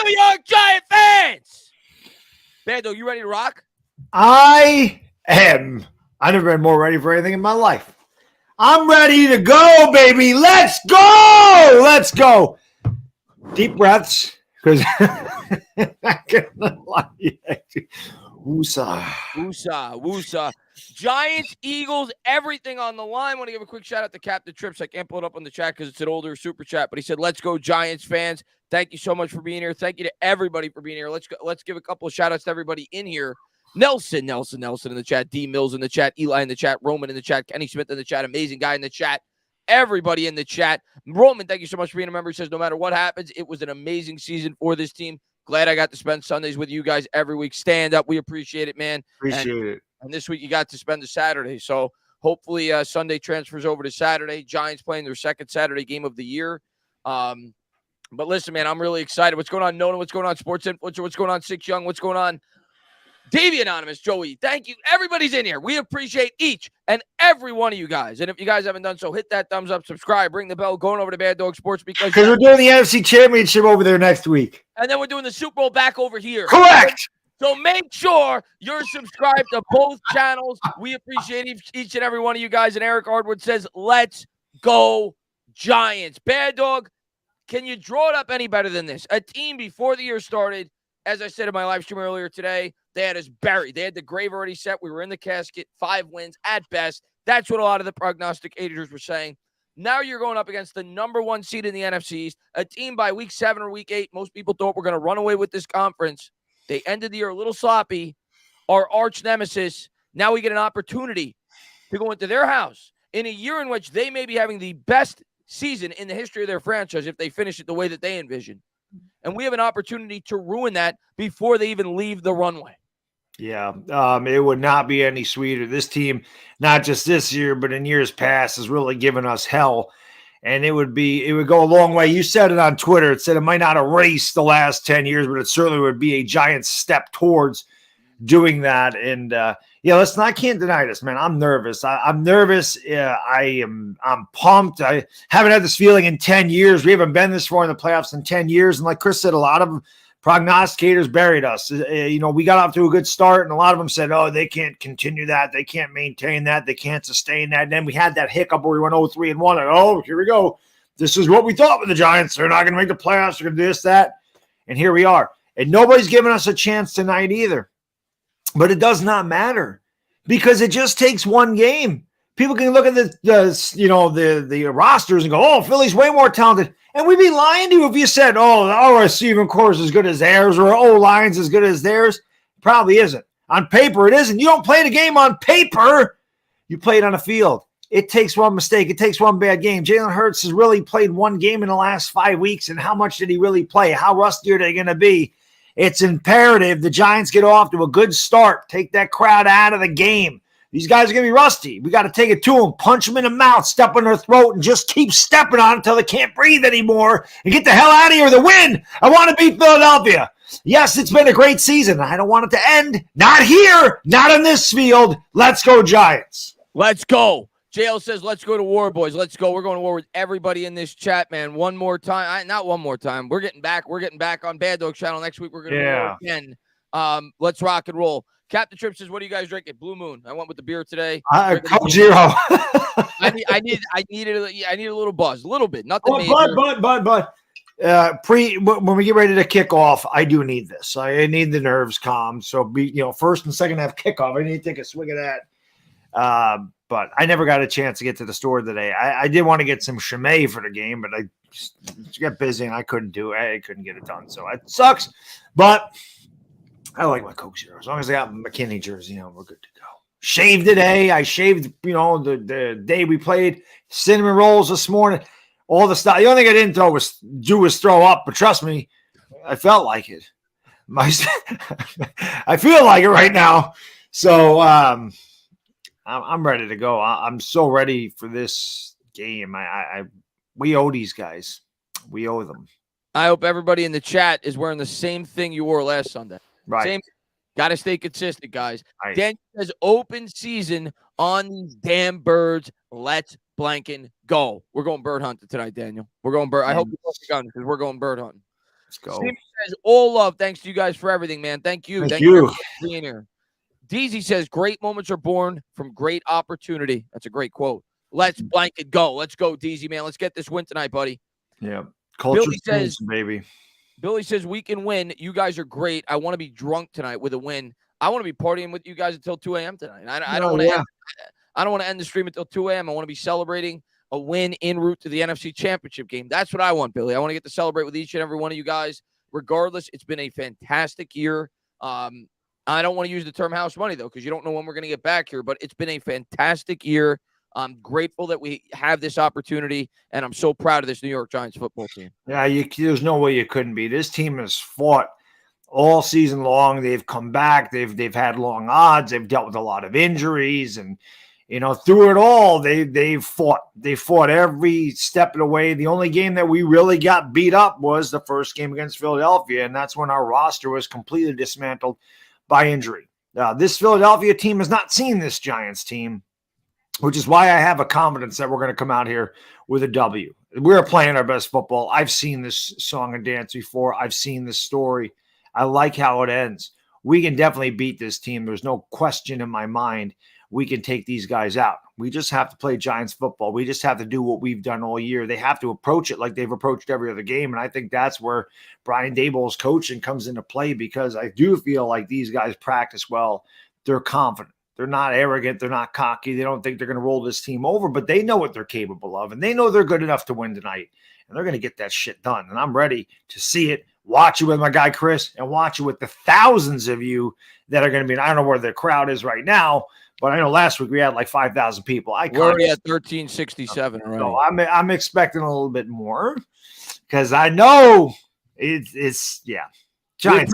New York Giant fans! Bando, you ready to rock? I am. I've never been more ready for anything in my life. I'm ready to go, baby. Let's go. Let's go. Deep breaths, because Woosah. Woosah. Giants, Eagles, everything on the line. I want to give a quick shout out to Captain Trips. I can't pull it up on the chat because it's an older super chat, but he said, let's go Giants fans. Thank you so much for being here. Thank you to everybody for being here. Let's give a couple of shout outs to everybody in here. Nelson in the chat, D Mills in the chat, Eli in the chat, Roman in the chat, Kenny Smith in the chat, amazing guy in the chat, everybody in the chat. Roman, thank you so much for being a member. He says, no matter what happens, it was an amazing season for this team. Glad I got to spend Sundays with you guys every week. Stand up. We appreciate it, man. Appreciate it. And this week you got to spend the Saturday. So hopefully Sunday transfers over to Saturday. Giants playing their second Saturday game of the year. But listen, man, I'm really excited. What's going on, Nona? What's going on, Sports Influencer? What's going on, Six Young? What's going on, Davey Anonymous, Joey? Thank you. Everybody's in here. We appreciate each and every one of you guys. And if you guys haven't done so, hit that thumbs up, subscribe, ring the bell, going over to Bad Dog Sports because we're doing the NFC Championship over there next week. And then we're doing the Super Bowl back over here. Correct. So make sure you're subscribed to both channels. We appreciate each and every one of you guys. And Eric Hardwood says, let's go Giants. Bad Dog, can you draw it up any better than this? A team before the year started, as I said in my live stream earlier today, they had us buried. They had the grave already set. We were in the casket, 5 wins at best. That's what a lot of the prognosticators were saying. Now you're going up against the number 1 seed in the NFC East, a team by week 7 or week 8. Most people thought we're going to run away with this conference. They ended the year a little sloppy. Our arch nemesis, now we get an opportunity to go into their house in a year in which they may be having the best season in the history of their franchise if they finish it the way that they envision. And we have an opportunity to ruin that before they even leave the runway. Yeah, it would not be any sweeter. This team, not just this year, but in years past, has really given us hell. And it would go a long way. You said it on Twitter. It said it might not erase the last 10 years, but it certainly would be a giant step towards doing that. And listen, I can't deny this, man. I'm nervous. I'm nervous. I'm pumped. I haven't had this feeling in 10 years. We haven't been this far in the playoffs in 10 years. And like Chris said, a lot of prognosticators buried us. We got off to a good start, and a lot of them said, oh, they can't continue that. They can't maintain that. They can't sustain that. And then we had that hiccup where we went 0-3-1. And, oh, here we go. This is what we thought with the Giants. They're not going to make the playoffs. They're going to do this, that. And here we are. And nobody's giving us a chance tonight either. But it does not matter because it just takes one game. People can look at the rosters and go, oh, Philly's way more talented. And we'd be lying to you if you said, oh, our receiving core is as good as theirs or our O-line's as good as theirs. It probably isn't. On paper, it isn't. You don't play the game on paper. You play it on the field. It takes one mistake. It takes one bad game. Jalen Hurts has really played one game in the last 5 weeks, and how much did he really play? How rusty are they going to be? It's imperative the Giants get off to a good start. Take that crowd out of the game. These guys are going to be rusty. We got to take it to them, punch them in the mouth, step on their throat, and just keep stepping on it until they can't breathe anymore and get the hell out of here. The win. I want to beat Philadelphia. Yes, it's been a great season. I don't want it to end. Not here. Not on this field. Let's go, Giants. Let's go. JL says, let's go to war, boys. Let's go. We're going to war with everybody in this chat, man. One more time. Not one more time. We're getting back. We're getting back on Bad Dog Channel. Next week, we're going to go again. Let's rock and roll. Captain Tripp says, what are you guys drinking? Blue Moon. I went with the beer today. Coke Zero. I needed a little buzz. A little bit. Nothing major. But when we get ready to kick off, I do need this. I need the nerves calm. So first and second half kickoff, I need to take a swig of that. But I never got a chance to get to the store today. I did want to get some Chimay for the game, but I just got busy and I couldn't do it. I couldn't get it done. So it sucks. But I like my Coke Zero. As long as I got my McKinney jersey, we're good to go. Shaved today. I shaved, the day we played. Cinnamon rolls this morning. All the stuff. The only thing I didn't do was throw up. But trust me, I felt like it. I feel like it right now. So I'm ready to go. I'm so ready for this game. We owe these guys. We owe them. I hope everybody in the chat is wearing the same thing you wore last Sunday. Right. Got to stay consistent, guys. Right. Daniel says open season on these damn birds. Let's blanking go. We're going bird hunting tonight, Daniel. We're going bird. I hope you got the gun because we're going bird hunting. Let's go. Steve says, all love. Thanks to you guys for everything, man. Thank you. Thank you. For being here. DZ says, great moments are born from great opportunity. That's a great quote. Let's blanket go. Let's go, DZ, man. Let's get this win tonight, buddy. Yeah. Culture Billy says, baby. Billy says, we can win. You guys are great. I want to be drunk tonight with a win. I want to be partying with you guys until 2 a.m. tonight. I don't want to end the stream until 2 a.m. I want to be celebrating a win en route to the NFC Championship game. That's what I want, Billy. I want to get to celebrate with each and every one of you guys. Regardless, it's been a fantastic year. I don't want to use the term house money, though, because you don't know when we're going to get back here, but it's been a fantastic year. I'm grateful that we have this opportunity, and I'm so proud of this New York Giants football team. Yeah, there's no way you couldn't be. This team has fought all season long. They've come back. They've had long odds. They've dealt with a lot of injuries, and through it all, they've fought. They fought every step of the way. The only game that we really got beat up was the first game against Philadelphia, and that's when our roster was completely dismantled by injury. This Philadelphia team has not seen this Giants team, which is why I have a confidence that we're going to come out here with a W. We're playing our best football. I've seen this song and dance before. I've seen this story. I like how it ends. We can definitely beat this team. There's no question in my mind. We can take these guys out. We just have to play Giants football. We just have to do what we've done all year. They have to approach it like they've approached every other game. And I think that's where Brian Daboll's coaching comes into play, because I do feel like these guys practice well. They're confident. They're not arrogant. They're not cocky. They don't think they're going to roll this team over, but they know what they're capable of, and they know they're good enough to win tonight, and they're going to get that shit done. And I'm ready to see it, watch it with my guy Chris, and watch it with the thousands of you that are going to be. I don't know where the crowd is right now, but I know last week we had like 5,000 people. We're already at 1367 already. So I'm expecting a little bit more, because I know it's yeah. Giants,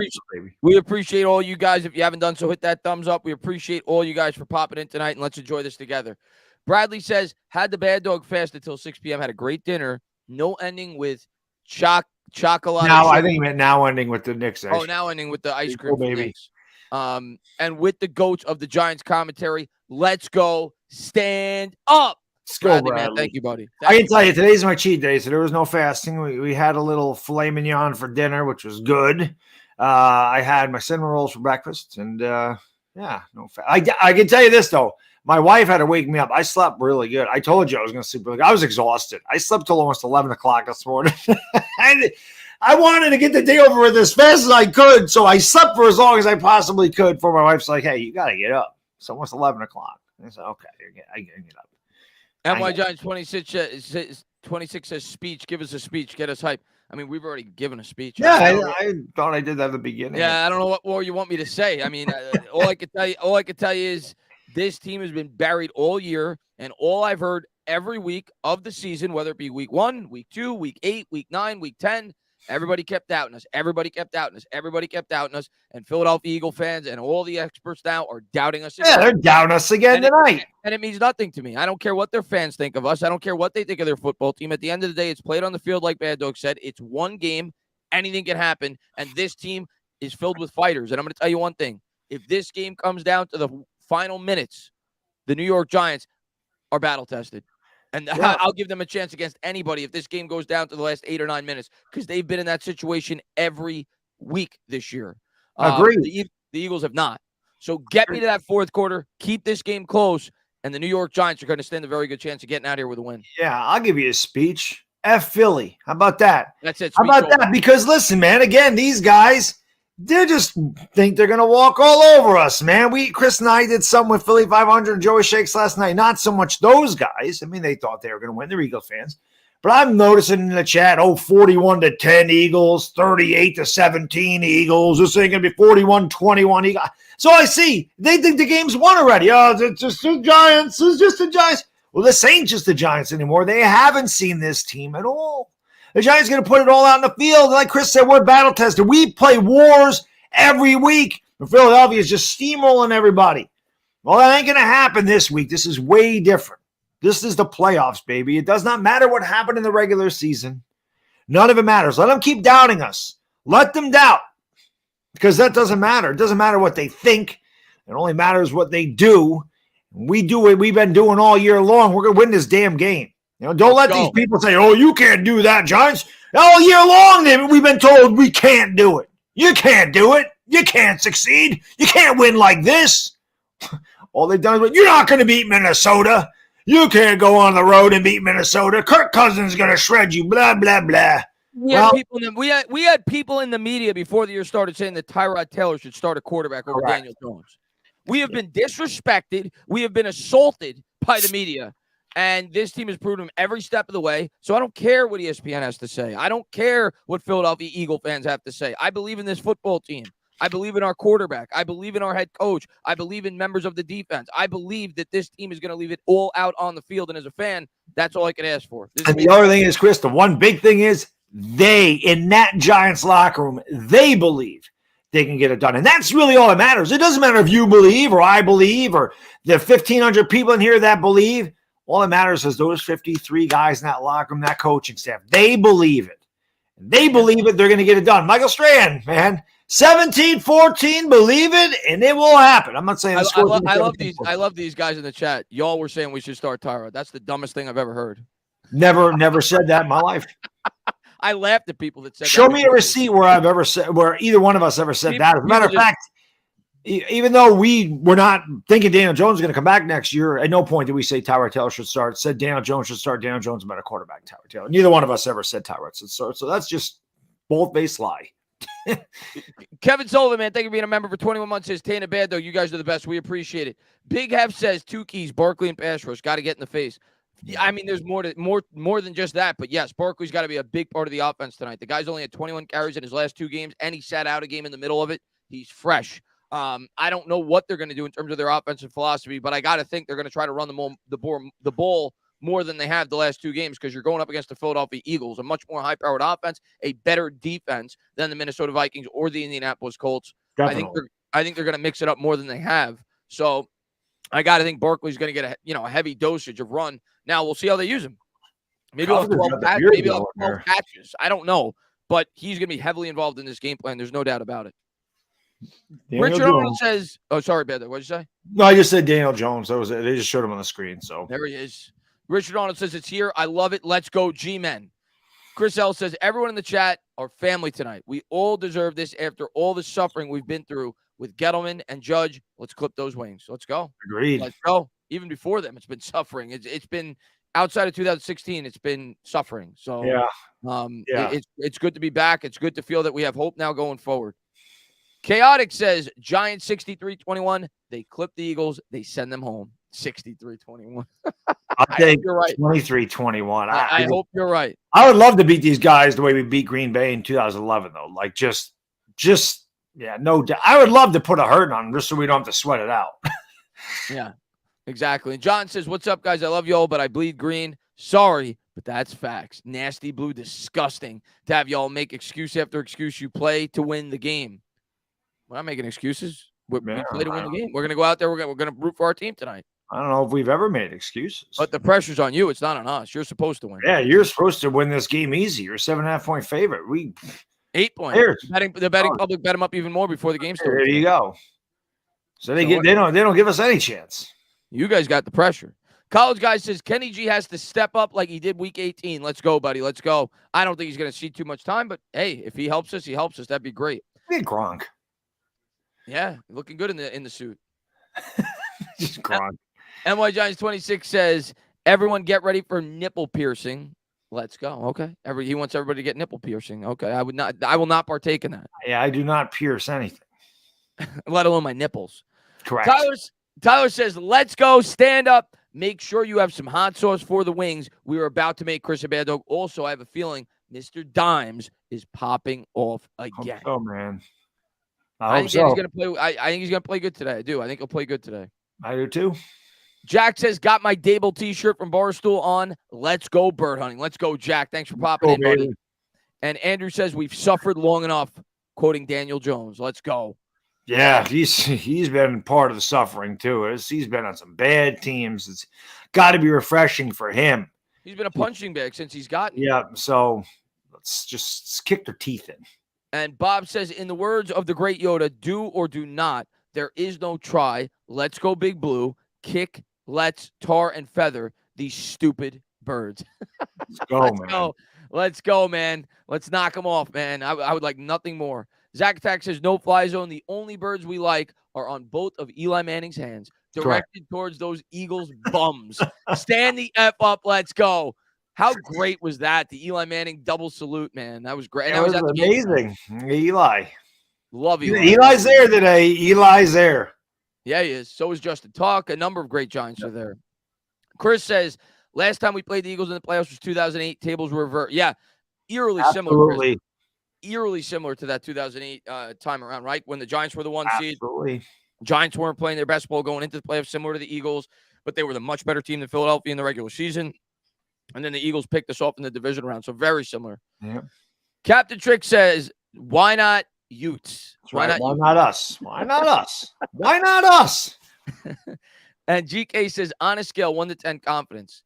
we appreciate all you guys. If you haven't done so, hit that thumbs up. We appreciate all you guys for popping in tonight, and let's enjoy this together. Bradley says, had the bad dog fast until 6 p.m., had a great dinner. No ending with chocolate. Now, I think he meant now ending with the Knicks. Oh, now ending with the ice cream. Baby. And with the goats of the Giants commentary, let's go. Stand up. Let's go, Bradley. Man. Thank you, buddy. I can tell you, today's my cheat day, so there was no fasting. We had a little filet mignon for dinner, which was good. I had my cinnamon rolls for breakfast, and no fast. I can tell you this, though. My wife had to wake me up. I slept really good. I told you I was going to sleep really good. I was exhausted. I slept till almost 11 o'clock this morning. I wanted to get the day over with as fast as I could, so I slept for as long as I possibly could before my wife's like, hey, you got to get up. It's almost 11 o'clock. I said, okay, I can get up. NY Giants 26 says speech. Give us a speech. Get us hype. I mean, we've already given a speech. Yeah, I thought I did that at the beginning. Yeah, I don't know what more you want me to say. I mean, all I could tell you is this team has been buried all year, and all I've heard every week of the season, whether it be week 1, week 2, week 8, week 9, week 10, everybody kept doubting us. Everybody kept doubting us. Everybody kept doubting us. And Philadelphia Eagle fans and all the experts now are doubting us again. Yeah, they're doubting us again tonight. And it means nothing to me. I don't care what their fans think of us. I don't care what they think of their football team. At the end of the day, it's played on the field like Bad Dog said. It's one game. Anything can happen. And this team is filled with fighters. And I'm going to tell you one thing. If this game comes down to the final minutes, the New York Giants are battle-tested. And I'll give them a chance against anybody if this game goes down to the last 8 or 9 minutes, because they've been in that situation every week this year. Agreed. The Eagles have not. So get me to that fourth quarter. Keep this game close, and the New York Giants are going to stand a very good chance of getting out here with a win. Yeah, I'll give you a speech. F Philly. How about that? That's it. How about that? Because listen, man, again, these guys, they just think they're going to walk all over us, man. Chris and I did something with Philly 500 and Joey Shakes last night. Not so much those guys. I mean, they thought they were going to win. They're Eagle fans. But I'm noticing in the chat, 41-10 Eagles, 38-17 Eagles. This ain't going to be 41-21 Eagles. So I see. They think the game's won already. Oh, it's just the Giants. It's just the Giants. Well, this ain't just the Giants anymore. They haven't seen this team at all. The Giants going to put it all out in the field. Like Chris said, we're battle-tested. We play wars every week. And Philadelphia is just steamrolling everybody. Well, that ain't going to happen this week. This is way different. This is the playoffs, baby. It does not matter what happened in the regular season. None of it matters. Let them keep doubting us. Let them doubt. Because that doesn't matter. It doesn't matter what they think. It only matters what they do. We do what we've been doing all year long. We're going to win this damn game. Don't let these people say, "Oh, you can't do that, Giants." All year long, we've been told we can't do it. You can't do it. You can't succeed. You can't win like this. All they've done is, you're not going to beat Minnesota. You can't go on the road and beat Minnesota. Kirk Cousins is going to shred you. Blah blah blah. We had people in the media before the year started saying that Tyrod Taylor should start a quarterback over Daniel Jones. We have been disrespected. We have been assaulted by the media. And this team has proven him every step of the way. So I don't care what ESPN has to say. I don't care what Philadelphia Eagle fans have to say. I believe in this football team. I believe in our quarterback. I believe in our head coach. I believe in members of the defense. I believe that this team is going to leave it all out on the field. And as a fan, that's all I can ask for. And the other thing is, Chris, the one big thing is in that Giants locker room, they believe they can get it done. And that's really all that matters. It doesn't matter if you believe or I believe or the 1,500 people in here that believe. All that matters is those 53 guys in that locker room, that coaching staff, they believe it. They believe it. They're going to get it done. Michael Strand, man, 17-14, believe it, and it will happen. I'm not saying I love these guys in the chat. Y'all were saying we should start Tyrod. That's the dumbest thing I've ever heard. Never said that in my life. I laughed at people that said Show me a receipt where either one of us ever said that. As a matter of fact, even though we were not thinking Daniel Jones is going to come back next year, at no point did we say Tyrod Taylor should start. Said Daniel Jones should start. Daniel Jones is a better quarterback. Tyrod Taylor. Neither one of us ever said Tyrod should start. So that's just bold-faced lie. Kevin Sullivan, man, thank you for being a member for 21 months. Says Tana Bad, though. You guys are the best. We appreciate it. Big Hef says 2 keys, Barkley and pass rush. Got to get in the face. I mean, there's more than just that. But, yes, Barkley's got to be a big part of the offense tonight. The guy's only had 21 carries in his last 2 games, and he sat out a game in the middle of it. He's fresh. I don't know what they're going to do in terms of their offensive philosophy, but I got to think they're going to try to run the ball more than they have the last 2 games because you're going up against the Philadelphia Eagles, a much more high-powered offense, a better defense than the Minnesota Vikings or the Indianapolis Colts. Definitely. I think they're going to mix it up more than they have. So I got to think Barkley's going to get a heavy dosage of run. Now we'll see how they use him. Maybe he'll have 12 catches. I don't know, but he's going to be heavily involved in this game plan. There's no doubt about it. Daniel Richard Jones. Arnold says, "Oh, sorry, Beth. What did you say?" No, I just said Daniel Jones. That was it. They just showed him on the screen. So there he is. Richard Arnold says it's here. I love it. Let's go, G-Men. Chris L says everyone in the chat are family tonight. We all deserve this after all the suffering we've been through with Gettleman and Judge. Let's clip those wings. Let's go. Agreed. Let's go. Even before them, it's been suffering. It's been outside of 2016. It's been suffering. So it's good to be back. It's good to feel that we have hope now going forward. Chaotic says Giants 63-21. They clip the Eagles. They send them home 63-21. I'll take you're right. 23-21. I hope you're right. I would love to beat these guys the way we beat Green Bay in 2011, though. Like just no doubt. I would love to put a hurting on them just so we don't have to sweat it out. Yeah, exactly. And John says, "What's up, guys? I love y'all, but I bleed green. Sorry, but that's facts. Nasty blue, disgusting to have y'all make excuse after excuse. You play to win the game." We're not making excuses. We play to win the game. We're going to go out there. We're going to root for our team tonight. I don't know if we've ever made excuses. But the pressure's on you. It's not on us. You're supposed to win. Yeah, you're supposed to win this game easy. You're a 7.5-point favorite. 8 points. The betting public bet them up even more before the game started. There you go. So they don't give us any chance. You guys got the pressure. College guy says Kenny G has to step up like he did week 18. Let's go, buddy. Let's go. I don't think he's going to see too much time, but hey, if he helps us, he helps us. That'd be great. Hey, Gronk. Yeah, looking good in the suit. Just Gronk. NY Giants 26 says, everyone get ready for nipple piercing. Let's go. Okay. He wants everybody to get nipple piercing. Okay. I will not partake in that. Yeah, I do not pierce anything. Let alone my nipples. Correct. Tyler says, let's go. Stand up. Make sure you have some hot sauce for the wings. We are about to make Chris a bad dog. Also, I have a feeling Mr. Dimes is popping off again. Oh, man. I think he's gonna play good today. I do. I think he'll play good today. I do too. Jack says, got my Dable t-shirt from Barstool on. Let's go bird hunting. Let's go, Jack. Thanks for popping in, buddy. And Andrew says, we've suffered long enough, quoting Daniel Jones. Let's go. Yeah, he's been part of the suffering too. He's been on some bad teams. It's got to be refreshing for him. He's been a punching bag since he's gotten here. Yeah, so let's kick their teeth in. And Bob says, in the words of the great Yoda, do or do not. There is no try. Let's go Big Blue. Kick, let's tar and feather these stupid Birds. Let's go, Let's man. go. Let's go, man. Let's knock them off, man. I would like nothing more. Zach Attack says no fly zone. The only birds we like are on both of Eli Manning's hands, directed towards those Eagles bums. Stand the F up. Let's go. How great was that? The Eli Manning double salute, man. That was great. And That was amazing. Eli. Love Eli. Eli's there today. Eli's there. Yeah, he is. So is Justin Tuck. A number of great Giants are there. Chris says, last time we played the Eagles in the playoffs was 2008. Tables were reversed. Yeah, eerily similar. Chris. Eerily similar to that 2008 time around, right? When the Giants were the one seed. Giants weren't playing their best ball going into the playoffs, similar to the Eagles, but they were the much better team than Philadelphia in the regular season. And then the Eagles picked us off in the division round. So very similar. Yeah. Captain Trick says, why not Utes? Why not us? Why not us? Why not us? And GK says, on a scale 1 to 10, confidence.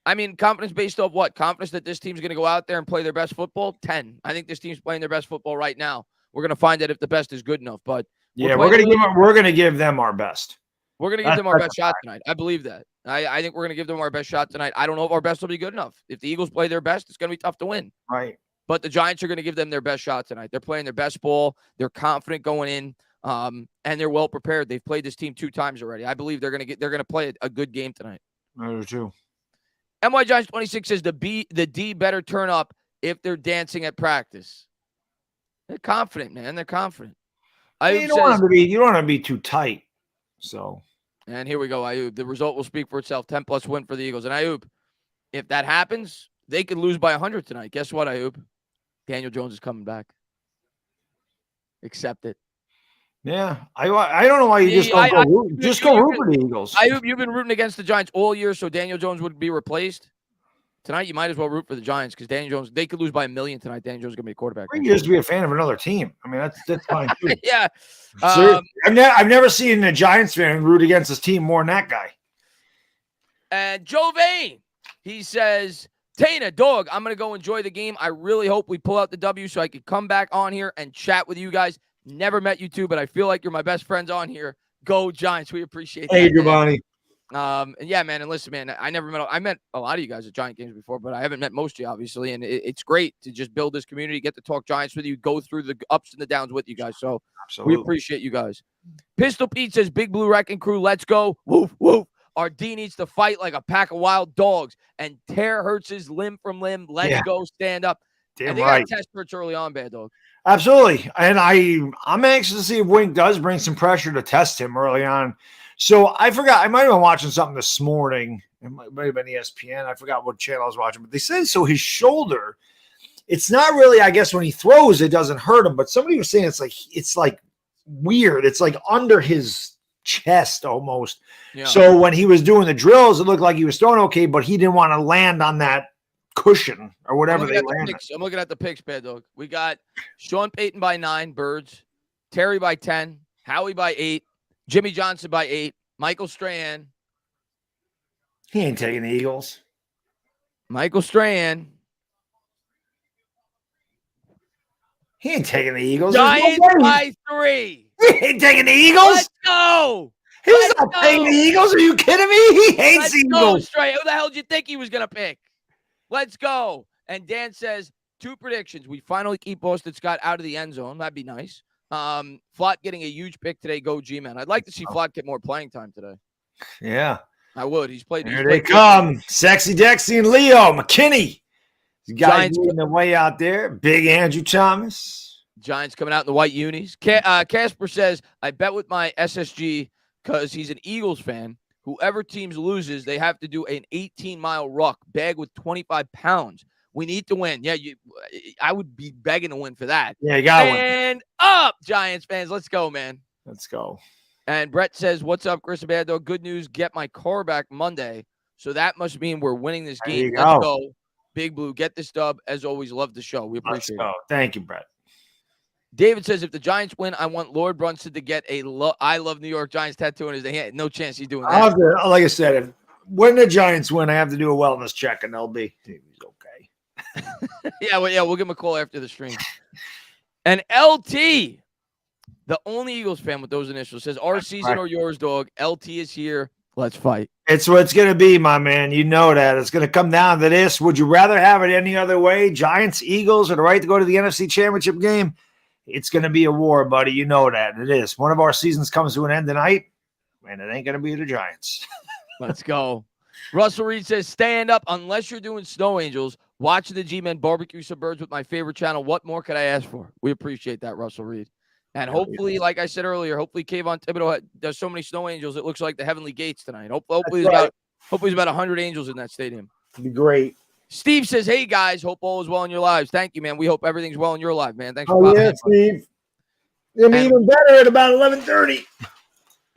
I mean, confidence based off what? Confidence that this team's going to go out there and play their best football? 10. I think this team's playing their best football right now. We're going to find out if the best is good enough. But yeah, we're going to give them our best. We're going to give them our best shot tonight. I believe that. I think we're going to give them our best shot tonight. I don't know if our best will be good enough. If the Eagles play their best, it's going to be tough to win. Right. But the Giants are going to give them their best shot tonight. They're playing their best ball. They're confident going in, and they're well prepared. They've played this team 2 times already. I believe they're going to play a good game tonight. I do too. NY Giants 26 says the D better turn up if they're dancing at practice. They're confident, man. They're confident. You don't want to be too tight. So. And here we go, Ayub. The result will speak for itself. 10+ win for the Eagles. And Ayub, if that happens, they could lose by 100 tonight. Guess what, Ayub? Daniel Jones is coming back. Accept it. Yeah, I don't know why you just don't go root for the Eagles. Ayub, you've been rooting against the Giants all year, so Daniel Jones would be replaced. Tonight, you might as well root for the Giants because Daniel Jones, they could lose by 1 million tonight. Daniel Jones is going to be a quarterback. You just be a fan of another team. I mean, that's fine too. Yeah. I've never seen a Giants fan root against his team more than that guy. And Joe Vane, he says, Tana, dog, I'm going to go enjoy the game. I really hope we pull out the W so I could come back on here and chat with you guys. Never met you two, but I feel like you're my best friends on here. Go Giants. We appreciate that. Hey, Giovanni. And yeah, man. And listen, man, I met a lot of you guys at Giant games before, but I haven't met most of you, obviously. And it's great to just build this community, get to talk Giants with you, go through the ups and the downs with you guys. So absolutely. We appreciate you guys. Pistol Pete says, Big Blue Wrecking Crew, let's go. Woof, woof. Our D needs to fight like a pack of wild dogs and tear Hurts's limb from limb. Let's go stand up. Damn and they right. got to test Hurts early on, Bad Dog. Absolutely. And I'm anxious to see if Wink does bring some pressure to test him early on. So I forgot. I might have been watching something this morning. It might have been ESPN. I forgot what channel I was watching. But they said so his shoulder, it's not really, I guess, when he throws, it doesn't hurt him. But somebody was saying it's like weird. It's like under his chest almost. Yeah. So when he was doing the drills, it looked like he was throwing okay, but he didn't want to land on that cushion or whatever they landed. I'm looking at the picks, Bad Dog. We got Sean Payton by 9, Birds. Terry by 10. Howie by 8. Jimmy Johnson by 8. Michael Strahan. He ain't taking the Eagles. Michael Strahan. He ain't taking the Eagles. Giants by 3. He ain't taking the Eagles. Let's go. He's not taking the Eagles. Are you kidding me? He hates the Eagles. Straight. Who the hell did you think he was going to pick? Let's go. And Dan says, 2 predictions. We finally keep Boston Scott out of the end zone. That'd be nice. Flott getting a huge pick today. Go G-Man. I'd like to see Flott get more playing time today. Yeah. I would. He's played. Here they come. Sexy Dexy and Leo McKinney. Guys leading the way out there. Big Andrew Thomas. Giants coming out in the white unis. Casper says, I bet with my SSG because he's an Eagles fan. Whoever teams loses, they have to do an 18-mile ruck, bag with 25 pounds. We need to win. Yeah, I would be begging to win for that. Yeah, you got to win. And up, Giants fans. Let's go, man. Let's go. And Brett says, what's up, Chris Abado? Good news. Get my car back Monday. So that must mean we're winning this game. Let's go. Big Blue, get this dub. As always, love the show. We appreciate it. Thank you, Brett. David says, if the Giants win, I want Lord Brunson to get a I love New York Giants tattoo on his hand. No chance he's doing that. Like I said, when the Giants win, I have to do a wellness check, and they'll be okay. We'll give him a call after the stream. And LT, the only Eagles fan with those initials, says, our season or yours, dog. LT is here. Let's fight. It's what it's going to be, my man. You know that. It's going to come down to this. Would you rather have it any other way? Giants, Eagles, or the right to go to the NFC Championship game? It's going to be a war, buddy. You know that. It is. One of our seasons comes to an end tonight, and it ain't going to be the Giants. Let's go. Russell Reed says, stand up unless you're doing Snow Angels. Watching the G-Men barbecue some birds with my favorite channel. What more could I ask for? We appreciate that, Russell Reed. And hopefully, like I said earlier, hopefully Kayvon Thibodeau does so many Snow Angels, it looks like the heavenly gates tonight. Hopefully there's about 100 angels in that stadium. It'd be great. Steve says, hey, guys, hope all is well in your lives. Thank you, man. We hope everything's well in your life, man. Thanks for popping in. Steve. It'll be even better at about 11:30.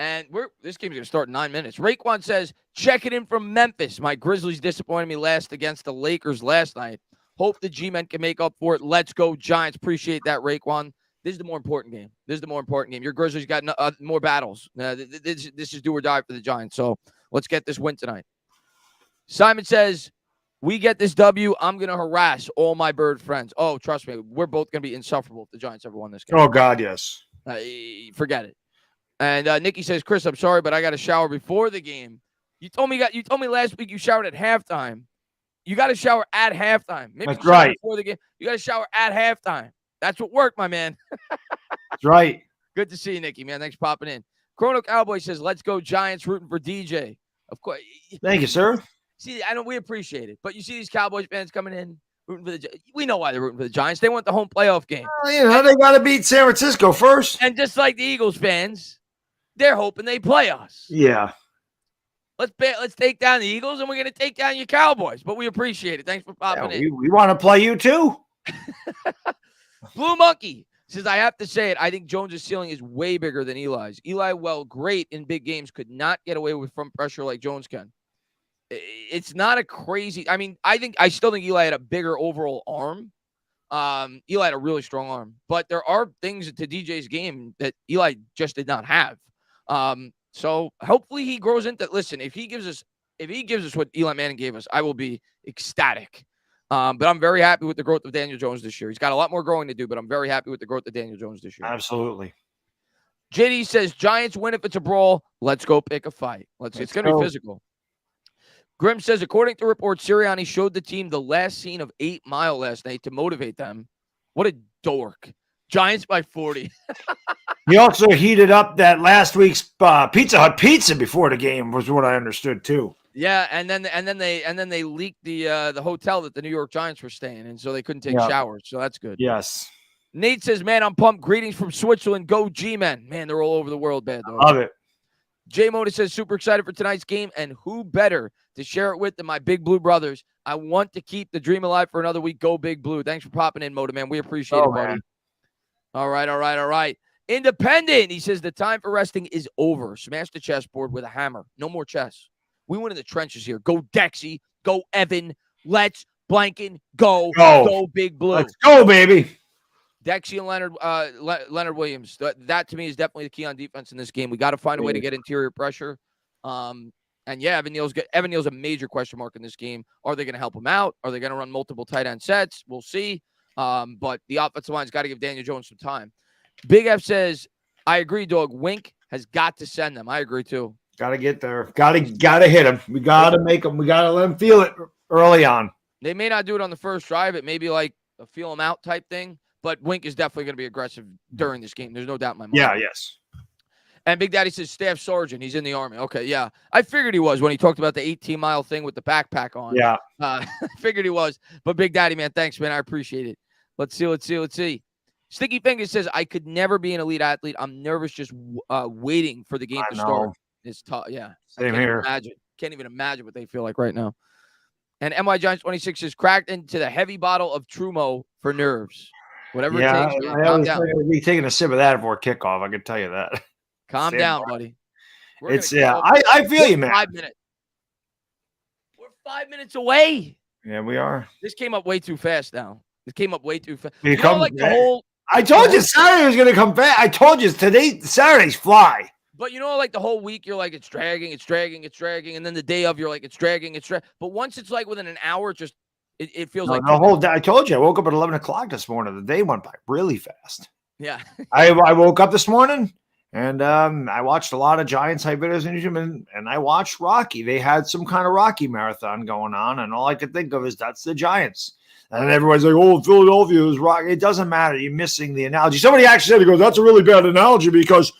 And this game's going to start in 9 minutes. Raekwon says, checking in from Memphis. My Grizzlies disappointed me last against the Lakers last night. Hope the G-Men can make up for it. Let's go, Giants. Appreciate that, Raekwon. This is the more important game. Your Grizzlies got more battles. This is do or die for the Giants. So let's get this win tonight. Simon says, we get this W. I'm going to harass all my bird friends. Oh, trust me. We're both going to be insufferable if the Giants ever won this game. Oh, God, yes. Forget it. And Nikki says, Chris, I'm sorry, but I got to shower before the game. You told me last week you showered at halftime. You got to shower at halftime. Maybe that's right. Before the game, you got to shower at halftime. That's what worked, my man. That's right. Good to see you, Nikki, man. Thanks for popping in. Chrono Cowboy says, let's go Giants, rooting for DJ. Of course. Thank you, sir. See, we appreciate it. But you see these Cowboys fans coming in, rooting for the we know why they're rooting for the Giants. They want the home playoff game. Well, they got to beat San Francisco first. And just like the Eagles fans, they're hoping they play us. Yeah. Let's take down the Eagles, and we're going to take down your Cowboys. But we appreciate it. Thanks for popping in. We want to play you, too. Blue Monkey says, I have to say it. I think Jones' ceiling is way bigger than Eli's. Eli, well, great in big games, could not get away with front pressure like Jones can. It's not a crazy. I mean, I still think Eli had a bigger overall arm. Eli had a really strong arm, but there are things to DJ's game that Eli just did not have. So hopefully he grows into. Listen, if he gives us what Eli Manning gave us, I will be ecstatic. But I'm very happy with the growth of Daniel Jones this year. He's got a lot more growing to do, but I'm very happy with the growth of Daniel Jones this year. Absolutely. JD says, Giants win if it's a brawl. Let's go pick a fight. It's going to be physical. Grim says, according to reports, Sirianni showed the team the last scene of 8 Mile last night to motivate them. What a dork. Giants by 40. He also heated up that last week's Pizza Hut pizza before the game, was what I understood too. Yeah, and then they leaked the hotel that the New York Giants were staying in, so they couldn't take showers. So that's good. Yes. Nate says, man, I'm pumped. Greetings from Switzerland. Go G-Men. Man, they're all over the world, bad dog. Love it. Jay Mota says, super excited for tonight's game, and who better to share it with than my Big Blue brothers? I want to keep the dream alive for another week. Go Big Blue. Thanks for popping in, Mota, man. We appreciate it, buddy. Man. All right. Independent. He says, the time for resting is over. Smash the chessboard with a hammer. No more chess. We went in the trenches here. Go Dexy. Go Evan. Let's blanking go. Go Big Blue. Let's go, baby. Dexy and Leonard Williams. That to me is definitely the key on defense in this game. We got to find a way to get interior pressure. And yeah, Evan Neal's a major question mark in this game. Are they going to help him out? Are they going to run multiple tight end sets? We'll see. But the offensive line's got to give Daniel Jones some time. Big F says, I agree, dog. Wink has got to send them. I agree too. Got to get there. Got to hit him. We got to make him. We got to let him feel it early on. They may not do it on the first drive. It may be like a feel him out type thing. But Wink is definitely going to be aggressive during this game. There's no doubt in my mind. Yeah, yes. And Big Daddy says staff sergeant. He's in the Army. Okay, yeah. I figured he was when he talked about the 18-mile thing with the backpack on. Yeah. I figured he was. But Big Daddy, man, thanks, man. I appreciate it. Let's see. Sticky Fingers says, I could never be an elite athlete. I'm nervous just waiting for the game to start. It's tough. Yeah. Same here. Can't even imagine what they feel like right now. And MY Giants 26 is cracked into the heavy bottle of Trumo for nerves. Whatever it takes, man. Calm down. We'll be taking a sip of that before kickoff. I can tell you that. Calm down, buddy. I feel you, man. 5 minutes. We're 5 minutes away. Yeah, we are. This came up way too fast now. It came up way too fast. I told you Saturday was going to come back. I told you today, Saturdays fly. But like the whole week, you're like, it's dragging. And then the day of, you're like, it's dragging. But once it's like within an hour, it feels like the whole day. I told you, I woke up at 11 o'clock this morning. The day went by really fast. Yeah. I woke up this morning And I watched a lot of Giants hype videos on YouTube, and I watched Rocky. They had some kind of Rocky marathon going on, and all I could think of is that's the Giants. And everyone's like, oh, Philadelphia is Rocky. It doesn't matter. You're missing the analogy. Somebody actually said, he goes, that's a really bad analogy because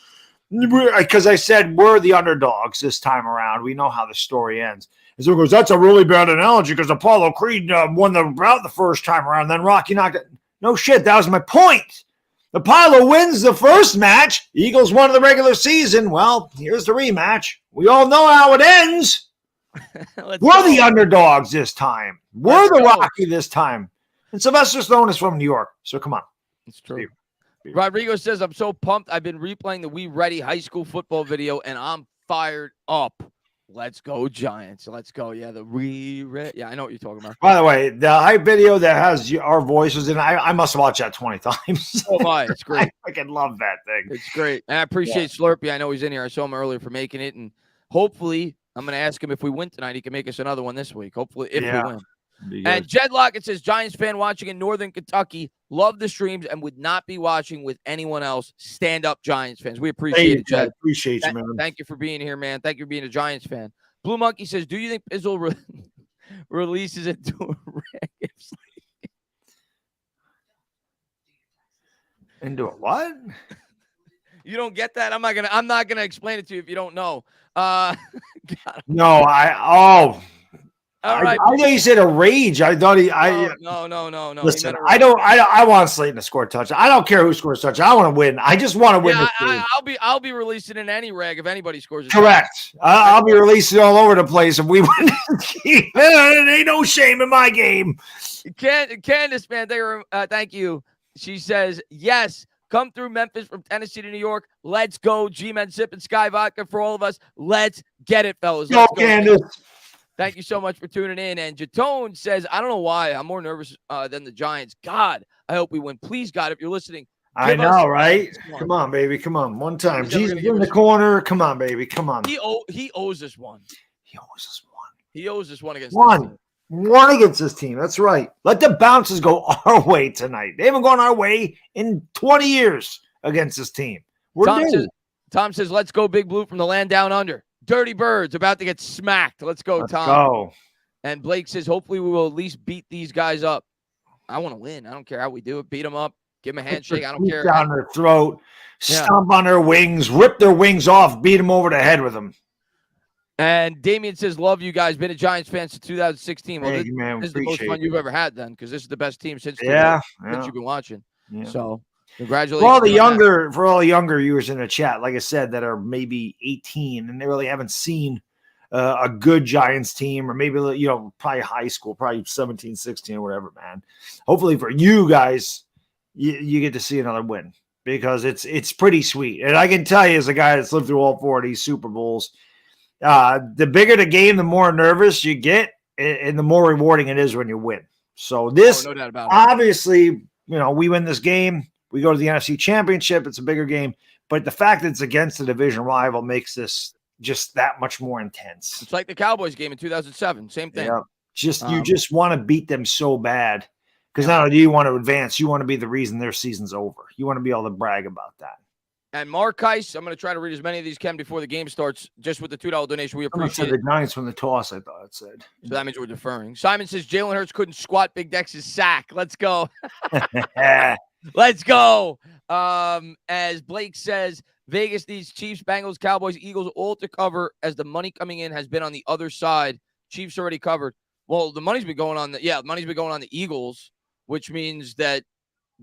I said we're the underdogs this time around. We know how the story ends. And so he goes, that's a really bad analogy because Apollo Creed won the bout the first time around. Then Rocky knocked it. No shit. That was my point. Apollo wins the first match. Eagles won the regular season. Well, here's the rematch. We all know how it ends. We're the underdogs this time. We're the Rocky this time. And Sylvester Stallone is from New York. So come on. It's true. Rodrigo says, I'm so pumped. I've been replaying the We Ready high school football video, and I'm fired up. Let's go, Giants. Let's go. Yeah, the We Ready. Yeah, I know what you're talking about. By the way, the hype video that has our voices in, I must have watched that 20 times. Oh, my. It's great. I fucking love that thing. It's great. And I appreciate Slurpee. I know he's in here. I saw him earlier for making it. And hopefully, I'm going to ask him if we win tonight, he can make us another one this week. Hopefully, if we win. And Jed Lockett says, Giants fan watching in Northern Kentucky. Love the streams and would not be watching with anyone else. Stand up, Giants fans. We appreciate it, Jed. Appreciate you, man. Thank you for being here, man. Thank you for being a Giants fan. Blue Monkey says, do you think Pizzle releases it to a reggae sleep? Into a what? You don't get that? I'm not gonna explain it to you if you don't know. No, all right. I know you said a rage. I thought No. Listen, I want Slayton to score a touchdown. I don't care who scores a touchdown. I want to win. I just want to win. I'll be releasing in any reg if anybody scores a Correct. I'll be releasing all over the place if we win this game. There ain't no shame in my game. Candace, man, thank you. She says, yes, come through Memphis from Tennessee to New York. Let's go. G-Men sipping Sky Vodka for all of us. Let's get it, fellas. Let's go, Candace. Thank you so much for tuning in. And Jatone says, I don't know why. I'm more nervous than the Giants. God, I hope we win. Please, God, if you're listening. I know, right? Come on, baby. Come on. One time. Jesus in the corner. Come on, baby. Come on. He owes us one. He owes us one. He owes us one against one. This team. One against this team. That's right. Let the bounces go our way tonight. They haven't gone our way in 20 years against this team. Tom says, let's go Big Blue from the land down under. Dirty Birds about to get smacked. Let's go, Tom. Go. And Blake says, hopefully we will at least beat these guys up. I want to win. I don't care how we do it. Beat them up. Give them a handshake. I don't care. Down their throat. Stomp on their wings. Rip their wings off. Beat them over the head with them. And Damien says, love you guys. Been a Giants fan since 2016. Well, this is the most fun you've ever had then because this is the best team since you've been watching. Yeah. So congratulations. For all the younger viewers in the chat, like I said, that are maybe 18 and they really haven't seen a good Giants team or maybe, probably high school, probably 17, 16 or whatever, man. Hopefully for you guys, you get to see another win because it's pretty sweet. And I can tell you as a guy that's lived through all 4 of these Super Bowls, the bigger the game, the more nervous you get and the more rewarding it is when you win. So this, no doubt about obviously, we win this game. We go to the NFC Championship. It's a bigger game. But the fact that it's against a division rival makes this just that much more intense. It's like the Cowboys game in 2007. Same thing. Yeah. You just want to beat them so bad because not only do you want to advance, you want to be the reason their season's over. You want to be able to brag about that. And Mark Heiss, I'm going to try to read as many of these, Ken, before the game starts, just with the $2 donation. We appreciate it. The Giants won the toss, I thought it said. So that means we're deferring. Simon says Jalen Hurts couldn't squat Big Dex's sack. Let's go. Let's go. As Blake says, Vegas needs Chiefs, Bengals, Cowboys, Eagles all to cover as the money coming in has been on the other side. Chiefs already covered. Well, the money's been going on the Eagles, which means that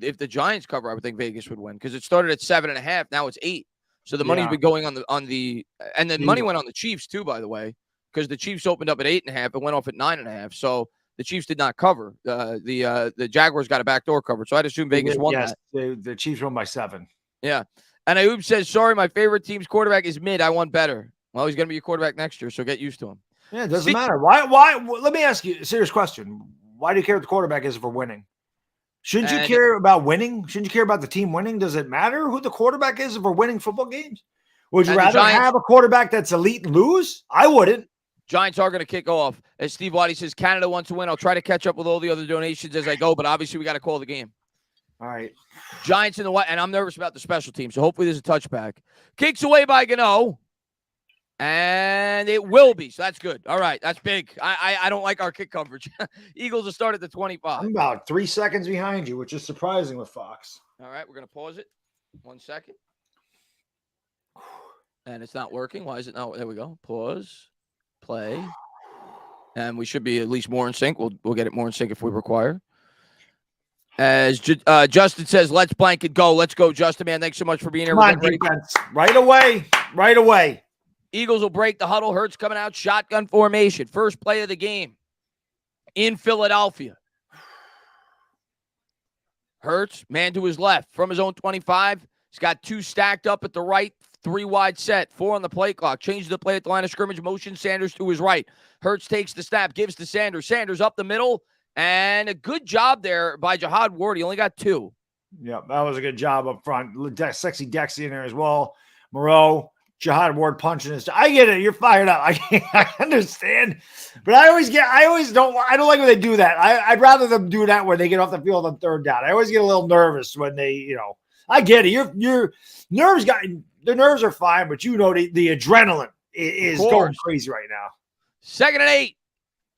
if the Giants cover, I would think Vegas would win because it started at 7.5. Now it's 8. So the money's been going and then money went on the Chiefs too, by the way, because the Chiefs opened up at 8.5 and went off at 9.5. So the Chiefs did not cover. The Jaguars got a backdoor cover. So I'd assume Vegas won that. The Chiefs won by 7. Yeah. And Ayub says, sorry, my favorite team's quarterback is mid. I want better. Well, he's going to be your quarterback next year, so get used to him. Yeah, it doesn't matter. Why? Let me ask you a serious question. Why do you care what the quarterback is if we're winning? Shouldn't you care about winning? Shouldn't you care about the team winning? Does it matter who the quarterback is if we're winning football games? Would you rather have a quarterback that's elite and lose? I wouldn't. Giants are going to kick off. As Steve Waddy says, Canada wants to win. I'll try to catch up with all the other donations as I go, but obviously we got to call the game. All right. Giants in the white, and I'm nervous about the special team, so hopefully there's a touchback. Kicks away by Gano, and it will be, so that's good. All right, that's big. I don't like our kick coverage. Eagles will start at the 25. I'm about 3 seconds behind you, which is surprising with Fox. All right, we're going to pause it. 1 second. And it's not working. Why is it not? There we go. Pause. Play. And we should be at least more in sync. We'll get it more in sync if we require. As Justin says, let's blanket go. Let's go, Justin, man. Thanks so much for being here. Come on, defense. Right away. Right away. Eagles will break the huddle. Hurts coming out. Shotgun formation. First play of the game in Philadelphia. Hurts, man to his left from his own 25. He's got 2 stacked up at the right. 3 wide set, 4 on the play clock. Changes the play at the line of scrimmage. Motion Sanders to his right. Hurts takes the snap, gives to Sanders. Sanders up the middle, and a good job there by Jihad Ward. He only got 2. Yep, that was a good job up front. Sexy Dexy in there as well. Moreau, Jihad Ward punching his. I get it. You're fired up. I understand, but I don't like when they do that. I'd rather them do that when they get off the field on 3rd down. I always get a little nervous when they, I get it. Your nerves the nerves are fine, but the adrenaline is going crazy right now. 2nd and 8.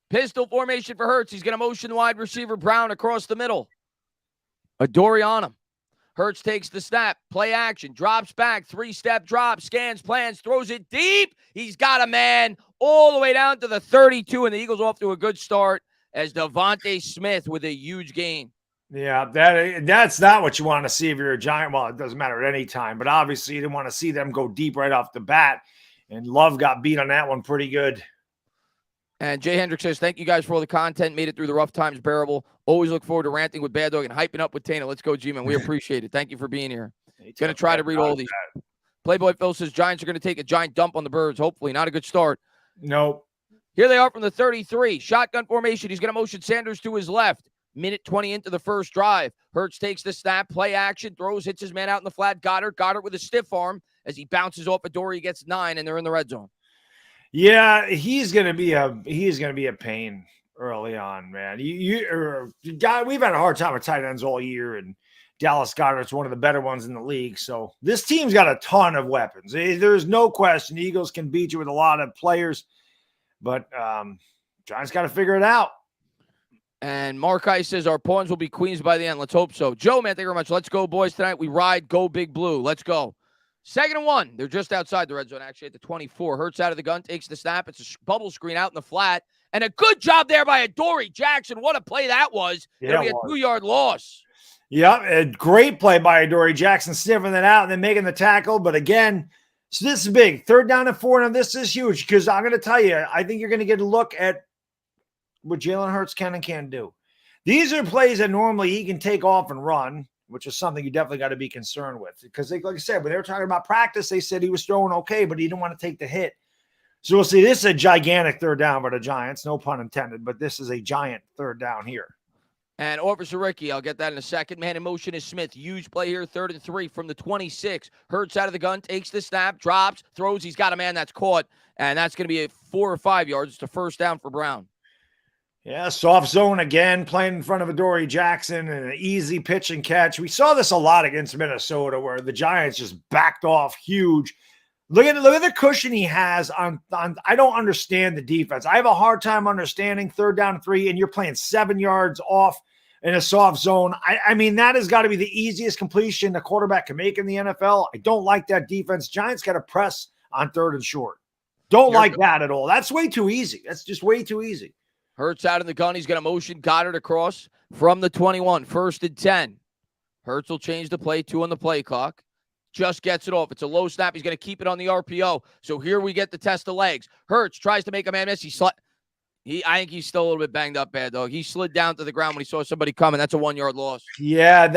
Pistol formation for Hurts. He's going to motion wide receiver Brown across the middle. Adoree on him. Hurts takes the snap. Play action. Drops back. 3-step drop. Scans, plans, throws it deep. He's got a man all the way down to the 32, and the Eagles off to a good start as Devontae Smith with a huge gain. Yeah, that's not what you want to see if you're a Giant. Well, it doesn't matter at any time, but obviously you didn't want to see them go deep right off the bat. And Love got beat on that one pretty good. And Jay Hendrick says, thank you guys for all the content. Made it through the rough times bearable. Always look forward to ranting with Bad Dog and hyping up with Tana. Let's go, G-Man. We appreciate it. Thank you for being here. Going to try to read all these. Playboy Phil says, Giants are going to take a giant dump on the Birds. Hopefully, not a good start. Nope. Here they are from the 33. Shotgun formation. He's going to motion Sanders to his left. Minute 20 into the first drive. Hurts takes the snap, play action, throws, hits his man out in the flat. Goddard with a stiff arm as he bounces off Adoree. He gets 9, and they're in the red zone. Yeah, he's gonna be a pain early on, man. We've had a hard time with tight ends all year, and Dallas Goedert's one of the better ones in the league. So this team's got a ton of weapons. There's no question the Eagles can beat you with a lot of players, but Giants got to figure it out. And Markai says our pawns will be queens by the end. Let's hope so. Joe, man, thank you very much. Let's go, boys, tonight. We ride, go Big Blue. Let's go. 2nd and 1. They're just outside the red zone, actually, at the 24. Hurts out of the gun, takes the snap. It's a bubble screen out in the flat. And a good job there by Adoree Jackson. What a play that was. It'll be a 2-yard loss. Yep, a great play by Adoree Jackson, sniffing it out and then making the tackle. But again, so this is big. 3rd down and 4, and this is huge because I'm going to tell you, I think you're going to get a look at what Jalen Hurts can and can't do. These are plays that normally he can take off and run, which is something you definitely got to be concerned with. Because, like I said, when they were talking about practice, they said he was throwing okay, but he didn't want to take the hit. So we'll see. This is a gigantic 3rd down for the Giants. No pun intended, but this is a giant 3rd down here. And Officer Ricky, I'll get that in a second. Man in motion is Smith. Huge play here, 3rd and 3 from the 26. Hurts out of the gun, takes the snap, drops, throws. He's got a man that's caught, and that's going to be a 4 or 5 yards. It's a 1st down for Brown. Yeah, soft zone again, playing in front of Adoree Jackson and an easy pitch and catch. We saw this a lot against Minnesota where the Giants just backed off huge. Look at the cushion he has on I don't understand the defense. I have a hard time understanding 3rd down and 3, and you're playing 7 yards off in a soft zone. I mean, that has got to be the easiest completion a quarterback can make in the NFL. I don't like that defense. Giants got to press on 3rd and short. Don't like that at all. That's way too easy. That's just way too easy. Hurts out in the gun. He's going to motion Goddard across from the 21. 1st and 10. Hurts will change the play. 2 on the play clock. Just gets it off. It's a low snap. He's going to keep it on the RPO. So here we get the test of legs. Hurts tries to make a man miss. I think he's still a little bit banged up, Bad Dog. He slid down to the ground when he saw somebody coming. That's a 1-yard loss. Yeah,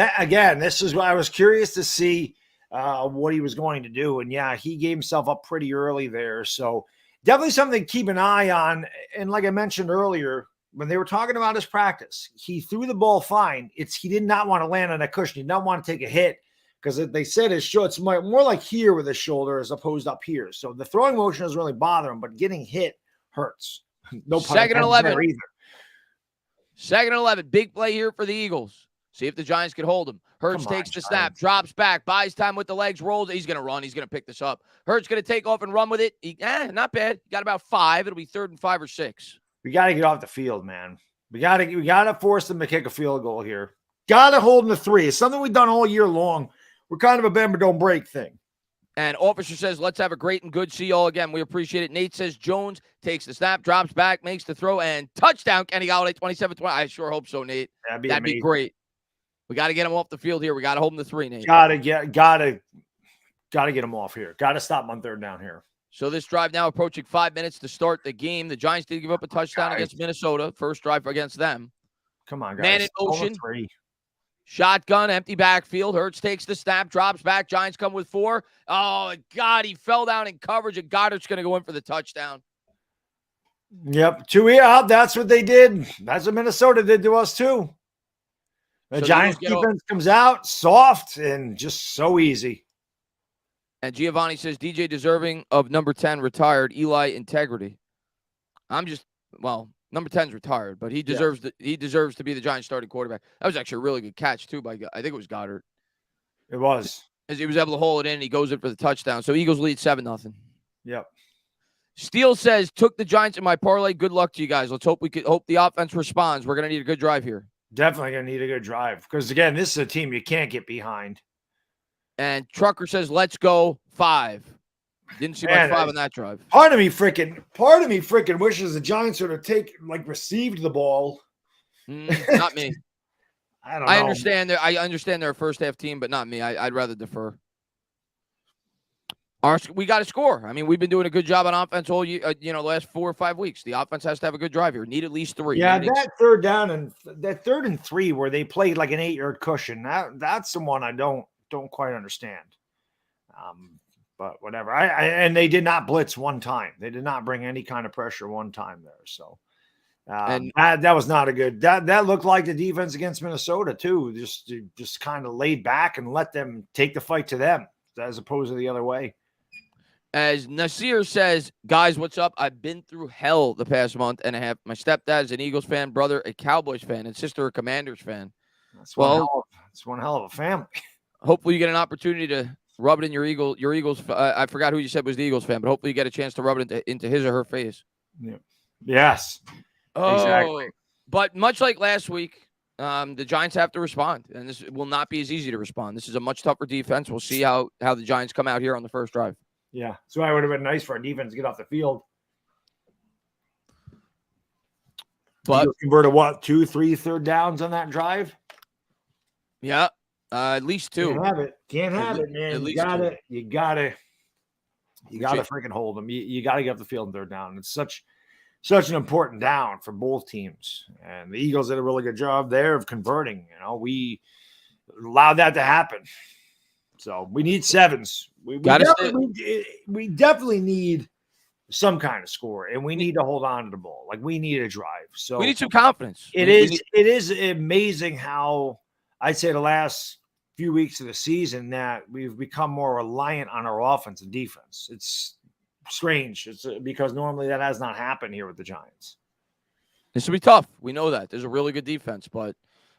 this is what I was curious to see what he was going to do. And yeah, he gave himself up pretty early there. So definitely something to keep an eye on. And like I mentioned earlier, when they were talking about his practice, he threw the ball fine. He did not want to land on a cushion. He did not want to take a hit because they said his shoulder, it's more like here with his shoulder as opposed up here. So the throwing motion doesn't really bother him, but getting hit hurts. No pun 2nd and 11. either. 2nd and 11. Big play here for the Eagles. See if the Giants can hold him. Hurts takes the snap, drops back, buys time with the legs, rolls. He's going to run. He's going to pick this up. Hurts going to take off and run with it. Not bad. Got about 5. It'll be 3rd and 5 or 6. We got to get off the field, man. We got to force them to kick a field goal here. Got to hold them to 3. It's something we've done all year long. We're kind of a bend but don't break thing. And Officer says, let's have a great and good see y'all again. We appreciate it. Nate says Jones takes the snap, drops back, makes the throw, and touchdown. Kenny Golladay, 27-20. I sure hope so, Nate. That'd be great. We got to get him off the field here. We got to hold him to 3, Nate. Got to get him off here. Got to stop him on 3rd down here. So this drive now approaching 5 minutes to start the game. The Giants did give up a touchdown against Minnesota. First drive against them. Come on, guys. Man in motion. Shotgun, empty backfield. Hurts takes the snap, drops back. Giants come with 4. Oh, God, he fell down in coverage, and Goddard's going to go in for the touchdown. Yep, 2 out. That's what they did. That's what Minnesota did to us, too. The Giants defense comes out soft and just so easy. And Giovanni says, DJ deserving of number 10 retired, Eli integrity. Number 10's retired, but he deserves to be the Giants starting quarterback. That was actually a really good catch, too, I think it was Goddard. It was. As he was able to hold it in, and he goes in for the touchdown. So Eagles lead 7-0. Yep. Steele says, took the Giants in my parlay. Good luck to you guys. Let's hope the offense responds. We're going to need a good drive here. Definitely going to need a good drive. Because, again, this is a team you can't get behind. And Trucker says, let's go 5. Didn't see much 5 on that drive. Part of me freaking wishes the Giants would have received the ball. Not me. I don't know. I understand they're a first half team, but not me. I'd rather defer. We got to score. I mean, we've been doing a good job on offense all year, the last 4 or 5 weeks. The offense has to have a good drive here. Need at least 3. Yeah, that 3rd down and that 3rd and 3 where they played like an 8-yard cushion. That's the one I don't quite understand. But whatever. And they did not blitz one time. They did not bring any kind of pressure one time there. So that was not a good. That looked like the defense against Minnesota too. Just kind of laid back and let them take the fight to them as opposed to the other way. As Nasir says, guys, what's up? I've been through hell the past month and a half. My stepdad is an Eagles fan, brother a Cowboys fan, and sister a Commanders fan. It's one hell of a family. Hopefully, you get an opportunity to rub it in your Eagles. I forgot who you said was the Eagles fan, but hopefully, you get a chance to rub it into his or her face. Yeah. Yes. Exactly. But much like last week, the Giants have to respond, and this will not be as easy to respond. This is a much tougher defense. We'll see how the Giants come out here on the first drive. Yeah, so it would have been nice for our defense to get off the field. But you converted 2, 3 third downs on that drive? Yeah, at least 2. Can't have it, man. You gotta freaking hold them. You gotta get off the field in 3rd down. It's such an important down for both teams. And the Eagles did a really good job there of converting. We allowed that to happen. So we need 7s. We definitely need some kind of score, and we need to hold on to the ball. We need a drive. So we need some confidence. It is amazing how I'd say the last few weeks of the season that we've become more reliant on our offense and defense. It's strange. It's because normally that has not happened here with the Giants. This will be tough. We know that. There's a really good defense, but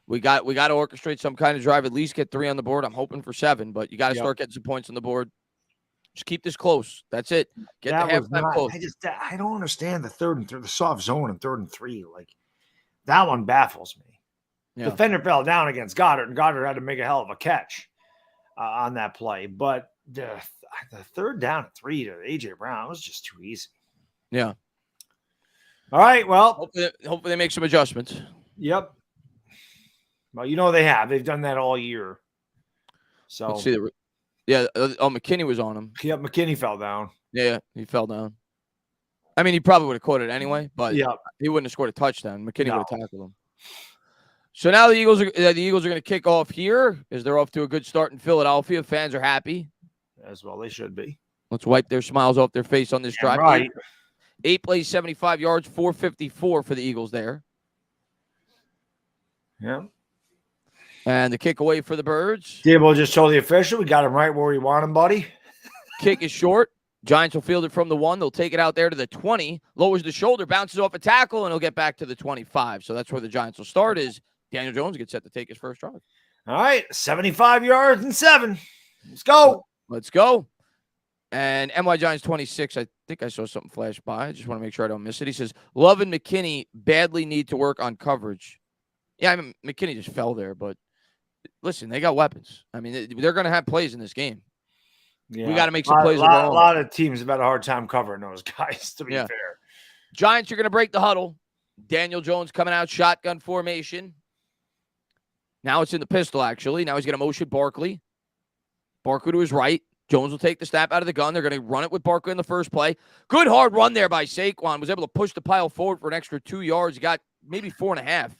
we got to orchestrate some kind of drive, at least get 3 on the board. I'm hoping for 7, but you got to start getting some points on the board. Just keep this close. That's it. Get the halftime close. I don't understand the 3rd and 3, the soft zone and 3rd and 3. That one baffles me. Yeah. Defender fell down against Goddard, and Goddard had to make a hell of a catch on that play. But the 3rd down and 3 to A.J. Brown was just too easy. Yeah. All right, well. Hopefully they make some adjustments. Yep. Well, they have. They've done that all year. So let's see. McKinney was on him. Yep, McKinney fell down. Yeah, he fell down. I mean, he probably would have caught it anyway, but he wouldn't have scored a touchdown. McKinney would have tackled him. So now the Eagles are going to kick off here as they're off to a good start in Philadelphia. Fans are happy. As well, they should be. Let's wipe their smiles off their face on this drive. Right. 8 plays, 75 yards, 454 for the Eagles there. Yeah. And the kick away for the Birds. Dable just told the official we got him right where we want him, buddy. Kick is short. Giants will field it from the 1. They'll take it out there to the 20. Lowers the shoulder, bounces off a tackle, and he'll get back to the 25. So that's where the Giants will start is Daniel Jones gets set to take his first drive. All right, 75 yards and 7. Let's go. Let's go. And MY Giants 26, I think I saw something flash by. I just want to make sure I don't miss it. He says, Love and McKinney badly need to work on coverage. Yeah, I mean, McKinney just fell there, but listen, they got weapons. I mean, they're going to have plays in this game. Yeah. We got to make some plays. A lot of teams have had a hard time covering those guys, to be fair. Giants are going to break the huddle. Daniel Jones coming out shotgun formation. Now it's in the pistol, actually. Now he's going to motion Barkley. Barkley to his right. Jones will take the snap out of the gun. They're going to run it with Barkley in the first play. Good hard run there by Saquon. Was able to push the pile forward for an extra 2 yards. He got maybe 4.5.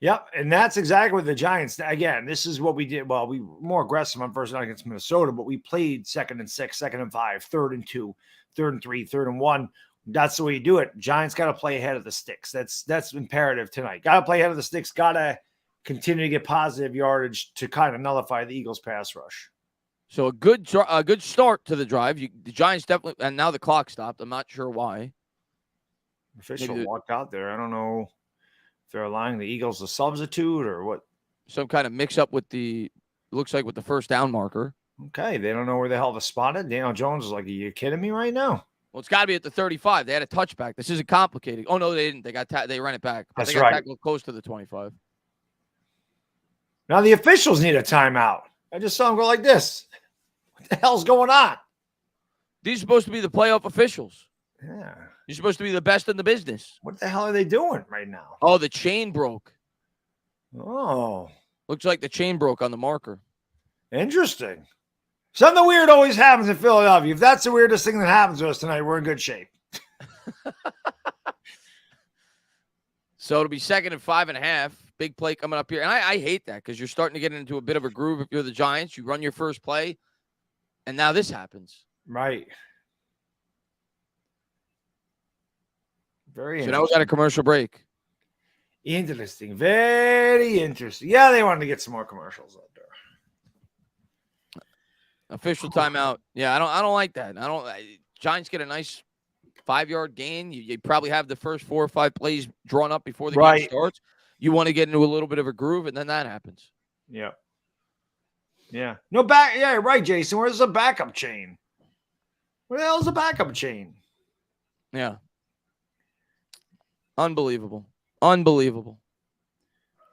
Yep, and that's exactly what the Giants, again, this is what we did. Well, we were more aggressive on first down against Minnesota, but we played 2nd and 6, 2nd and 5, 3rd and 2, 3rd and 3, 3rd and 1. That's the way you do it. Giants got to play ahead of the sticks. That's imperative tonight. Got to play ahead of the sticks. Got to continue to get positive yardage to kind of nullify the Eagles' pass rush. So a good start to the drive. The Giants definitely, and now the clock stopped. I'm not sure why. Official walked out there. I don't know if they're allowing the Eagles a substitute or what. Some kind of mix up with looks like with the first down marker. Okay, they don't know where the hell to spot it. Daniel Jones is like, are you kidding me right now? Well, it's got to be at the 35. They had a touchback. This isn't complicated. Oh, no, they didn't. They ran it back. That's they got right. Tackled close to the 25. Now the officials need a timeout. I just saw them go like this. What the hell's going on? These are supposed to be the playoff officials. Yeah. You're supposed to be the best in the business. What the hell are they doing right now? Oh, the chain broke. Oh. Looks like the chain broke on the marker. Interesting. Something weird always happens in Philadelphia. If that's the weirdest thing that happens to us tonight, we're in good shape. So it'll be 2nd and 5.5. Big play coming up here. And I hate that because you're starting to get into a bit of a groove if you're the Giants. You run your first play, and now this happens. Right. Very interesting. So now we got a commercial break. Interesting. Very interesting. Yeah, they wanted to get some more commercials out there. Official timeout. Yeah, I don't like that. Giants get a nice 5-yard gain. You probably have the first 4 or 5 plays drawn up before the game starts. You want to get into a little bit of a groove, and then that happens. Yeah. Yeah. No back. Yeah, right, Jason. Where's the backup chain? Where the hell is the backup chain? Yeah. Unbelievable. Unbelievable.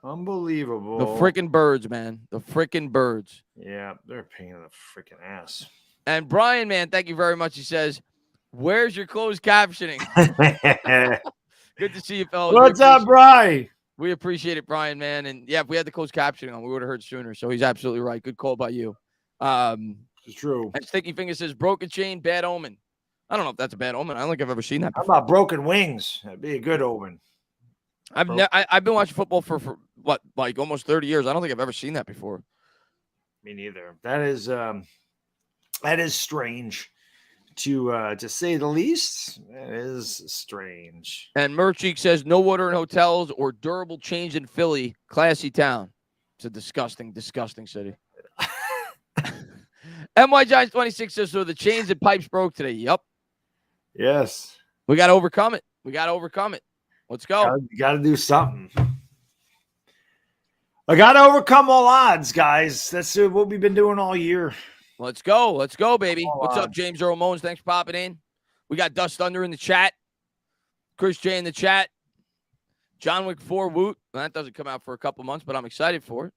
Unbelievable. The freaking birds, man. The freaking birds. Yeah, they're a pain in the freaking ass. And Brian, man, thank you very much. He says, where's your closed captioning? Good to see you, fellas. What's up, Brian? We appreciate it, Brian, man. And yeah, if we had the closed captioning on, we would have heard sooner. So he's absolutely right. Good call by you. It's true. And Sticky Finger says, broken chain, bad omen. I don't know if that's a bad omen. I don't think I've ever seen that before. How about broken wings? That'd be a good omen. I've been watching football for what, like almost 30 years. I don't think I've ever seen that before. Me neither. That is strange, to say the least. That is strange. And Mercheek says no water in hotels or durable change in Philly, classy town. It's a disgusting, disgusting city. MY Giants 26 says so. The chains and pipes broke today. Yep. Yes. We got to overcome it. Let's go. Got to do something. I got to overcome all odds, guys. That's what we've been doing all year. Let's go, baby. What's up, James Earl Moans? Thanks for popping in. We got Dust Thunder in the chat. Chris J in the chat. John Wick 4 Woot. Well, that doesn't come out for a couple months, but I'm excited for it.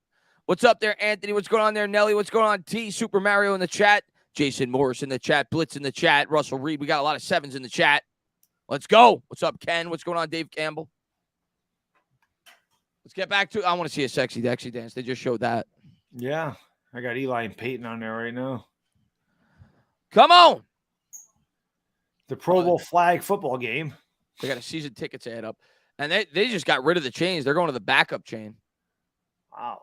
What's up there, Anthony? What's going on there, Nelly? What's going on, T? Super Mario in the chat. Jason Morris in the chat. Blitz in the chat. Russell Reed. We got a lot of 7s in the chat. Let's go. What's up, Ken? What's going on, Dave Campbell? Let's get back to I want to see a sexy Dexy dance. They just showed that. Yeah. I got Eli and Peyton on there right now. Come on. The Pro Bowl flag football game. They got a season tickets ad up. And they just got rid of the chains. They're going to the backup chain. Wow.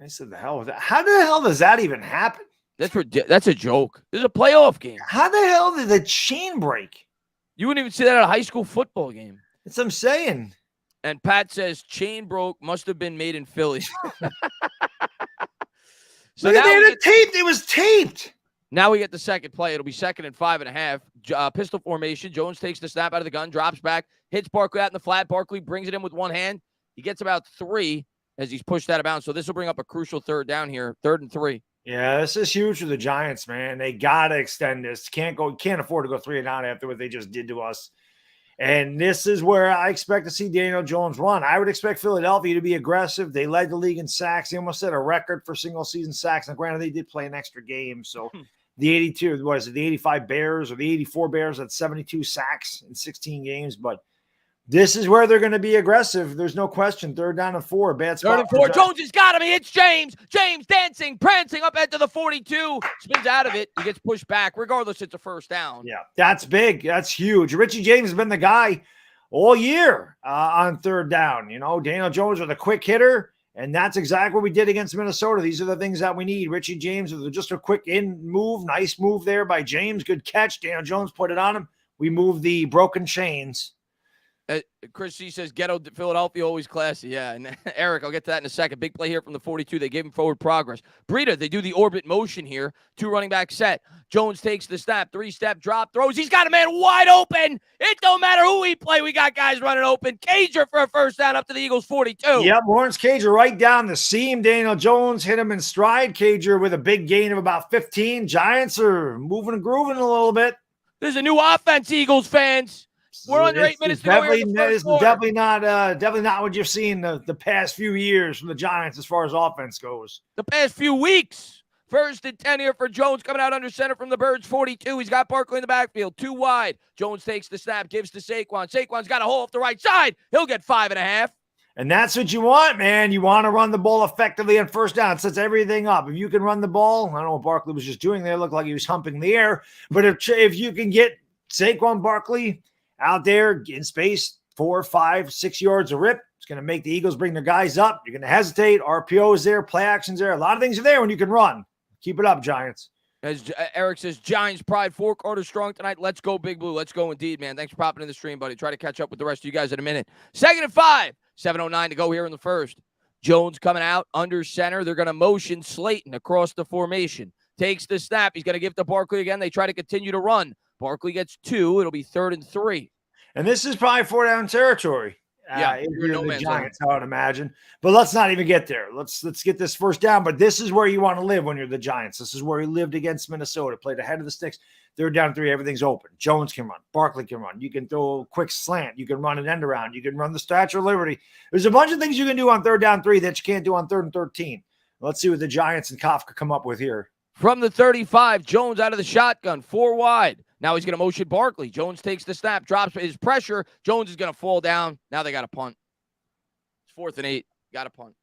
I said the hell was that? How the hell does that even happen? That's a joke. This is a playoff game. How the hell did the chain break? You wouldn't even see that at a high school football game. That's what I'm saying. And Pat says chain broke, must have been made in Philly. So now it was taped. Now we get the second play. It'll be 2nd and 5.5. Pistol formation. Jones takes the snap out of the gun, drops back, hits Barkley out in the flat. Barkley brings it in with one hand, He gets about 3 as he's pushed out of bounds. So this will bring up a crucial third down here, 3rd and 3. Yeah, this is huge for the Giants, man. They gotta extend this. Can't afford to go 3 and out after what they just did to us. And this is where I expect to see Daniel Jones run. I would expect Philadelphia to be aggressive. They led the league in sacks. They almost set a record for single season sacks. Now, granted, they did play an extra game. So the 85 Bears or the 84 Bears had 72 sacks in 16 games. But this is where they're going to be aggressive. There's no question. 3rd down and 4. Bad spot. 3rd and 4. Jones has got him. He hits James. James dancing, prancing up into the 42. Spins out of it. He gets pushed back. Regardless, it's a 1st down. Yeah, that's big. That's huge. Richie James has been the guy all year on 3rd down. You know, Daniel Jones with a quick hitter, and that's exactly what we did against Minnesota. These are the things that we need. Richie James with just a quick in move. Nice move there by James. Good catch. Daniel Jones put it on him. We moved the broken chains. Chris C says, ghetto Philadelphia, always classy. Yeah, and Eric, I'll get to that in a second. Big play here from the 42. They gave him forward progress. Breida, they do the orbit motion here. 2 running back set. Jones takes the snap. 3-step drop, throws. He's got a man wide open. It don't matter who we play. We got guys running open. Cager for a 1st down up to the Eagles' 42. Yep, Lawrence Cager right down the seam. Daniel Jones hit him in stride. Cager with a big gain of about 15. Giants are moving and grooving a little bit. There's a new offense, Eagles fans. We're under 8 minutes to go here in the first quarter. Definitely not what you've seen the past few years from the Giants as far as offense goes. The past few weeks. 1st and 10 here for Jones coming out under center from the Birds, 42. He's got Barkley in the backfield, 2 wide. Jones takes the snap, gives to Saquon. Saquon's got a hole off the right side. He'll get 5.5. And that's what you want, man. You want to run the ball effectively on 1st down. It sets everything up. If you can run the ball, I don't know what Barkley was just doing there. It looked like he was humping the air. But if you can get Saquon Barkley out there in space, 4, 5, 6 yards a rip, it's going to make the Eagles bring their guys up. You're going to hesitate. RPO is there. Play action's there. A lot of things are there when you can run. Keep it up, Giants. As Eric says, Giants pride 4 quarters strong tonight. Let's go, Big Blue. Let's go indeed, man. Thanks for popping in the stream, buddy. Try to catch up with the rest of you guys in a minute. 2nd and 5. 7:09 to go here in the 1st. Jones coming out under center. They're going to motion Slayton across the formation. Takes the snap. He's going to give to Barkley again. They try to continue to run. Barkley gets 2. It'll be 3rd and 3. And this is probably 4 down territory. Yeah, you're no the Giants, I would imagine. But let's not even get there. Let's get this 1st down. But this is where you want to live when you're the Giants. This is where he lived against Minnesota. Played ahead of the sticks. 3rd down 3. Everything's open. Jones can run. Barkley can run. You can throw a quick slant. You can run an end around. You can run the Statue of Liberty. There's a bunch of things you can do on 3rd down 3 that you can't do on 3rd and 13. Let's see what the Giants and Kickoff come up with here. From the 35, Jones out of the shotgun, 4 wide. Now he's going to motion Barkley. Jones takes the snap, drops his pressure. Jones is going to fall down. Now they got to punt. It's 4th and 8. Got to punt.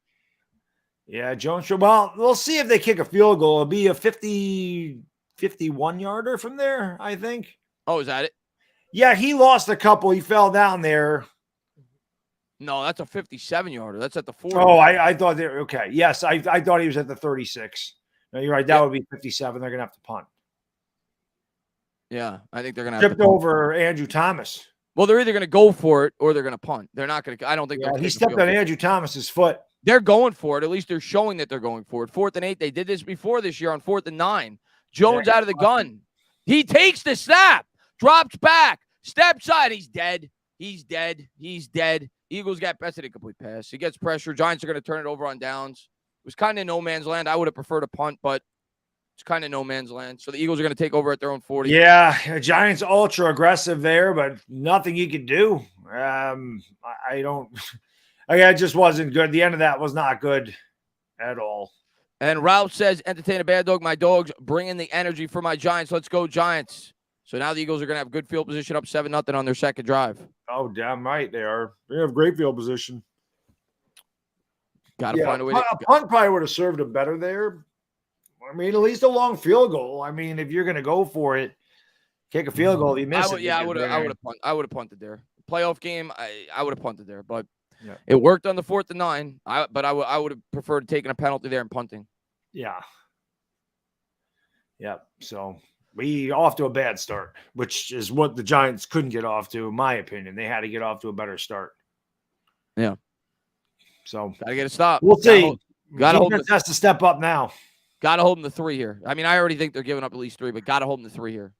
Yeah, Jones. Well, we'll see if they kick a field goal. It'll be a 51-yarder from there, I think. Oh, is that it? Yeah, he lost a couple. He fell down there. No, that's a 57-yarder. That's at the 40. Oh, I thought they were okay. Yes, I thought he was at the 36. No, you're right. That would be 57. They're going to have to punt. Yeah, I think they're going to have tripped over Andrew Thomas. Well, they're either going to go for it or they're going to punt. They're not going to. I don't think he stepped on Andrew Thomas's foot. They're going for it. At least they're showing that they're going for it. 4th and 8. They did this before this year on 4th and 9. Jones out of the gun. He takes the snap, drops back, steps side. He's dead. He's dead. He's dead. Eagles got best at a complete pass. He gets pressure. Giants are going to turn it over on downs. It was kind of no man's land. I would have preferred a punt, but it's kind of no man's land. So the Eagles are going to take over at their own 40. Yeah, Giants ultra aggressive there, but nothing you could do. It just wasn't good. The end of that was not good at all. And Ralph says, entertain a bad dog. My dogs bringing the energy for my Giants. Let's go, Giants. So now the Eagles are going to have good field position up 7-0 on their second drive. Oh, damn right they are. They have great field position. Got to find a way. A punt probably would have served them better there. I mean, at least a long field goal. I mean, if you're going to go for it, kick a field goal, you miss it. Yeah, I would have punted there. Playoff game, I would have punted there, but it worked on the 4th and 9. But I would have preferred taking a penalty there and punting. Yeah. So we off to a bad start, which is what the Giants couldn't get off to, in my opinion. They had to get off to a better start. Yeah. So gotta get a stop. We'll see. Gotta hold has to step up now. Gotta hold them to 3 here. I mean, I already think they're giving up at least 3, but gotta hold them to 3 here.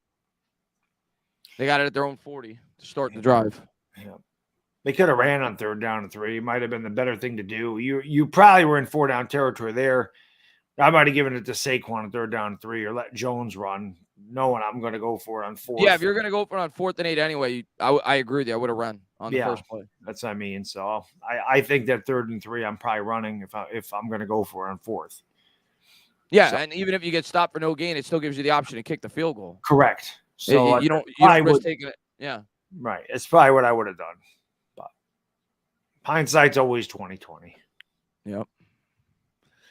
They got it at their own 40 to start the drive. Yeah. They could have ran on 3rd down and 3. It might have been the better thing to do. You probably were in 4-down territory there. I might have given it to Saquon on 3rd down and 3 or let Jones run, knowing I'm going to go for it on 4th. Yeah, if you're going to go for it on 4th and 8 anyway, I agree with you. I would have run on the first play. That's what I mean. So I think that 3rd and 3, I'm probably running if I'm going to go for it on 4th. Yeah, so, and even if you get stopped for no gain, it still gives you the option to kick the field goal. Correct. So you don't risk taking it. Yeah. Right. It's probably what I would have done. But hindsight's always 20/20. Yep.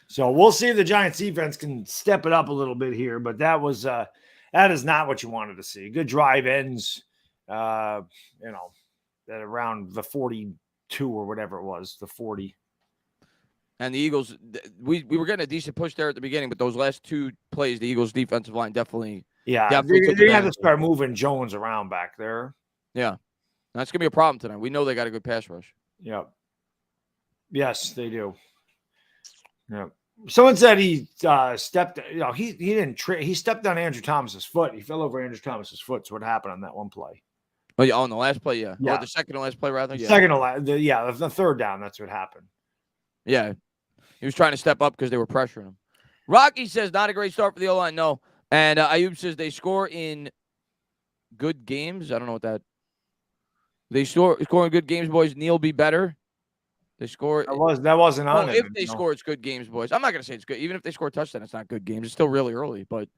So we'll see if the Giants defense can step it up a little bit here, but that is not what you wanted to see. Good drive ends, at around the 42 or whatever it was, the 40. And the Eagles, we were getting a decent push there at the beginning, but those last 2 plays, the Eagles defensive line definitely they have to start moving Jones around back there. Yeah. That's going to be a problem tonight. We know they got a good pass rush. Yep. Yes, they do. Yep. Someone said he stepped. He didn't. He stepped on Andrew Thomas's foot. He fell over Andrew Thomas's foot. So what happened on that one play? Oh yeah, on the last play, yeah. Or the second to last play, rather. Yeah. Second to last. The 3rd down. That's what happened. Yeah, he was trying to step up because they were pressuring him. Rocky says not a great start for the O-line. No, and Ayub says they score in good games. I don't know what that. They score in good games, boys. Neil be better. They score. That wasn't on it. If they score, it's good games, boys. I'm not going to say it's good. Even if they score a touchdown, it's not good games. It's still really early, but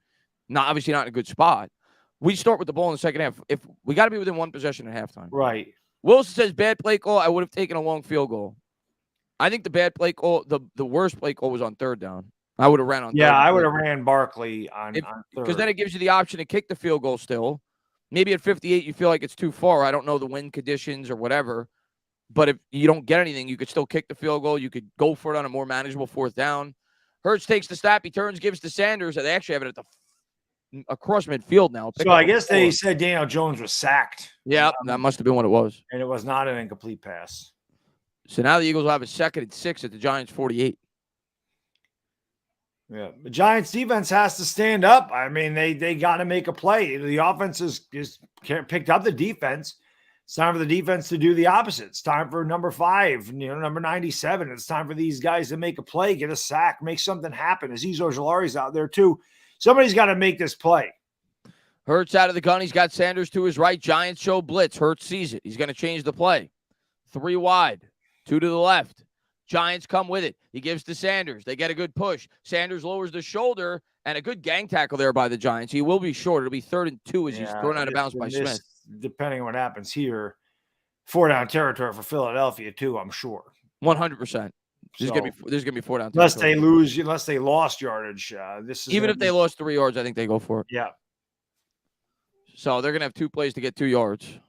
obviously not in a good spot. We start with the ball in the second half. If we got to be within 1 possession at halftime. Right. Wilson says bad play call. I would have taken a long field goal. I think the bad play call, the worst play call was on 3rd down. I would have ran on. Yeah, I would have ran Barkley on 3rd. Because then it gives you the option to kick the field goal still. Maybe at 58 you feel like it's too far. I don't know the wind conditions or whatever. But if you don't get anything, you could still kick the field goal. You could go for it on a more manageable 4th down. Hurts takes the snap. He turns, gives to Sanders. And they actually have it across midfield now. So I guess they said Daniel Jones was sacked. Yeah, that must have been what it was. And it was not an incomplete pass. So now the Eagles will have a 2nd and 6 at the Giants' 48. Yeah, the Giants defense has to stand up. I mean, they got to make a play. The offense is picked up the defense. It's time for the defense to do the opposite. It's time for number 5, number 97. It's time for these guys to make a play, get a sack, make something happen. Azeez Ojulari's out there too. Somebody's got to make this play. Hurts out of the gun. He's got Sanders to his right. Giants show blitz. Hurts sees it. He's going to change the play. 3 wide, 2 to the left. Giants come with it. He gives to Sanders. They get a good push. Sanders lowers the shoulder, and a good gang tackle there by the Giants. He will be short. It'll be 3rd and 2 as he's thrown out of bounds by Smith. Depending on what happens here, 4-down territory for Philadelphia too, I'm sure. 100%. There's gonna be 4-down. Unless they lose, unless they lost yardage. Even if they lost 3 yards, I think they go for it. Yeah. So they're gonna have 2 plays to get 2 yards.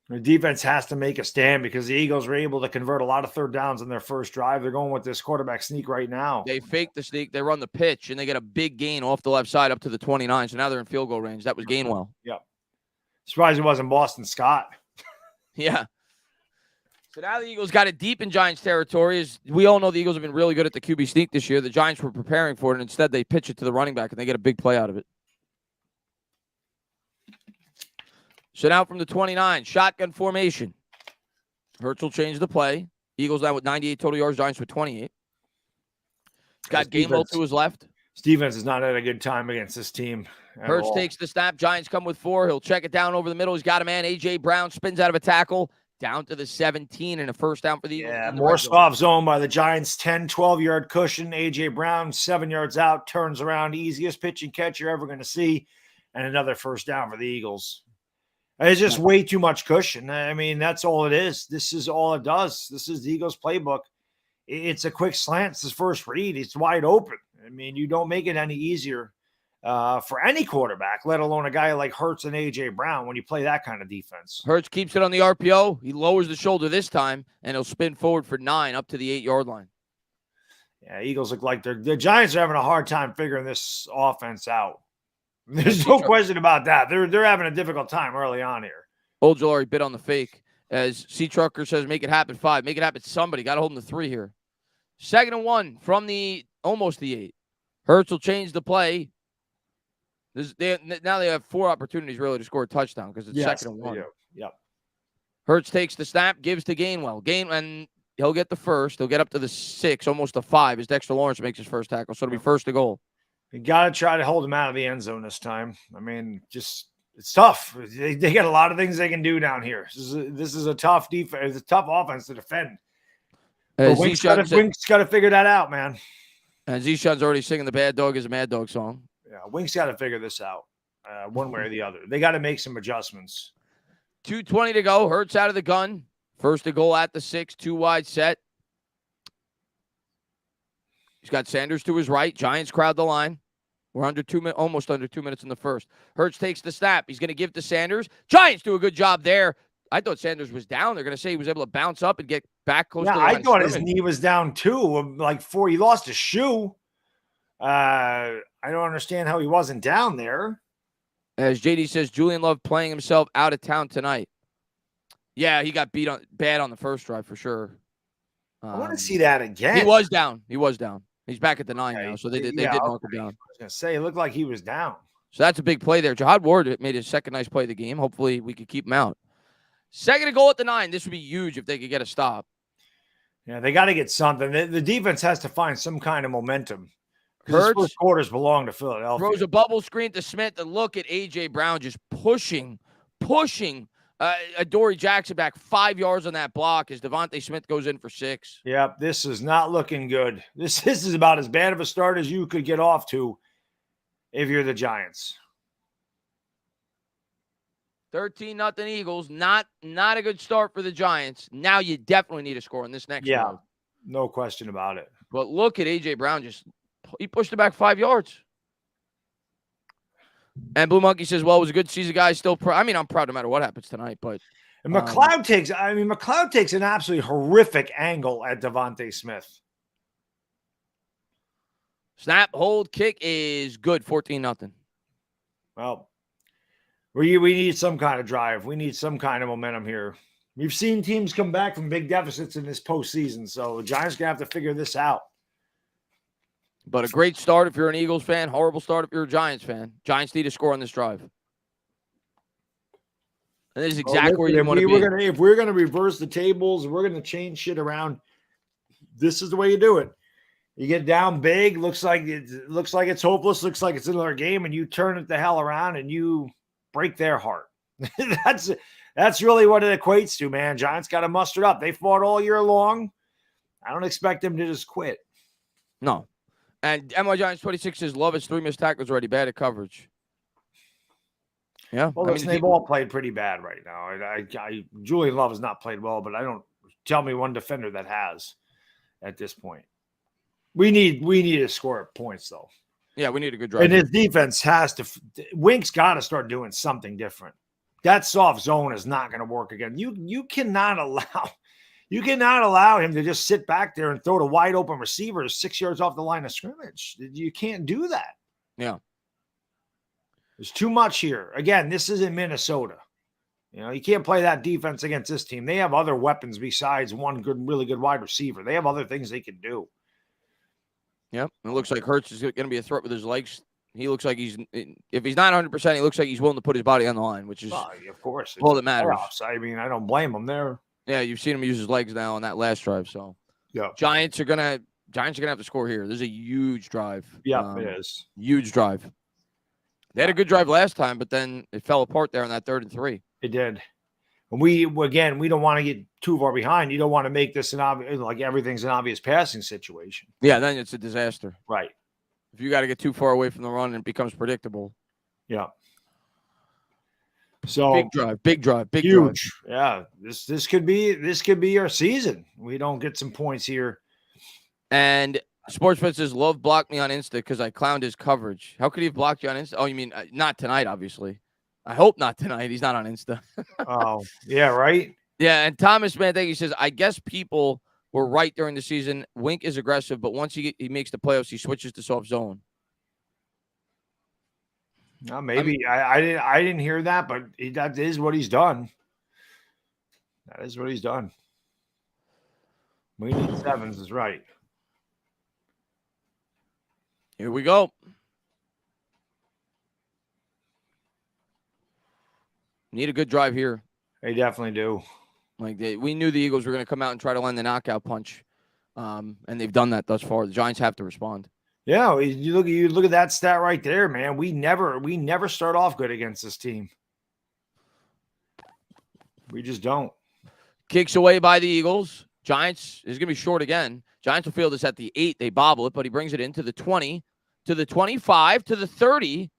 The defense has to make a stand because the Eagles were able to convert a lot of 3rd downs in their first drive. They're going with this quarterback sneak right now. They fake the sneak. They run the pitch, and they get a big gain off the left side up to the 29. So now they're in field goal range. That was Gainwell. Yeah. Surprised it wasn't Boston Scott. Yeah. So now the Eagles got it deep in Giants territory. As we all know, the Eagles have been really good at the QB sneak this year. The Giants were preparing for it, and instead they pitch it to the running back, and they get a big play out of it. So now from the 29, shotgun formation. Hurts will change the play. Eagles now with 98 total yards, Giants with 28. He's got Gainwell to his left. Stevens is not at a good time against this team. Hurts takes the snap. Giants come with 4. He'll check it down over the middle. He's got a man. A.J. Brown spins out of a tackle down to the 17 and a first down for the Eagles. Yeah, more soft zone by the Giants. 10, 12-yard cushion. A.J. Brown, 7 yards out, turns around. Easiest pitch and catch you're ever going to see. And another first down for the Eagles. It's just way too much cushion. I mean, that's all it is. This is all it does. This is the Eagles playbook. It's a quick slant. It's his first read. It's wide open. I mean, you don't make it any easier for any quarterback, let alone a guy like Hurts and A.J. Brown when you play that kind of defense. Hurts keeps it on the RPO. He lowers the shoulder this time, and he'll spin forward for 9 up to the 8-yard line. Yeah, Eagles look like the Giants are having a hard time figuring this offense out. There's no question about that. They're having a difficult time early on here. Ojulari bit on the fake. As C. Trucker says, make it happen 5. Make it happen somebody. Got to hold him to 3 here. 2nd and 1 from almost the 8. Hurts will change the play. Now they have 4 opportunities really to score a touchdown because it's 2nd and 1. Yep. Hurts takes the snap, gives to Gainwell. And he'll get the first. He'll get up to the 6, almost the 5, as Dexter Lawrence makes his first tackle. So it'll be first to goal. You got to try to hold him out of the end zone this time. I mean, just it's tough. They got a lot of things they can do down here. This is a tough defense. It's a tough offense to defend. Wink's got to figure that out, man. And Zishan's already singing "The Bad Dog Is a Mad Dog" song. Yeah, Wink's got to figure this out one way or the other. They got to make some adjustments. 2:20 to go. Hurts out of the gun. First to goal at the 6, 2 wide set. He's got Sanders to his right. Giants crowd the line. We're almost under 2 minutes in the first. Hurts takes the snap. He's going to give to Sanders. Giants do a good job there. I thought Sanders was down. They're going to say he was able to bounce up and get back close to the line. I thought his knee was down too. He lost his shoe. I don't understand how he wasn't down there. As JD says, Julian Love playing himself out of town tonight. Yeah, he got beat bad on the first drive for sure. I want to see that again. He was down. He's back at the 9 now, so they did knock him down. I was going to say, it looked like he was down. So that's a big play there. Jihad Ward made his second nice play of the game. Hopefully we could keep him out. Second and goal at the 9. This would be huge if they could get a stop. Yeah, they got to get something. The defense has to find some kind of momentum. Hurts, first quarters belong to Philadelphia. Throws a bubble screen to Smith. And look at A.J. Brown just pushing Adoree Jackson back 5 yards on that block as Devontae Smith goes in for 6. Yep, this is not looking good. This is about as bad of a start as you could get off to if you're the Giants. 13-0 Eagles. Not a good start for the Giants. Now you definitely need a score in this next drive. No question about it. But look at A.J. Brown. He pushed it back 5 yards. And Blue Monkey says, well, it was a good season, guys. Still proud. I'm proud no matter what happens tonight. But and McLeod takes an absolutely horrific angle at Devontae Smith. Snap, hold, kick is good. 14-0. Well, we need some kind of drive. We need some kind of momentum here. We've seen teams come back from big deficits in this postseason, so the Giants going to have to figure this out. But a great start if you're an Eagles fan. Horrible start if you're a Giants fan. Giants need a score on this drive. And this is exactly where you want to be. If we're going to reverse the tables, we're going to change shit around. This is the way you do it. You get down big, looks like it's hopeless, looks like it's another game, and you turn it the hell around and you break their heart. That's really what it equates to, man. Giants got to muster up. They fought all year long. I don't expect them to just quit. No. And MY Giants 26 says Love has 3 missed tackles already. Bad at coverage. Yeah. Well, they've all played pretty bad right now. Julian Love has not played well, but tell me one defender that has at this point. We need to score points though. Yeah, we need a good drive. And his defense Wink's got to start doing something different. That soft zone is not going to work again. You cannot allow him to just sit back there and throw to wide open receivers 6 yards off the line of scrimmage. You can't do that. Yeah. There's too much here. Again, this is in Minnesota. You can't play that defense against this team. They have other weapons besides one really good wide receiver. They have other things they can do. Yep. It looks like Hurts is going to be a threat with his legs. He looks like if he's not 100%, he looks like he's willing to put his body on the line, which is of course all that matters. I don't blame him there. Yeah, you've seen him use his legs now on that last drive. So yeah, Giants are gonna have to score here. This is a huge drive. Yeah, it is. Huge drive. They had a good drive last time, but then it fell apart there on that 3rd and 3. It did. And we don't want to get too far behind. You don't want to make this everything's an obvious passing situation. Yeah, then it's a disaster. Right. If you got to get too far away from the run, it becomes predictable. Yeah. So big drive, huge. Yeah. This could be our season. We don't get some points here. And Sportsman says, Love blocked me on Insta because I clowned his coverage. How could he have blocked you on Insta? Oh, you mean not tonight, obviously. I hope not tonight. He's not on Insta. Oh, yeah, right? Yeah, and Thomas, man, he says, I guess people were right during the season. Wink is aggressive, but once he makes the playoffs, he switches to soft zone. Maybe I didn't hear that, but that is what he's done. That is what he's done. We need 7s is right. Here we go. Need a good drive here. They definitely do. Like we knew the Eagles were going to come out and try to land the knockout punch, and they've done that thus far. The Giants have to respond. Yeah, you look at that stat right there, man. We never start off good against this team. We just don't. Kicks away by the Eagles. Giants is going to be short again. Giants will field this at the 8. They bobble it, but he brings it into the 20, to the 25, to the 30.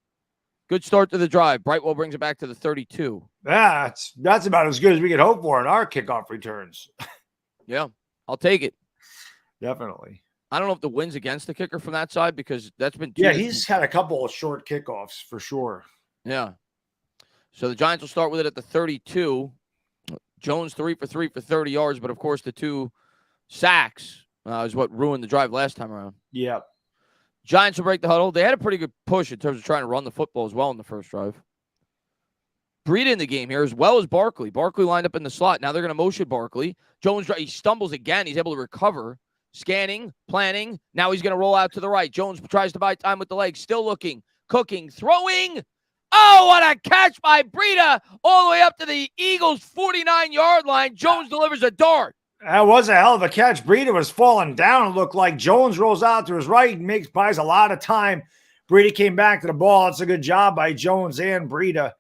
Good start to the drive. Brightwell brings it back to the 32. That's about as good as we could hope for in our kickoff returns. Yeah, I'll take it. Definitely. I don't know if the wind's against the kicker from that side because that's been. Yeah, he's had a couple of short kickoffs for sure. Yeah. So the Giants will start with it at the 32. Jones 3 for 3 for 30 yards, but of course the 2 sacks is what ruined the drive last time around. Yeah. Giants will break the huddle. They had a pretty good push in terms of trying to run the football as well in the first drive. Breida in the game here as well as Barkley. Barkley lined up in the slot. Now they're going to motion Barkley. Jones, he stumbles again. He's able to recover. Scanning, planning. Now he's going to roll out to the right. Jones tries to buy time with the legs. Still looking, cooking, throwing. Oh, what a catch by Breida all the way up to the Eagles' 49-yard line. Jones delivers a dart. That was a hell of a catch. Breida was falling down. It looked like Jones rolls out to his right and buys a lot of time. Breida came back to the ball. It's a good job by Jones and Breida.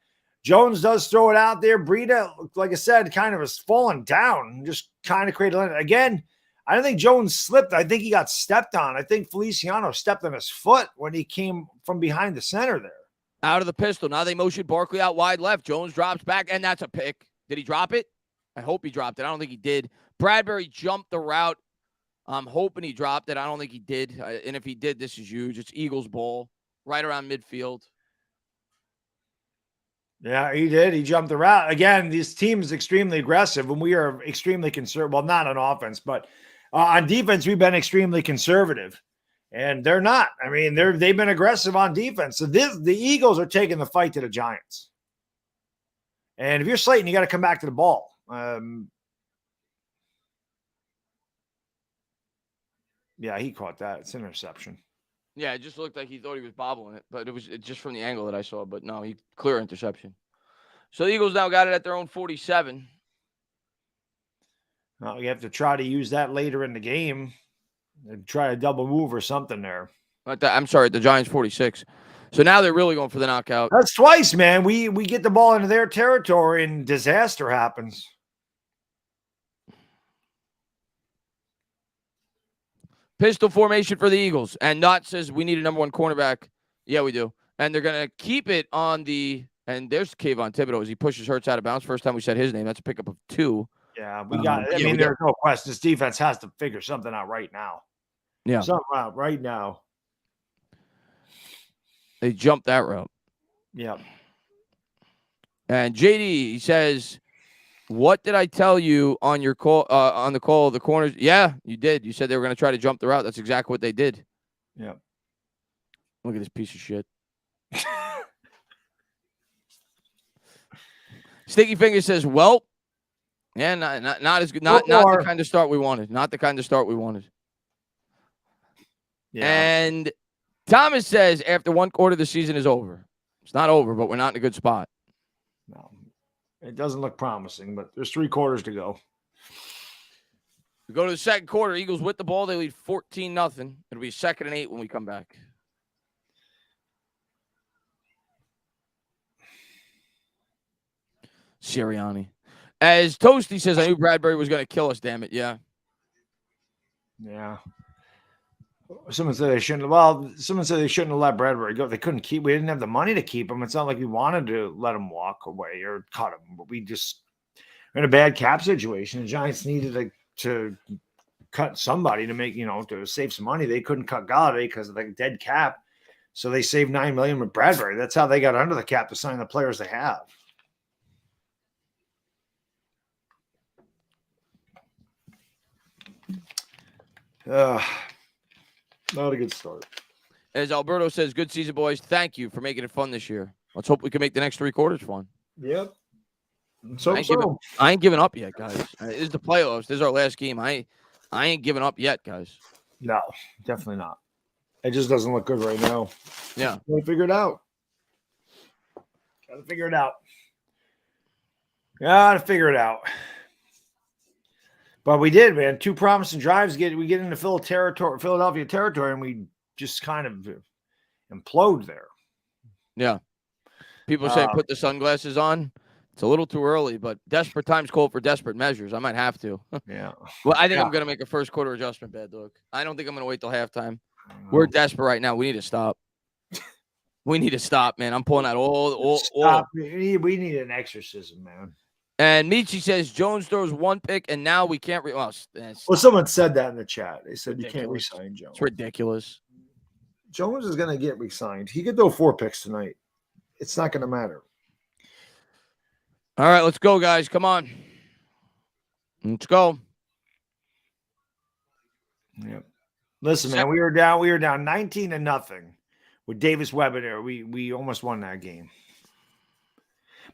Jones does throw it out there. Breida, like I said, kind of was falling down, just kind of created it. Again, I don't think Jones slipped. I think he got stepped on. I think Feliciano stepped on his foot when he came from behind the center there. Out of the pistol. Now they motion Barkley out wide left. Jones drops back, and that's a pick. Did he drop it? I hope he dropped it. I don't think he did. Bradbury jumped the route. I'm hoping he dropped it. I don't think he did. And if he did, this is huge. It's Eagles ball right around midfield. Yeah, he did. He jumped the route. Again, this team is extremely aggressive, and we are extremely conservative. Well, not on offense, but on defense, we've been extremely conservative. And they're not. I mean, they've been aggressive on defense. So the Eagles are taking the fight to the Giants. And if you're Slayton, you got to come back to the ball. Yeah, he caught that. It's an interception. Yeah, it just looked like he thought he was bobbling it, but it was just from the angle that I saw. But no, clear interception. So the Eagles now got it at their own 47. Well, you have to try to use that later in the game and try to double move or something there. I'm sorry, the Giants 46. So now they're really going for the knockout. That's twice, man. We get the ball into their territory and disaster happens. Pistol formation for the Eagles. And Knott says we need a number 1 cornerback. Yeah, we do. And they're going to keep it on the – and there's Kayvon Thibodeau as he pushes Hurts out of bounds. First time we said his name. That's a pickup of 2. Yeah, we got – I mean, there's no question. This defense has to figure something out right now. Yeah. Something out right now. They jumped that route. Yeah. And JD, he says, what did I tell you on your call on the call of the corners? Yeah, you did. You said they were going to try to jump the route. That's exactly what they did. Yeah. Look at this piece of shit. Sticky Finger says, well, yeah, not as good. Not the kind of start we wanted. Not the kind of start we wanted. Yeah. And Thomas says after 1 quarter, the season is over. It's not over, but we're not in a good spot. No, it doesn't look promising, but there's 3 quarters to go. We go to the second quarter. Eagles with the ball. They lead 14-0. It'll be 2nd and 8 when we come back. Sirianni. As Toasty says, I knew Bradbury was going to kill us, damn it. Yeah. Yeah. Someone said they shouldn't have let Bradbury go. They couldn't keep. We didn't have the money to keep him. It's not like we wanted to let him walk away or cut him, but we're in a bad cap situation. The Giants needed to cut somebody to make, to save some money. They couldn't cut Galladay because of the dead cap. So they saved $9 million with Bradbury. That's how they got under the cap to sign the players they have. Not a good start. As Alberto says, good season, boys. Thank you for making it fun this year. Let's hope we can make the next 3 quarters fun. Yep. I ain't giving up yet, guys. This is the playoffs. This is our last game. I ain't giving up yet, guys. No, definitely not. It just doesn't look good right now. Yeah. Gotta figure it out. Gotta figure it out. But we did, man. 2 promising drives. We get into Philadelphia territory, and we just kind of implode there. Yeah. People say put the sunglasses on. It's a little too early, but desperate times call for desperate measures. I might have to. Yeah. Well, I think I'm going to make a first quarter adjustment, Bad Dog. I don't think I'm going to wait till halftime. We're desperate right now. We need to stop. We need to stop, man. I'm pulling out all. We need an exorcism, man. And Michi says Jones throws 1 pick, and now we can't. Well, someone said that in the chat. They said ridiculous. You can't re-sign Jones. It's ridiculous. Jones is going to get re-signed. He could throw 4 picks tonight. It's not going to matter. All right, let's go, guys. Come on. Let's go. Yep. Listen, man, we were down 19-0 with Davis Webb in there. We almost won that game.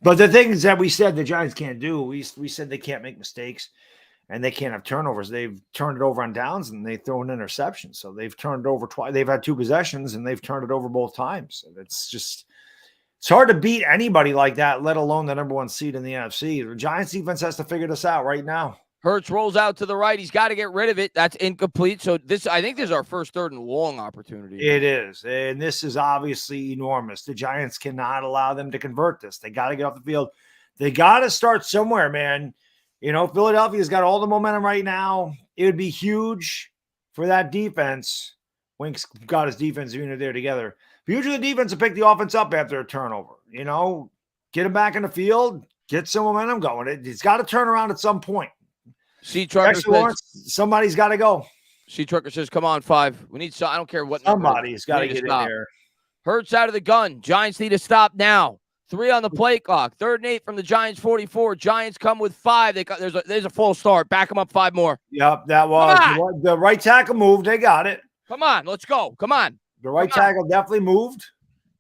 But the things that we said the Giants can't do, we said they can't make mistakes and they can't have turnovers. They've turned it over on downs and they throw an interception. So they've turned it over twice. They've had 2 possessions and they've turned it over both times. And it's hard to beat anybody like that, let alone the number 1 seed in the NFC. The Giants defense has to figure this out right now. Hurts rolls out to the right. He's got to get rid of it. That's incomplete. So I think this is our first 3rd and long opportunity. It is. And this is obviously enormous. The Giants cannot allow them to convert this. They got to get off the field. They got to start somewhere, man. You know, Philadelphia's got all the momentum right now. It would be huge for that defense. Wink's got his defense unit there together. But usually the defense will pick the offense up after a turnover. You know, get them back in the field, get some momentum going. It's got to turn around at some point. Somebody's got to go. Trucker says, come on, 5. We need I don't care what. Somebody's got to get in there. Hurts out of the gun. Giants need to stop now. 3 on the play clock. 3rd and 8 from the Giants 44. Giants come with 5. There's a full start. Back them up 5 more. Yep, that was the right tackle moved. They got it. Come on, let's go. Come on. The right tackle definitely moved.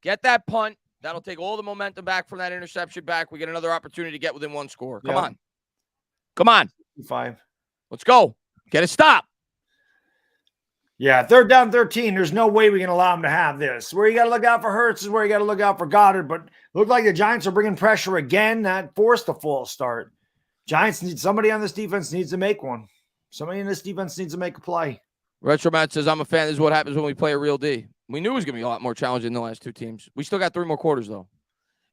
Get that punt. That'll take all the momentum back from that interception back. We get another opportunity to get within 1 score. Come on. Come on. 5. Let's go. Get a stop. Yeah, 3rd down 13. There's no way we can allow them to have this. Where you got to look out for Hurts is where you got to look out for Goddard. But look like the Giants are bringing pressure again. That forced a false start. Giants need somebody on this defense needs to make one. Somebody in this defense needs to make a play. Retro Matt says, I'm a fan. This is what happens when we play a real D. We knew it was going to be a lot more challenging than the last 2 teams. We still got 3 more quarters, though.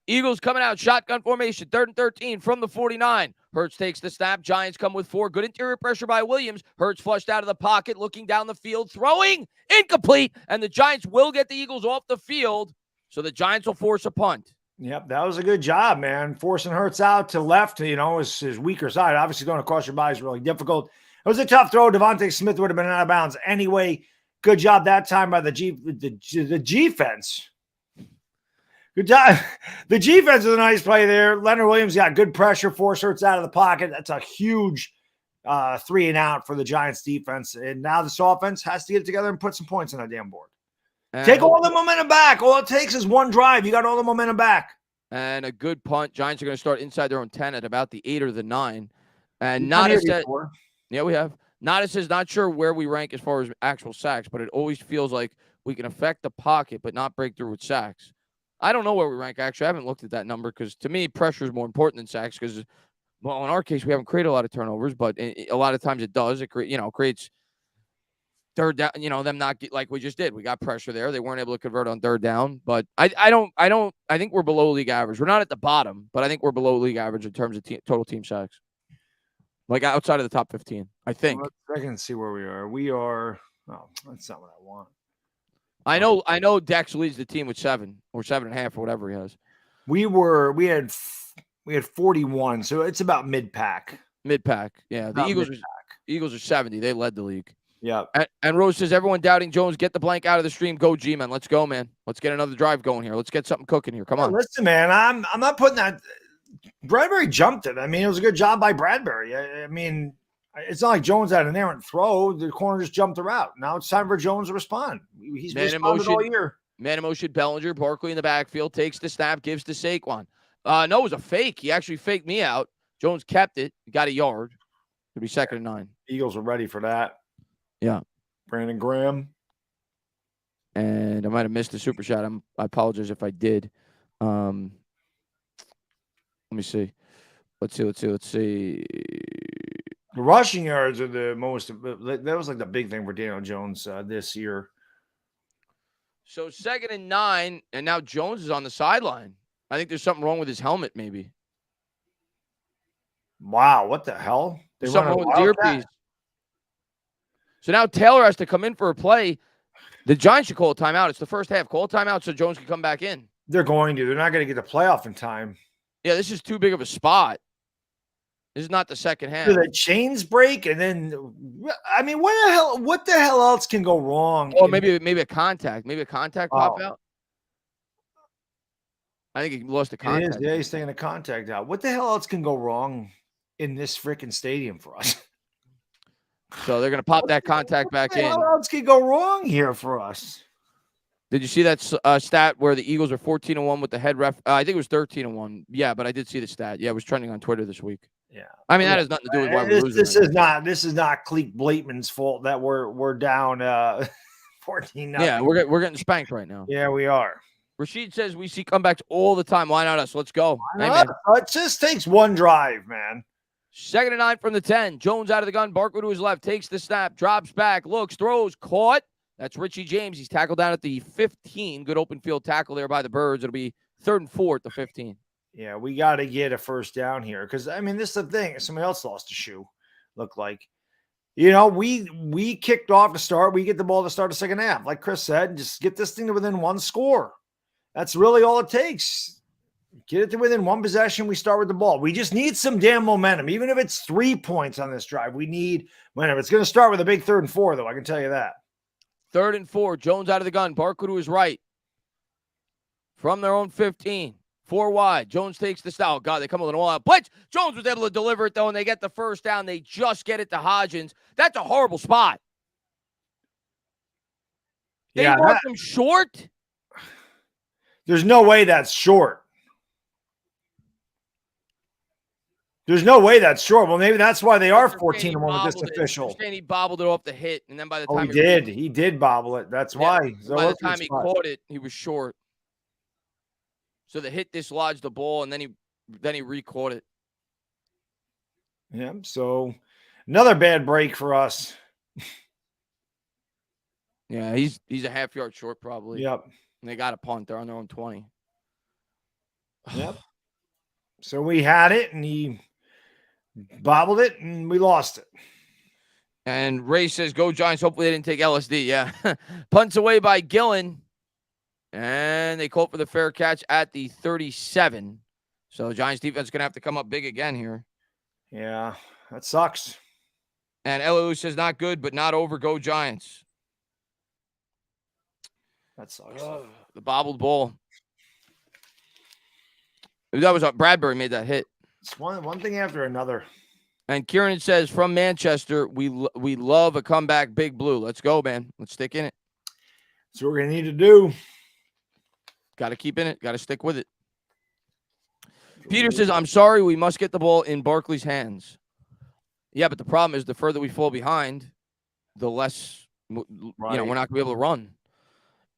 Eagles coming out, shotgun formation, 3rd and 13 from the 49. Hurts takes the snap. Giants come with 4. Good interior pressure by Williams. Hurts flushed out of the pocket, looking down the field, throwing, incomplete, and the Giants will get the Eagles off the field, so the Giants will force a punt. Yep, that was a good job, man. Forcing Hurts out to left, is his weaker side. Obviously, going across your body is really difficult. It was a tough throw. Devontae Smith would have been out of bounds anyway. Good job that time by the defense. Good job. The defense is a nice play there. Leonard Williams got good pressure, force Hurts out of the pocket. That's a huge 3 and out for the Giants defense. And now this offense has to get it together and put some points on that damn board. Take all the momentum back. All it takes is 1 drive. You got all the momentum back. And a good punt. Giants are going to start inside their own 10 at about the 8 or the 9. And Nada said, yeah, we have. Nada says, not sure where we rank as far as actual sacks, but it always feels like we can affect the pocket but not break through with sacks. I don't know where we rank, actually. I haven't looked at that number because, to me, pressure is more important than sacks because, well, in our case, we haven't created a lot of turnovers, but a lot of times it does. It creates 3rd down, them not get like we just did. We got pressure there. They weren't able to convert on 3rd down, but I think we're below league average. We're not at the bottom, but I think we're below league average in terms of total team sacks. Like outside of the top 15, I think. Well, I can see where we are. We are, that's not what I want. I know Dex leads the team with 7 or 7.5 or whatever he has. We had 41, so it's about mid-pack. Mid-pack, yeah. The Eagles are 70. They led the league. Yeah. And Rose says, everyone doubting Jones, get the blank out of the stream. Go G-Man. Let's go, man. Let's get another drive going here. Let's get something cooking here. Come on. Listen, man, I'm not putting that. Bradbury jumped it. I mean, it was a good job by Bradbury. I mean, it's not like Jones had an errant throw. The corner just jumped the route. Now it's time for Jones to respond. He's responded all year. Man in motion, Bellinger, Barkley in the backfield, takes the snap, gives to Saquon. No, it was a fake. He actually faked me out. Jones kept it, got a yard. It'll be 2nd and 9. Eagles are ready for that. Yeah. Brandon Graham. And I might have missed the super shot. I apologize if I did. Let me see. Let's see. The rushing yards are the most. That was like the big thing for Daniel Jones this year. So 2nd and 9, and now Jones is on the sideline. I think there's something wrong with his helmet, maybe. Wow, what the hell? There's something wrong with his earpiece. So now Taylor has to come in for a play. The Giants should call a timeout. It's the first half. Call a timeout so Jones can come back in. They're going to. They're not going to get the playoff in time. Yeah, this is too big of a spot. This is not the second half. Do the chains break, and then I mean, what the hell else can go wrong? Oh, maybe a contact. Maybe a contact pop out. I think he lost the contact. Yeah, he's taking a contact out. What the hell else can go wrong in this freaking stadium for us? So they're going to pop that contact back in. What else can go wrong here for us? Did you see that stat where the Eagles are 14-1 with the head ref? I think it was 13-1. Yeah, but I did see the stat. Yeah, it was trending on Twitter this week. Yeah, I mean that has nothing to do with why we're losing. This is not Cleek Blateman's fault that we're down 14. Yeah, we're getting spanked right now. Yeah, we are. Rashid says we see comebacks all the time. Why not us? Let's go. It just takes one drive, man. 2nd and 9 from the 10. Jones out of the gun. Barkley to his left. Takes the snap. Drops back. Looks. Throws. Caught. That's Richie James. He's tackled down at the 15. Good open field tackle there by the Birds. It'll be 3rd and 4 at the 15. Yeah, we got to get a first down here because, I mean, this is the thing. Somebody else lost a shoe, looked like. You know, we kicked off to start. We get the ball to start the second half. Like Chris said, just get this thing to within one score. That's really all it takes. Get it to within one possession. We start with the ball. We just need some damn momentum. Even if it's 3 points on this drive, we need momentum. It's going to start with a big 3rd and 4, though. I can tell you that. 3rd and 4. Jones out of the gun. Barkley to his right. From their own 15. 4 wide. Jones takes the style. God, they come with an all-out blitz. Jones was able to deliver it, though, and they get the first down. They just get it to Hodgins. That's a horrible spot. They mark them short? There's no way that's short. There's no way that's short. Well, maybe that's why they are 14-1 with this official. He bobbled it off the hit, and then by the time he did bobble it. That's why. So by the time he caught it, he was short. So the hit dislodged the ball, and then he re-caught it. Yeah. So another bad break for us. Yeah, he's a half yard short probably. Yep. And they got a punt. They're on their own 20. Yep. So we had it, and he bobbled it, and we lost it. And Ray says, go Giants. Hopefully they didn't take LSD. Yeah. Punts away by Gillen. And they call for the fair catch at the 37. So the Giants defense is going to have to come up big again here. Yeah, that sucks. And LOU says, not good, but not over. Go Giants. That sucks. The bobbled ball. That was Bradbury made that hit. It's one thing after another. And Kieran says, from Manchester, we love a comeback big blue. Let's go, man. Let's stick in it. That's what we're going to need to do. Got to keep in it. Got to stick with it. Peter says, I'm sorry, we must get the ball in Barkley's hands. Yeah, but the problem is the further we fall behind, the less, we're not going to be able to run.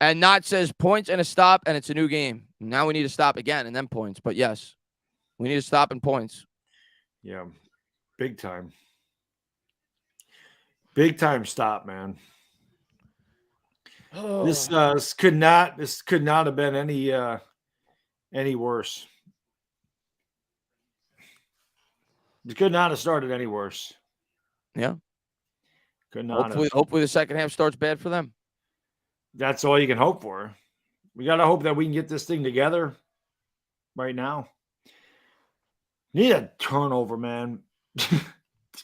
And Knott says, points and a stop, and it's a new game. Now we need to stop again and then points. But yes, we need to stop and points. Yeah, big time. Big time stop, man. Oh. This could not have been any worse. It could not have started any worse. Yeah. Could not. Hopefully the second half starts bad for them. That's all you can hope for. We got to hope that we can get this thing together right now. Need a turnover, man.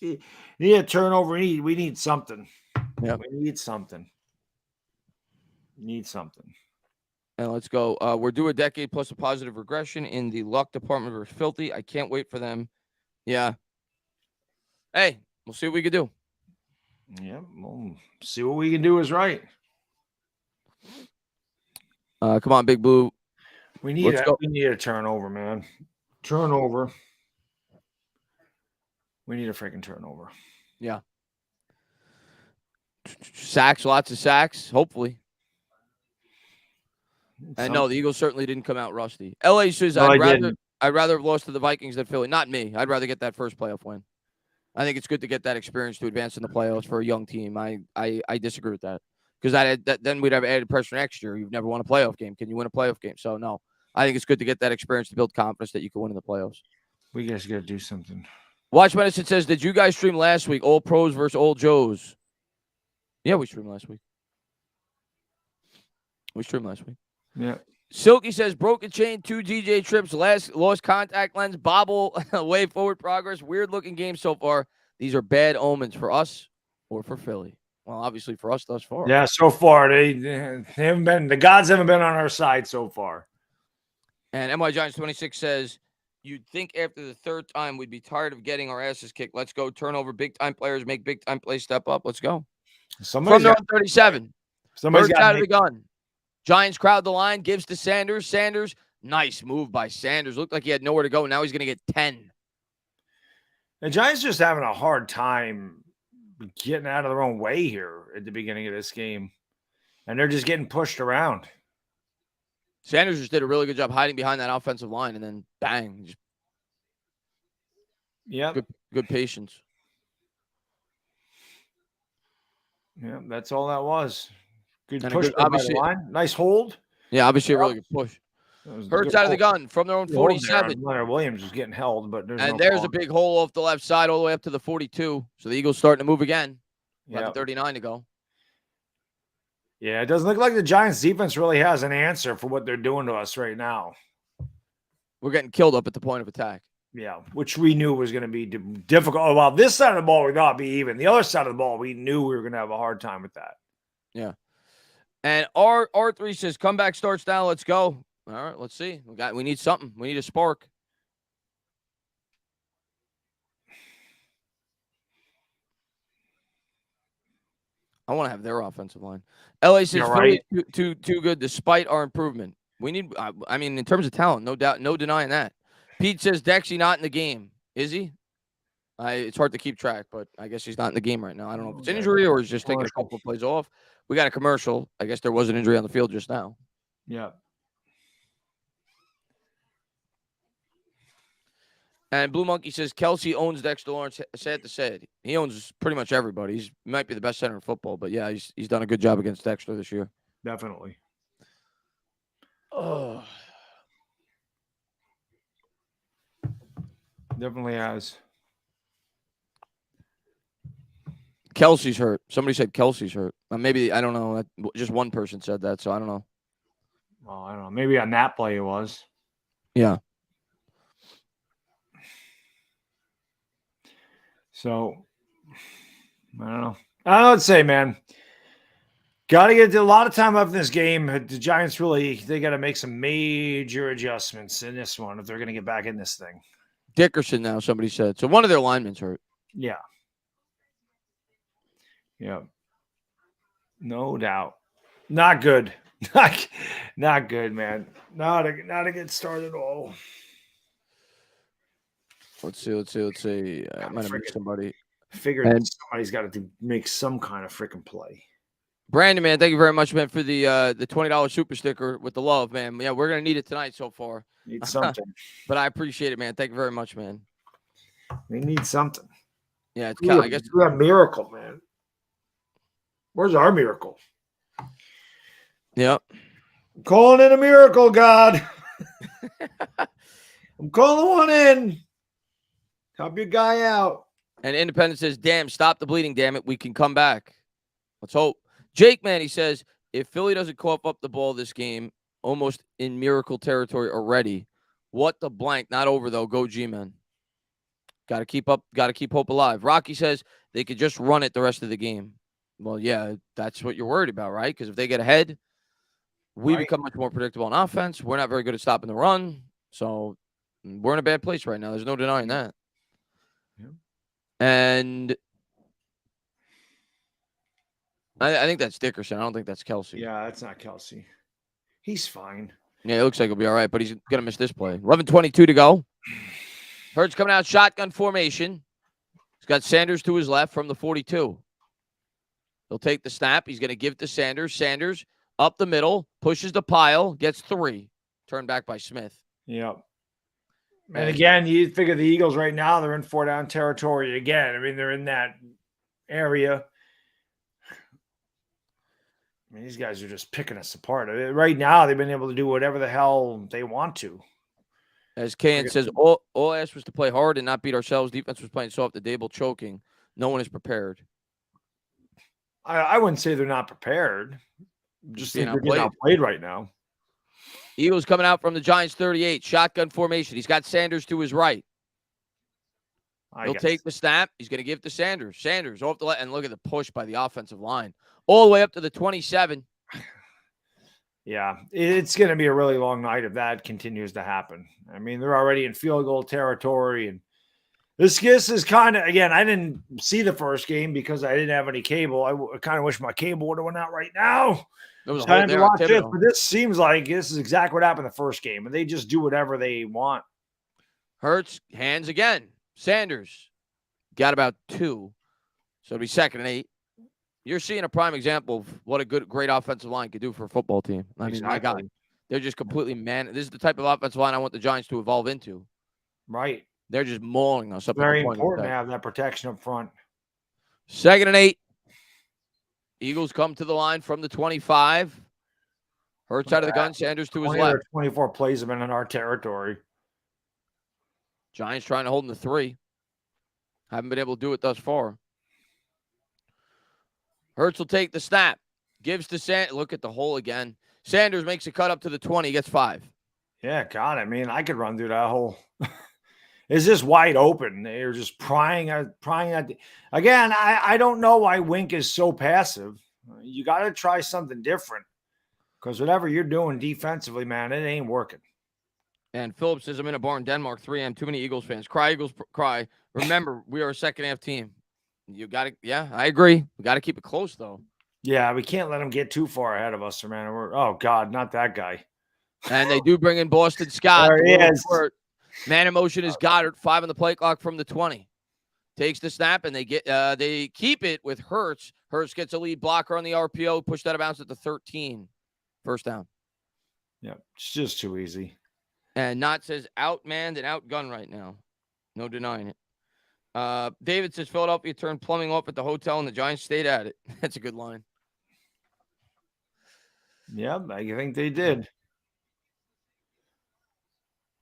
Need a turnover. We need something. Yeah. We need something. Need something. And let's go. We're due a decade plus a positive regression in the luck department. We're filthy. I can't wait for them. Yeah. Hey, we'll see what we can do. Yeah, we'll see what we can do is right. Come on, Big Blue. We need a turnover, man. Turnover. We need a freaking turnover. Yeah. Sacks, lots of sacks, hopefully. And no, the Eagles certainly didn't come out rusty. LA says, I'd rather have lost to the Vikings than Philly. Not me. I'd rather get that first playoff win. I think it's good to get that experience to advance in the playoffs for a young team. I disagree with that because then we'd have added pressure next year. You've never won a playoff game. Can you win a playoff game? So no, I think it's good to get that experience to build confidence that you can win in the playoffs. We guys got to do something. Watch Medicine says, did you guys stream last week? All pros versus all Joes. Yeah, we streamed last week. Yeah. Silky says, broken chain, 2 DJ trips, lost contact lens, bobble, way forward progress. Weird looking game so far. These are bad omens for us or for Philly. Well, obviously for us thus far. Yeah, so far they haven't been. The gods haven't been on our side so far. And MY Giants 26 says, you'd think after the third time we'd be tired of getting our asses kicked. Let's go turn over big time players, make big time plays step up. Let's go. From their 37. Somebody's got out of the gun. Giants crowd the line, gives to Sanders. Sanders, nice move by Sanders. Looked like he had nowhere to go. Now he's going to get 10. The Giants just having a hard time getting out of their own way here at the beginning of this game. And they're just getting pushed around. Sanders just did a really good job hiding behind that offensive line, and then bang. Yeah. Good patience. Yeah, that's all that was. Good And push by the line. Nice hold. Yeah, obviously a really good push. Hurts out of the gun from their own 47. Leonard Williams was getting held, but there's a big hole off the left side all the way up to the 42. So the Eagles starting to move again. 11:39 to go. Yeah, it doesn't look like the Giants defense really has an answer for what they're doing to us right now. We're getting killed up at the point of attack. Yeah, which we knew was going to be difficult. Well, this side of the ball, we thought it'd be even. The other side of the ball, we knew we were going to have a hard time with that. Yeah. And R3 says, comeback starts now. Let's go. All right, let's see. We need something. We need a spark. I want to have their offensive line. LA says Philly too good despite our improvement. We need, I mean, in terms of talent, no doubt, no denying that. Pete says Dexy not in the game. Is he? It's hard to keep track, but I guess he's not in the game right now. I don't know if it's injury or he's just taking a couple of plays off. We got a commercial. I guess there was an injury on the field just now. Yeah. And Blue Monkey says Kelsey owns Dexter Lawrence. Sad to say it. He owns pretty much everybody. He might be the best center in football, but yeah, he's done a good job against Dexter this year. Definitely. Oh. Definitely has. Kelsey's hurt. Somebody said Kelsey's hurt. Maybe, I don't know. Just one person said that, so I don't know. Oh, I don't know. Maybe on that play it was. Yeah. So, I don't know. I would say, man, got to get a lot of time up in this game. The Giants they got to make some major adjustments in this one if they're going to get back in this thing. Dickerson now, somebody said. So one of their linemen's hurt. Yeah. Yeah. No doubt. Not good. Not good, man. Not a good start at all. Let's see. I might have missed somebody. Figured somebody's got to make some kind of freaking play. Brandon, man, thank you very much, man, for the $20 super sticker with the love, man. Yeah, we're gonna need it tonight so far. Need something. But I appreciate it, man. Thank you very much, man. We need something. Yeah, it's I guess we're a miracle, man. Where's our miracle? Yep. I'm calling in a miracle, God. I'm calling one in. Help your guy out. And Independent says, damn, stop the bleeding, damn it. We can come back. Let's hope. Jake, man, he says, if Philly doesn't cough up the ball this game, almost in miracle territory already, what the blank? Not over, though. Go G-Men. Got to keep hope alive. Rocky says they could just run it the rest of the game. Well, yeah, that's what you're worried about, right? Because if they get ahead, we become much more predictable on offense. We're not very good at stopping the run. So we're in a bad place right now. There's no denying that. Yeah. And I think that's Dickerson. I don't think that's Kelsey. Yeah, that's not Kelsey. He's fine. Yeah, it looks like he'll be all right, but he's going to miss this play. 11:22 to go. Hurts coming out shotgun formation. He's got Sanders to his left from the 42. He'll take the snap. He's going to give it to Sanders. Sanders up the middle, pushes the pile, gets 3. Turned back by Smith. Yep. And again, you figure the Eagles right now, they're in 4-down territory again. I mean, they're in that area. I mean, these guys are just picking us apart. Right now, they've been able to do whatever the hell they want to. As Ken says, all I asked was to play hard and not beat ourselves. Defense was playing soft. The Dable choking. No one is prepared. I wouldn't say they're not prepared. Just think they're getting outplayed right now. Eagles coming out from the Giants 38. Shotgun formation. He's got Sanders to his right. He'll take the snap. He's going to give it to Sanders. Sanders off the left. And look at the push by the offensive line. All the way up to the 27. Yeah, it's going to be a really long night if that continues to happen. I mean, they're already in field goal territory. And this is kind of, again, I didn't see the first game because I didn't have any cable. I kind of wish my cable would have went out right now. There was a time to watch this, but this seems like this is exactly what happened the first game, and they just do whatever they want. Hurts, hands again. Sanders got about 2, so it'll be 2nd and 8. You're seeing a prime example of what a great offensive line could do for a football team. I mean, my God, they're just completely This is the type of offensive line I want the Giants to evolve into. Right. They're just mauling us up. Very important to have that protection up front. 2nd and 8. Eagles come to the line from the 25. Hurts out of the gun. Sanders to his left. 24 plays have been in our territory. Giants trying to hold in the 3. Haven't been able to do it thus far. Hurts will take the snap. Gives to Sanders. Look at the hole again. Sanders makes a cut up to the 20. Gets 5. Yeah, God, I mean, I could run through that hole. It's just wide open. They're just prying at. Again, I don't know why Wink is so passive. You got to try something different because whatever you're doing defensively, man, it ain't working. And Phillips says, I'm in a bar in Denmark, 3 a.m. Too many Eagles fans. Cry, Eagles, cry. Remember, we are a second-half team. You got to, yeah, I agree. We got to keep it close, though. Yeah, we can't let them get too far ahead of us, man. Oh, God, not that guy. And they do bring in Boston Scott. There he is. Man in motion is Goddard, 5 on the play clock from the 20. Takes the snap, and they keep it with Hurts. Hurts gets a lead blocker on the RPO, pushed out of bounds at the 13. First down. Yeah, it's just too easy. And Knott says outmanned and outgunned right now. No denying it. David says Philadelphia turned plumbing off at the hotel and the Giants stayed at it. That's a good line. Yeah, I think they did.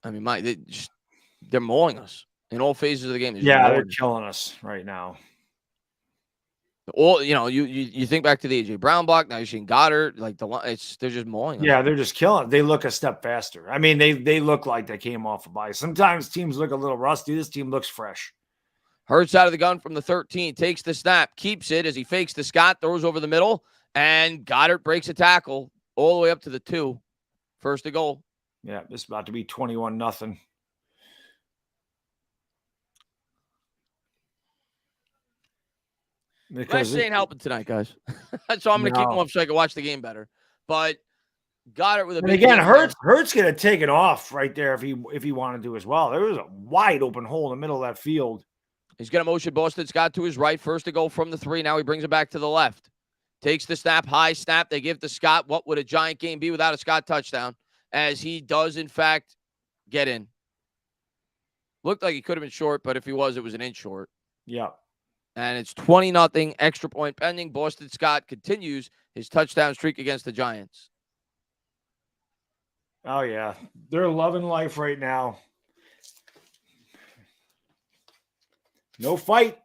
I mean, they're mauling us in all phases of the game. They're killing us right now. You think back to the A.J. Brown block. Now you're seeing Goddard. They're just mauling us. Yeah, they're just killing. They look a step faster. I mean, they look like they came off a bye. Sometimes teams look a little rusty. This team looks fresh. Hurts out of the gun from the 13, takes the snap, keeps it as he fakes to Scott, throws over the middle, and Goddard breaks a tackle all the way up to the 2. First to goal. Yeah, this is about to be 21-0. Because ain't helping tonight, guys. So I'm going to keep them up so I can watch the game better. But Goddard with a big again, Hurts could have taken off right there if he wanted to as well. There was a wide open hole in the middle of that field. He's going to motion Boston Scott to his right. First to go from the 3. Now he brings it back to the left. Takes the snap, high snap. They give to Scott. What would a Giant game be without a Scott touchdown? As he does, in fact, get in. Looked like he could have been short, but if he was, it was an inch short. Yeah. And it's 20-0, extra point pending. Boston Scott continues his touchdown streak against the Giants. Oh, yeah. They're loving life right now. No fight.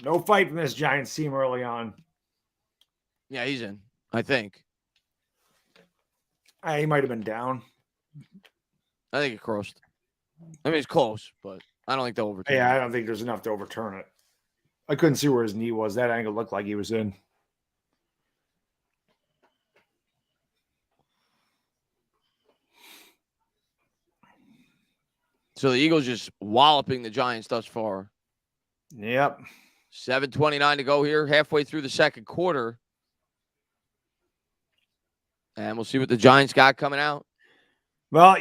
No fight from this Giants team early on. Yeah, he's in, I think. He might have been down. I think it crossed. I mean, it's close, but I don't think they'll overturn it. Yeah, I don't think there's enough to overturn it. I couldn't see where his knee was. That angle looked like he was in. So the Eagles just walloping the Giants thus far. Yep. 7:29 to go here, halfway through the second quarter. And we'll see what the Giants got coming out. Well,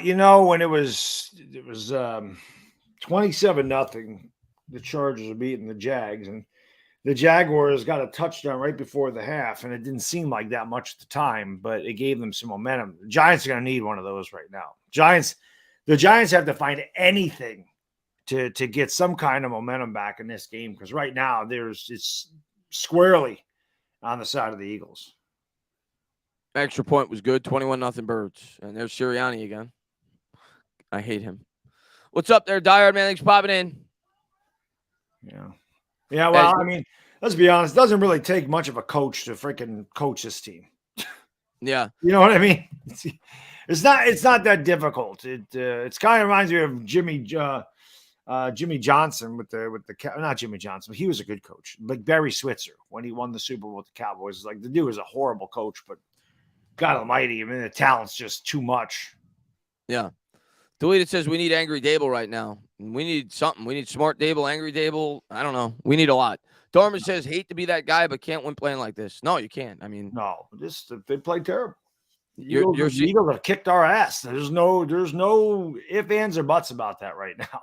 when it was 27-0, the Chargers are beating the Jags, and the Jaguars got a touchdown right before the half, and it didn't seem like that much at the time, but it gave them some momentum. The Giants are going to need one of those right now. Giants, the Giants have to find anything to get some kind of momentum back in this game, because right now it's squarely on the side of the Eagles. Extra point was good. 21-0 Birds. And there's Sirianni again. I hate him. What's up there, Diehard Man? Thanks for popping in. Yeah. Yeah, well, I mean, let's be honest. It doesn't really take much of a coach to freaking coach this team. Yeah. You know what I mean? It's not that difficult. It's kind of reminds me of Jimmy Johnson with the not Jimmy Johnson, but he was a good coach. Like Barry Switzer when he won the Super Bowl with the Cowboys. Like the dude was a horrible coach, but God almighty, I mean the talent's just too much. Yeah. Deleted says we need angry Dable right now. We need something. We need smart Dable, angry Dable. I don't know. We need a lot. Dorman says hate to be that guy, but can't win playing like this. No, you can't. I mean, no, they played terrible. You're the Eagles have kicked our ass. There's no ifs, ands, or buts about that right now.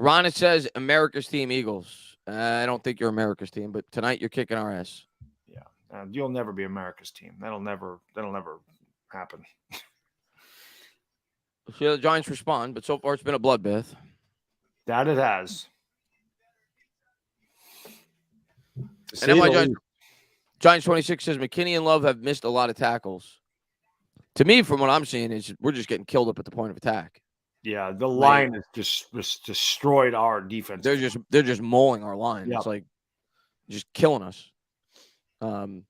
Ronna says America's team Eagles. I don't think you're America's team, but tonight you're kicking our ass. Yeah, you'll never be America's team. That'll never happen. We'll see how the Giants respond, but so far it's been a bloodbath. That it has. And then my Giants 26 says McKinney and Love have missed a lot of tackles. To me, from what I'm seeing, is we're just getting killed up at the point of attack. Yeah, the line has just destroyed our defense. They're just mauling our line. Yep. It's like just killing us.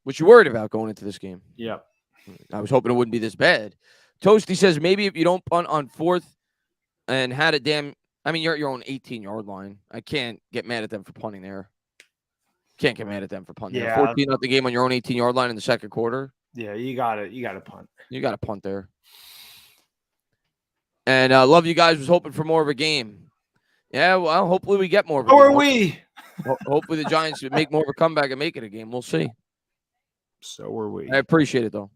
Which you're worried about going into this game. Yeah. I was hoping it wouldn't be this bad. Toasty says maybe if you don't punt on 4th and had a you're at your own 18-yard line. I can't get mad at them for punting there. Can't get mad at them for punting. Yeah. 14 out the game on your own 18-yard line in the second quarter. Yeah, you got to punt. You got to punt there. And Love You Guys was hoping for more of a game. Yeah, well, hopefully we get more of a game. Or we. Hopefully the Giants make more of a comeback and make it a game. We'll see. So are we. I appreciate it, though.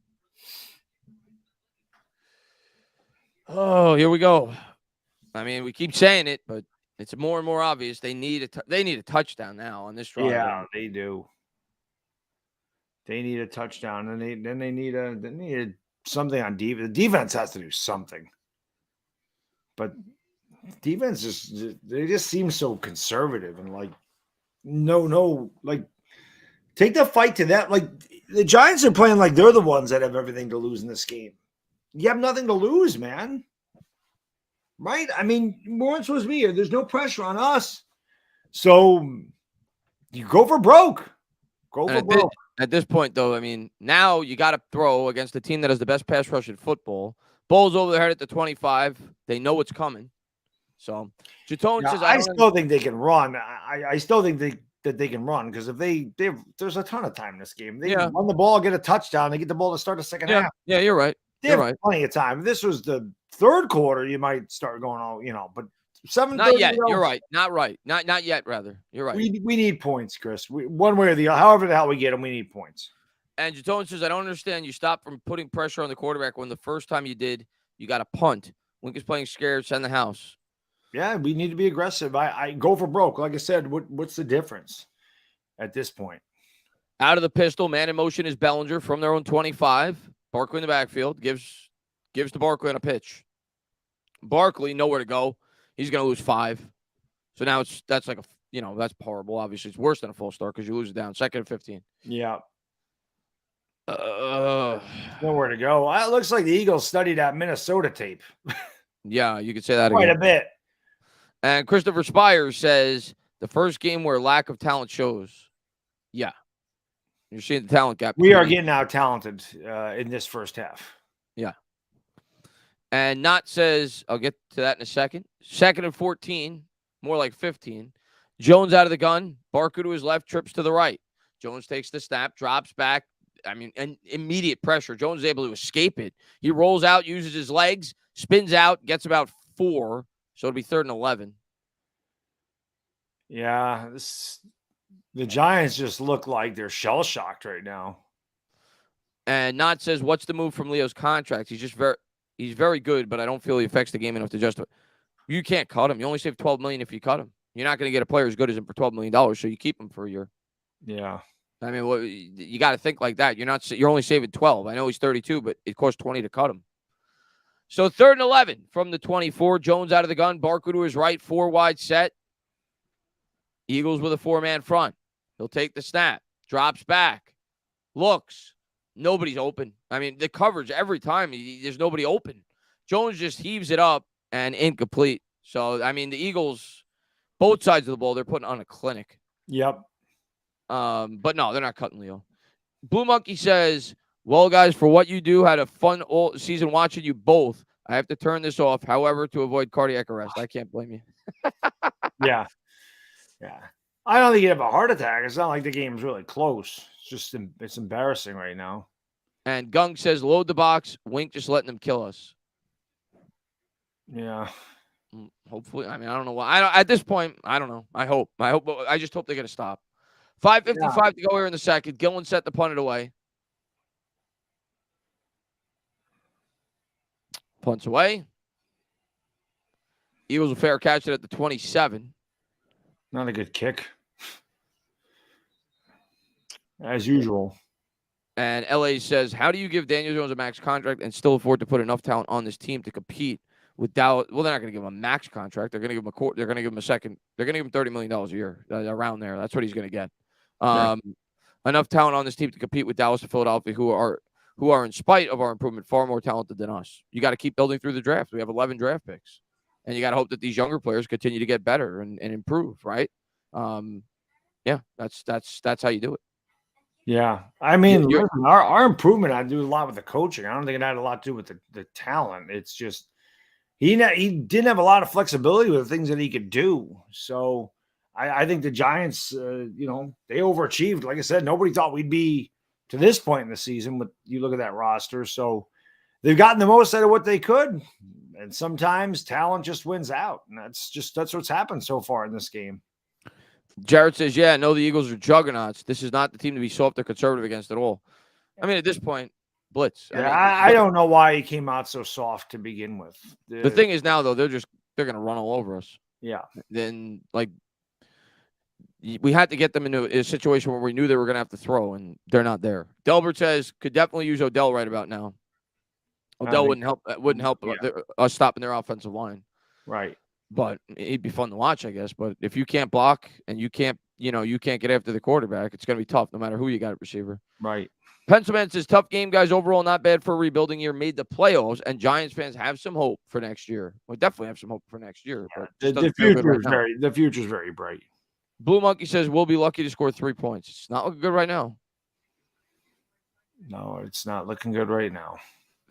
Oh, here we go. I mean, we keep saying it, but it's more and more obvious. They need a touchdown now on this drive. Yeah, they do. They need a touchdown, and they need something on defense. The defense has to do something. But defense they just seem so conservative and like no, like take the fight to that. Like the Giants are playing like they're the ones that have everything to lose in this game. You have nothing to lose, man. Right? I mean, we're supposed to be here. There's no pressure on us. So you go for broke. At this point, though, I mean, now you got to throw against the team that has the best pass rush in football. Ball's over their head at the 25. They know what's coming. So, Jatone says, I still think they can run. I still think that they can run because if there's a ton of time in this game. They can run the ball, get a touchdown. They get the ball to start the second half. Yeah, you're right. They have plenty of time. If this was the third quarter, you might start going on, but 7:30. Not yet. You're right. Not right. Not yet, rather. You're right. We need points, Chris. One way or the other, however the hell we get them, we need points. And Jatone says, I don't understand. You stopped from putting pressure on the quarterback when the first time you did, you got a punt. Wink is playing scared, send the house. Yeah, we need to be aggressive. I go for broke. Like I said, what's the difference at this point? Out of the pistol, man in motion is Bellinger from their own 25. Barkley in the backfield gives to Barkley on a pitch. Barkley, nowhere to go. He's going to lose 5. So now that's like that's horrible. Obviously, it's worse than a full start because you lose it down. 2nd and 15. Yeah. Nowhere to go. It looks like the Eagles studied that Minnesota tape. Yeah, you could say that quite again. a bit. And Christopher Spires says the first game where lack of talent shows. Yeah. You're seeing the talent gap. We are getting out talented in this first half. Yeah. And Knott says, I'll get to that in a second. 2nd and 14, more like 15. Jones out of the gun. Barker to his left, trips to the right. Jones takes the snap, drops back. I mean, and immediate pressure. Jones is able to escape it. He rolls out, uses his legs, spins out, gets about 4. So it'll be 3rd and 11. Yeah, the Giants just look like they're shell-shocked right now. And Knott says, what's the move from Leo's contract? He's very good, but I don't feel he affects the game enough to justify. You can't cut him. You only save $12 million if you cut him. You're not going to get a player as good as him for $12 million, so you keep him for a year. Yeah. I mean, you got to think like that. You're only saving 12. I know he's 32, but it costs 20 to cut him. So 3rd and 11 from the 24. Jones out of the gun. Barkley to his right. 4 wide set. Eagles with a 4-man front. He'll take the snap. Drops back. Looks. Nobody's open. I mean, the coverage every time, there's nobody open. Jones just heaves it up and incomplete. So, I mean, the Eagles, both sides of the ball, they're putting on a clinic. Yep. But no, they're not cutting Leo. Blue Monkey says, well, guys, for what you do, had a fun all season watching you both. I have to turn this off, however, to avoid cardiac arrest. I can't blame you. Yeah. Yeah. I don't think you have a heart attack. It's not like the game's really close. It's embarrassing right now. And Gung says, load the box. Wink just letting them kill us. Yeah. Hopefully. I mean, I don't know why. At this point, I don't know. I hope. I just hope they're going to stop. 5:55 to go here in the second. Gillen set the punt it away. Punts away. Eagles will fair catch it at the 27. Not a good kick. As usual. And LA says, how do you give Daniel Jones a max contract and still afford to put enough talent on this team to compete with Dallas? Well, they're not going to give him a max contract. They're going to give him they're going to give him a second. They're going to give him $30 million a year, around there. That's what he's going to get. Enough talent on this team to compete with Dallas and Philadelphia, who are, in spite of our improvement, far more talented than us. You got to keep building through the draft. We have 11 draft picks. And you got to hope that these younger players continue to get better and improve, right? Yeah, that's how you do it. Yeah. I mean, listen, our improvement had to do a lot with the coaching. I don't think it had a lot to do with the talent. It's just he didn't have a lot of flexibility with the things that he could do. So I think the Giants, they overachieved. Like I said, nobody thought we'd be to this point in the season. But you look at that roster. So they've gotten the most out of what they could. And sometimes talent just wins out. And that's what's happened so far in this game. Jared says, yeah, no, the Eagles are juggernauts. This is not the team to be soft or conservative against at all. I mean, at this point, blitz. Yeah, I don't know why he came out so soft to begin with. The thing is now, though, they're going to run all over us. Yeah. Then, we had to get them into a situation where we knew they were going to have to throw, and they're not there. Delbert says, could definitely use Odell right about now. Odell wouldn't help us stopping their offensive line. Right. But it'd be fun to watch, I guess. But if you can't block and you can't get after the quarterback, it's going to be tough no matter who you got at receiver. Right. Pencilman says, tough game, guys. Overall, not bad for a rebuilding year. Made the playoffs, and Giants fans have some hope for next year. We definitely have some hope for next year. But the future's very bright. Blue Monkey says, we'll be lucky to score 3 points. It's not looking good right now. No, it's not looking good right now.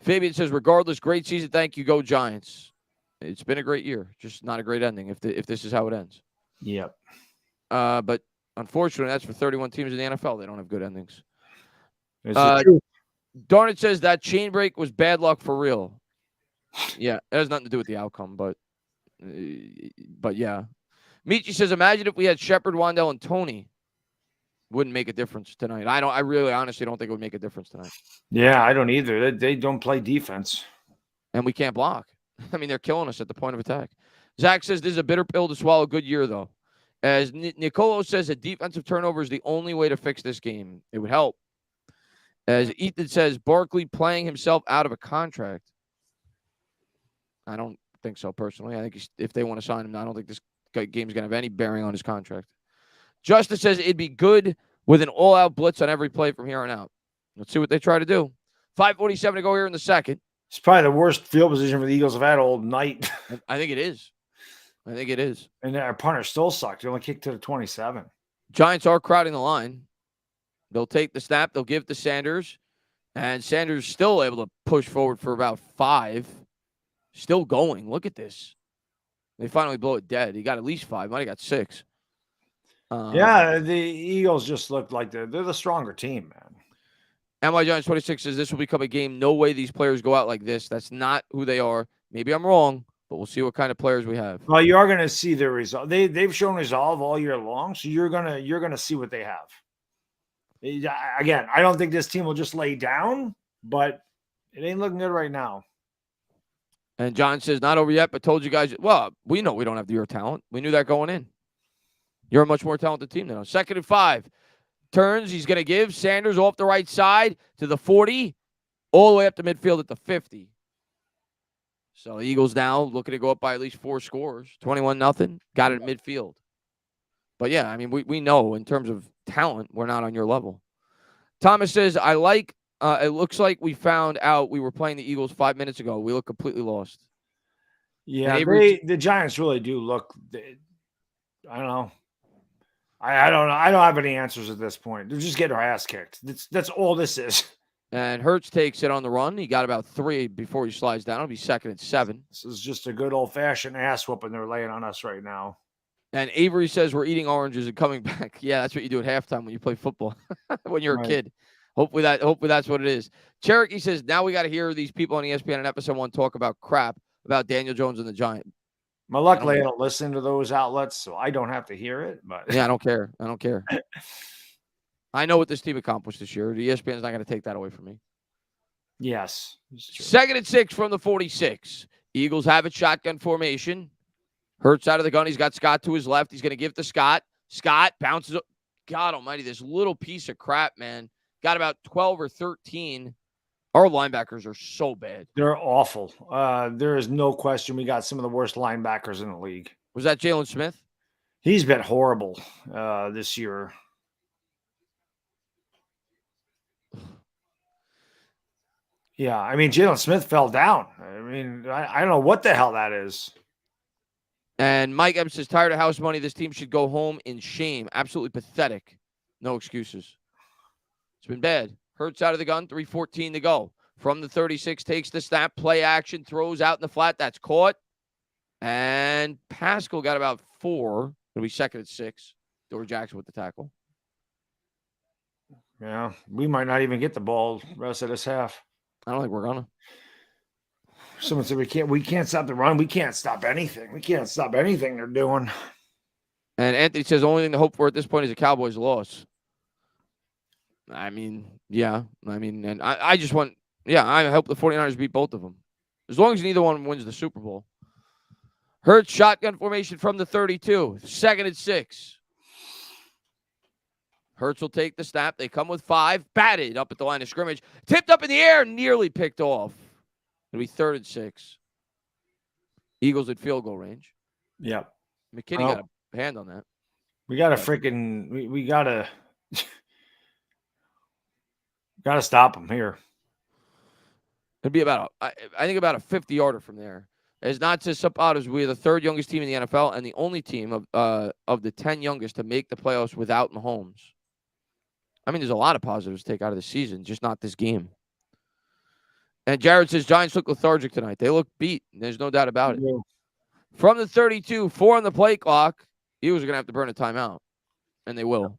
Fabian says, regardless, great season. Thank you. Go Giants. It's been a great year, just not a great ending if this is how it ends. Yep. But unfortunately, that's for 31 teams in the NFL. They don't have good endings. Darnett says that chain break was bad luck for real. Yeah, it has nothing to do with the outcome, but yeah. Michi says, imagine if we had Shepard, Wandell, and Tony. Wouldn't make a difference tonight. I really honestly don't think it would make a difference tonight. Yeah, I don't either. They don't play defense. And we can't block. I mean, they're killing us at the point of attack. Zach says this is a bitter pill to swallow. Good year, though. As Nicolo says, a defensive turnover is the only way to fix this game. It would help. As Ethan says, Barkley playing himself out of a contract. I don't think so, personally. I think if they want to sign him, I don't think this game's going to have any bearing on his contract. Justice says it'd be good with an all-out blitz on every play from here on out. Let's see what they try to do. 5:47 to go here in the second. It's probably the worst field position for the Eagles have had all night. I think it is. And our punter still sucked. He only kicked to the 27. Giants are crowding the line. They'll take the snap. They'll give to Sanders. And Sanders still able to push forward for about 5. Still going. Look at this. They finally blow it dead. He got at least 5. Might have got 6. The Eagles just look like they're the stronger team, man. MY Giants 26 says this will become a game. No way these players go out like this. That's not who they are. Maybe I'm wrong, but we'll see what kind of players we have. Well, you are going to see their result. They've shown resolve all year long, so you're gonna see what they have. Again, I don't think this team will just lay down, but it ain't looking good right now. And John says not over yet, but told you guys. Well, we know we don't have your talent. We knew that going in. You're a much more talented team than us. 2nd and 5. Turns, he's going to give Sanders off the right side to the 40, all the way up to midfield at the 50. So the Eagles now looking to go up by at least 4 scores. 21-0. Got it at midfield. But yeah, I mean, we know in terms of talent, we're not on your level. Thomas says, it looks like we found out we were playing the Eagles 5 minutes ago. We look completely lost. Yeah, the Giants really do look. I don't know. I don't know. I don't have any answers at this point. They're just getting our ass kicked. That's all this is. And Hurts takes it on the run. He got about 3 before he slides down. It'll be 2nd and 7. This is just a good old-fashioned ass whooping they're laying on us right now. And Avery says we're eating oranges and coming back. Yeah, that's what you do at halftime when you play football when you're a kid. Hopefully that's what it is. Cherokee says, now we got to hear these people on ESPN and episode 1 talk about crap about Daniel Jones and the Giants. Well, luckily, I don't listen to those outlets, so I don't have to hear it. But yeah, I don't care. I know what this team accomplished this year. The ESPN is not going to take that away from me. Yes. 2nd and 6 from the 46. Eagles have it shotgun formation. Hurts out of the gun. He's got Scott to his left. He's going to give to Scott. Scott bounces up. God almighty, this little piece of crap, man. Got about 12 or 13. Our linebackers are so bad. They're awful. There is no question we got some of the worst linebackers in the league. Was that Jalen Smith? He's been horrible this year. Yeah, I mean, Jalen Smith fell down. I mean, I don't know what the hell that is. And Mike Evans says, tired of house money. This team should go home in shame. Absolutely pathetic. No excuses. It's been bad. Hurts out of the gun, 3:14 to go. From the 36, takes the snap, play action, throws out in the flat. That's caught. And Pascal got about 4. It'll be 2nd and 6. Dory Jackson with the tackle. Yeah, we might not even get the ball the rest of this half. I don't think we're gonna. Someone said we can't stop the run. We can't stop anything. We can't stop anything they're doing. And Anthony says the only thing to hope for at this point is a Cowboys loss. I mean, yeah. I mean, and I just want, I hope the 49ers beat both of them. As long as neither one wins the Super Bowl. Hurts shotgun formation from the 32. 2nd and 6. Hurts will take the snap. They come with 5. Batted up at the line of scrimmage. Tipped up in the air. Nearly picked off. It'll be 3rd and 6. Eagles at field goal range. Yep. McKinney got a hand on that. We got to freaking, we got to stop them here. It'd be about, I think about a 50-yarder from there. As not to sub out, as we're the 3rd youngest team in the NFL and the only team of the 10 youngest to make the playoffs without Mahomes. I mean, there's a lot of positives to take out of the season, just not this game. And Jared says, Giants look lethargic tonight. They look beat. There's no doubt about it. Yeah. From the 32, 4 on the play clock, Eagles are going to have to burn a timeout. And they will.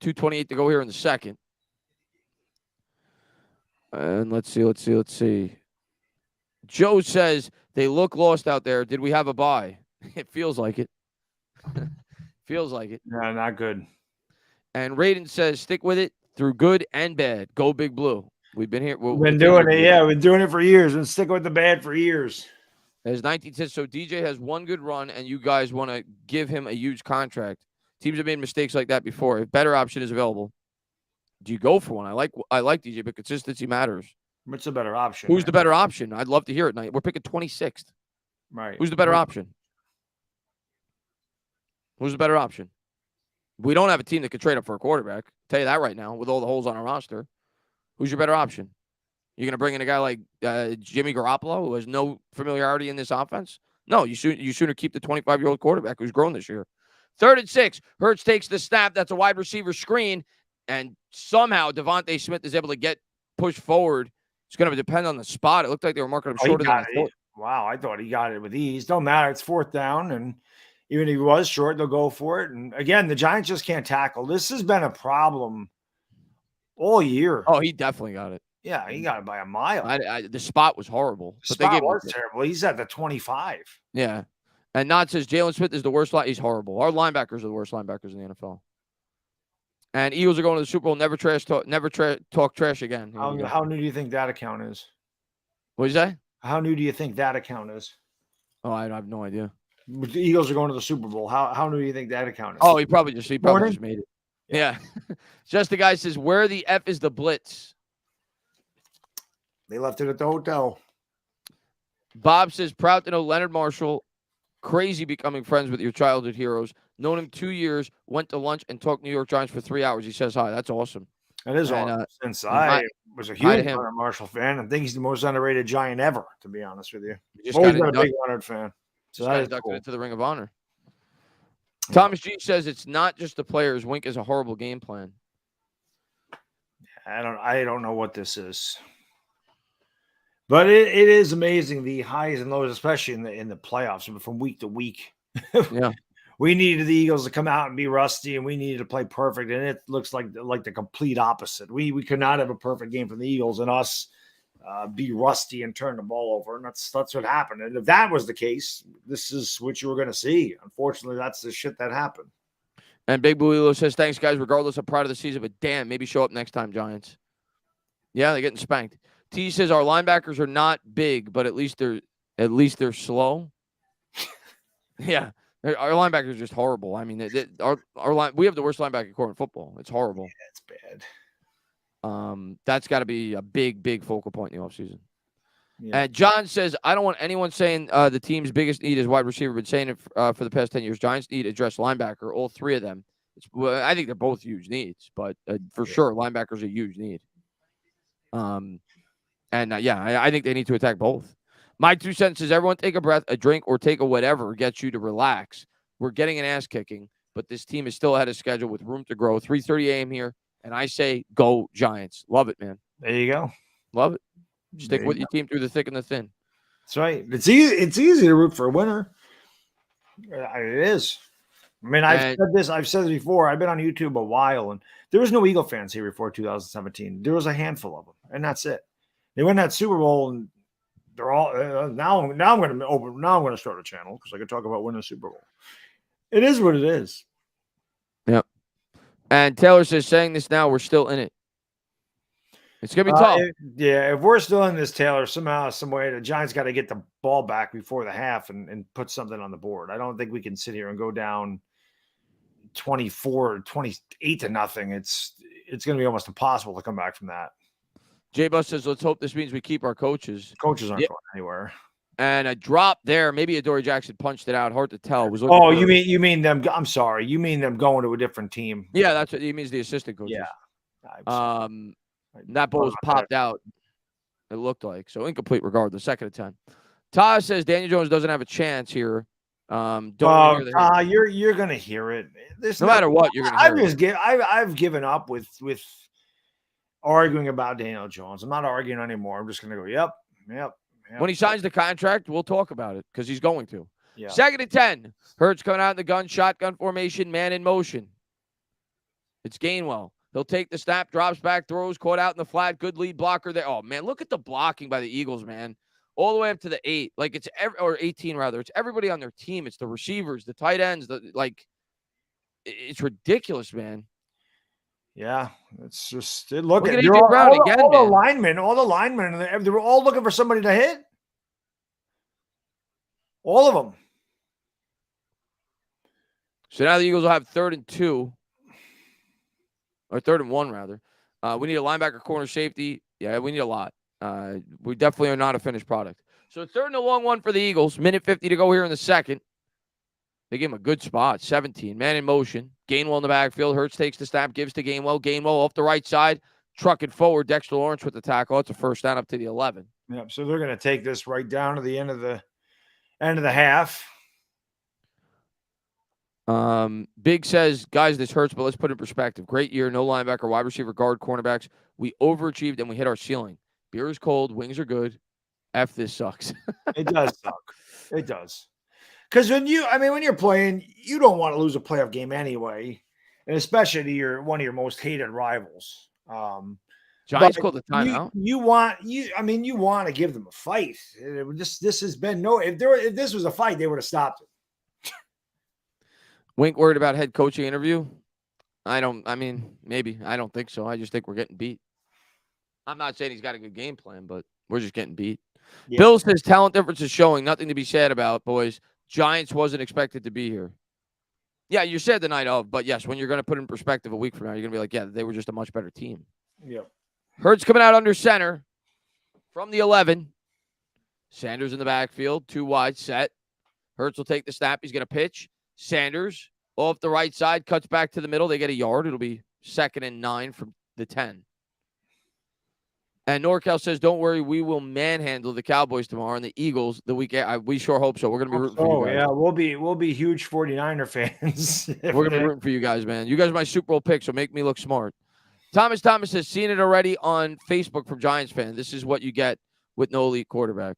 2:28 to go here in the second. And let's see. Joe says, they look lost out there. Did we have a bye? It feels like it. Feels like it. No, not good. And Raiden says, stick with it through good and bad. Go Big Blue. We've been here. We've been doing it. Yeah, we've been doing it for years. Been sticking with the bad for years. As 19 says, so DJ has one good run, and you guys want to give him a huge contract. Teams have made mistakes like that before. If better option is available, do you go for one? I like DJ, but consistency matters. What's the better option? Who's the better option? I'd love to hear it. We're picking 26th. Right. Who's the better option? Who's the better option? We don't have a team that could trade up for a quarterback. I'll tell you that right now, with all the holes on our roster. Who's your better option? You're going to bring in a guy like Jimmy Garoppolo, who has no familiarity in this offense? No, you sooner keep the 25-year-old quarterback who's grown this year. 3rd and 6. Hurts takes the snap. That's a wide receiver screen. And somehow Devontae Smith is able to get pushed forward. It's going to depend on the spot. It looked like they were marking him shorter than I thought. Wow, I thought he got it with ease. Don't matter. It's 4th down, and even if he was short, they'll go for it. And again, the Giants just can't tackle. This has been a problem all year. Oh, he definitely got it. Yeah, he got it by a mile. The spot was horrible. The spot was terrible. He's at the 25. Yeah. And Nod says Jalen Smith is the worst. He's horrible. Our linebackers are the worst linebackers in the NFL. And Eagles are going to the Super Bowl. Never talk trash again. How new do you think that account is? What did you say? How new do you think that account is? Oh, I have no idea. The Eagles are going to the Super Bowl. How new do you think that account is? Oh, he probably just made it. Yeah. Just the guy says, where the F is the blitz? They left it at the hotel. Bob says, proud to know Leonard Marshall, crazy becoming friends with your childhood heroes. Known him 2 years, went to lunch and talked New York Giants for 3 hours. He says hi. That's awesome. That is And, awesome. Since and I was a hi to huge him. Leonard Marshall fan, I think he's the most underrated Giant ever, to be honest with you. Just Always got been a inducted, big Leonard fan. So just that got is inducted cool. into the Ring of Honor. Yeah. Thomas G says it's not just the players. Wink is a horrible game plan. I don't know what this is. But it is amazing, the highs and lows, especially in the playoffs, from week to week. Yeah. We needed the Eagles to come out and be rusty, and we needed to play perfect, and it looks like the complete opposite. We could not have a perfect game from the Eagles and us be rusty and turn the ball over, and that's what happened. And if that was the case, this is what you were going to see. Unfortunately, that's the shit that happened. And Big Builo says, thanks, guys, regardless of proud of the season, but damn, maybe show up next time, Giants. Yeah, they're getting spanked. T says our linebackers are not big, but at least they're slow. Yeah. Our linebackers are just horrible. I mean, we have the worst linebacker core in football. It's horrible. Yeah, it's bad. That's got to be a big focal point in the offseason. Yeah. And John says, I don't want anyone saying the team's biggest need is wide receiver. Been saying it for the past 10 years. Giants need address linebacker, all three of them. I think they're both huge needs, but for sure, linebackers are a huge need. I think they need to attack both. My 2 cents is everyone take a breath, a drink, or take a whatever gets you to relax. We're getting an ass kicking, but this team is still ahead of schedule with room to grow. 3:30 a.m. here, and I say go Giants. Love it, man. There you go. Love it. Stick with your team through the thick and the thin. That's right. It's easy to root for a winner. It is. I mean, I've said this before. I've been on YouTube a while, and there was no Eagle fans here before 2017. There was a handful of them, and that's it. They win that Super Bowl, and they're all now. I'm going to start a channel because I could talk about winning a Super Bowl. It is what it is. Yep. And Taylor says, saying this now, we're still in it. It's going to be tough. If we're still in this, Taylor, somehow, some way, the Giants got to get the ball back before the half and put something on the board. I don't think we can sit here and go down 24, 28 to nothing. It's going to be almost impossible to come back from that. Jay Bus says, let's hope this means we keep our coaches. Coaches aren't going anywhere. And a drop there. Maybe Adoree Jackson punched it out. Hard to tell. You mean them? I'm sorry. You mean them going to a different team? Yeah, that's what he means. The assistant coaches. Yeah. That ball was popped out. It looked like so incomplete. Regardless, 2nd and 10. Todd says Daniel Jones doesn't have a chance here. You're gonna hear it. No matter what, you're gonna hear it. I've given up with arguing about Daniel Jones. I'm not arguing anymore. I'm just gonna go. Yep. When he signs the contract, we'll talk about it because he's going to. Yeah. 2nd and 10. Hurts coming out in the gun, shotgun formation, man in motion. It's Gainwell. He'll take the snap, drops back, throws, caught out in the flat. Good lead blocker there. Oh, man, look at the blocking by the Eagles, man. All the way up to the 8. Like, it's or 18, rather. It's everybody on their team. It's the receivers, the tight ends. It's ridiculous, man. Yeah, it's just look at AJ Brown again. All the linemen, they were all looking for somebody to hit. All of them. So now the Eagles will have 3rd and 2. Or 3rd and 1, rather. We need a linebacker, corner, safety. Yeah, we need a lot. We definitely are not a finished product. So 3rd and a long one for the Eagles. Minute 50 to go here in the second. They give him a good spot. 17. Man in motion. Gainwell in the backfield. Hurts takes the snap, gives to Gainwell. Gainwell off the right side. Trucking forward. Dexter Lawrence with the tackle. It's a first down up to the 11. Yep. So they're going to take this right down to the end of the half. Big says, guys, this hurts, but let's put it in perspective. Great year, no linebacker, wide receiver, guard, cornerbacks. We overachieved and we hit our ceiling. Beer is cold, wings are good. F this sucks. It does suck. It does. Because when you're playing, you don't want to lose a playoff game anyway, and especially to one of your most hated rivals. Giants called the timeout. You want to give them a fight. This has been if this was a fight, they would have stopped it. Wink worried about head coaching interview? Maybe. I don't think so. I just think we're getting beat. I'm not saying he's got a good game plan, but we're just getting beat. Yeah. Bill says talent difference is showing. Nothing to be sad about, boys. Giants wasn't expected to be here. Yeah, you said the night of, but yes, when you're going to put in perspective a week from now, you're going to be like, yeah, they were just a much better team. Yep. Hurts coming out under center. From the 11, Sanders in the backfield, 2 wide set. Hurts will take the snap. He's going to pitch. Sanders off the right side, cuts back to the middle. They get a yard. It'll be 2nd and 9 from the 10. And NorCal says, don't worry, we will manhandle the Cowboys tomorrow and the Eagles the weekend. We sure hope so. We're going to be rooting for you guys. Yeah, we'll be huge 49er fans. We're going to be rooting for you guys, man. You guys are my Super Bowl pick, so make me look smart. Thomas has seen it already on Facebook from Giants fan. This is what you get with no elite quarterback.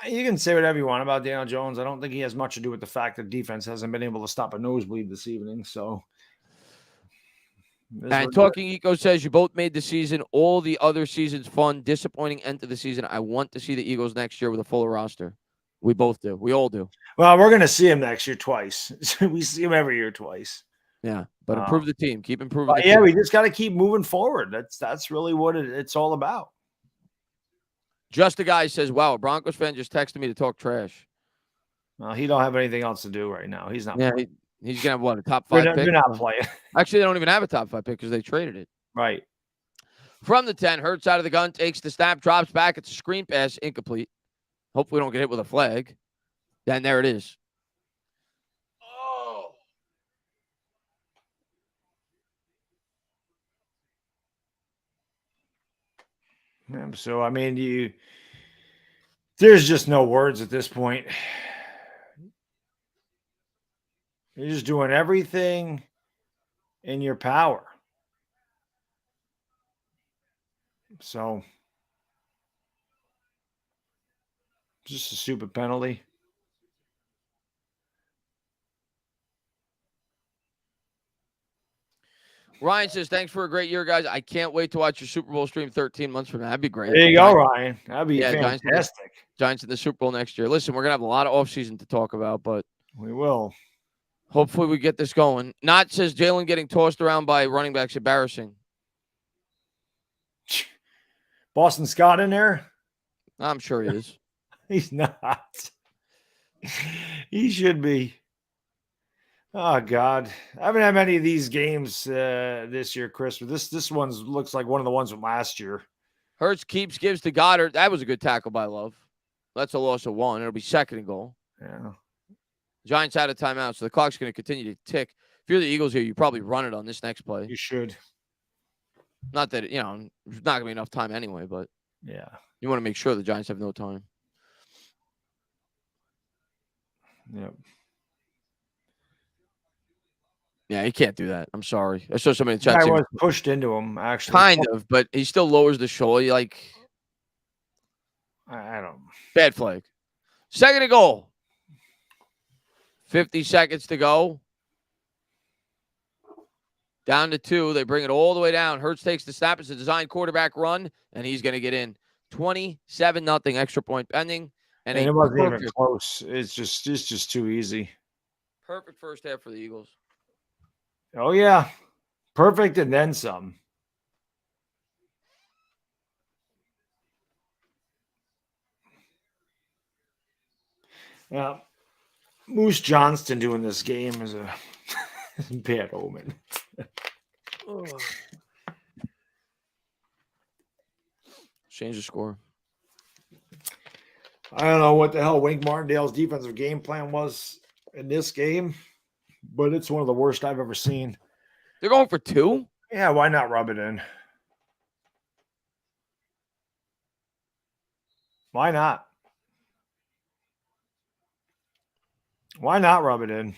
You can say whatever you want about Daniel Jones. I don't think he has much to do with the fact that defense hasn't been able to stop a nosebleed this evening. So, and Talking Eco says you both made the season, all the other seasons fun, disappointing end to the season. I want to see the Eagles next year with a fuller roster. We both do. We all do. Well, we're going to see him next year twice. We see him every year twice. Yeah, but improve the team. Keep improving. Yeah, we just got to keep moving forward. That's really what it's all about. Just a guy says, wow, a Broncos fan just texted me to talk trash. Well, he don't have anything else to do right now. He's not. Yeah, he's going to have what, a top 5 pick? You're not playing. Actually, they don't even have a top 5 pick because they traded it. Right. From the 10, Hurts out of the gun, takes the snap, drops back. It's a screen pass, incomplete. Hopefully we don't get hit with a flag. Then there it is. Oh. Yeah, so, I mean, there's just no words at this point. You're just doing everything in your power. So, just a stupid penalty. Ryan says, thanks for a great year, guys. I can't wait to watch your Super Bowl stream 13 months from now. That'd be great. There you go, Ryan. That'd be fantastic. Giants in the Super Bowl next year. Listen, we're going to have a lot of offseason to talk about, but we will. Hopefully we get this going. Not says Jalen getting tossed around by running backs embarrassing. Boston Scott in there? I'm sure he is. He's not. He should be. Oh, God. I haven't had many of these games this year, Chris, but this one looks like one of the ones from last year. Hurts gives to Goddard. That was a good tackle by Love. That's a loss of 1. It'll be 2nd and goal. Yeah. Giants out of timeout, so the clock's going to continue to tick. If you're the Eagles here, you probably run it on this next play. You should. Not that, there's not going to be enough time anyway, but yeah, you want to make sure the Giants have no time. Yep. Yeah, he can't do that. I'm sorry. I saw somebody in the chat. I was pushed into him, actually. Kind of, but he still lowers the shoulder. I don't. Bad flag. 2nd and goal. 50 seconds to go. Down to 2. They bring it all the way down. Hurts takes the snap. It's a design quarterback run, and he's going to get in. 27-0 extra point pending. And it wasn't even close. It's just too easy. Perfect first half for the Eagles. Oh, yeah. Perfect and then some. Yeah. Moose Johnston doing this game is a bad omen. Change the score. I don't know what the hell Wink Martindale's defensive game plan was in this game, but it's one of the worst I've ever seen. They're going for 2? Yeah, why not rub it in? Why not? Why not rub it in?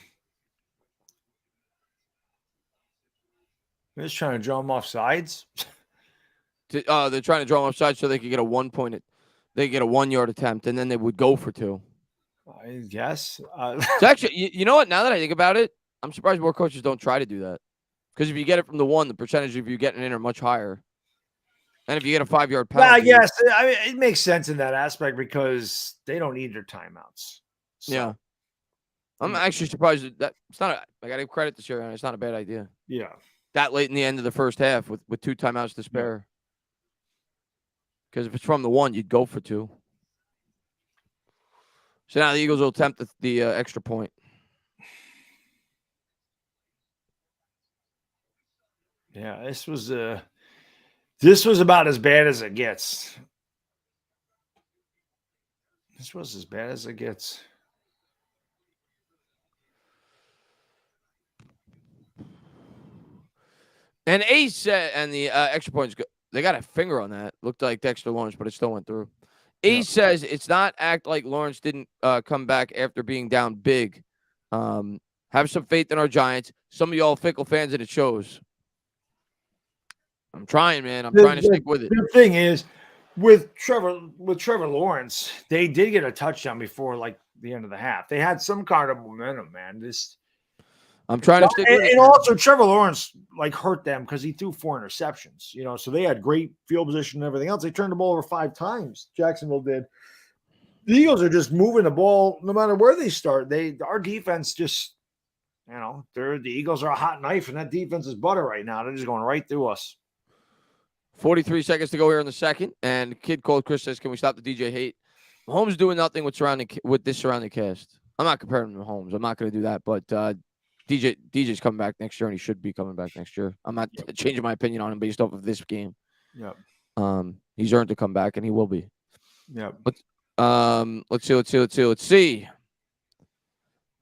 They're just trying to draw them off sides. They're trying to draw them off sides so they could get a 1 point. They could get a 1 yard attempt, and then they would go for 2. I guess. It's actually, you know what? Now that I think about it, I'm surprised more coaches don't try to do that. Because if you get it from the 1, the percentage of you getting in are much higher. And if you get a 5-yard penalty. Yeah, I guess. I mean, it makes sense in that aspect because they don't need their timeouts. So. Yeah. I'm actually surprised that it's not. I got to give credit to Sirianni. It's not a bad idea. Yeah. That late in the end of the first half with 2 timeouts to spare. Because if it's from the 1, you'd go for 2. So now the Eagles will attempt the extra point. Yeah, this was about as bad as it gets. This was as bad as it gets. And Ace said, and the extra points, they got a finger on that. Looked like Dexter Lawrence, but it still went through. Ace says it's not act like Lawrence didn't come back after being down big. Have some faith in our Giants. Some of y'all fickle fans, and it shows. I'm trying, man. I'm trying to stick with it. The thing is, with Trevor Lawrence, they did get a touchdown before like the end of the half. They had some kind of momentum, man. I'm trying to stick with it. And also, Trevor Lawrence like hurt them because he threw 4 interceptions. You know, so they had great field position and everything else. They turned the ball over 5 times. Jacksonville did. The Eagles are just moving the ball no matter where they start. Our defense just, you know, the Eagles are a hot knife, and that defense is butter right now. They're just going right through us. 43 seconds to go here in the second. And Kid Cold Chris says, "Can we stop the DJ hate?" Mahomes doing nothing with this surrounding cast. I'm not comparing him to Mahomes. I'm not going to do that, but DJ's coming back next year, and he should be coming back next year. I'm not changing my opinion on him based off of this game. Yeah. He's earned to come back, and he will be. Yeah. Let's see.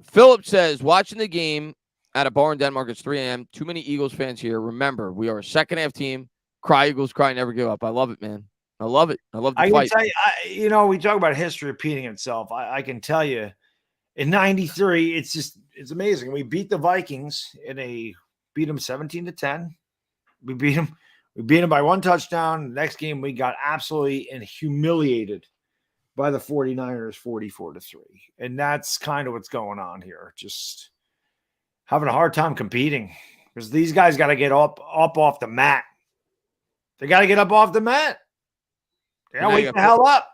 Philip says, watching the game at a bar in Denmark. It's 3 a.m. Too many Eagles fans here. Remember, we are a second half team. Cry Eagles, cry, never give up. I love it, man. I love it. I love the fight. Can tell you, we talk about history repeating itself. I can tell you, in '93, it's amazing. We beat the Vikings beat them 17-10. We beat them by 1 touchdown. The next game, we got absolutely and humiliated by the 49ers 44-3. And that's kind of what's going on here. Just having a hard time competing because these guys got to get up off the mat. They got to get up off the mat. Yeah, wake the hell up.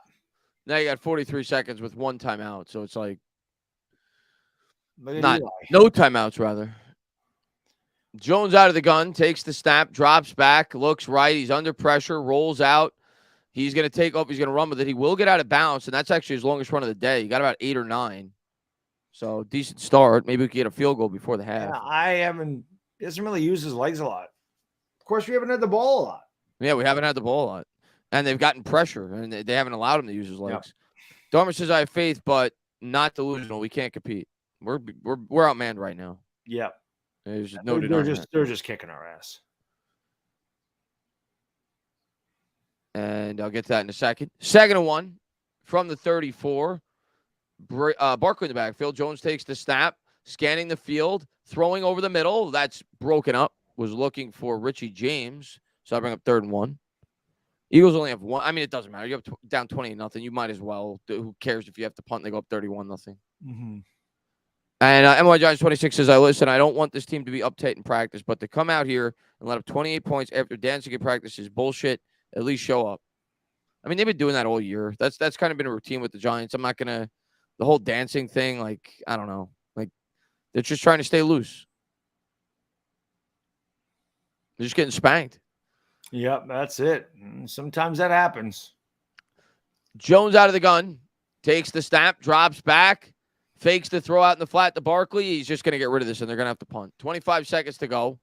Now you got 43 seconds with 1 timeout. So it's like no timeouts, rather. Jones out of the gun, takes the snap, drops back, looks right. He's under pressure, rolls out. He's going to take off. He's going to run with it. He will get out of bounds, and that's actually his longest run of the day. He got about 8 or 9. So decent start. Maybe we could get a field goal before the half. Yeah, he doesn't really use his legs a lot. Of course, we haven't had the ball a lot. Yeah, we haven't had the ball a lot. And they've gotten pressure, and they haven't allowed him to use his legs. Yep. Darmer says, I have faith, but not delusional. We can't compete. We're outmanned right now. Yep. There's they're just kicking our ass. And I'll get to that in a second. 2nd and 1 from the 34. Barkley in the backfield. Jones takes the snap, scanning the field, throwing over the middle. That's broken up. Was looking for Richie James. So I bring up 3rd and 1. Eagles only have 1. I mean, it doesn't matter. You have down 20-0. You might as well. Who cares if you have to punt and they go up 31-0. Mm-hmm. And MY Giants 26 says, I don't want this team to be uptight in practice, but to come out here and let up 28 points after dancing in practice is bullshit. At least show up. I mean, they've been doing that all year. That's kind of been a routine with the Giants. I'm not going to – the whole dancing thing, like, I don't know. Like, they're just trying to stay loose. They're just getting spanked. Yep, that's it. Sometimes that happens. Jones out of the gun, takes the snap, drops back, fakes the throw out in the flat to Barkley. He's just going to get rid of this, and they're going to have to punt. 25 seconds to go.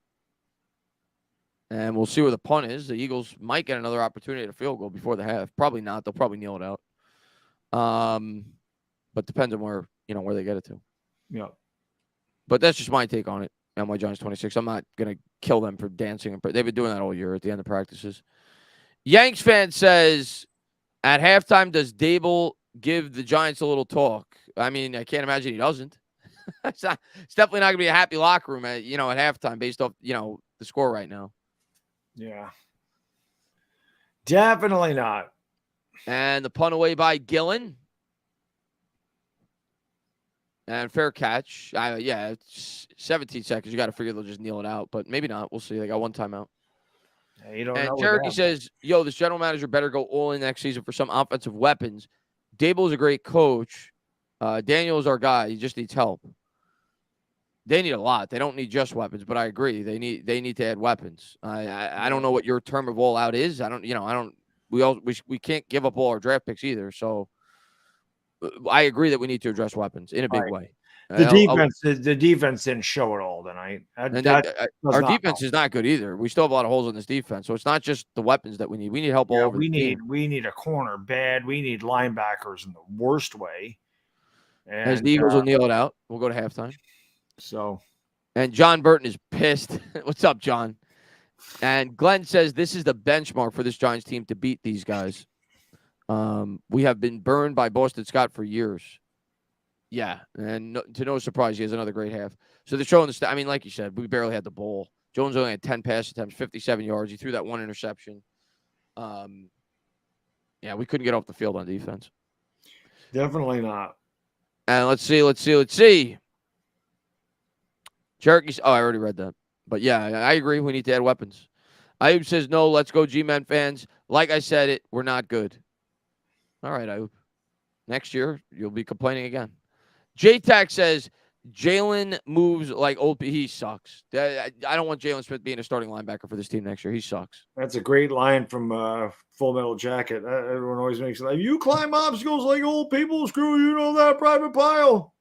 And we'll see where the punt is. The Eagles might get another opportunity at a field goal before the half. Probably not. They'll probably kneel it out. But depends on where they get it to. Yeah. But that's just my take on it. MY Giants 26. I'm not going to kill them for dancing. They've been doing that all year at the end of practices. Yanks fan says, at halftime, does Dable give the Giants a little talk? I mean, I can't imagine he doesn't. It's definitely not going to be a happy locker room at halftime based off, the score right now. Yeah. Definitely not. And the punt away by Gillen. And fair catch. It's 17 seconds. You got to figure they'll just kneel it out, but maybe not. We'll see. They got 1 timeout. Yeah, you don't and know. Cherokee says, this general manager better go all in next season for some offensive weapons. Dable is a great coach. Daniel is our guy. He just needs help. They need a lot. They don't need just weapons, but I agree. They need to add weapons. I don't know what your term of all out is. We can't give up all our draft picks either. So I agree that we need to address weapons in a big way. The defense didn't show it all tonight. Our defense is not good either. We still have a lot of holes in this defense, so it's not just the weapons that we need. We need help all over the team. We need a corner bad. We need linebackers in the worst way. And as the Eagles will kneel it out, we'll go to halftime. So, and John Burton is pissed. What's up, John? And Glenn says this is the benchmark for this Giants team to beat these guys. We have been burned by Boston Scott for years. Yeah, and to no surprise, he has another great half. So they're showing the I mean, like you said, we barely had the ball. Jones only had 10 pass attempts, 57 yards. He threw that one interception. Yeah, we couldn't get off the field on defense. Definitely not. And let's see. Cherokee's. Oh, I already read that. But yeah, I agree. We need to add weapons. Ayub says, no, let's go G-Men fans. Like I said it, we're not good. All right, Ayub. Next year, you'll be complaining again. J-Tac says, Jalen moves like old. He sucks. I don't want Jalen Smith being a starting linebacker for this team next year. He sucks. That's a great line from Full Metal Jacket. Everyone always makes it like, you climb obstacles like old people. Screw you, know that private pile.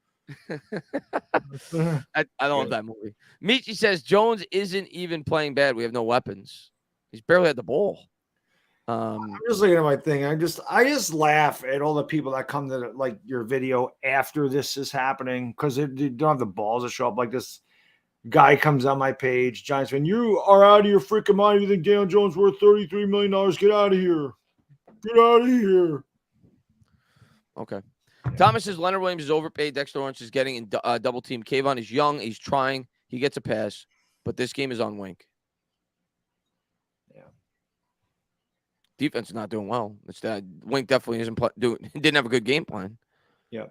I love that movie. Michi says Jones isn't even playing bad. We have no weapons. He's barely had the ball. I'm just looking at my thing. I just laugh at all the people that come to like your video after this is happening because they don't have the balls to show up. Like this guy comes on my page, Giants fan, you are out of your freaking mind. You think Daniel Jones worth $33 million? Get out of here. Get out of here. Okay. Thomas says Leonard Williams is overpaid. Dexter Lawrence is getting in double team. Kayvon is young. He's trying. He gets a pass, but this game is on Wink. Defense is not doing well. It's that Wink definitely isn't didn't have a good game plan. Yeah.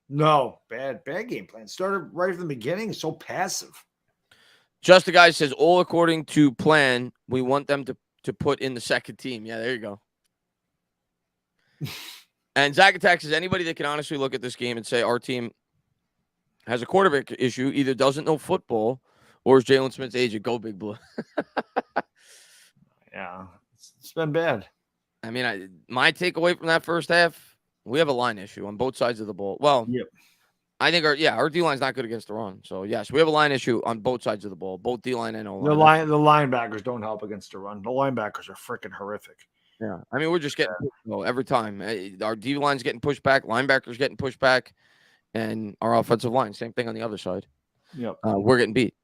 No, bad game plan. Started right from the beginning. So passive. Just the guy says all according to plan. We want them to put in the second team. Yeah, there you go. And Zach Attack says anybody that can honestly look at this game and say our team has a quarterback issue either doesn't know football or is Jalen Smith's agent. Go Big Blue. Yeah. It's been bad. I mean, my takeaway from that first half, we have a line issue on both sides of the ball. Well, yep. I think our D-line's not good against the run. So, yes, we have a line issue on both sides of the ball, both D-line and O-line. The linebackers don't help against the run. The linebackers are freaking horrific. Yeah. I mean, we're just getting every time. Our D-line's getting pushed back, linebackers getting pushed back, and our offensive line, same thing on the other side. Yep. We're getting beat.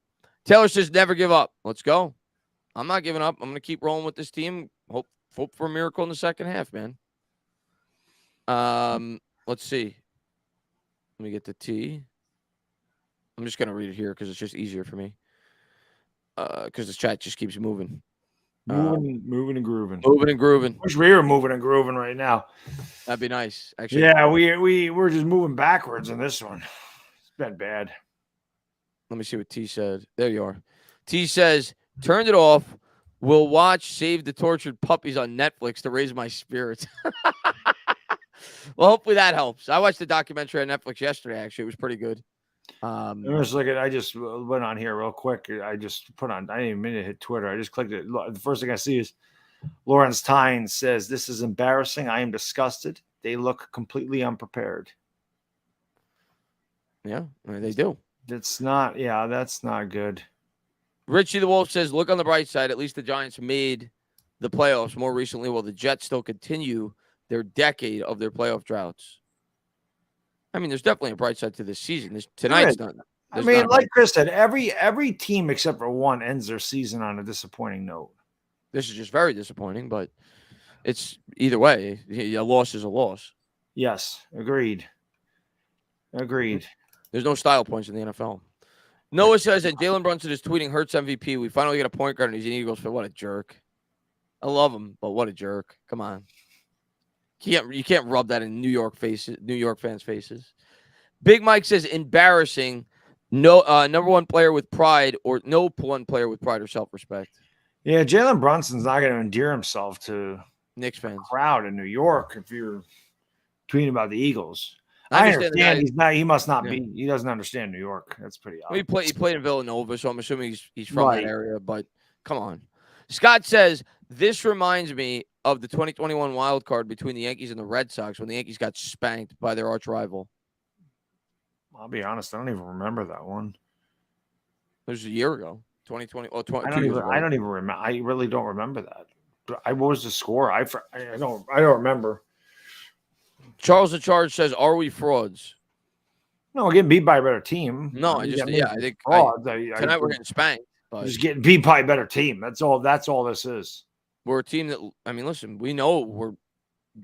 Taylor says never give up. Let's go. I'm not giving up. I'm going to keep rolling with this team. Hope for a miracle in the second half, man. Let's see. Let me get the T. I'm just going to read it here because it's just easier for me. Because this chat just keeps moving. Moving and grooving. Moving and grooving. Wish we were moving and grooving right now. That'd be nice. Actually, yeah, we're just moving backwards in this one. It's been bad. Let me see what T said. There you are. T says, turned it off. We'll watch Save the Tortured Puppies on Netflix to raise my spirits. Well, hopefully that helps. I watched the documentary on Netflix yesterday, actually. It was pretty good. I just went on here real quick. I didn't even mean to hit Twitter. I just clicked it. The first thing I see is Lawrence Tynes says, this is embarrassing. I am disgusted. They look completely unprepared. Yeah, they do. That's not good. Richie the Wolf says, look on the bright side. At least the Giants made the playoffs more recently, while the Jets still continue their decade of their playoff droughts. I mean, there's definitely a bright side to this season. Tonight's not. I mean, like Chris said, every team except for one ends their season on a disappointing note. This is just very disappointing, but it's either way. A loss is a loss. Yes, agreed. There's no style points in the NFL. Noah says that Jalen Brunson is tweeting Hurts MVP. We finally get a point guard and he's an Eagles fan. What a jerk. I love him, but what a jerk. Come on. You can't rub that in New York fans' faces. Big Mike says embarrassing. No number one player with pride or no one player with pride or self-respect. Yeah, Jalen Brunson's not going to endear himself to Knicks fans crowd in New York if you're tweeting about the Eagles. I understand he's not. He must not be. He doesn't understand New York. That's pretty obvious. He played in Villanova, so I'm assuming he's from that area. But come on, Scott says this reminds me of the 2021 wild card between the Yankees and the Red Sox when the Yankees got spanked by their arch rival. I'll be honest, I don't even remember that one. It was a year ago, 2020. Oh, 2 I years ago. don't even remember. I really don't remember that. What was the score? I don't remember. Charles in Charge says, "Are we frauds?" No, we're getting beat by a better team. No, I think frauds. tonight we're getting spanked. But just getting beat by a better team. That's all this is. We're a team that, I mean, listen, we know we're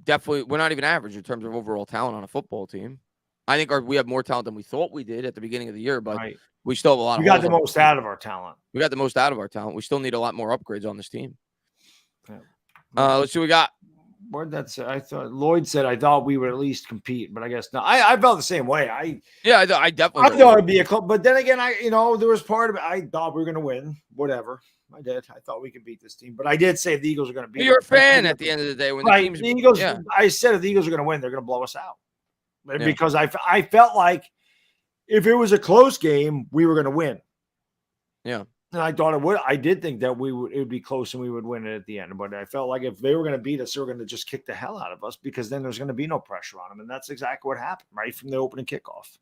not even average in terms of overall talent on a football team. I think we have more talent than we thought we did at the beginning of the year, but we still have a lot of. We got the most out of our talent. We got the most out of our talent. We still need a lot more upgrades on this team. Yeah. Let's see what we got. Where'd that say? I thought Lloyd said I thought we would at least compete, but I guess not. I felt the same way. I definitely thought it'd be a club, but then again, there was part of it. I thought we were going to win. Whatever. I did. I thought we could beat this team, but I did say the Eagles are going to beat. You're a fan at the end of the day when the team's the Eagles. Yeah. I said if the Eagles are going to win, they're going to blow us out because I felt like if it was a close game, we were going to win. Yeah. And I thought it would. I did think that it would be close and we would win it at the end. But I felt like if they were going to beat us, they were going to just kick the hell out of us because then there's going to be no pressure on them. And that's exactly what happened right from the opening kickoff.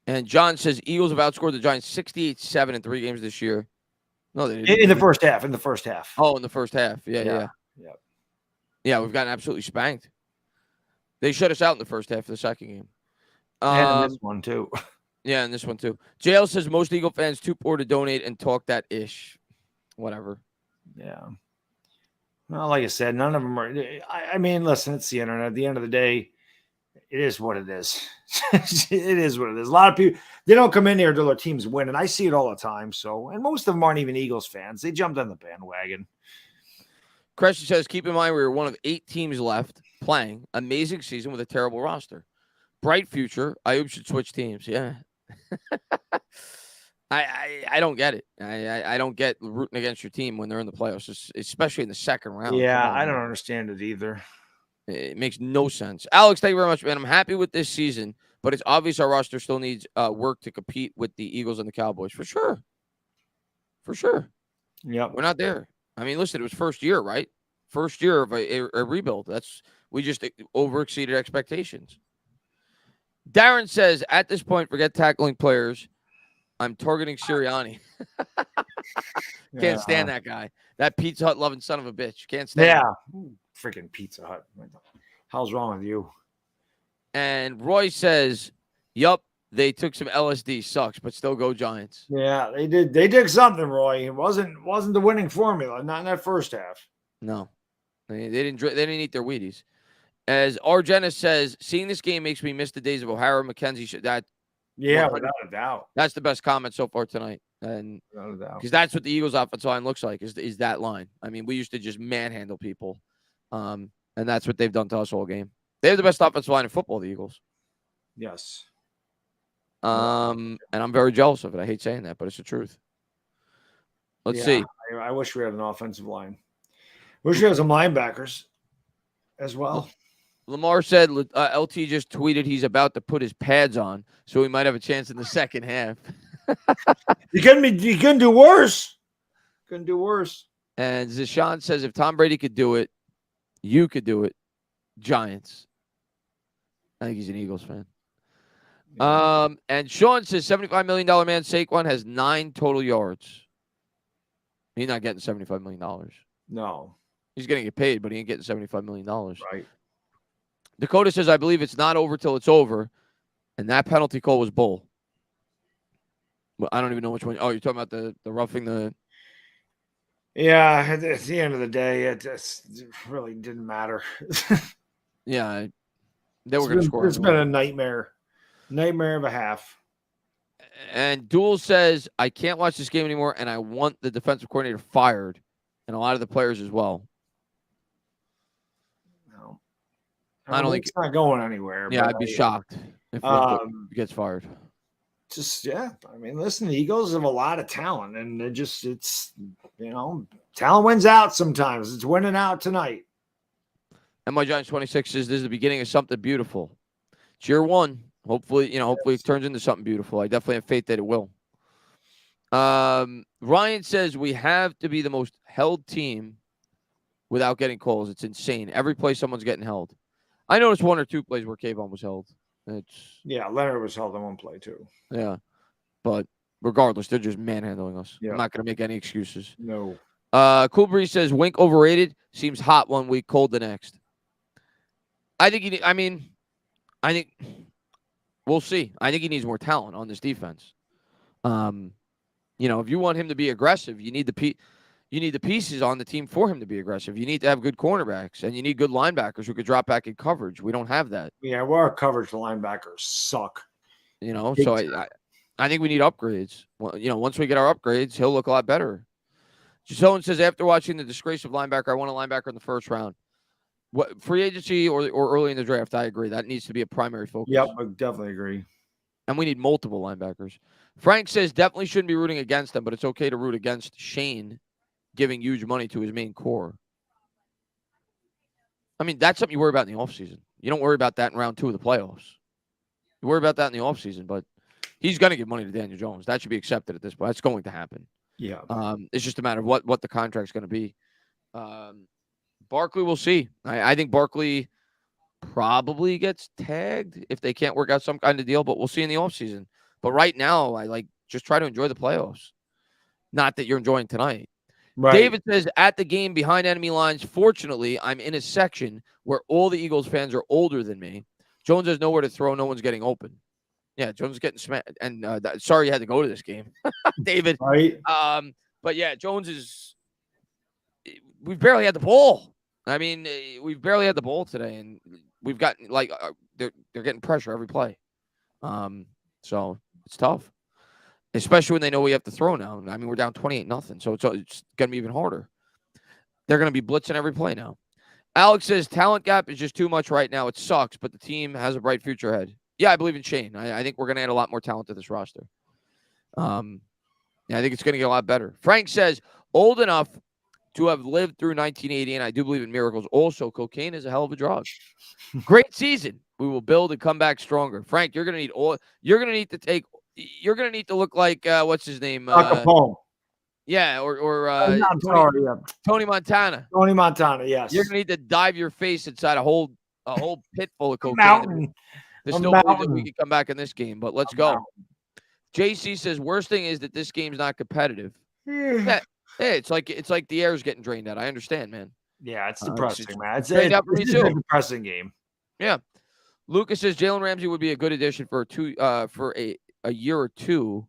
And John says Eagles have outscored the Giants 68-7 in 3 games this year. No, they didn't. In the first half. In the first half. Oh, in the first half. Yeah. We've gotten absolutely spanked. They shut us out in the first half of the second game. And this one too. Yeah, and this one too. JL says most Eagle fans too poor to donate and talk that ish. Whatever. Yeah. Well, like I said, none of them are. I mean, listen, it's the internet. At the end of the day, it is what it is. It is what it is. A lot of people, they don't come in here until their teams win, and I see it all the time. So, and most of them aren't even Eagles fans. They jumped on the bandwagon. Crescent says, keep in mind we were one of 8 teams left playing. Amazing season with a terrible roster. Bright future. I hope should switch teams. Yeah. I don't get it. I don't get rooting against your team when they're in the playoffs, especially in the second round. Yeah, I don't understand it either. It makes no sense. Alex, thank you very much, man. I'm happy with this season, but it's obvious our roster still needs work to compete with the Eagles and the Cowboys. For sure. Yeah. We're not there. I mean, listen, it was first year, right? First year of a rebuild. We just overexceeded expectations. Darren says, at this point, forget tackling players. I'm targeting Sirianni. Can't stand that guy. That Pizza Hut loving son of a bitch. Can't stand him. Freaking Pizza Hut. How's wrong with you? And Roy says, yup, they took some LSD. Sucks, but still go Giants. Yeah, they did. They did something, Roy. It wasn't the winning formula. Not in that first half. No. They didn't eat their Wheaties. As Argenis says, seeing this game makes me miss the days of O'Hara, McKenzie. Without a doubt. That's the best comment so far tonight. And without a doubt. Because that's what the Eagles' offensive line looks like, is that line. I mean, we used to just manhandle people. And that's what they've done to us all game. They have the best offensive line in football, the Eagles. Yes. And I'm very jealous of it. I hate saying that, but it's the truth. Let's see. I wish we had an offensive line. Wish we had some linebackers as well. Lamar said LT just tweeted he's about to put his pads on, so he might have a chance in the second half. You couldn't do worse. Couldn't do worse. And Zishan says if Tom Brady could do it, you could do it. Giants. I think he's an Eagles fan. Yeah. And Sean says $75 million man Saquon has 9 total yards. He's not getting $75 million. No. He's going to get paid, but he ain't getting $75 million. Right. Dakota says, I believe it's not over till it's over. And that penalty call was bull. Well, I don't even know which one. Oh, you're talking about the roughing the. Yeah, at the end of the day, it really didn't matter. Yeah. They were going to score. It's been a nightmare. Nightmare of a half. And Duel says, I can't watch this game anymore, and I want the defensive coordinator fired. And a lot of the players as well. No. I don't think it's not going anywhere. Yeah, I'd be shocked if he gets fired. I mean, listen, the Eagles have a lot of talent, and talent wins out sometimes. It's winning out tonight. And my Giants 26 says this is the beginning of something beautiful. It's year 1. Hopefully it turns into something beautiful. I definitely have faith that it will. Ryan says we have to be the most held team without getting calls. It's insane. Every play someone's getting held. I noticed 1 or 2 plays where Kayvon was held. Leonard was held in one play too. Yeah, but regardless, they're just manhandling us. Yeah. I'm not going to make any excuses. No. Cool Breeze says Wink overrated. Seems hot one week, cold the next. I think we'll see. I think he needs more talent on this defense. If you want him to be aggressive, you need the pieces on the team for him to be aggressive. You need to have good cornerbacks, and you need good linebackers who could drop back in coverage. We don't have that. Yeah, well, our coverage linebackers suck. So I think we need upgrades. Well, once we get our upgrades, he'll look a lot better. Someone says, after watching the disgrace of linebacker, I want a linebacker in the first round. What, free agency or early in the draft? I agree. That needs to be a primary focus. Yep, I definitely agree. And we need multiple linebackers. Frank says definitely shouldn't be rooting against them, but it's okay to root against Shane giving huge money to his main core. I mean, that's something you worry about in the offseason. You don't worry about that in round 2 of the playoffs. You worry about that in the offseason, but he's going to give money to Daniel Jones. That should be accepted at this point. That's going to happen. Yeah. It's just a matter of what the contract's going to be. Barkley, we'll see. I think Barkley probably gets tagged if they can't work out some kind of deal, but we'll see in the offseason. But right now, I just try to enjoy the playoffs. Not that you're enjoying tonight. Right. David says, at the game behind enemy lines, fortunately, I'm in a section where all the Eagles fans are older than me. Jones has nowhere to throw. No one's getting open. Yeah, Jones is getting smacked. And sorry you had to go to this game, David. Right. But yeah, Jones is – we've barely had the ball. I mean, we've barely had the ball today, and we've gotten they're getting pressure every play. So it's tough, especially when they know we have to throw now. I mean, we're down 28-0, so it's going to be even harder. They're going to be blitzing every play now. Alex says talent gap is just too much right now. It sucks, but the team has a bright future ahead. Yeah, I believe in Shane. I think we're going to add a lot more talent to this roster. I think it's going to get a lot better. Frank says old enough to have lived through 1980, and I do believe in miracles. Also, cocaine is a hell of a drug. Great season. We will build and come back stronger. Frank, you're going to need to look like what's his name? Yeah, or Tony Montana. Tony Montana, yes. You're going to need to dive your face inside a whole pit full of cocaine. There's no way that we can come back in this game, but let's go. JC says worst thing is that this game's not competitive. Yeah, it's like the air is getting drained out. I understand, man. Yeah, it's depressing, man. It's a depressing game. Yeah. Lucas says Jalen Ramsey would be a good addition for a year or two.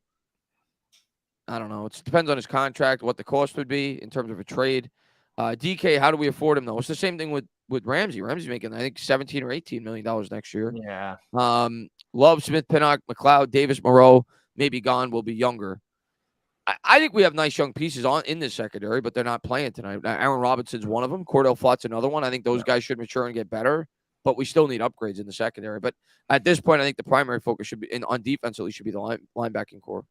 I don't know. It depends on his contract, what the cost would be in terms of a trade. DK, how do we afford him though? It's the same thing with Ramsey. Ramsey's making, I think, $17 or $18 million next year. Yeah. Love, Smith, Pinnock, McLeod, Davis, Moreau, maybe Gone will be younger. I think we have nice young pieces in this secondary, but they're not playing tonight. Aaron Robinson's one of them. Cordell Flott's another one. I think those guys should mature and get better, but we still need upgrades in the secondary. But at this point, I think the primary focus should be on defense. At least should be the linebacking core.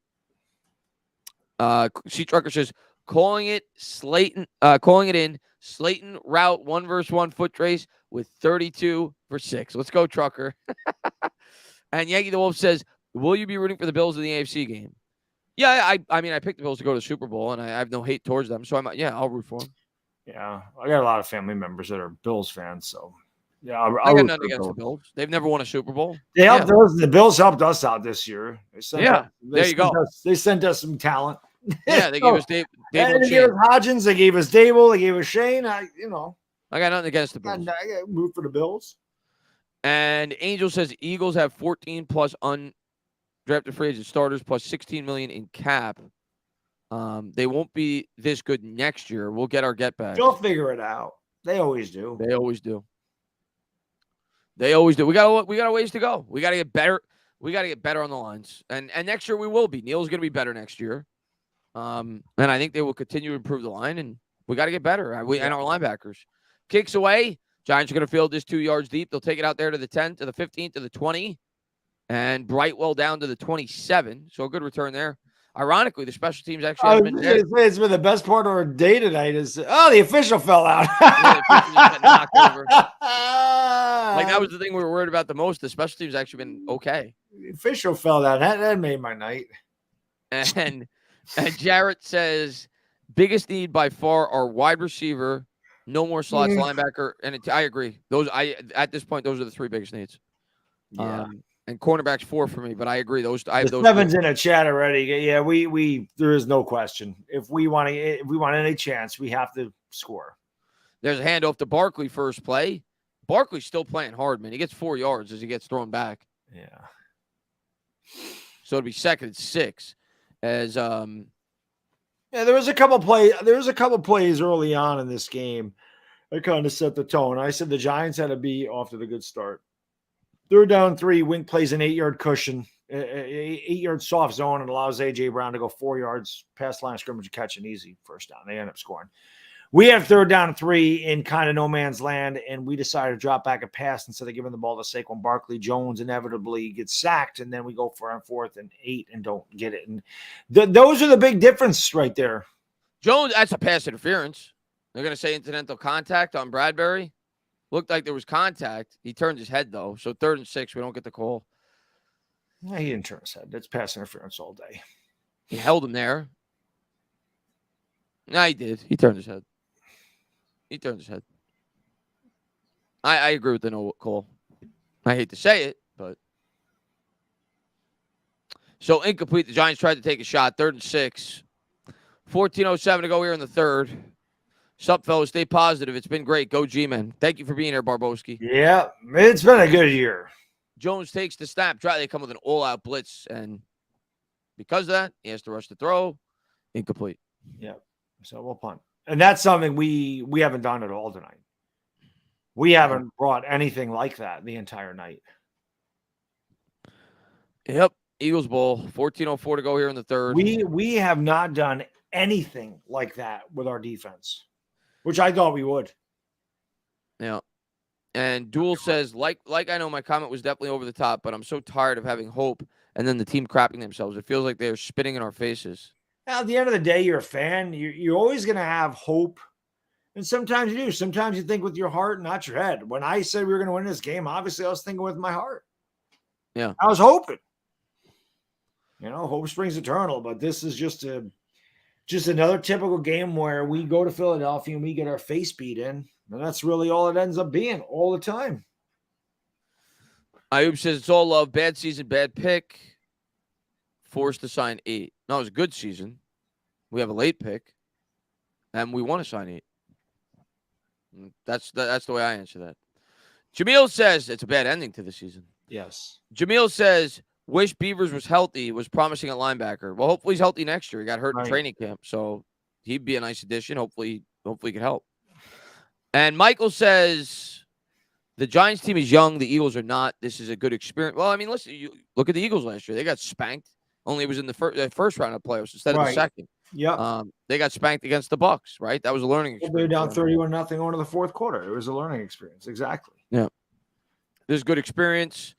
C Trucker says calling it in Slayton route 1-versus-1 foot race with 32 for 6. Let's go, Trucker. And Yankee the Wolf says, will you be rooting for the Bills in the AFC game? Yeah, I mean, I picked the Bills to go to the Super Bowl, and I have no hate towards them. So I'll root for them. Yeah, I got a lot of family members that are Bills fans, so yeah, I got nothing against the Bills. They've never won a Super Bowl. The Bills helped us out this year. There you go. They sent us some talent. Yeah, they gave us Dave. They gave us Hodgins. They gave us Dable. They gave us Shane. I got nothing against the Bills. I got root for the Bills. And Angel says Eagles have 14 plus undrafted free agent starters plus $16 million in cap. They won't be this good next year. We'll get our get back. They'll figure it out. They always do. They always do. We got a ways to go. We got to get better. We got to get better on the lines. And next year we will be. Neal's going to be better next year. And I think they will continue to improve the line, and we got to get better. And our linebackers. Kicks away. Giants are going to field this 2 yards deep. They'll take it out there to the 10, to the 15, to the 20, and Brightwell down to the 27. So a good return there. Ironically, the special teams actually have been dead. It's been the best part of our day tonight is, the official fell out. The official just got knocked over. That was the thing we were worried about the most. The special teams actually been okay. The official fell down. That made my night. And Jarrett says, biggest need by far are wide receiver, no more slots, linebacker, and I agree. At this point, those are the three biggest needs. Yeah. And cornerback's 4 for me, but I agree. I have The those 7's 2. in a chat already. Yeah, we there is no question. If we want any chance, we have to score. There's a handoff to Barkley first play. Barkley's still playing hard, man. He gets 4 yards as he gets thrown back. Yeah. So it'll be 2nd and 6. As Yeah, there was a couple plays early on in this game that kind of set the tone. I said the Giants had to be off to the good start. 3rd down 3, Wink plays an 8-yard cushion, 8-yard soft zone, and allows A.J. Brown to go 4 yards past line of scrimmage and catch an easy first down. They end up scoring. We have 3rd down 3 in kind of no man's land, and we decided to drop back and pass instead of giving the ball to Saquon Barkley. Jones inevitably gets sacked, and then we go for 4th and 8 and don't get it. And those are the big difference right there. Jones, that's a pass interference. They're going to say incidental contact on Bradbury. Looked like there was contact. He turned his head, though. So 3rd and 6, we don't get the call. No, he didn't turn his head. That's pass interference all day. He held him there. No, he did. He turned his head. I agree with the no call. I hate to say it, but. So incomplete. The Giants tried to take a shot. 3rd and 6. 14:07 to go here in the 3rd. Sup, fellas? Stay positive. It's been great. Go G-Men. Thank you for being here, Barboski. Yeah, it's been a good year. Jones takes the snap. They come with an all-out blitz, and because of that, he has to rush the throw. Incomplete. Yeah, so we'll punt. And that's something we haven't done at all tonight. We haven't brought anything like that the entire night. Yep, Eagles ball. 14:04 to go here in the 3rd. We have not done anything like that with our defense, which I thought we would. Yeah. And Duel says, like I know my comment was definitely over the top, but I'm so tired of having hope and then the team crapping themselves. It feels like they're spitting in our faces. Now, at the end of the day, you're a fan. You're always going to have hope. And sometimes you do. Sometimes you think with your heart, not your head. When I said we were going to win this game, obviously I was thinking with my heart. Yeah. I was hoping. Hope springs eternal, but this is just another typical game where we go to Philadelphia and we get our face beat in. And that's really all it ends up being all the time. Ayub says it's all love. Bad season, bad pick. Forced to sign 8. No, it was a good season. We have a late pick. And we want to sign 8. That's the way I answer that. Jamil says it's a bad ending to the season. Yes. Jamil says, wish Beavers was healthy, was promising at linebacker. Well, hopefully he's healthy next year. He got hurt in training camp, so he'd be a nice addition. Hopefully he could help. And Michael says the Giants team is young. The Eagles are not. This is a good experience. Well, I mean, listen, you look at the Eagles last year. They got spanked. Only it was in the first round of playoffs instead of the second. Yeah. They got spanked against the Bucs, right? That was a learning experience. They're down 31-0 going to the 4th quarter. It was a learning experience. Exactly. Yeah. This is good experience.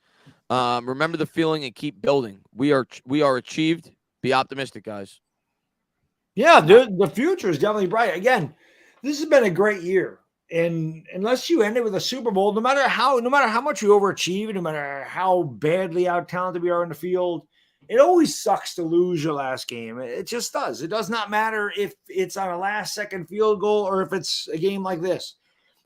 Remember the feeling and keep building. We are achieved. Be optimistic, guys. Yeah, the future is definitely bright. Again, this has been a great year. And unless you end it with a Super Bowl, no matter how much you overachieve, no matter how badly out talented we are in the field, it always sucks to lose your last game. It just does. It does not matter if it's on a last-second field goal or if it's a game like this.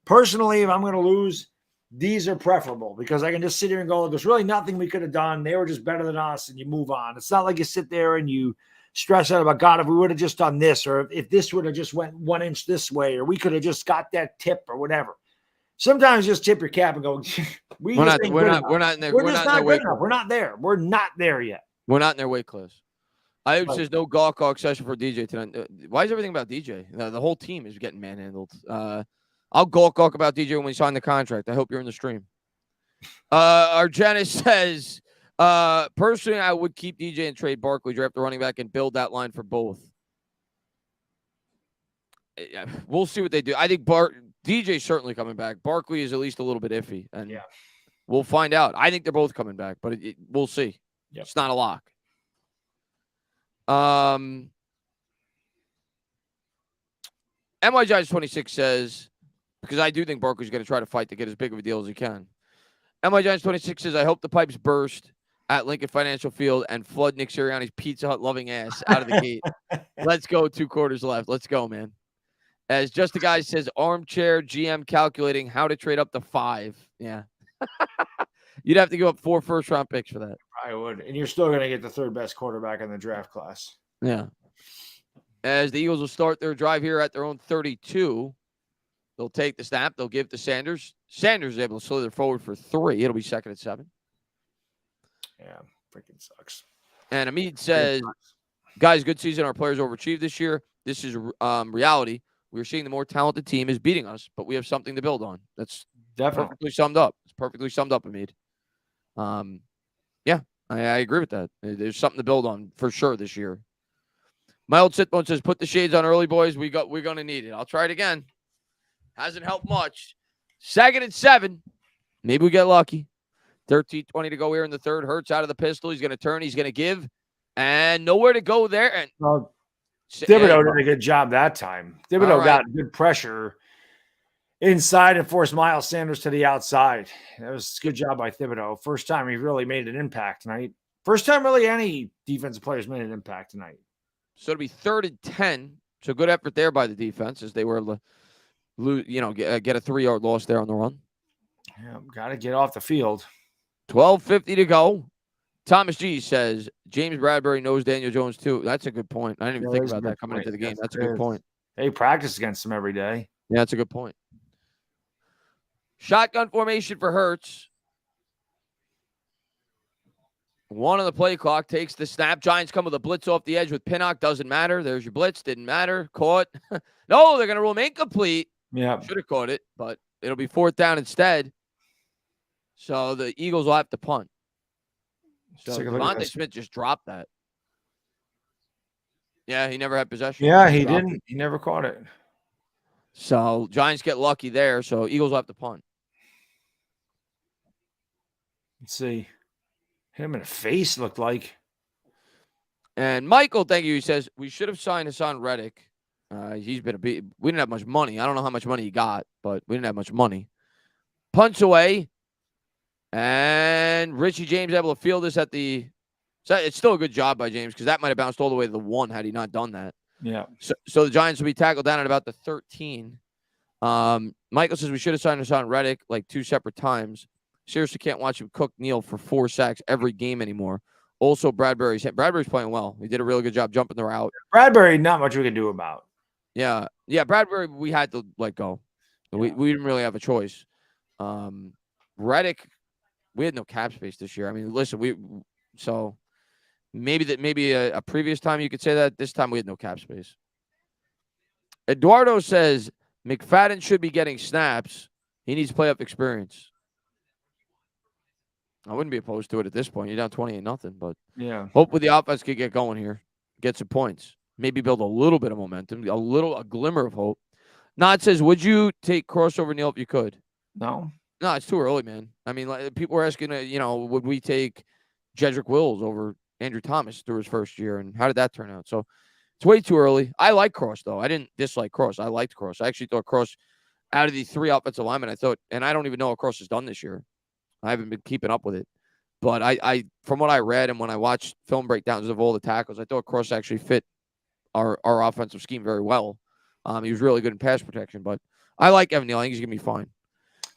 Personally, if I'm going to lose, these are preferable because I can just sit here and go, there's really nothing we could have done. They were just better than us, and you move on. It's not like you sit there and you stress out about, God, if we would have just done this, or if this would have just went 1 inch this way, or we could have just got that tip or whatever. Sometimes just tip your cap and go, we're not in there. We're just not good enough. We're not there. We're not there yet. We're not in their weight class. I says no gawk session for DJ tonight. Why is everything about DJ? The whole team is getting manhandled. I'll gawk about DJ when we sign the contract. I hope you're in the stream. Our Janice says, personally, I would keep DJ and trade Barkley, draft the running back, and build that line for both. We'll see what they do. I think DJ's certainly coming back. Barkley is at least a little bit iffy, and we'll find out. I think they're both coming back, but we'll see. Yep. It's not a lock. NY Giants 26 says, because I do think Barkley's going to try to fight to get as big of a deal as he can. NY Giants 26 says, I hope the pipes burst at Lincoln Financial Field and flood Nick Sirianni's Pizza Hut loving ass out of the gate. Let's go. 2 quarters left. Let's go, man. As Just a Guy says, armchair GM calculating how to trade up to 5. Yeah. You'd have to give up 4 first-round picks for that. I would. And you're still going to get the third best quarterback in the draft class. Yeah. As the Eagles will start their drive here at their own 32, they'll take the snap. They'll give it to Sanders. Sanders is able to slither forward for 3. It'll be 2nd and 7. Yeah, freaking sucks. And Hamid says, guys, good season. Our players overachieved this year. This is reality. We're seeing the more talented team is beating us, but we have something to build on. That's definitely perfectly summed up. It's perfectly summed up, Hamid. Yeah, I agree with that. There's something to build on for sure this year. My old sitbone says, put the shades on early, boys. We're going to need it. I'll try it again. Hasn't helped much. 2nd and 7. Maybe we get lucky. 13:20 to go here in the third. Hurts out of the pistol. He's going to turn. He's going to give. And nowhere to go there. And Thibodeau did a good job that time. Thibodeau got good pressure inside and forced Miles Sanders to the outside. That was a good job by Thibodeau. First time he really made an impact tonight. First time really any defensive players made an impact tonight. So it'll be 3rd and 10. So good effort there by the defense as they were able to get a 3-yard loss there on the run. Yeah, got to get off the field. 12:50 to go. Thomas G says, James Bradbury knows Daniel Jones too. That's a good point. I didn't even think about that coming into the game. That's a good point. They practice against him every day. Yeah, that's a good point. Shotgun formation for Hurts. 1 on the play clock. Takes the snap. Giants come with a blitz off the edge with Pinnock. Doesn't matter. There's your blitz. Didn't matter. Caught. No, they're going to rule him incomplete. Yeah. Should have caught it, but it'll be 4th down instead. So the Eagles will have to punt. So Devontae Smith just dropped that. Yeah, he never had possession. Yeah, he didn't. He never caught it. So Giants get lucky there. So Eagles will have to punt. Let's see. Hit him in the face, looked like. And Michael, thank you. He says, we should have signed Hassan Reddick. He's been we didn't have much money. I don't know how much money he got, but we didn't have much money. Punts away. And Richie James able to field this at the so it's still a good job by James because that might have bounced all the way to the 1 had he not done that. Yeah. So the Giants will be tackled down at about the 13. Michael says we should have signed Hassan Reddick like 2 separate times. Seriously can't watch him cook Neal for 4 sacks every game anymore. Also, Bradbury's playing well. He did a really good job jumping the route. Bradbury, not much we can do about. Yeah. Bradbury, we had to let go. Yeah. We didn't really have a choice. Reddick, we had no cap space this year. I mean, listen, so maybe a previous time you could say that. This time we had no cap space. Eduardo says McFadden should be getting snaps. He needs playoff experience. I wouldn't be opposed to it at this point. You're down 28-0, but yeah, hopefully the offense could get going here, get some points, maybe build a little bit of momentum, a glimmer of hope. Nod says, would you take crossover Neal if you could? No, it's too early, man. I mean, like, people were asking, would we take Jedrick Wills over Andrew Thomas through his first year, and how did that turn out? So it's way too early. I like Cross, though. I didn't dislike Cross. I liked Cross. I actually thought Cross, out of the 3 offensive linemen, and I don't even know what Cross has done this year. I haven't been keeping up with it. But I from what I read and when I watched film breakdowns of all the tackles, I thought Cross actually fit our offensive scheme very well. He was really good in pass protection, but I like Evan Neal. I think he's going to be fine.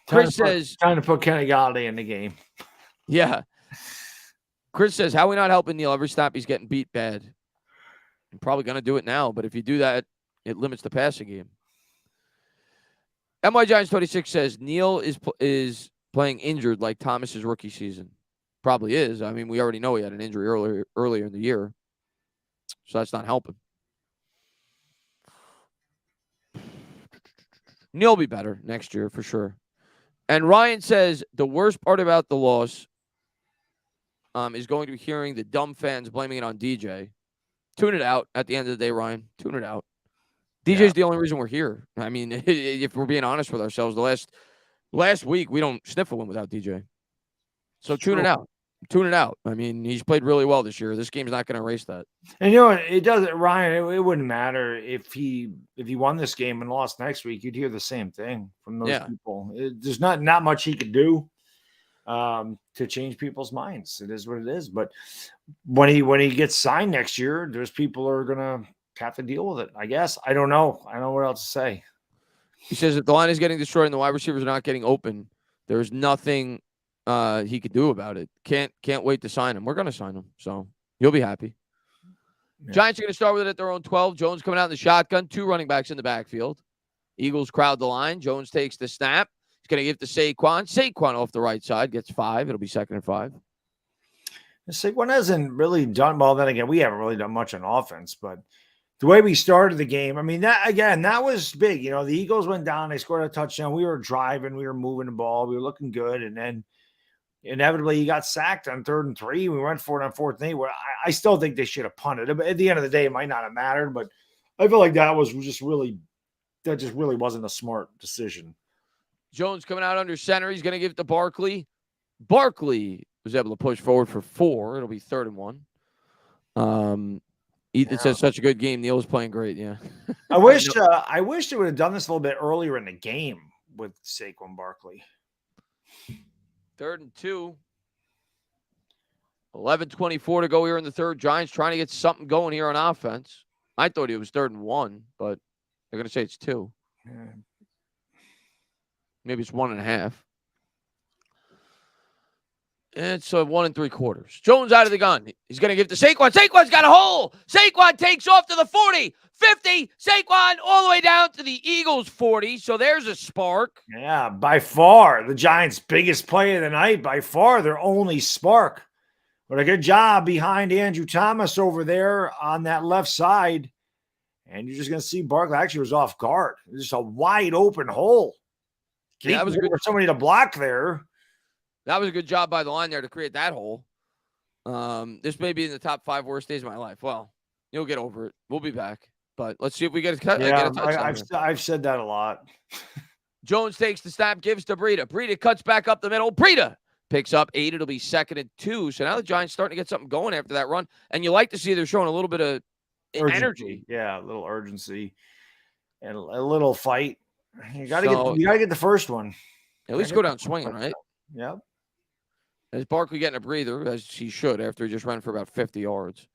Chris says... Trying to put Kenny Galladay in the game. Yeah. Chris says, how are we not helping Neal? Every snap he's getting beat bad. I'm probably going to do it now, but if you do that, it limits the passing game. MY Giants 26 says, Neal is playing injured like Thomas's rookie season. Probably is. I mean, we already know he had an injury earlier in the year. So that's not helping. Neal will be better next year for sure. And Ryan says the worst part about the loss is going to be hearing the dumb fans blaming it on DJ. Tune it out at the end of the day, Ryan. Tune it out. DJ's the only reason we're here. I mean, if we're being honest with ourselves, the last week we don't sniff a win without DJ. So tune it out. Tune it out. I mean, he's played really well this year. This game's not going to erase that. And you know what? It doesn't, Ryan. It wouldn't matter if he won this game and lost next week. You'd hear the same thing from those people. There's not much he could do to change people's minds. It is what it is. But when he gets signed next year, there's people who are gonna have to deal with it. I guess. I don't know. I don't know what else to say. He says if the line is getting destroyed and the wide receivers are not getting open, there's nothing he could do about it. Can't wait to sign him. We're going to sign him, so you'll be happy. Yeah. Giants are going to start with it at their own 12. Jones coming out in the shotgun. 2 running backs in the backfield. Eagles crowd the line. Jones takes the snap. He's going to give to Saquon. Saquon off the right side gets 5. It'll be 2nd and 5. Saquon hasn't really done well. Then again, we haven't really done much on offense, but the way we started the game, I mean, that was big. You know, the Eagles went down. They scored a touchdown. We were driving. We were moving the ball. We were looking good. And then inevitably he got sacked on 3rd and 3. We went for it on 4th and 8. Where I still think they should have punted. At the end of the day, it might not have mattered, but I feel like that just really wasn't a smart decision. Jones coming out under center. He's going to give it to Barkley. Barkley was able to push forward for 4. It'll be 3rd and 1. Ethan says such a good game. Neil's playing great. Yeah. I wish they would have done this a little bit earlier in the game with Saquon Barkley. 3rd and 2. 11:24 to go here in the third. Giants trying to get something going here on offense. I thought it was 3rd and 1, but they're going to say it's 2. Yeah. Maybe it's 1.5. It's 1 3/4. Jones out of the gun. He's going to give to Saquon. Saquon's got a hole. Saquon takes off to the 40, 50. Saquon all the way down to the Eagles 40. So there's a spark. Yeah, by far the Giants' biggest play of the night. By far their only spark. But a good job behind Andrew Thomas over there on that left side. And you're just going to see Barkley actually was off guard. It was just a wide open hole. Yeah, that was good for somebody to block there. That was a good job by the line there to create that hole. This may be in the top 5 worst days of my life. Well, you'll get over it. We'll be back. But let's see if we get a touchdown. I've said that a lot. Jones takes the snap, gives to Breida. Breida cuts back up the middle. Breida picks up 8. It'll be 2nd and 2. So now the Giants starting to get something going after that run. And you like to see they're showing a little bit of energy. Yeah, a little urgency and a little fight. You got to get the first one. At least go down swinging, right? Yep. As Barkley getting a breather, as he should, after he just ran for about 50 yards.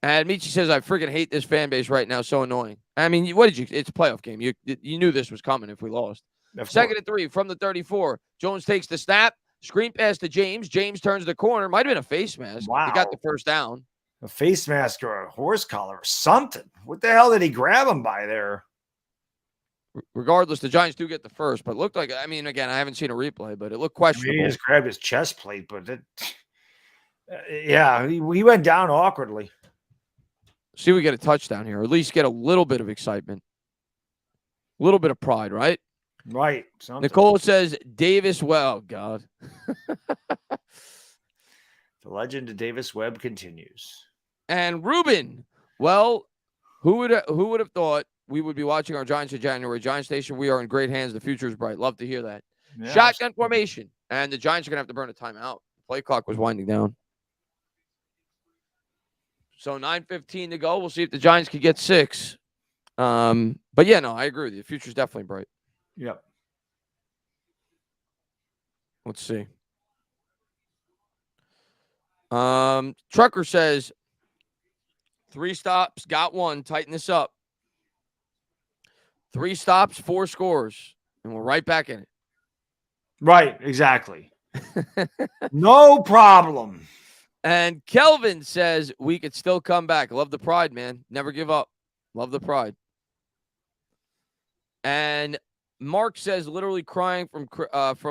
And Michi says, I freaking hate this fan base right now. So annoying. I mean, it's a playoff game. You knew this was coming if we lost. 2nd and 3 from the 34. Jones takes the snap. Screen pass to James. James turns the corner. Might have been a face mask. Wow. He got the first down. A face mask or a horse collar or something. What the hell did he grab him by there? Regardless, the Giants do get the first, but it looked like, I mean, again, I haven't seen a replay, but it looked questionable. He just grabbed his chest plate, but he went down awkwardly. See, we get a touchdown here, or at least get a little bit of excitement, a little bit of pride, right? Right. Something. Nicole says Davis. Well, God. The legend of Davis Webb continues. And Ruben. Well, who would have thought we would be watching our Giants in January? Giants Station, we are in great hands. The future is bright. Love to hear that. Yeah, shotgun formation. And the Giants are going to have to burn a timeout. Play clock was winding down. So 9:15 to go. We'll see if the Giants can get 6. But yeah, no, I agree with you. The future is definitely bright. Yep. Let's see. Trucker says 3 stops, got 1. Tighten this up. 3 stops, 4 scores, and we're right back in it. Right, exactly. No problem. And Kelvin says we could still come back. Love the pride, man. Never give up. Love the pride. And Mark says literally crying from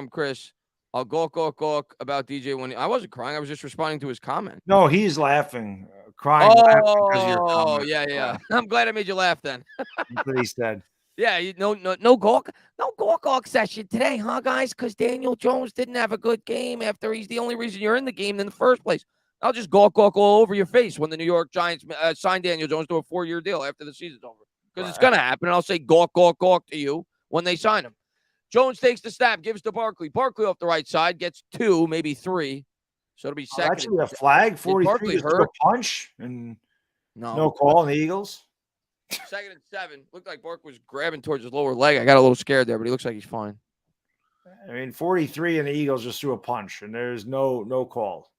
Chris. I'll gawk about DJ when I wasn't crying. I was just responding to his comment. No, he's laughing, crying. Oh, laughing because yeah. I'm glad I made you laugh then. That's what he said. Yeah, no gawk session today, huh, guys? Because Daniel Jones didn't have a good game after he's the only reason you're in the game in the first place. I'll just gawk all over your face when the New York Giants sign Daniel Jones to a 4-year deal after the season's over. Because it's going to happen, and I'll say gawk to you when they sign him. Jones takes the snap, gives to Barkley. Barkley off the right side, gets 2, maybe 3. So it'll be 2nd. Actually, a flag, 43 just a punch, and no call on the Eagles. 2nd and 7. Looked like Bark was grabbing towards his lower leg. I got a little scared there, but he looks like he's fine. I mean, 43 and the Eagles just threw a punch, and there's no call.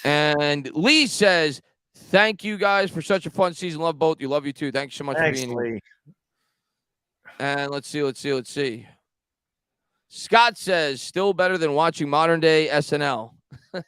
And Lee says, thank you guys for such a fun season. Love both. Love you too. Thanks so much for being here. And let's see. Scott says, still better than watching modern day SNL.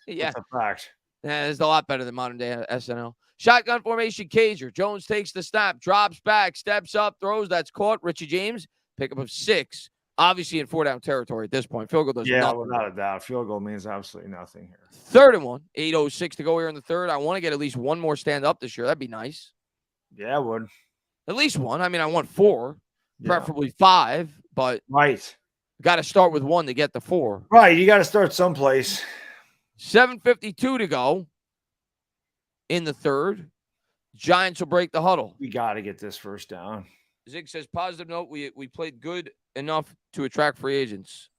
Yeah. That's a fact. Yeah, it's a lot better than modern day SNL. Shotgun formation, Cager. Jones takes the snap, drops back, steps up, throws. That's caught. Richie James, pickup of 6. Obviously in 4-down territory at this point. Field goal does nothing. Without a doubt. Field goal means absolutely nothing here. 3rd and 1. 8:06 to go here in the third. I want to get at least one more stand up this year. That'd be nice. Yeah, I would. At least one. I mean, I want 4, preferably 5, but right. Got to start with 1 to get the 4. Right. You got to start someplace. 7:52 to go in the third. Giants will break the huddle. We got to get this first down. Zig says, positive note, we played good enough to attract free agents.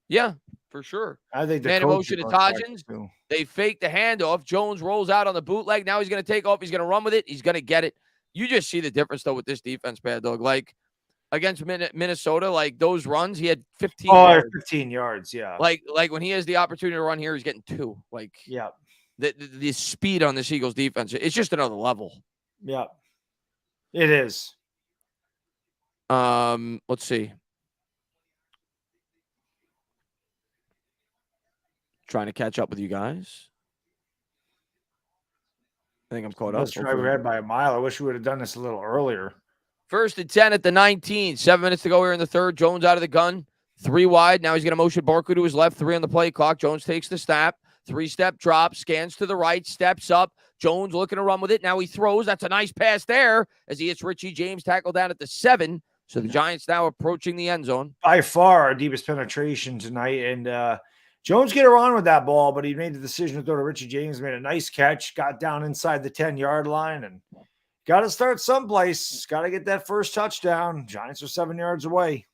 Yeah, for sure. I think the man in motion to Tajins. They fake the handoff. Jones rolls out on the bootleg. Now he's going to take off. He's going to run with it. He's going to get it. You just see the difference, though, with this defense, Bad Dog. Like, against Minnesota, like, those runs, he had 15 yards. 15 yards, yeah. Like when he has the opportunity to run here, he's getting 2. Like, yeah. The speed on this Eagles defense, it's just another level. Yeah, it is. Let's see. Trying to catch up with you guys. I think I'm caught up. Let's try ahead by a mile. I wish we would have done this a little earlier. 1st and 10 at the 19. 7 minutes to go here in the third. Jones out of the gun. 3 wide. Now he's going to motion Barkley to his left. 3 on the play clock. Jones takes the snap. 3-step drop, scans to the right, steps up. Jones looking to run with it. Now he throws. That's a nice pass there as he hits Richie James, tackled down at the 7. So the Giants now approaching the end zone. By far our deepest penetration tonight. And Jones get around with that ball, but he made the decision to throw to Richie James, made a nice catch, got down inside the 10-yard line, and got to start someplace. Got to get that first touchdown. Giants are 7 yards away.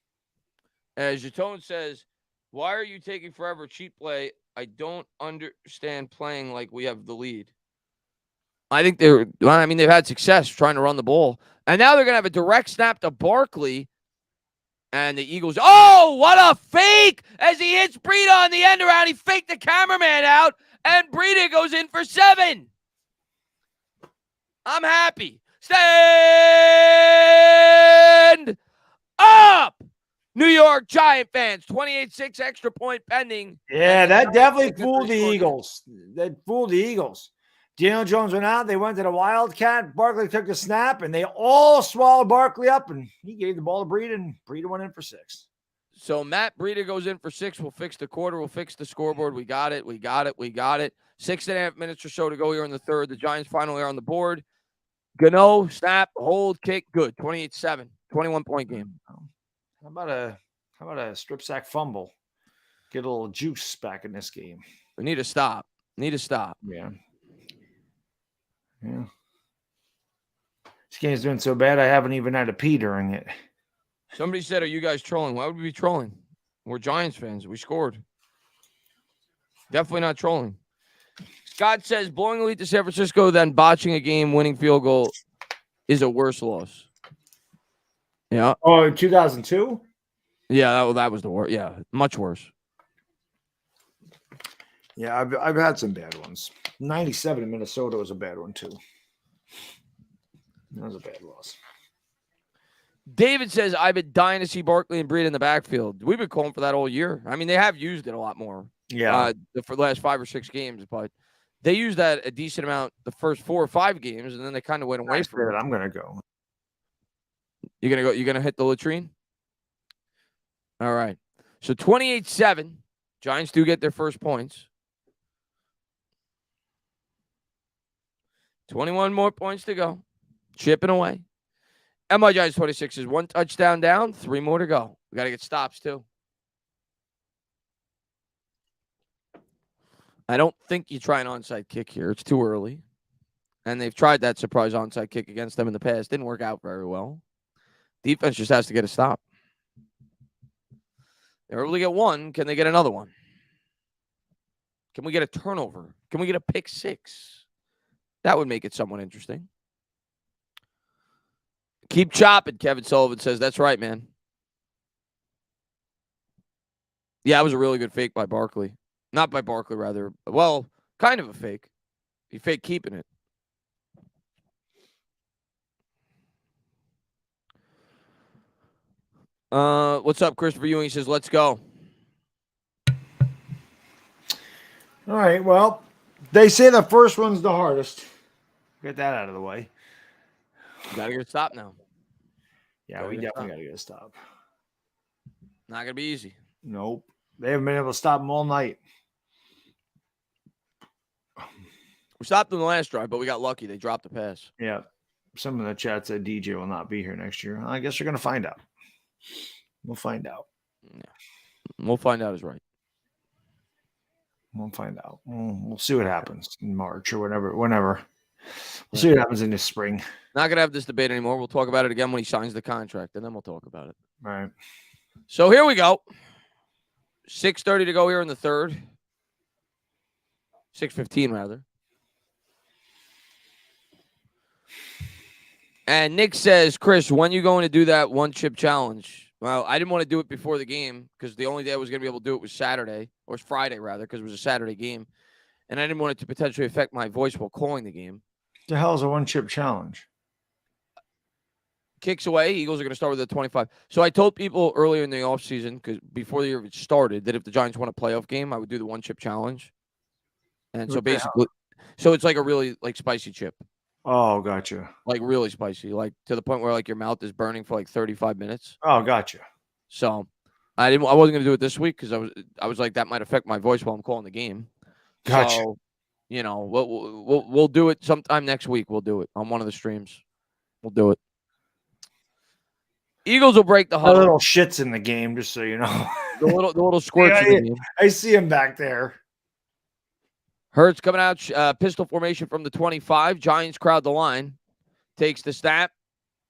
As Jatone says, why are you taking forever? Cheap play. I don't understand playing like we have the lead. I think they've had success trying to run the ball. And now they're going to have a direct snap to Barkley. And the Eagles, oh, what a fake! As he hits Breida on the end around, he faked the cameraman out, and Breida goes in for 7. I'm happy. Stand up! New York Giant fans, 28-6 extra point pending. Yeah, that definitely fooled the Eagles. That fooled the Eagles. Daniel Jones went out. They went to the Wildcat. Barkley took the snap, and they all swallowed Barkley up, and he gave the ball to Breida, and Breida went in for 6. So Matt Breida goes in for 6. We'll fix the quarter. We'll fix the scoreboard. We got it. 6.5 minutes or so to go here in the third. The Giants finally are on the board. Gano, snap, hold, kick, good. 28-7, 21-point game. How about a strip sack fumble? Get a little juice back in this game. We need to stop. Yeah. Yeah. This game's doing so bad, I haven't even had to pee during it. Somebody said, are you guys trolling? Why would we be trolling? We're Giants fans. We scored. Definitely not trolling. Scott says, blowing a lead to San Francisco, then botching a game-winning field goal is a worse loss. Yeah. Oh, in 2002? Yeah, that was the worst. Yeah, much worse. Yeah, I've had some bad ones. 97 in Minnesota was a bad one, too. That was a bad loss. David says, I've been dying to see Barkley and Breida in the backfield. We've been calling for that all year. I mean, they have used it a lot more. Yeah. For the last 5 or 6 games, but they used that a decent amount the first 4 or 5 games, and then they kind of went away from it. I'm going to go. You're going to hit the latrine? All right. So 28-7. Giants do get their first points. 21 more points to go. Chipping away. And my Giants 26 is 1 touchdown down, 3 more to go. We got to get stops, too. I don't think you try an onside kick here. It's too early. And they've tried that surprise onside kick against them in the past. Didn't work out very well. Defense just has to get a stop. They're able to get 1. Can they get another one? Can we get a turnover? Can we get a pick 6? That would make it somewhat interesting. Keep chopping, Kevin Sullivan says. That's right, man. Yeah, it was a really good fake by Barkley. Not by Barkley, rather. Well, kind of a fake. He faked keeping it. What's up, Christopher Ewing? He says, let's go. All right. Well, they say the first one's the hardest. Get that out of the way. You got to get a stop now. Yeah, we definitely got to get a stop. Not going to be easy. Nope. They haven't been able to stop them all night. We stopped them the last drive, but we got lucky. They dropped the pass. Yeah. Some of the chat said DJ will not be here next year. I guess you're going to find out. We'll find out. Yeah. We'll find out is right. We'll find out. We'll see what happens in March or whenever. We'll see what happens in the spring. Not going to have this debate anymore. We'll talk about it again when he signs the contract, and then we'll talk about it. All right. So here we go. 6:30 to go here in the third. 6:15 rather. And Nick says, Chris, when you going to do that one chip challenge? Well, I didn't want to do it before the game because the only day I was going to be able to do it was Saturday, or Friday rather, because it was a Saturday game. And I didn't want it to potentially affect my voice while calling the game. The hell is a one-chip challenge? Kicks away. Eagles are going to start with a 25. So I told people earlier in the offseason, because before the year started, that if the Giants won a playoff game, I would do the one-chip challenge. And so basically, so it's like a really like spicy chip. Oh, gotcha. Like really spicy, like to the point where like your mouth is burning for like 35 minutes. Oh, gotcha. So I wasn't going to do it this week because I was like that might affect my voice while I'm calling the game. Gotcha. So, you know, we'll do it sometime next week. We'll do it on one of the streams. We'll do it. Eagles will break the huddle. The little shits in the game, just so you know. The little squirts in the game. I see him back there. Hurts coming out, pistol formation from the 25. Giants crowd the line. Takes the snap,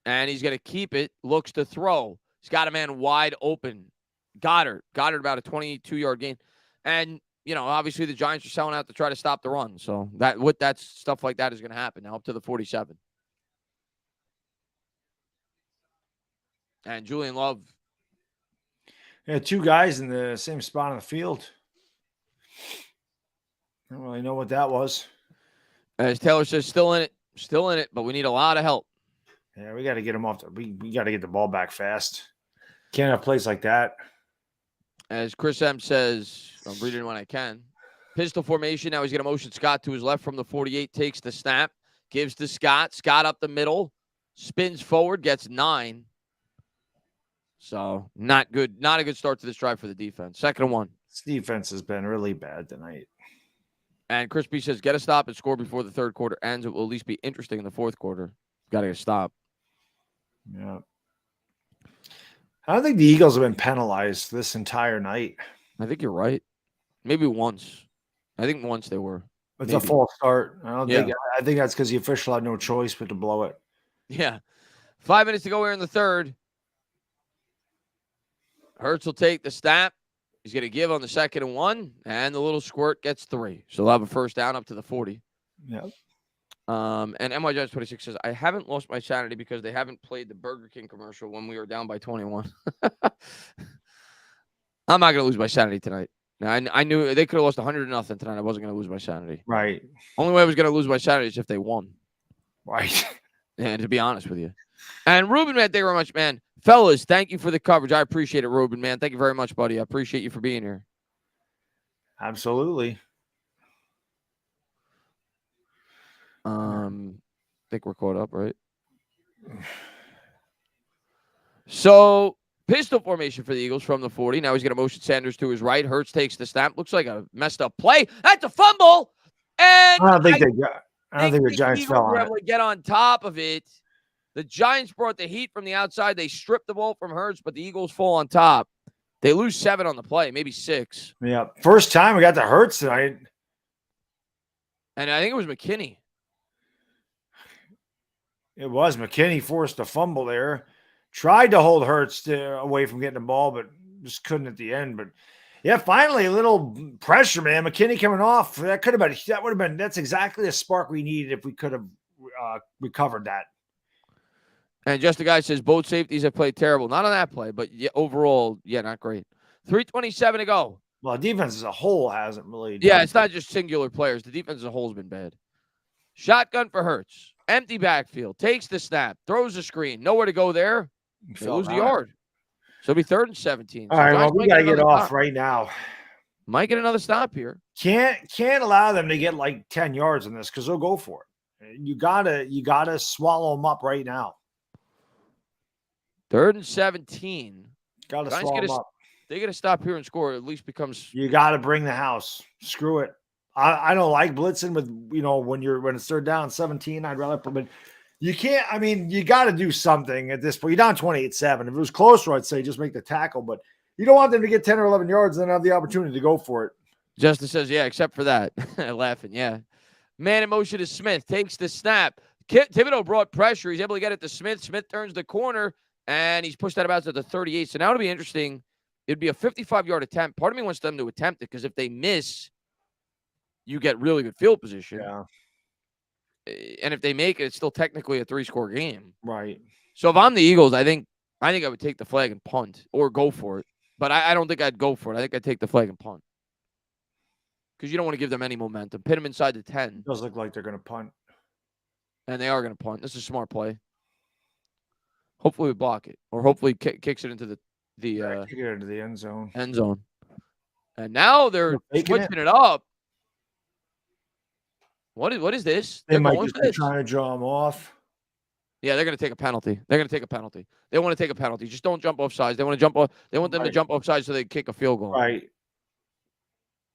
and he's going to keep it. Looks to throw. He's got a man wide open. Goddard about a 22-yard gain. And, you know, obviously the Giants are selling out to try to stop the run. So that stuff like that is going to happen now up to the 47. And Julian Love. Yeah, two guys in the same spot on the field. I don't really know what that was. As Taylor says, still in it, but we need a lot of help. Yeah, we got to get him off. We got to get the ball back fast. Can't have plays like that. As Chris M says, I'm reading when I can. Pistol formation. Now he's going to motion Scott to his left from the 48. Takes the snap. Gives to Scott. Scott up the middle. Spins forward. Gets 9. So not good. Not a good start to this drive for the defense. 2nd and 1. This defense has been really bad tonight. And Chris B says, get a stop and score before the third quarter ends. It will at least be interesting in the fourth quarter. Got to get a stop. Yeah. I don't think the Eagles have been penalized this entire night. I think you're right. Maybe once. I think once they were. It's a false start. I think that's because the official had no choice but to blow it. Yeah. 5 minutes to go here in the third. Hurts will take the snap. He's going to give on the 2nd and 1, and the little squirt gets 3. So they'll have a first down up to the 40. Yeah. And NY Giants 26 says, I haven't lost my sanity because they haven't played the Burger King commercial when we were down by 21. I'm not going to lose my sanity tonight. Now, I knew they could have lost 100-0 tonight. I wasn't going to lose my sanity. Right. Only way I was going to lose my sanity is if they won. Right. And to be honest with you. And Ruben, man, thank you very much, man. Fellas, thank you for the coverage. I appreciate it, Ruben, man. Thank you very much, buddy. I appreciate you for being here. Absolutely. I think we're caught up, right? So, pistol formation for the Eagles from the 40. Now he's going to motion Sanders to his right. Hurts takes the snap. Looks like a messed up play. That's a fumble. And I don't think the Giants fell on it. Were able to get on top of it. The Giants brought the heat from the outside. They stripped the ball from Hurts, but the Eagles fall on top. They lose 7 on the play, maybe 6. Yeah. First time we got the Hurts tonight. And I think it was McKinney. It was. McKinney forced a fumble there. Tried to hold Hurts away from getting the ball, but just couldn't at the end. But yeah, finally a little pressure, man. McKinney coming off. That's exactly the spark we needed if we could have recovered that. And just the guy says both safeties have played terrible. Not on that play, but yeah, overall, yeah, not great. 3:27 to go. Well, defense as a whole hasn't really. Yeah, it's not just singular players. The defense as a whole has been bad. Shotgun for Hurts. Empty backfield. Takes the snap. Throws the screen. Nowhere to go there. They lose the yard. So it'll be 3rd and 17. All right, well, we got to get off right now. Might get another stop here. Can't allow them to get like 10 yards in this because they'll go for it. You gotta swallow them up right now. 3rd and 17. Gotta Giants swallow them up. They got to stop here and score. At least becomes. You got to bring the house. Screw it. I don't like blitzing with when it's 3rd down 17. I'd rather, but you can't. I mean, you got to do something at this point. You're down 28-7. If it was closer, I'd say just make the tackle. But you don't want them to get 10 or 11 yards and then have the opportunity to go for it. Justin says, yeah, except for that. Laughing, yeah. Man in motion is Smith. Takes the snap. Thibodeau brought pressure. He's able to get it to Smith. Smith turns the corner, and he's pushed out of bounds at the 38. So now it'll be interesting. It'd be a 55-yard attempt. Part of me wants them to attempt it because if they miss, you get really good field position. Yeah. And if they make it, it's still technically a 3-score game. Right. So if I'm the Eagles, I think I would take the flag and punt or go for it. But I don't think I'd go for it. I think I'd take the flag and punt. Because you don't want to give them any momentum. Pin them inside the 10. It does look like they're going to punt. And they are going to punt. This is a smart play. Hopefully we block it. Or hopefully kicks it into the kick it into the end zone. And now they're switching it up. What is this? They might just be trying to draw them off. Yeah, they're going to take a penalty. They want to take a penalty. Just don't jump off sides. They want to jump off. They want them to jump off sides so they kick a field goal. Right.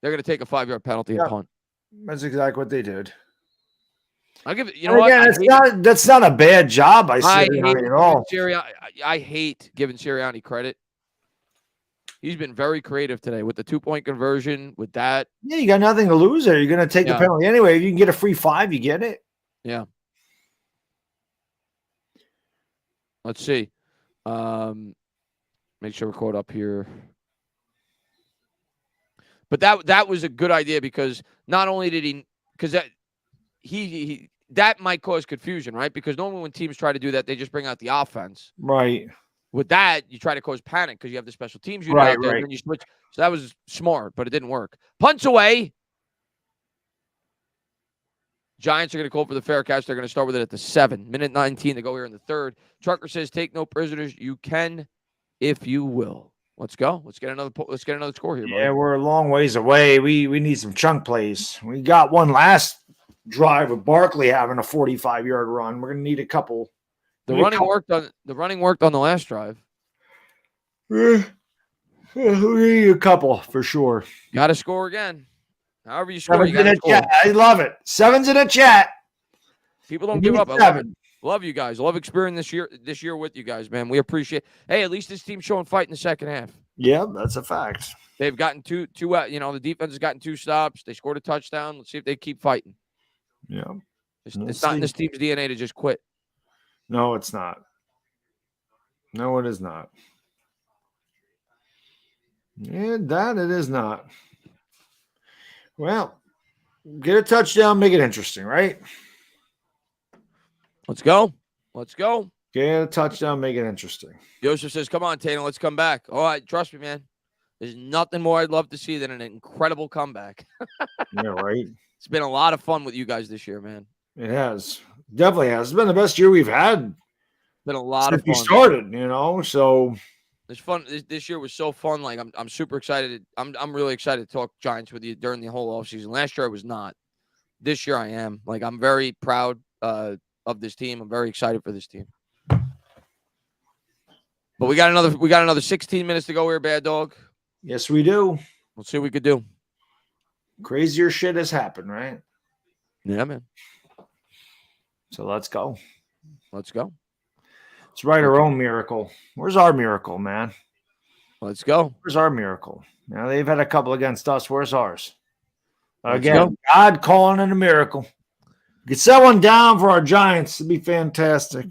They're going to take a 5-yard penalty and punt. That's exactly what they did. I'll give it. You know what? That's not a bad job by Sirianni at all. I hate giving Sirianni credit. He's been very creative today with the 2-point conversion, with that. Yeah, you got nothing to lose there. You're going to take the penalty anyway. If you can get a free 5, you get it. Yeah. Let's see. Make sure we're caught up here. But that was a good idea because not only did that might cause confusion, right? Because normally when teams try to do that, they just bring out the offense. Right. With that, you try to cause panic because you have the special teams unit out there, and you switch. So that was smart, but it didn't work. Punts away. Giants are going to call for the fair catch. They're going to start with it at the 7. Minute 19 to go here in the 3rd. Trucker says, "Take no prisoners. You can, if you will." Let's go. Let's get another score here. Yeah, buddy. We're a long ways away. We need some chunk plays. We got one last drive with Barkley having a 45-yard run. We're going to need a couple. The running worked on the last drive. We need a couple for sure. Got to score again. However you score, you got to score. Chat. I love it. 7's in a chat. People don't give up. I love it. Love you guys. Love experiencing this year with you guys, man. We appreciate. Hey, at least this team's showing fight in the second half. Yeah, that's a fact. They've gotten two. The defense has gotten 2 stops. They scored a touchdown. Let's see if they keep fighting. Yeah, it's not in this team's DNA to just quit. No, it's not. No, it is not. Yeah, that it is not. Well, get a touchdown, make it interesting, right? Let's go. Get a touchdown, make it interesting. Joseph says, "Come on, Taylor, let's come back." All right, trust me, man. There's nothing more I'd love to see than an incredible comeback. Yeah, right. It's been a lot of fun with you guys this year, man. It has. Definitely has. It's been the best year we've had. Been a lot of fun. We started, so it's fun. This year was so fun. Like I'm super excited. I'm really excited to talk Giants with you during the whole offseason. Last year I was not. This year I am. Like I'm very proud of this team. I'm very excited for this team. But we got another 16 minutes to go here, Bad Dog. Yes, we do. Let's see what we could do. Crazier shit has happened, right? Yeah, man. So let's go. Let's go. Let's write our own miracle. Where's our miracle, man? Let's go. Where's our miracle? Now they've had a couple against us. Where's ours? Again, God calling it a miracle. Get someone down for our Giants. It'd be fantastic.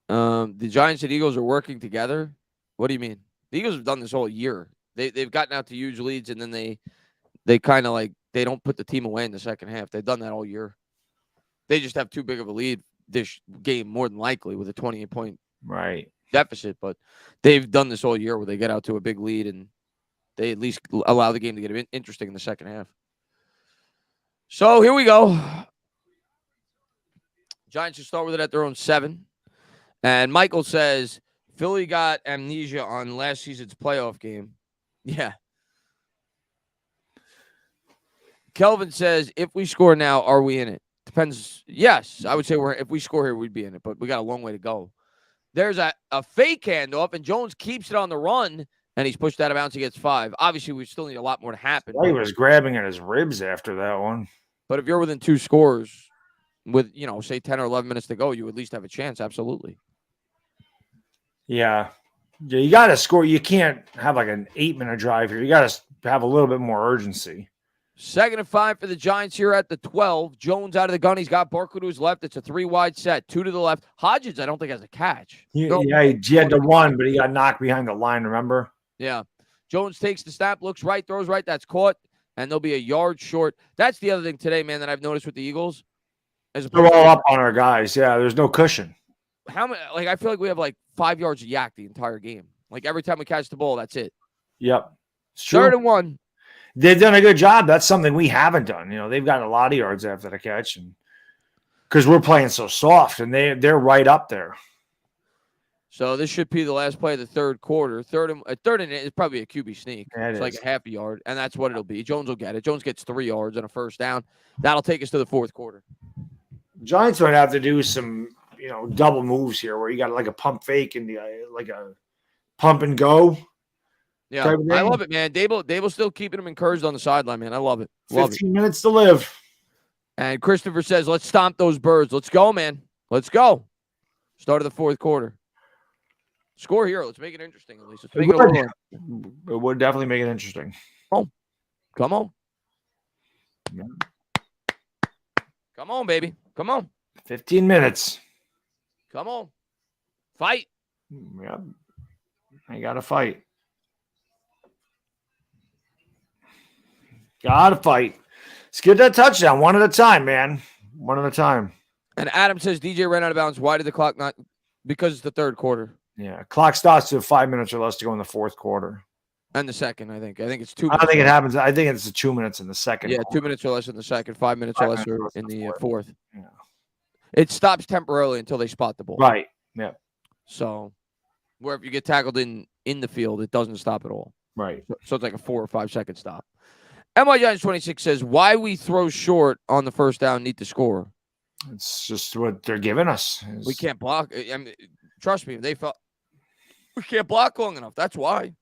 The Giants and Eagles are working together. What do you mean? The Eagles have done this all year. They've gotten out to huge leads, and then they kind of like they don't put the team away in the second half. They've done that all year. They just have too big of a lead this game, more than likely, with a 28-point deficit. But they've done this all year where they get out to a big lead and they at least allow the game to get interesting in the second half. So here we go. Giants will start with it at their own 7. And Michael says, Philly got amnesia on last season's playoff game. Yeah. Kelvin says, if we score now, are we in it? Depends. Yes, I would say if we score here, we'd be in it, but we got a long way to go. There's a fake handoff, and Jones keeps it on the run, and he's pushed out of bounds. He gets 5. Obviously, we still need a lot more to happen. He was grabbing at his ribs after that one. But if you're within 2 scores with, say 10 or 11 minutes to go, you at least have a chance. Absolutely. Yeah. You got to score. You can't have like an 8-minute drive here. You got to have a little bit more urgency. 2nd and 5 for the Giants here at the 12. Jones out of the gun. He's got Barkley to his left. It's a 3-wide set. 2 to the left. Hodgins, I don't think, has a catch. He had the one, but he got knocked behind the line, remember? Yeah. Jones takes the snap, looks right, throws right. That's caught, and they'll be a yard short. That's the other thing today, man, that I've noticed with the Eagles. They're all up on our guys. Yeah, there's no cushion. How many? Like, I feel like we have like 5 yards of yak the entire game. Like, every time we catch the ball, that's it. Yep. It's 3rd and 1. They've done a good job. That's something we haven't done. They've got a lot of yards after the catch, and because we're playing so soft, and they're right up there. So this should be the last play of the 3rd quarter. Third and it's probably a QB sneak. It's like a half a yard, and that's what it'll be. Jones will get it. Jones gets 3 yards and a first down. That'll take us to the 4th quarter. Giants might have to do some, double moves here where you got like a pump fake and like a pump and go. Yeah, I love it, man. Dable still keeping him encouraged on the sideline, man. I love it. 15 minutes to live. And Christopher says, let's stomp those birds. Let's go, man. Let's go. Start of the 4th quarter. Score here. Let's make it interesting, at least. Let's make it would definitely make it interesting. Oh, come on. Yeah. Come on, baby. Come on. 15 minutes. Come on. Fight. Yeah. I got to fight. Got to fight. Let's get that touchdown one at a time, man. One at a time. And Adam says DJ ran out of bounds. Why did the clock not? Because it's the 3rd quarter. Yeah. Clock starts to 5 minutes or less to go in the 4th quarter. And the 2nd, I think. I think it's 2 minutes. minutes. I think it happens. I think it's 2 minutes in the 2nd. Yeah, 2 minutes or less in the 2nd, 5 minutes or less in the 4th. Yeah. It stops temporarily until they spot the ball. Right. Yeah. So, where if you get tackled in the field, it doesn't stop at all. Right. So it's like a 4 or 5 second stop. MY Giants 26 says, why we throw short on the first down, need to score. It's just what they're giving us. We can't block. I mean, trust me, they felt we can't block long enough. That's why.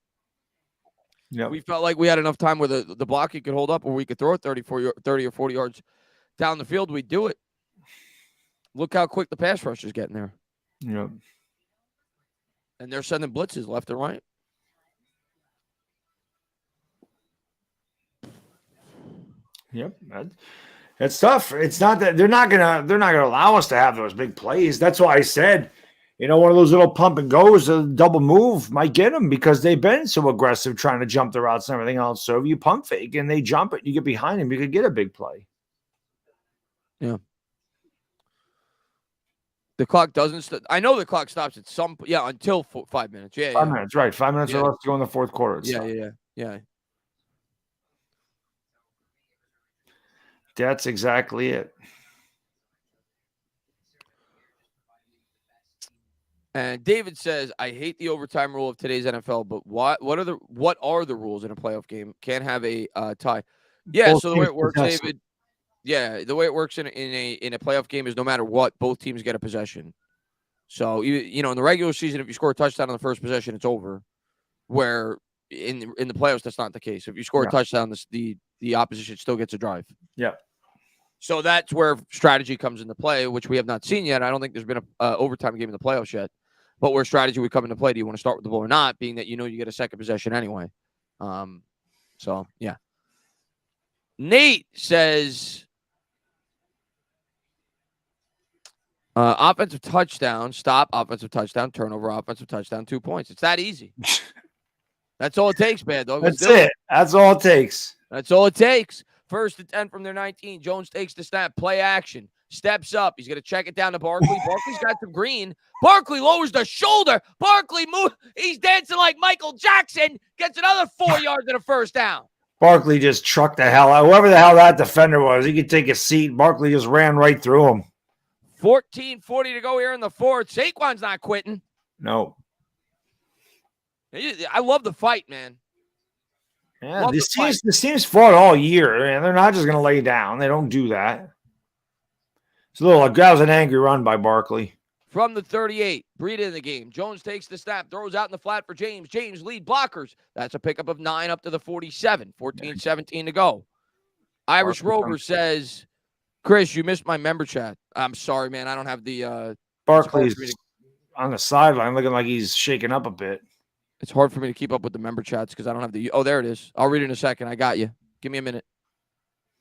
Yeah. We felt like we had enough time where the blocking could hold up, or we could throw it 30 or 40 yards down the field. We'd do it. Look how quick the pass rush is getting there. Yeah. And they're sending blitzes left and right. Yep. It's tough. It's not that they're not gonna allow us to have those big plays. That's why I said, one of those little pump and goes, a double move might get them because they've been so aggressive trying to jump the routes and everything else. So if you pump fake and they jump it, you get behind them, you could get a big play. Yeah. The clock doesn't. I know the clock stops at until 5 minutes. Yeah, 5 minutes, right? 5 minutes or less to go in the 4th quarter. Yeah. That's exactly it. And David says, "I hate the overtime rule of today's NFL, but what are the rules in a playoff game? Can't have a tie." Yeah. So the way it works, David. Yeah, the way it works in a playoff game is no matter what, both teams get a possession. So in the regular season, if you score a touchdown on the first possession, it's over. Where in the playoffs, that's not the case. If you score a touchdown, the opposition still gets a drive. Yeah. So that's where strategy comes into play, which we have not seen yet. I don't think there's been an overtime game in the playoffs yet. But where strategy would come into play, do you want to start with the ball or not, being that you get a second possession anyway. So, yeah. Nate says, offensive touchdown, stop, offensive touchdown, turnover, offensive touchdown, 2 points. It's that easy. That's all it takes, man. That's it. That's all it takes. That's all it takes. 1st and 10 from their 19. Jones takes the snap. Play action. Steps up. He's going to check it down to Barkley. Barkley's got some green. Barkley lowers the shoulder. Barkley moves. He's dancing like Michael Jackson. Gets another 4 yards and a first down. Barkley just trucked the hell out. Whoever the hell that defender was, he could take a seat. Barkley just ran right through him. 14:40 to go here in the 4th. Saquon's not quitting. No. I love the fight, man. Yeah, this team's fought all year, and they're not just going to lay down. They don't do that. It's that was an angry run by Barkley. From the 38, Breida in the game. Jones takes the snap, throws out in the flat for James. James lead blockers. That's a pickup of 9 up to the 47. 14-17 to go. Irish Rover says, Chris, you missed my member chat. I'm sorry, man. I don't have the Barkley's on the sideline looking like he's shaking up a bit. It's hard for me to keep up with the member chats because I don't have the. Oh, there it is. I'll read it in a second. I got you. Give me a minute.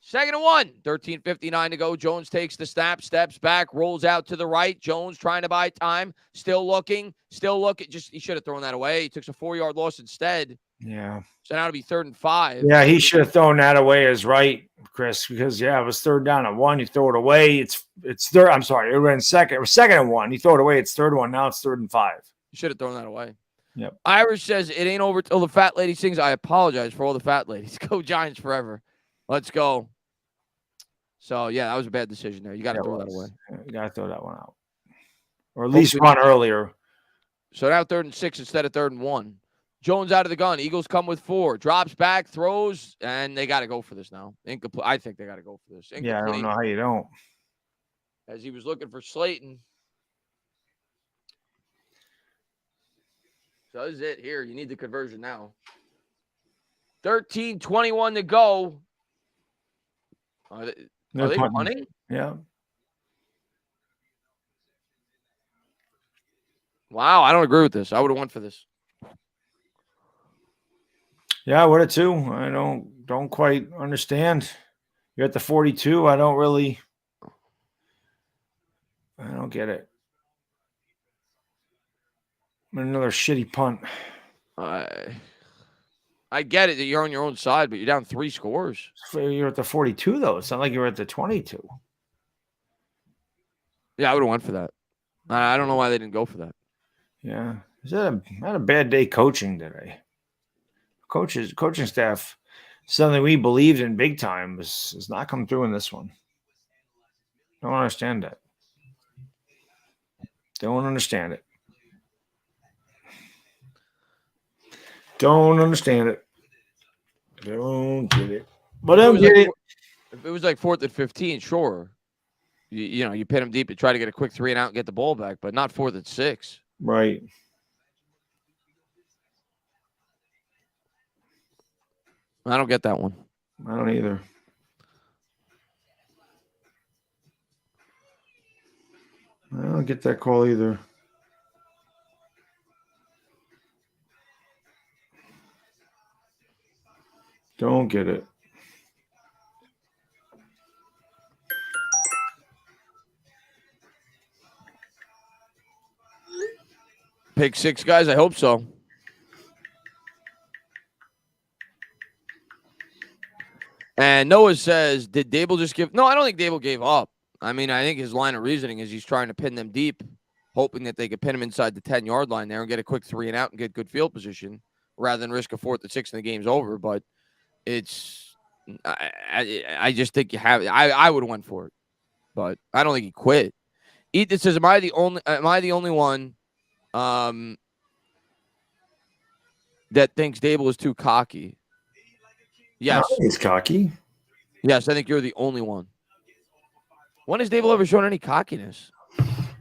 2nd and 1. 13:59 to go. Jones takes the snap, steps back, rolls out to the right. Jones trying to buy time. Still looking. Just he should have thrown that away. He took a 4-yard loss instead. Yeah. So now it'll be 3rd and 5. Yeah, he should have thrown that away as right, Chris, because it was 3rd down and 1. You throw it away. It's third. I'm sorry. It went second. It was 2nd and 1. You throw it away. It's 3rd one. Now it's 3rd and 5. You should have thrown that away. Yep. Irish says it ain't over till the fat lady sings. I apologize for all the fat ladies. Go Giants forever. Let's go. So, yeah, that was a bad decision there. You got to throw that away. You got to throw that one out. Or at least run earlier. So now 3rd and 6 instead of 3rd and 1. Jones out of the gun. Eagles come with 4. Drops back, throws, and they got to go for this now. Incomplete. I think they got to go for this. Yeah, I don't know how you don't. As he was looking for Slayton. So this is it here. You need the conversion now. 13:21 to go. Are they punting? Yeah. Wow, I don't agree with this. I would have went for this. Yeah, I would have too. I don't quite understand. You're at the 42. I don't get it. Another shitty punt. I get it that you're on your own side, but you're down 3 scores. You're at the 42, though. It's not like you're at the 22. Yeah, I would have went for that. I don't know why they didn't go for that. Yeah. Had a bad day coaching today. Coaching staff, something we believed in big time, has not come through in this one. Don't understand that. Don't understand it. Don't understand it. Don't get it. But I don't get it. If it was like 4th and 15, sure. You pin them deep and try to get a quick 3 and out and get the ball back, but not 4th and 6. Right. I don't get that one. I don't either. I don't get that call either. Don't get it. Pick 6, guys. I hope so. And Noah says, did Dable just give? No, I don't think Dable gave up. I mean, I think his line of reasoning is he's trying to pin them deep, hoping that they could pin him inside the 10-yard line there and get a quick 3 and out and get good field position rather than risk a 4th and 6 and the game's over. But I just think you have. I would have went for it, but I don't think he quit. Ethan says, am I the only one that thinks Dable is too cocky? Yes. He's cocky. Yes, I think you're the only one. When has Dable ever shown any cockiness?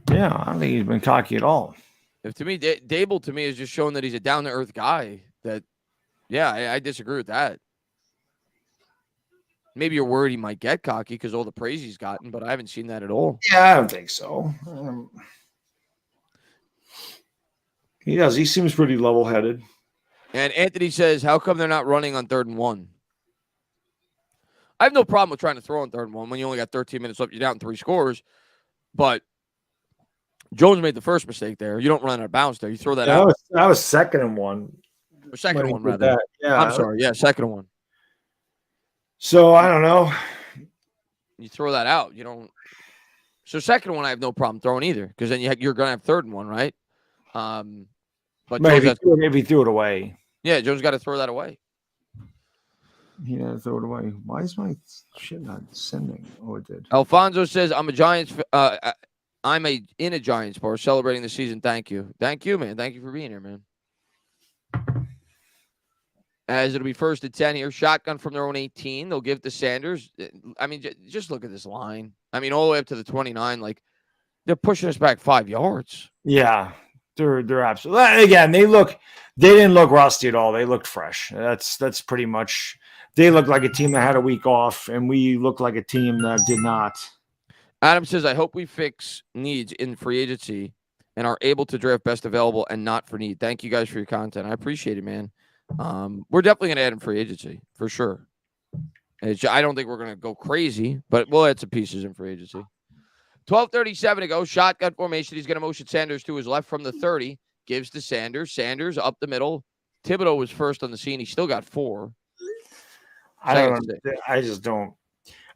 Yeah, I don't think he's been cocky at all. If to me, Dable to me has just shown that he's a down-to-earth guy. I disagree with that. Maybe you're worried he might get cocky because all the praise he's gotten, but I haven't seen that at all. Yeah, I don't think so. He does. He seems pretty level-headed. And Anthony says, how come they're not running on 3rd and 1? I have no problem with trying to throw on 3rd and 1 when you only got 13 minutes left. You're down 3 scores. But Jones made the first mistake there. You don't run out of bounds there. You throw that out. That was 2nd and 1. Or 2nd and 1, rather. Yeah. I'm sorry. Yeah, 2nd and 1. So, I don't know. You throw that out. You don't. So, 2nd and 1, I have no problem throwing either because then you're going to have 3rd and 1, right? But if he threw it away. Yeah, Jones got to throw that away. He had to throw it away. Why is my shit not sending? Oh, it did. Alfonso says, I'm in a Giants bar celebrating the season. Thank you. Thank you, man. Thank you for being here, man. as it'll be 1st and 10 here. Shotgun from their own 18. They'll give to Sanders. I mean, just look at this line. I mean, all the way up to the 29. Like, they're pushing us back 5 yards. Yeah, they're absolutely. Again, they didn't look rusty at all. They looked fresh. That's pretty much. They looked like a team that had a week off, and we looked like a team that did not. Adam says, I hope we fix needs in free agency and are able to draft best available and not for need. Thank you guys for your content. I appreciate it, man. We're definitely going to add in free agency for sure. I don't think we're going to go crazy, but we'll add some pieces in free agency. 12:37 to go. Shotgun formation. He's going to motion Sanders to his left from the 30. Gives to Sanders. Sanders up the middle. Thibodeau was first on the scene. He still got 4. I just don't.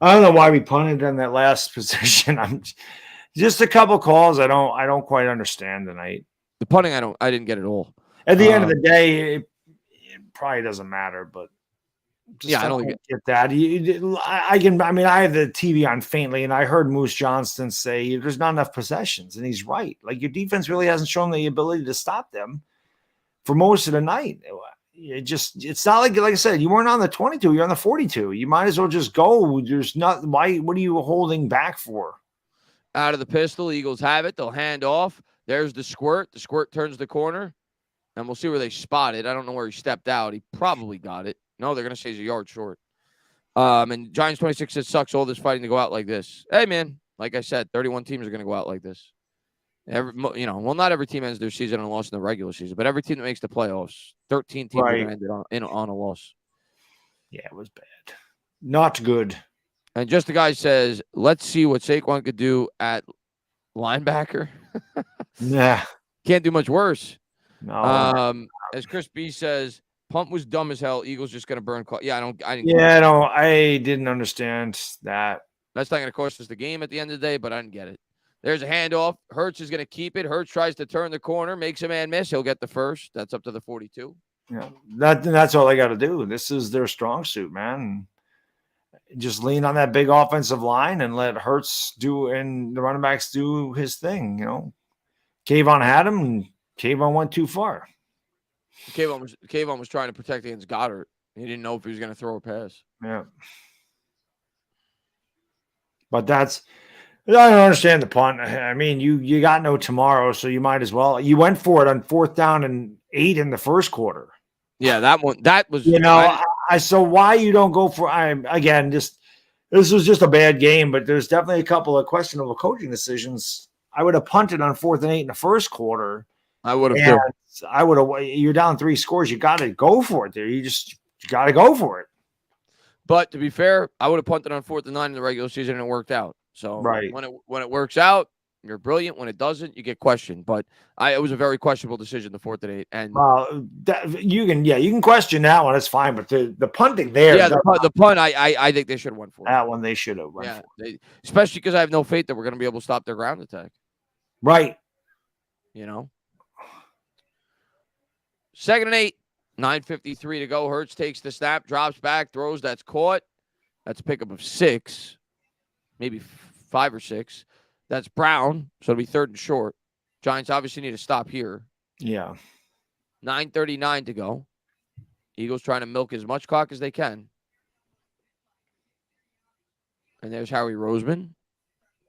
I don't know why we punted in that last position. I'm just a couple calls. I don't quite understand tonight. The punting, I didn't get it all. At the end of the day, it probably doesn't matter. But I don't get that. I have the TV on faintly, and I heard Moose Johnston say there's not enough possessions, and he's right. Like, your defense really hasn't shown the ability to stop them for most of the night. It's not like I said, you weren't on the 22, you're on the 42. You might as well just go. There's not why. What are you holding back for? Out of the pistol, Eagles have it. They'll hand off. There's the squirt. The squirt turns the corner, and we'll see where they spot it. I don't know where he stepped out. He probably got it. No, they're going to say he's a yard short. And Giants 26 says, sucks all this fighting to go out like this. Hey, man, like I said, 31 teams are going to go out like this. Not every team ends their season on a loss in the regular season, but every team that makes the playoffs, 13 teams are going to end on a loss. Yeah, it was bad. Not good. And just the guy says, let's see what Saquon could do at linebacker. Nah. Can't do much worse. No. As Chris B says, punt was dumb as hell. Eagles just going to burn. I didn't understand that. That's not going to cost us the game at the end of the day, but I didn't get it. There's a handoff. Hurts is going to keep it. Hurts tries to turn the corner, makes a man miss. He'll get the first. That's up to the 42. Yeah, that's all they got to do. This is their strong suit, man. Just lean on that big offensive line and let Hurts and the running backs do his thing. Kayvon had him, and Kayvon went too far. Kayvon was trying to protect against Goddard. He didn't know if he was going to throw a pass. Yeah. But I don't understand the punt. I mean, you got no tomorrow, so you might as well. You went for it on 4th down and 8 in the first quarter. Yeah, that was. So why you don't go for? This was just a bad game, but there's definitely a couple of questionable coaching decisions. I would have punted on 4th and 8 in the first quarter. I would have. You're down 3 scores. You got to go for it. There, you got to go for it. But to be fair, I would have punted on 4th and 9 in the regular season, and it worked out. So when it works out, you're brilliant. When it doesn't, you get questioned. But it was a very questionable decision, the 4th and 8. And you can question that one. It's fine. But the punting there, the punt, I think they should have won for that one. They should have won. Yeah, especially because I have no faith that we're going to be able to stop their ground attack. Right. 2nd and 8, 9:53 to go. Hurts takes the snap, drops back, throws. That's caught. That's a pickup of 6. Maybe 5 or 6. That's Brown, so it'll be 3rd and short. Giants obviously need to stop here. Yeah. 9:39 to go. Eagles trying to milk as much clock as they can. And there's Howie Roseman,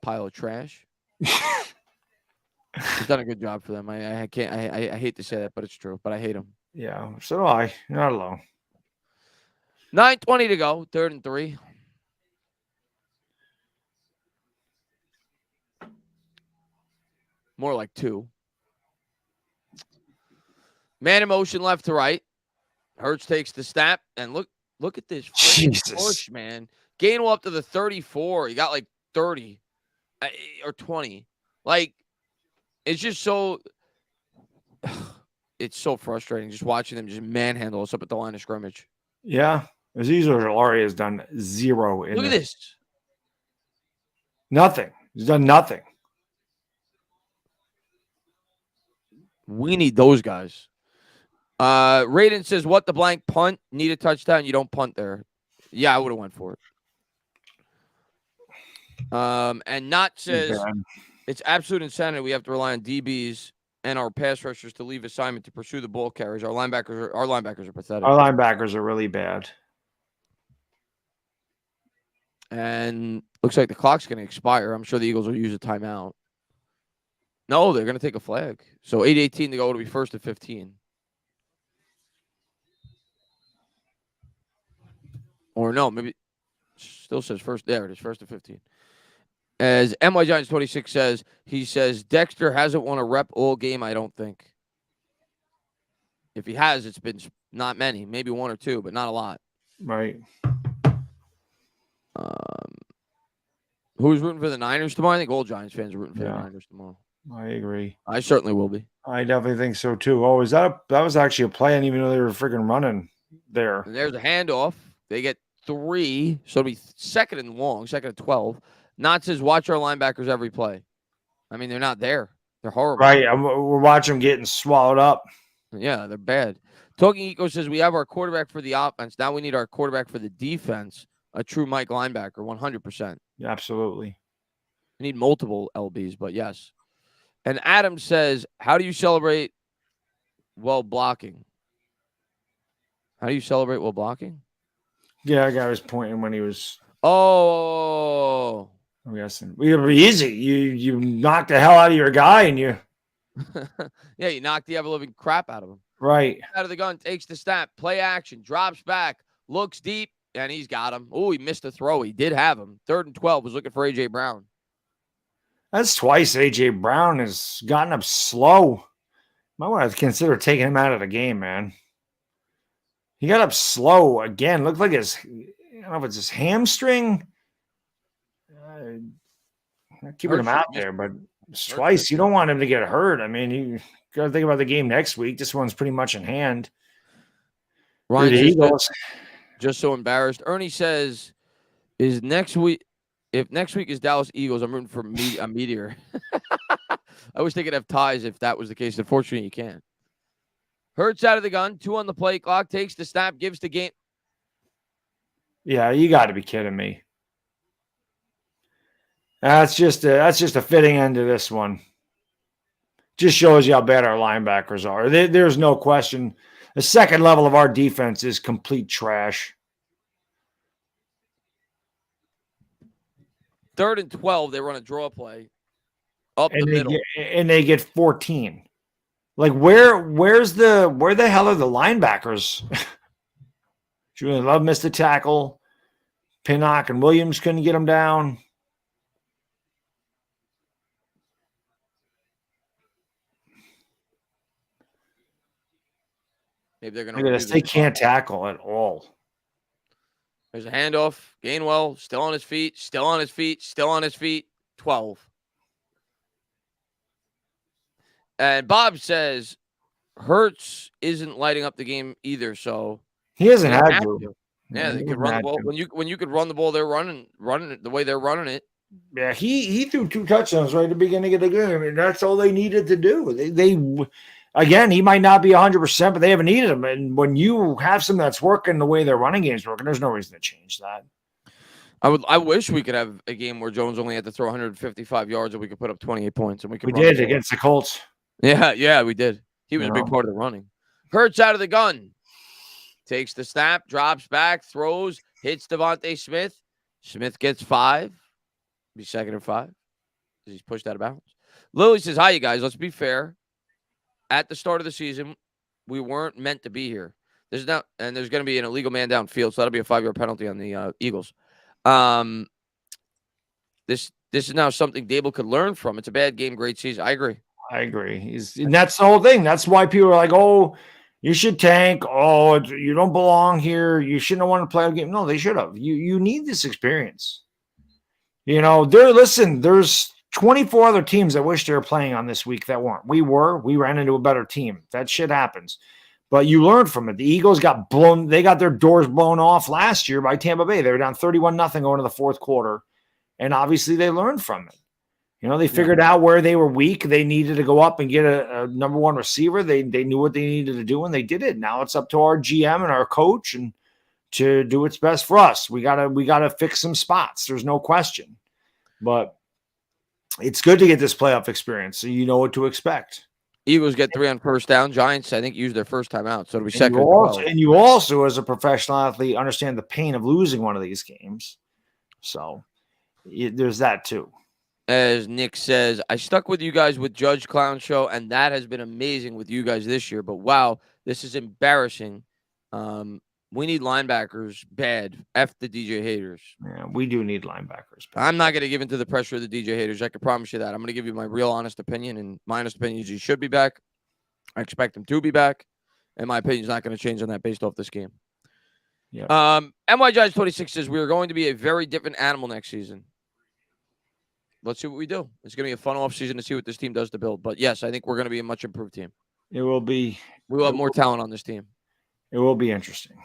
pile of trash. He's done a good job for them. I hate to say that, but it's true. But I hate him. Yeah, so do I. You're not alone. 9:20 to go. 3rd and 3. More like 2. Man in motion left to right. Hurts takes the snap. And look at this push, man. Gainwell up to the 34. He got like 30 or 20. Like, it's just so it's so frustrating just watching them just manhandle us up at the line of scrimmage. Yeah. Azeez Ojulari has done 0. Look at this. Nothing. He's done nothing. We need those guys. Raiden says, what the blank punt? Need a touchdown. You don't punt there. Yeah, I would have went for it. And Not says, it's absolute insanity. We have to rely on DBs and our pass rushers to leave assignment to pursue the ball carriers. Our linebackers are pathetic. Our linebackers are really bad. And looks like the clock's going to expire. I'm sure the Eagles will use a timeout. No, they're going to take a flag. So 8:18 to go. It'll be first and 15. Or no, maybe still says first. There it is, first and 15. As MY Giants 26 says, he says Dexter hasn't won a rep all game, I don't think. If he has, it's been not many, maybe one or two, but not a lot. Right. Who's rooting for the Niners tomorrow? I think all Giants fans are rooting for the Niners tomorrow. I agree. I certainly will be. I definitely think so too. Oh, that was actually a play? I didn't even know they were freaking running there. And there's a handoff. They get 3, so it'll be second and 12. Knott says, watch our linebackers every play. I mean, they're not there. They're horrible. Right. We're watching them getting swallowed up. Yeah, they're bad. Talking Eco says, we have our quarterback for the offense. Now we need our quarterback for the defense. A true Mike linebacker, 100%. Yeah, absolutely. We need multiple LBs, but yes. And Adam says, how do you celebrate while blocking? How do you celebrate while blocking? Yeah, that guy was pointing when he was. Oh. I'm guessing. It would be easy. You knock the hell out of your guy and you. Yeah, you knock the ever-living crap out of him. Right. Out of the gun, takes the snap, play action, drops back, looks deep, and he's got him. Oh, he missed a throw. He did have him. 3rd and 12, was looking for A.J. Brown. That's twice A.J. Brown has gotten up slow. Might want to consider taking him out of the game, man. He got up slow again. Looked like I don't know if it's his hamstring. Not keeping him out there, but twice. You don't want him to get hurt. I mean, you got to think about the game next week. This one's pretty much in hand. Ryan says, just so embarrassed. Ernie says, if next week is Dallas Eagles, I'm rooting for a meteor. I wish they could have ties if that was the case. Unfortunately, you can't. Hurts out of the gun, 2 on the play clock, takes the snap, gives the game. Yeah, you got to be kidding me. That's just a fitting end to this one. Just shows you how bad our linebackers are. There's no question. The second level of our defense is complete trash. 3rd and 12, they run a draw play up the middle. And they get 14. Like where the hell are the linebackers? Julian Love missed a tackle. Pinnock and Williams couldn't get him down. Maybe they're going to. They can't tackle at all. There's a handoff. Gainwell still on his feet. 12. And Bob says Hurts isn't lighting up the game either, so he hasn't had to. Yeah, they could run the ball when you could run the ball. They're running it the way they're running it. Yeah, he threw 2 touchdowns right at the beginning of the game, and that's all they needed to do. They again, he might not be 100%, but they haven't needed him. And when you have something that's working the way their running game's working, there's no reason to change that. I wish we could have a game where Jones only had to throw 155 yards and we could put up 28 points. And we did against the Colts. Yeah, we did. He was a big part of the running. Hurts out of the gun. Takes the snap, drops back, throws, hits Devontae Smith. Smith gets 5. Be 2nd and 5. He's pushed out of bounds. Lily says, hi, you guys. Let's be fair. At the start of the season, we weren't meant to be here. There's going to be an illegal man downfield, so that'll be a 5-yard penalty on the Eagles. This is now something Dable could learn from. It's a bad game, great season. I agree. And that's the whole thing. That's why people are like, oh, you should tank. Oh, you don't belong here. You shouldn't have wanted to play a game. No, they should have. You need this experience. There's 24 other teams that wish they were playing on this week that weren't. We ran into a better team. That shit happens. But you learn from it. The Eagles got blown. They got their doors blown off last year by Tampa Bay. They were down 31-0 going to the 4th quarter. And obviously they learned from it. They figured out where they were weak. They needed to go up and get a number 1 receiver. They knew what they needed to do, and they did it. Now it's up to our GM and our coach and to do what's best for us. We gotta fix some spots. There's no question. But it's good to get this playoff experience so you know what to expect. Eagles get 3 on first down. Giants, I think, used their first time out, so it'll be And second you and also, 12. and you also, as a professional athlete, understand the pain of losing one of these games. So there's that too. As Nick says, I stuck with you guys with Judge Clown Show, and that has been amazing with you guys this year. But wow, this is embarrassing. We need linebackers bad. F the DJ haters. Yeah, we do need linebackers. I'm not going to give in to the pressure of the DJ haters. I can promise you that. I'm going to give you my real honest opinion, and my honest opinion is he should be back. I expect him to be back, and my opinion is not going to change on that based off this game. Yeah. NY Giants 26 says we are going to be a very different animal next season. Let's see what we do. It's going to be a fun offseason to see what this team does to build. But yes, I think we're going to be a much improved team. It will be. We will have more talent on this team. It will be interesting.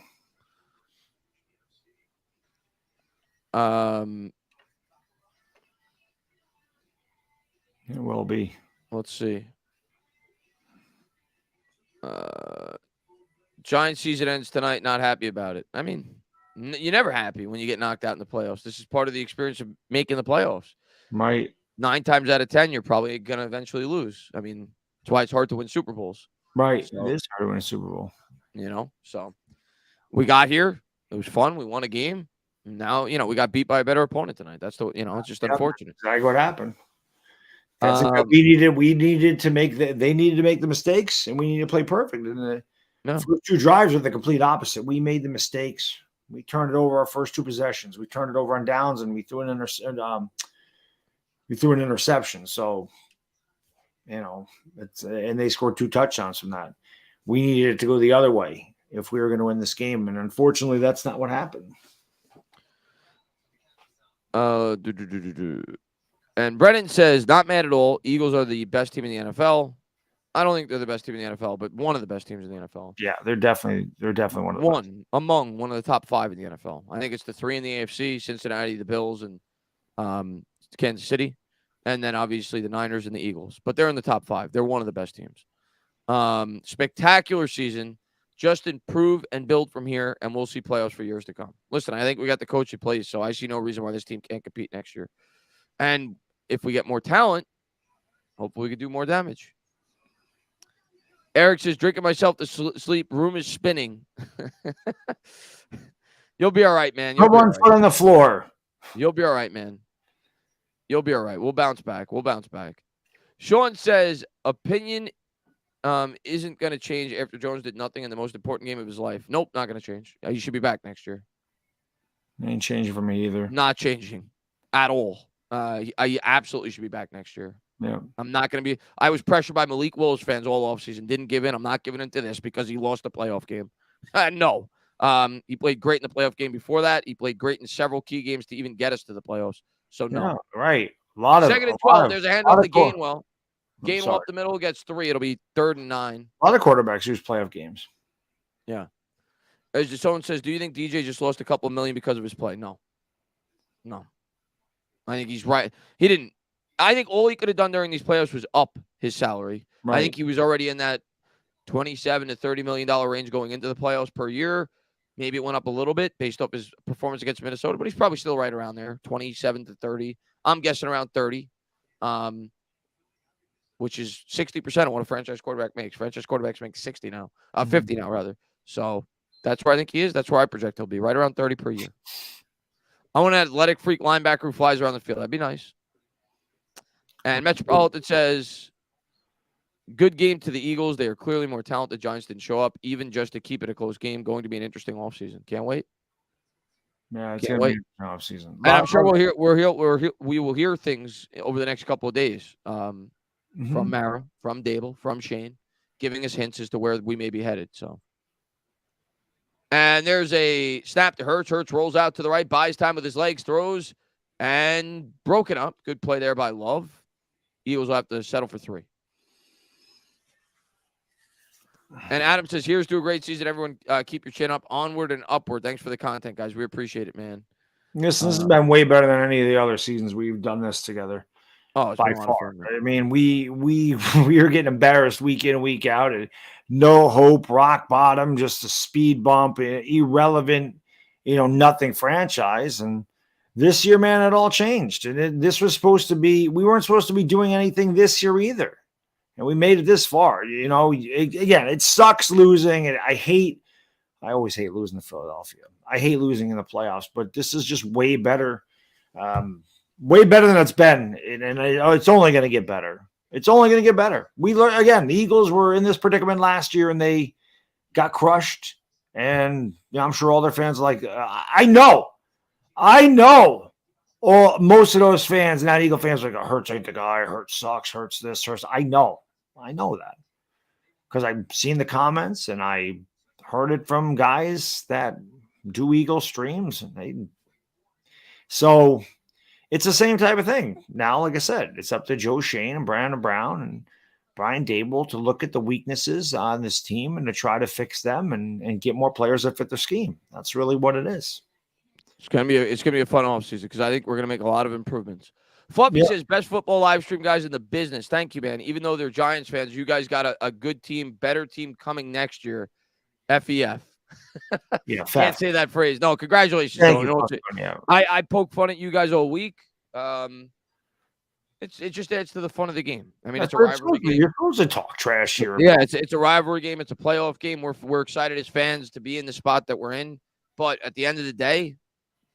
It will be. Let's see. Giants season ends tonight. Not happy about it. I mean, you're never happy when you get knocked out in the playoffs. This is part of the experience of making the playoffs. Right. 9 times out of 10, you're probably going to eventually lose. I mean, that's why it's hard to win Super Bowls. Right. So, it is hard to win a Super Bowl. So we got here. It was fun. We won a game. Now, we got beat by a better opponent tonight. That's it's just unfortunate. Exactly what happened. We needed to make they needed to make the mistakes, and we needed to play perfect. And the first 2 drives were the complete opposite. We made the mistakes. We turned it over our first 2 possessions. We turned it over on downs, and we threw an interception. So, and they scored 2 touchdowns from that. We needed it to go the other way if we were going to win this game, and unfortunately, that's not what happened. And Brennan says, not mad at all. Eagles are the best team in the NFL. I don't think they're the best team in the NFL, but one of the best teams in the NFL. Yeah, they're definitely one of the best. Among one of the top 5 in the NFL. I think it's the 3 in the AFC: Cincinnati, the Bills, and Kansas City, and then obviously the Niners and the Eagles. But they're in the top 5. They're one of the best teams. Spectacular season. Just improve and build from here, and we'll see playoffs for years to come. Listen, I think we got the coach in place, so I see no reason why this team can't compete next year. And if we get more talent, hopefully we can do more damage. Eric says, drinking myself to sleep. Room is spinning. You'll be all right, man. Put one foot on the floor. You'll be all right, man. You'll be all right. We'll bounce back. Sean says, opinion isn't going to change after Jones did nothing in the most important game of his life. Nope, not going to change. He should be back next year. Ain't changing for me either. Not changing at all. I absolutely should be back next year. Yeah. I'm not going to be. I was pressured by Malik Willis fans all offseason. Didn't give in. I'm not giving in to this because he lost the playoff game. No. He played great in the playoff game before that. He played great in several key games to even get us to the playoffs. So, no. Yeah, right. A lot of second and 12. There's a handoff to Gainwell. Gainwell up the middle gets 3. It'll be 3rd and 9. A lot of quarterbacks use playoff games. Yeah. As someone says, do you think DJ just lost a couple million because of his play? No. I think he's right. He didn't. I think all he could have done during these playoffs was up his salary. Right. I think he was already in that $27 to $30 million range going into the playoffs per year. Maybe it went up a little bit based off his performance against Minnesota, but he's probably still right around there, 27 to 30. I'm guessing around 30, which is 60% of what a franchise quarterback makes. Franchise quarterbacks make 60 now, 50 now rather. So that's where I think he is. That's where I project he'll be, right around 30 per year. I want an athletic freak linebacker who flies around the field. That'd be nice. And Metropolitan says, good game to the Eagles. They are clearly more talented. Giants didn't show up, even just to keep it a close game. Going to be an interesting offseason. Can't wait. Yeah, it's going to be an offseason. And I'm sure we will hear things over the next couple of days from Mara, from Dable, from Shane, giving us hints as to where we may be headed. So, and there's a snap to Hurts. Hurts rolls out to the right, buys time with his legs, throws, and broken up. Good play there by Love. Eagles will have to settle for 3. And Adam says, here's to a great season. Everyone keep your chin up, onward and upward. Thanks for the content, guys. We appreciate it, man. This has been way better than any of the other seasons we've done this together. Oh, it's by far. I mean, we are getting embarrassed week in and week out. No hope, rock bottom, just a speed bump, irrelevant, nothing franchise. And this year, man, it all changed. And this was supposed to be, we weren't supposed to be doing anything this year either. and we made it this far. Again, it sucks losing, and I always hate losing to Philadelphia. I hate losing in the playoffs, but this is just way better. Way better than it's been, and it's only going to get better. It's only going to get better. We learn again. The Eagles were in this predicament last year, and they got crushed. And I'm sure all their fans are like, I know. Or most of those fans, not Eagle fans, are like, Hurts ain't the guy. Hurts sucks. Hurts this. Hurts. I know that because I've seen the comments and I heard it from guys that do Eagle streams. So it's the same type of thing. Now, like I said, it's up to Joe Shane and Brandon Brown and Brian Dable to look at the weaknesses on this team and to try to fix them and get more players that fit the scheme. That's really what it is. It's gonna be a fun offseason because I think we're gonna make a lot of improvements. Fluffy says best football live stream guys in the business. Thank you, man. Even though they're Giants fans, you guys got a good team, better team coming next year. FEF. Yeah, can't say that phrase. No, congratulations. I poke fun at you guys all week. It just adds to the fun of the game. I mean, it's a rivalry game. You're supposed to talk trash here. Yeah, it's a rivalry game. It's a playoff game. We're excited as fans to be in the spot that we're in. But at the end of the day,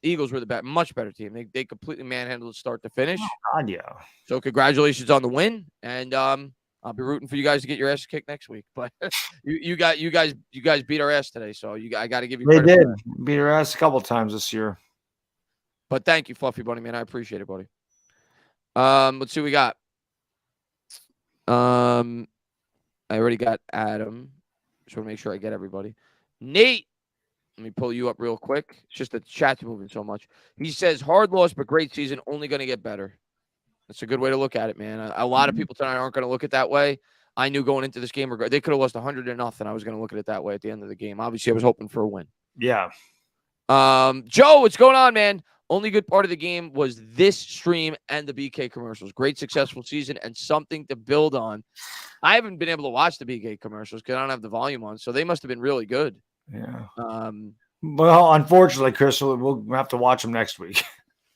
the Eagles were the much better team. They completely manhandled it start to finish. Oh, God, yeah. So congratulations on the win, and I'll be rooting for you guys to get your ass kicked next week. But you guys beat our ass today, so I got to give you credit. They did beat our ass a couple times this year. But thank you, Fluffy Bunny, man. I appreciate it, buddy. Let's see what we got. I already got Adam. Just want to make sure I get everybody. Nate, let me pull you up real quick. It's just the chat's moving so much. He says, hard loss, but great season, only going to get better. That's a good way to look at it, man. A lot of people tonight aren't going to look at it that way. I knew going into this game, they could have lost 100-0. I was going to look at it that way at the end of the game. Obviously, I was hoping for a win. Yeah. Joe, what's going on, man? Only good part of the game was this stream and the BK commercials. Great, successful season and something to build on. I haven't been able to watch the BK commercials because I don't have the volume on, so they must have been really good. Yeah. Well, unfortunately, Chris, we'll have to watch them next week.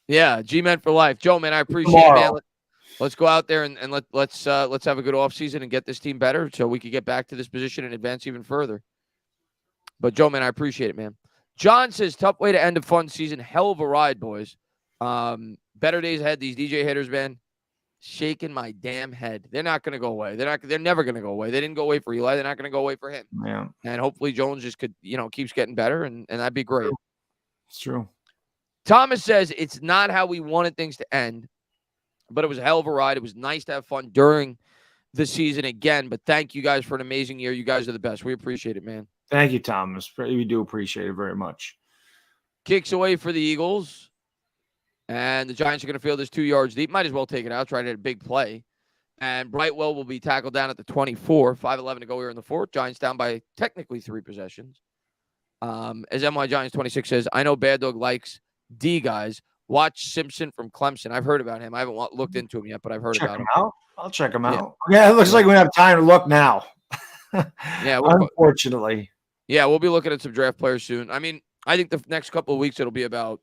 Yeah, G-Men for life. Joe, man, I appreciate it, man. Let's go out there and let's have a good offseason and get this team better so we can get back to this position and advance even further. But, Joe, man, I appreciate it, man. John says, tough way to end a fun season. Hell of a ride, boys. Better days ahead. These DJ hitters, man, shaking my damn head. They're not going to go away. They're never going to go away. They didn't go away for Eli. They're not going to go away for him. Yeah. And hopefully Jones just keeps getting better, and that'd be great. It's true. Thomas says, it's not how we wanted things to end, but it was a hell of a ride. It was nice to have fun during the season again, but thank you guys for an amazing year. You guys are the best. We appreciate it, man. Thank you, Thomas. We do appreciate it very much. Kicks away for the Eagles, and the Giants are going to field this 2 yards deep. Might as well take it out, try to hit a big play. And Brightwell will be tackled down at the 24. 5:11 to go here in the fourth. Giants down by technically 3 possessions. As MY Giants 26 says, I know Bad Dog likes D guys. Watch Simpson from Clemson. I've heard about him. I haven't looked into him yet, but I've heard about him. I'll check him out. Yeah, it looks like we have time to look now. Yeah, unfortunately. Yeah, we'll be looking at some draft players soon. I mean, I think the next couple of weeks it'll be about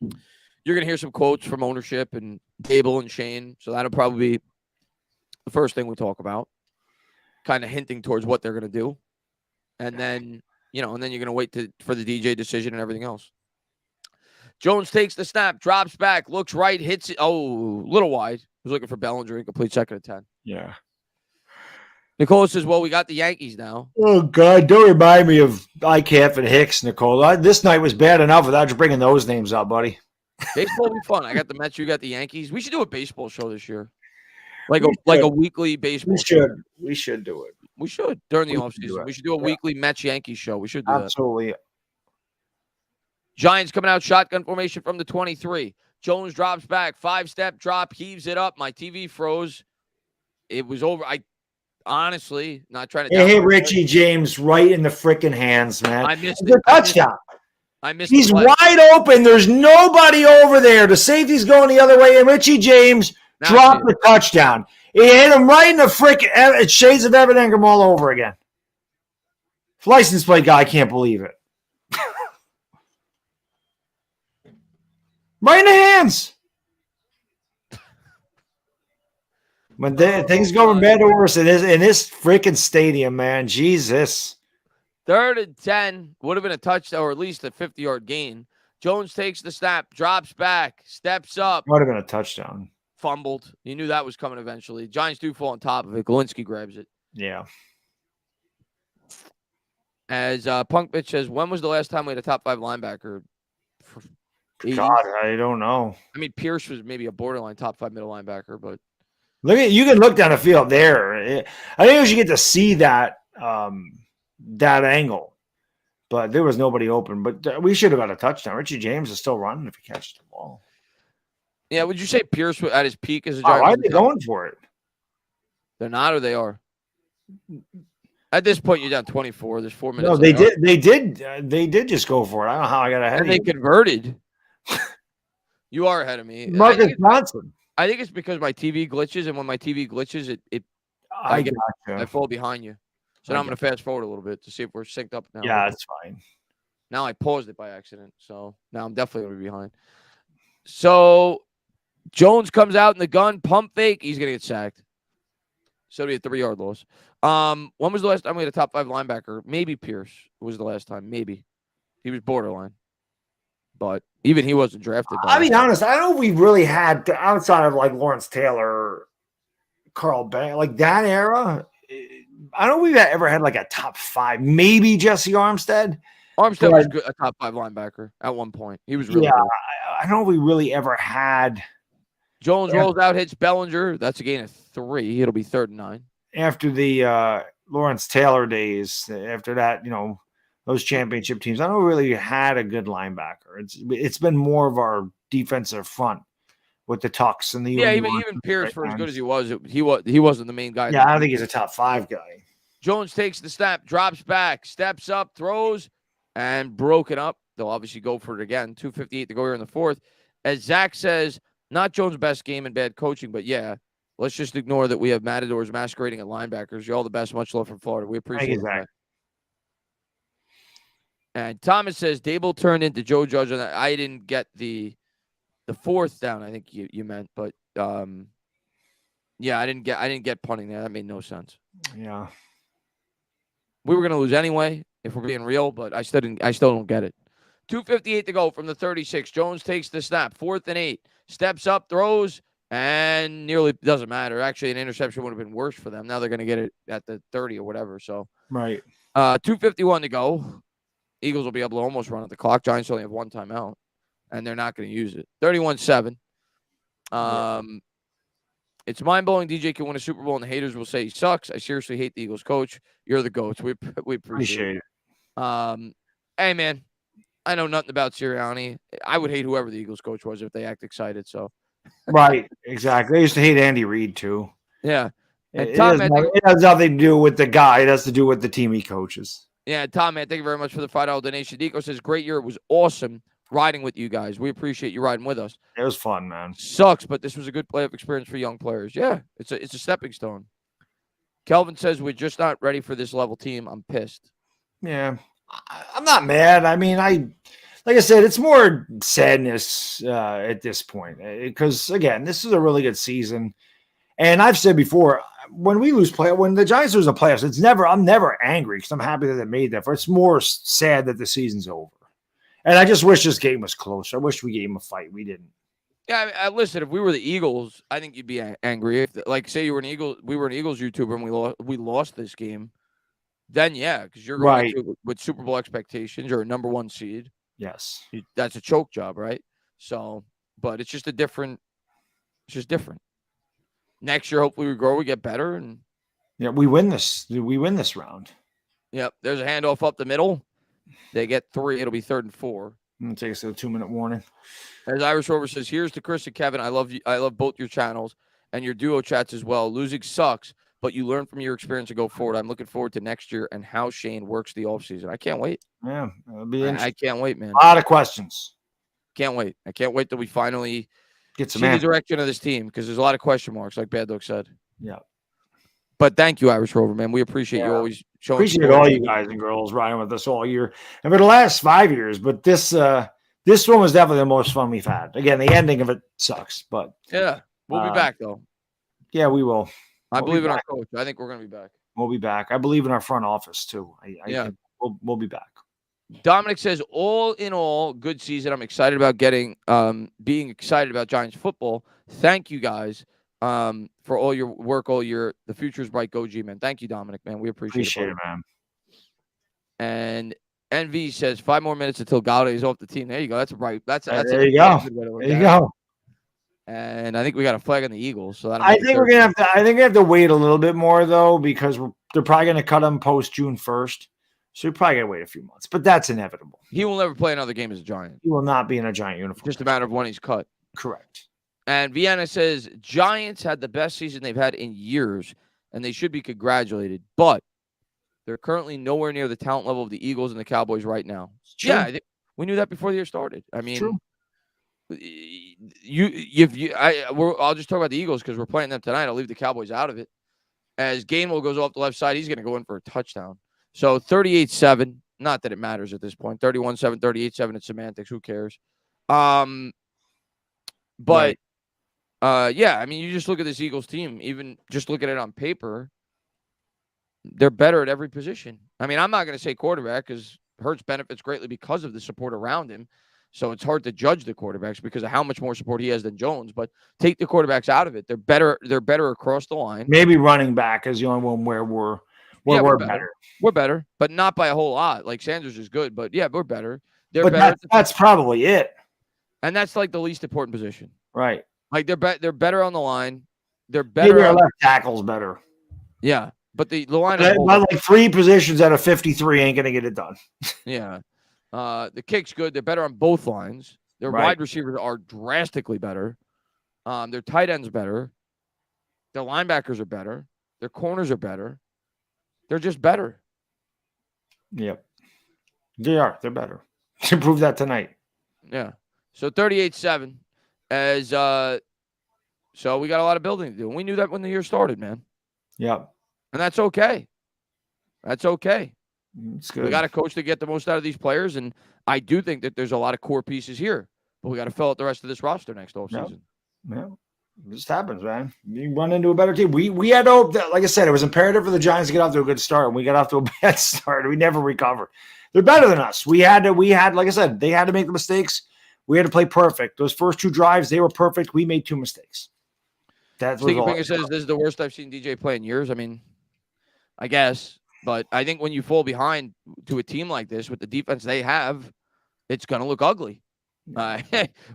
you're going to hear some quotes from ownership and Dable and Shane. So that'll probably be the first thing we talk about, kind of hinting towards what they're going to do. And then, you're going to wait for the DJ decision and everything else. Jones takes the snap, drops back, looks right, hits it. Oh, a little wide. Was looking for Bellinger, complete 2nd and 10. Yeah. Nicole says, well, we got the Yankees now. Oh, God. Don't remind me of ICAF and Hicks, Nicole. This night was bad enough without you bringing those names up, buddy. Baseball will be fun. I got the Mets, you got the Yankees. We should do a baseball show this year. Like a weekly baseball show. We should do it. We should during the offseason. We should do a weekly Mets-Yankees show. We should do that. Absolutely. Giants coming out shotgun formation from the 23. Jones drops back. 5-step drop. Heaves it up. My TV froze. It was over. I honestly not trying to. Hey, Richie James right in the freaking hands, man. I missed it. Touchdown. I missed He's wide open. There's nobody over there. The safety's going the other way, and Richie James dropped the touchdown. He hit him right in the freaking shades of Evan Ingram all over again. License plate guy can't believe it. Right in the hands. When things go from bad to worse in this freaking stadium, man. Jesus. 3rd and 10 would have been a touchdown or at least a 50-yard gain. Jones takes the snap, drops back, steps up. Would have been a touchdown. Fumbled. You knew that was coming eventually. Giants do fall on top of it. Galinsky grabs it. Yeah. As Punk Bitch says, when was the last time we had a top 5 linebacker? God, I don't know. I mean, Pierce was maybe a borderline top 5 middle linebacker, but you can look down the field there. I think we should get to see that that angle, but there was nobody open. But we should have got a touchdown. Richie James is still running if he catches the ball. Yeah, would you say Pierce at his peak as a Giant? Why are they going for it? They're not, or they are. At this point, you're down 24. There's 4 minutes. No, they did. They did just go for it. I don't know how I got ahead. And they converted. You are ahead of me. Marcus Johnson. I think it's because my TV glitches, and when my TV glitches, I fall behind you. So now I'm going to fast forward a little bit to see if we're synced up now. Yeah, that's fine. Now I paused it by accident, so now I'm definitely going to be behind. So Jones comes out in the gun, pump fake. He's going to get sacked. So it'll be a 3-yard loss. When was the last time we had a top 5 linebacker? Maybe Pierce was the last time. Maybe. He was borderline. But even he wasn't drafted. I'll be honest. I don't know if we really had, outside of like Lawrence Taylor, Carl Banks, like that era, I don't know if we've ever had like a top 5. Maybe Jesse Armstead. Armstead was a top 5 linebacker at one point. He was really good. I don't know if we really ever had. Jones rolls out, hits Bellinger. That's a gain of 3. It'll be 3rd and 9. After the Lawrence Taylor days, after that, those championship teams, I don't really had a good linebacker. It's been more of our defensive front with the tucks and the even Pierce, for as good as he was, he wasn't the main guy. Yeah, I don't think he's a top 5 guy. Jones takes the snap, drops back, steps up, throws, and broken up. They'll obviously go for it again. 2:58 to go here in the 4th. As Zach says, not Jones' best game and bad coaching, but yeah, let's just ignore that we have matadors masquerading at linebackers. You're all the best. Much love from Florida. We appreciate that. And Thomas says Dable turned into Joe Judge. And I didn't get the 4th down. I think you meant, but yeah, I didn't get punting there. That made no sense. Yeah, we were gonna lose anyway if we're being real, but I still don't get it. 2:58 to go from the 36. Jones takes the snap. 4th and 8. Steps up, throws, and nearly doesn't matter. Actually, an interception would have been worse for them. Now they're going to get it at the 30 or whatever. So, right. 2:51 to go. Eagles will be able to almost run at the clock. Giants only have 1 timeout, and they're not going to use it. 31-7. It's mind-blowing. DJ can win a Super Bowl, and the haters will say he sucks. I seriously hate the Eagles coach. You're the GOAT. We appreciate it. Hey, man. I know nothing about Sirianni. I would hate whoever the Eagles coach was if they act excited. So, right, exactly. I used to hate Andy Reid too. Yeah, and it has nothing to do with the guy. It has to do with the team he coaches. Yeah, Tom, man, thank you very much for the $5 donation. Deco says, "Great year. It was awesome riding with you guys. We appreciate you riding with us. It was fun, man. Sucks, but this was a good playoff experience for young players. Yeah, it's a stepping stone." Kelvin says, "We're just not ready for this level team. I'm pissed." Yeah. I'm not mad. I mean, like I said, it's more sadness at this point because, again, this is a really good season. And I've said before, when the Giants lose the playoffs, I'm never angry because I'm happy that they made that. It's more sad that the season's over. And I just wish this game was closer. I wish we gave them a fight. We didn't. Yeah, listen, if we were the Eagles, I think you'd be angry. If, like, say we were an Eagles YouTuber and we lost this game. Then, yeah, because you're going with Super Bowl expectations. You're a number 1 seed. Yes. That's a choke job, right? So, but it's just different. Next year, hopefully we grow, we get better. And yeah, we win this round. Yep. There's a handoff up the middle. They get 3. It'll be 3rd and 4. I'm going to take us to a 2-minute warning. As Irish Rover says, here's to Chris and Kevin. I love you. I love both your channels and your duo chats as well. Losing sucks, but you learn from your experience to go forward. I'm looking forward to next year and how Shane works the offseason. I can't wait. Yeah, it'll be interesting. I can't wait, man. A lot of questions. Can't wait. I can't wait till we finally get some see the direction of this team because there's a lot of question marks, like Bad Dog said. Yeah. But thank you, Irish Rover, man. We appreciate you always showing. Appreciate all you guys and girls riding with us all year and for the last 5 years. But this one was definitely the most fun we've had. Again, the ending of it sucks, but yeah, we'll be back though. Yeah, we will. I believe in our coach. I think we're going to be back. We'll be back. I believe in our front office too. I Yeah. think we'll be back. Dominic says, all in all, good season. I'm excited about being excited about Giants football. Thank you guys for all your work all year. The future's bright. Go G, man. Thank you, Dominic, man. We appreciate it, man. And NV says 5 more minutes until Gameday is off the team. There you go. That's right. There you go. There you go. And I think we got a flag on the Eagles. So I think we're gonna have to. I think we have to wait a little bit more though, because they're probably gonna cut him post June 1st. So you're probably gonna wait a few months, but that's inevitable. He will never play another game as a Giant. He will not be in a Giant uniform. Just a matter of when he's cut. Correct. And Vienna says Giants had the best season they've had in years, and they should be congratulated. But they're currently nowhere near the talent level of the Eagles and the Cowboys right now. Yeah, we knew that before the year started. I mean, I'll just talk about the Eagles because we're playing them tonight. I'll leave the Cowboys out of it. As Gainwell goes off the left side, he's going to go in for a touchdown. So 38-7. Not that it matters at this point. 31-7, 38-7. It's semantics. Who cares? Yeah, I mean, you just look at this Eagles team. Even just look at it on paper, they're better at every position. I mean, I'm not going to say quarterback because Hurts benefits greatly because of the support around him. So it's hard to judge the quarterbacks because of how much more support he has than Jones. But take the quarterbacks out of it. They're better. They're better across the line. Maybe running back is the only one where we're better. We're better, but not by a whole lot. Like Sanders is good, but yeah, we're better. They're better. That's probably it. And that's like the least important position. Right. Like they're better on the line. They're better. Maybe our left tackle's better. Yeah. But the line is like 3 positions out of 53 ain't gonna get it done. Yeah. The kick's good. They're better on both lines. Their wide receivers are drastically better. Their tight ends better. Their linebackers are better. Their corners are better. They're just better. Yep. They are. They're better. To prove that tonight. Yeah. So 38-7 as so we got a lot of building to do. And we knew that when the year started, man. Yep. And that's okay. That's okay. It's good. We got a coach to get the most out of these players, and I do think that there's a lot of core pieces here. But we got to fill out the rest of this roster next offseason. Yeah. This happens, man. You run into a better team. We had hope that, like I said, it was imperative for the Giants to get off to a good start, and we got off to a bad start. We never recovered. They're better than us. We had, like I said, they had to make the mistakes. We had to play perfect. Those first 2 drives, they were perfect. We made 2 mistakes. That's what Sticky says this is the worst I've seen DJ play in years. I mean, I guess. But I think when you fall behind to a team like this with the defense they have, it's going to look ugly.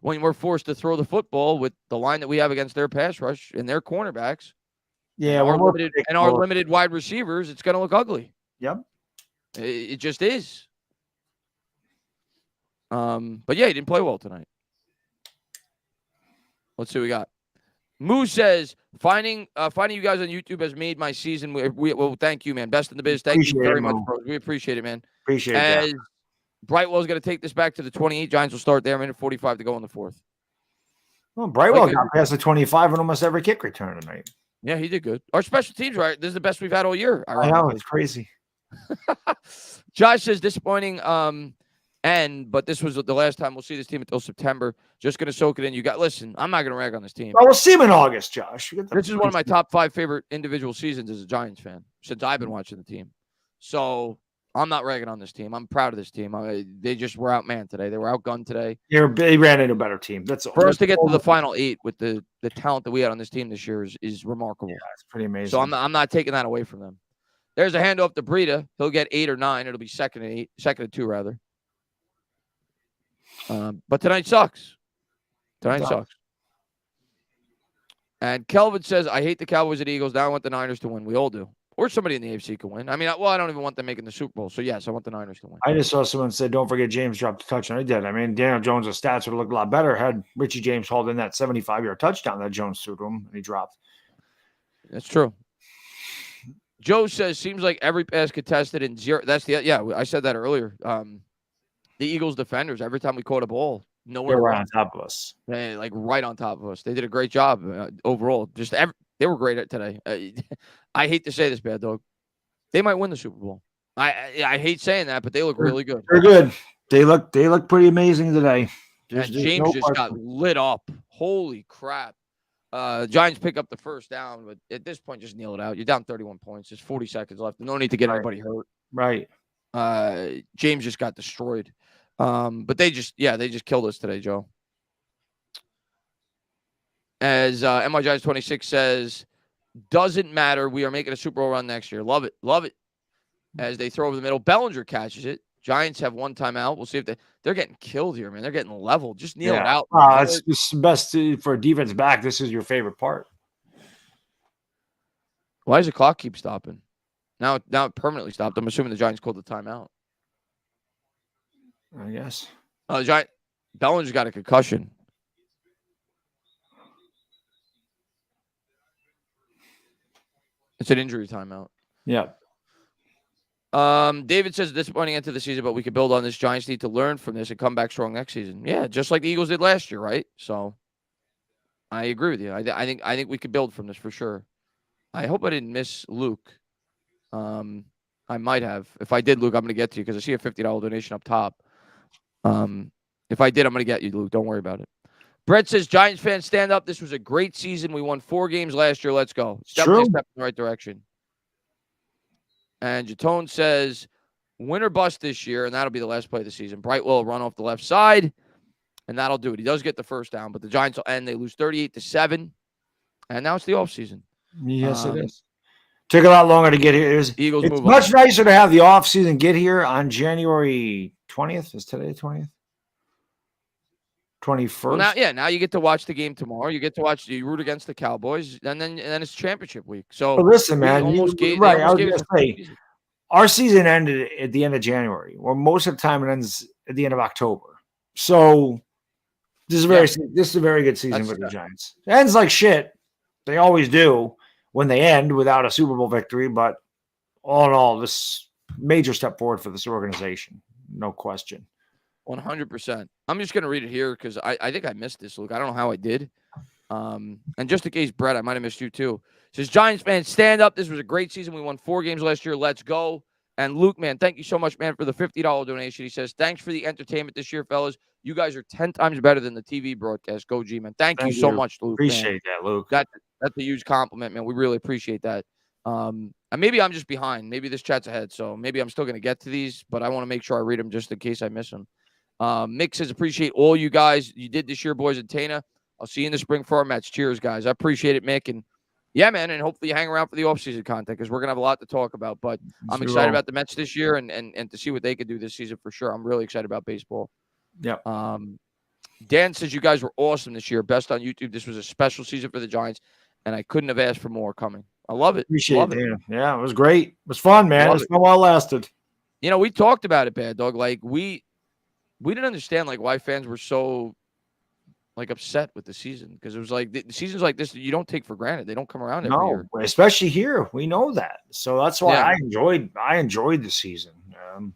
When we're forced to throw the football with the line that we have against their pass rush and their cornerbacks, our limited wide receivers, it's going to look ugly. Yep, it just is. But yeah, he didn't play well tonight. Let's see what we got. Moo says, finding you guys on YouTube has made my season. Well, thank you, man. Best in the biz. Thank you very much, bro. We appreciate it, man. Appreciate it. Brightwell's going to take this back to the 28. Giants will start there. Minute 45 to go in the 4th. Well, Brightwell got past the 25 on almost every kick return tonight. Yeah, he did good. Our special teams, right? This is the best we've had all year. I know. It's crazy. Josh says, disappointing but this was the last time we'll see this team until September. Just going to soak it in. Listen, I'm not going to rag on this team. Well, we'll see him in August, Josh. This is one of my top 5 favorite individual seasons as a Giants fan since I've been watching the team. So I'm not ragging on this team. I'm proud of this team. They just were outmanned today. They were outgunned today. They ran into a better team. That's all. For us to get to the final 8 with the talent that we had on this team this year is remarkable. Yeah, it's pretty amazing. So I'm not taking that away from them. There's a handoff to Breida. He'll get 8 or 9. It'll be second and 2 rather. But tonight sucks. Tonight sucks. And Kelvin says, I hate the Cowboys and Eagles. Now I want the Niners to win. We all do. Or somebody in the AFC can win. I mean, I don't even want them making the Super Bowl. So, yes, I want the Niners to win. I just saw someone say, don't forget James dropped a touchdown. He did. I mean, Daniel Jones' stats would have looked a lot better had Richie James hauled in that 75-yard touchdown that Jones threw to him, and he dropped. That's true. Joe says, seems like every pass contested in 0. That's I said that earlier. The Eagles defenders, every time we caught a ball, nowhere. They were on top of us. Like right on top of us. They did a great job overall. They were great at today. I hate to say this, Bad Dog. They might win the Super Bowl. I hate saying that, but they look really good. They're good. They look pretty amazing today. James got lit up. Holy crap. Giants pick up the first down, but at this point, just kneel it out. You're down 31 points. There's 40 seconds left. No need to get anybody hurt. Right. James just got destroyed. But they just killed us today, Joe. As MY Giants 26 says, doesn't matter. We are making a Super Bowl run next year. Love it. Love it. As they throw over the middle, Bellinger catches it. Giants have one timeout. We'll see if they're getting killed here, man. They're getting leveled. Just kneel it out. It's just best for a defense back. This is your favorite part. Why does the clock keep stopping? Now it permanently stopped. I'm assuming the Giants called the timeout. I guess. Bellinger's got a concussion. It's an injury timeout. Yeah. David says disappointing end to the season, but we can build on this. Giants need to learn from this and come back strong next season. Yeah, just like the Eagles did last year, right? So I agree with you. I think we could build from this for sure. I hope I didn't miss Luke. I might have. If I did, Luke, I'm going to get to you because I see a $50 donation up top. If I did, I'm going to get you, Luke. Don't worry about it. Brett says, Giants fans, stand up. This was a great season. We won 4 games last year. Let's go. It's definitely a step in the right direction. And Jatone says, win or bust this year, and that'll be the last play of the season. Brightwell will run off the left side, and that'll do it. He does get the first down, but the Giants will end. They lose 38-7, and now it's the offseason. Yes, it is. Took a lot longer to get here. It's much nicer to have the offseason get here on January 20th. Is today the 20th? 21st. Well, now you get to watch the game tomorrow. You get to watch. You root against the Cowboys, and then it's championship week. So listen, man. I was going to say, our season ended at the end of January, or most of the time it ends at the end of October. So this is a very good season for the Giants. It ends like shit. They always do when they end without a Super Bowl victory. But all in all, this major step forward for this organization, no question. 100%. I'm just going to read it here because I think I missed this, Luke. I don't know how I did. And just in case, Brett, I might have missed you too. It says, Giants fans, stand up. This was a great season. We won 4 games last year. Let's go. And Luke, man, thank you so much, man, for the $50 donation. He says, thanks for the entertainment this year, fellas. You guys are 10 times better than the TV broadcast. Go G, man. Thank you so much, Luke. Appreciate that, Luke. That's a huge compliment, man. We really appreciate that. And maybe I'm just behind. Maybe this chat's ahead. So maybe I'm still going to get to these, but I want to make sure I read them just in case I miss them. Mick says, appreciate all you guys you did this year, boys, in Tana. I'll see you in the spring for our Mets. Cheers, guys. I appreciate it, Mick. And yeah, man, and hopefully you hang around for the offseason content because we're going to have a lot to talk about. But I'm excited about the Mets this year and to see what they could do this season for sure. I'm really excited about baseball. Yeah. Dan says you guys were awesome this year. Best on YouTube. This was a special season for the Giants, and I couldn't have asked for more coming. I love it. Appreciate it, Dan. Yeah, it was great. It was fun, man. It was fun while it lasted. You know, we talked about it, Bad Dog. Like, we didn't understand, like, why fans were so, like, upset with the season. Because it was like, the seasons like this, you don't take for granted. They don't come around every year. Especially here. We know that. So that's why I enjoyed the season.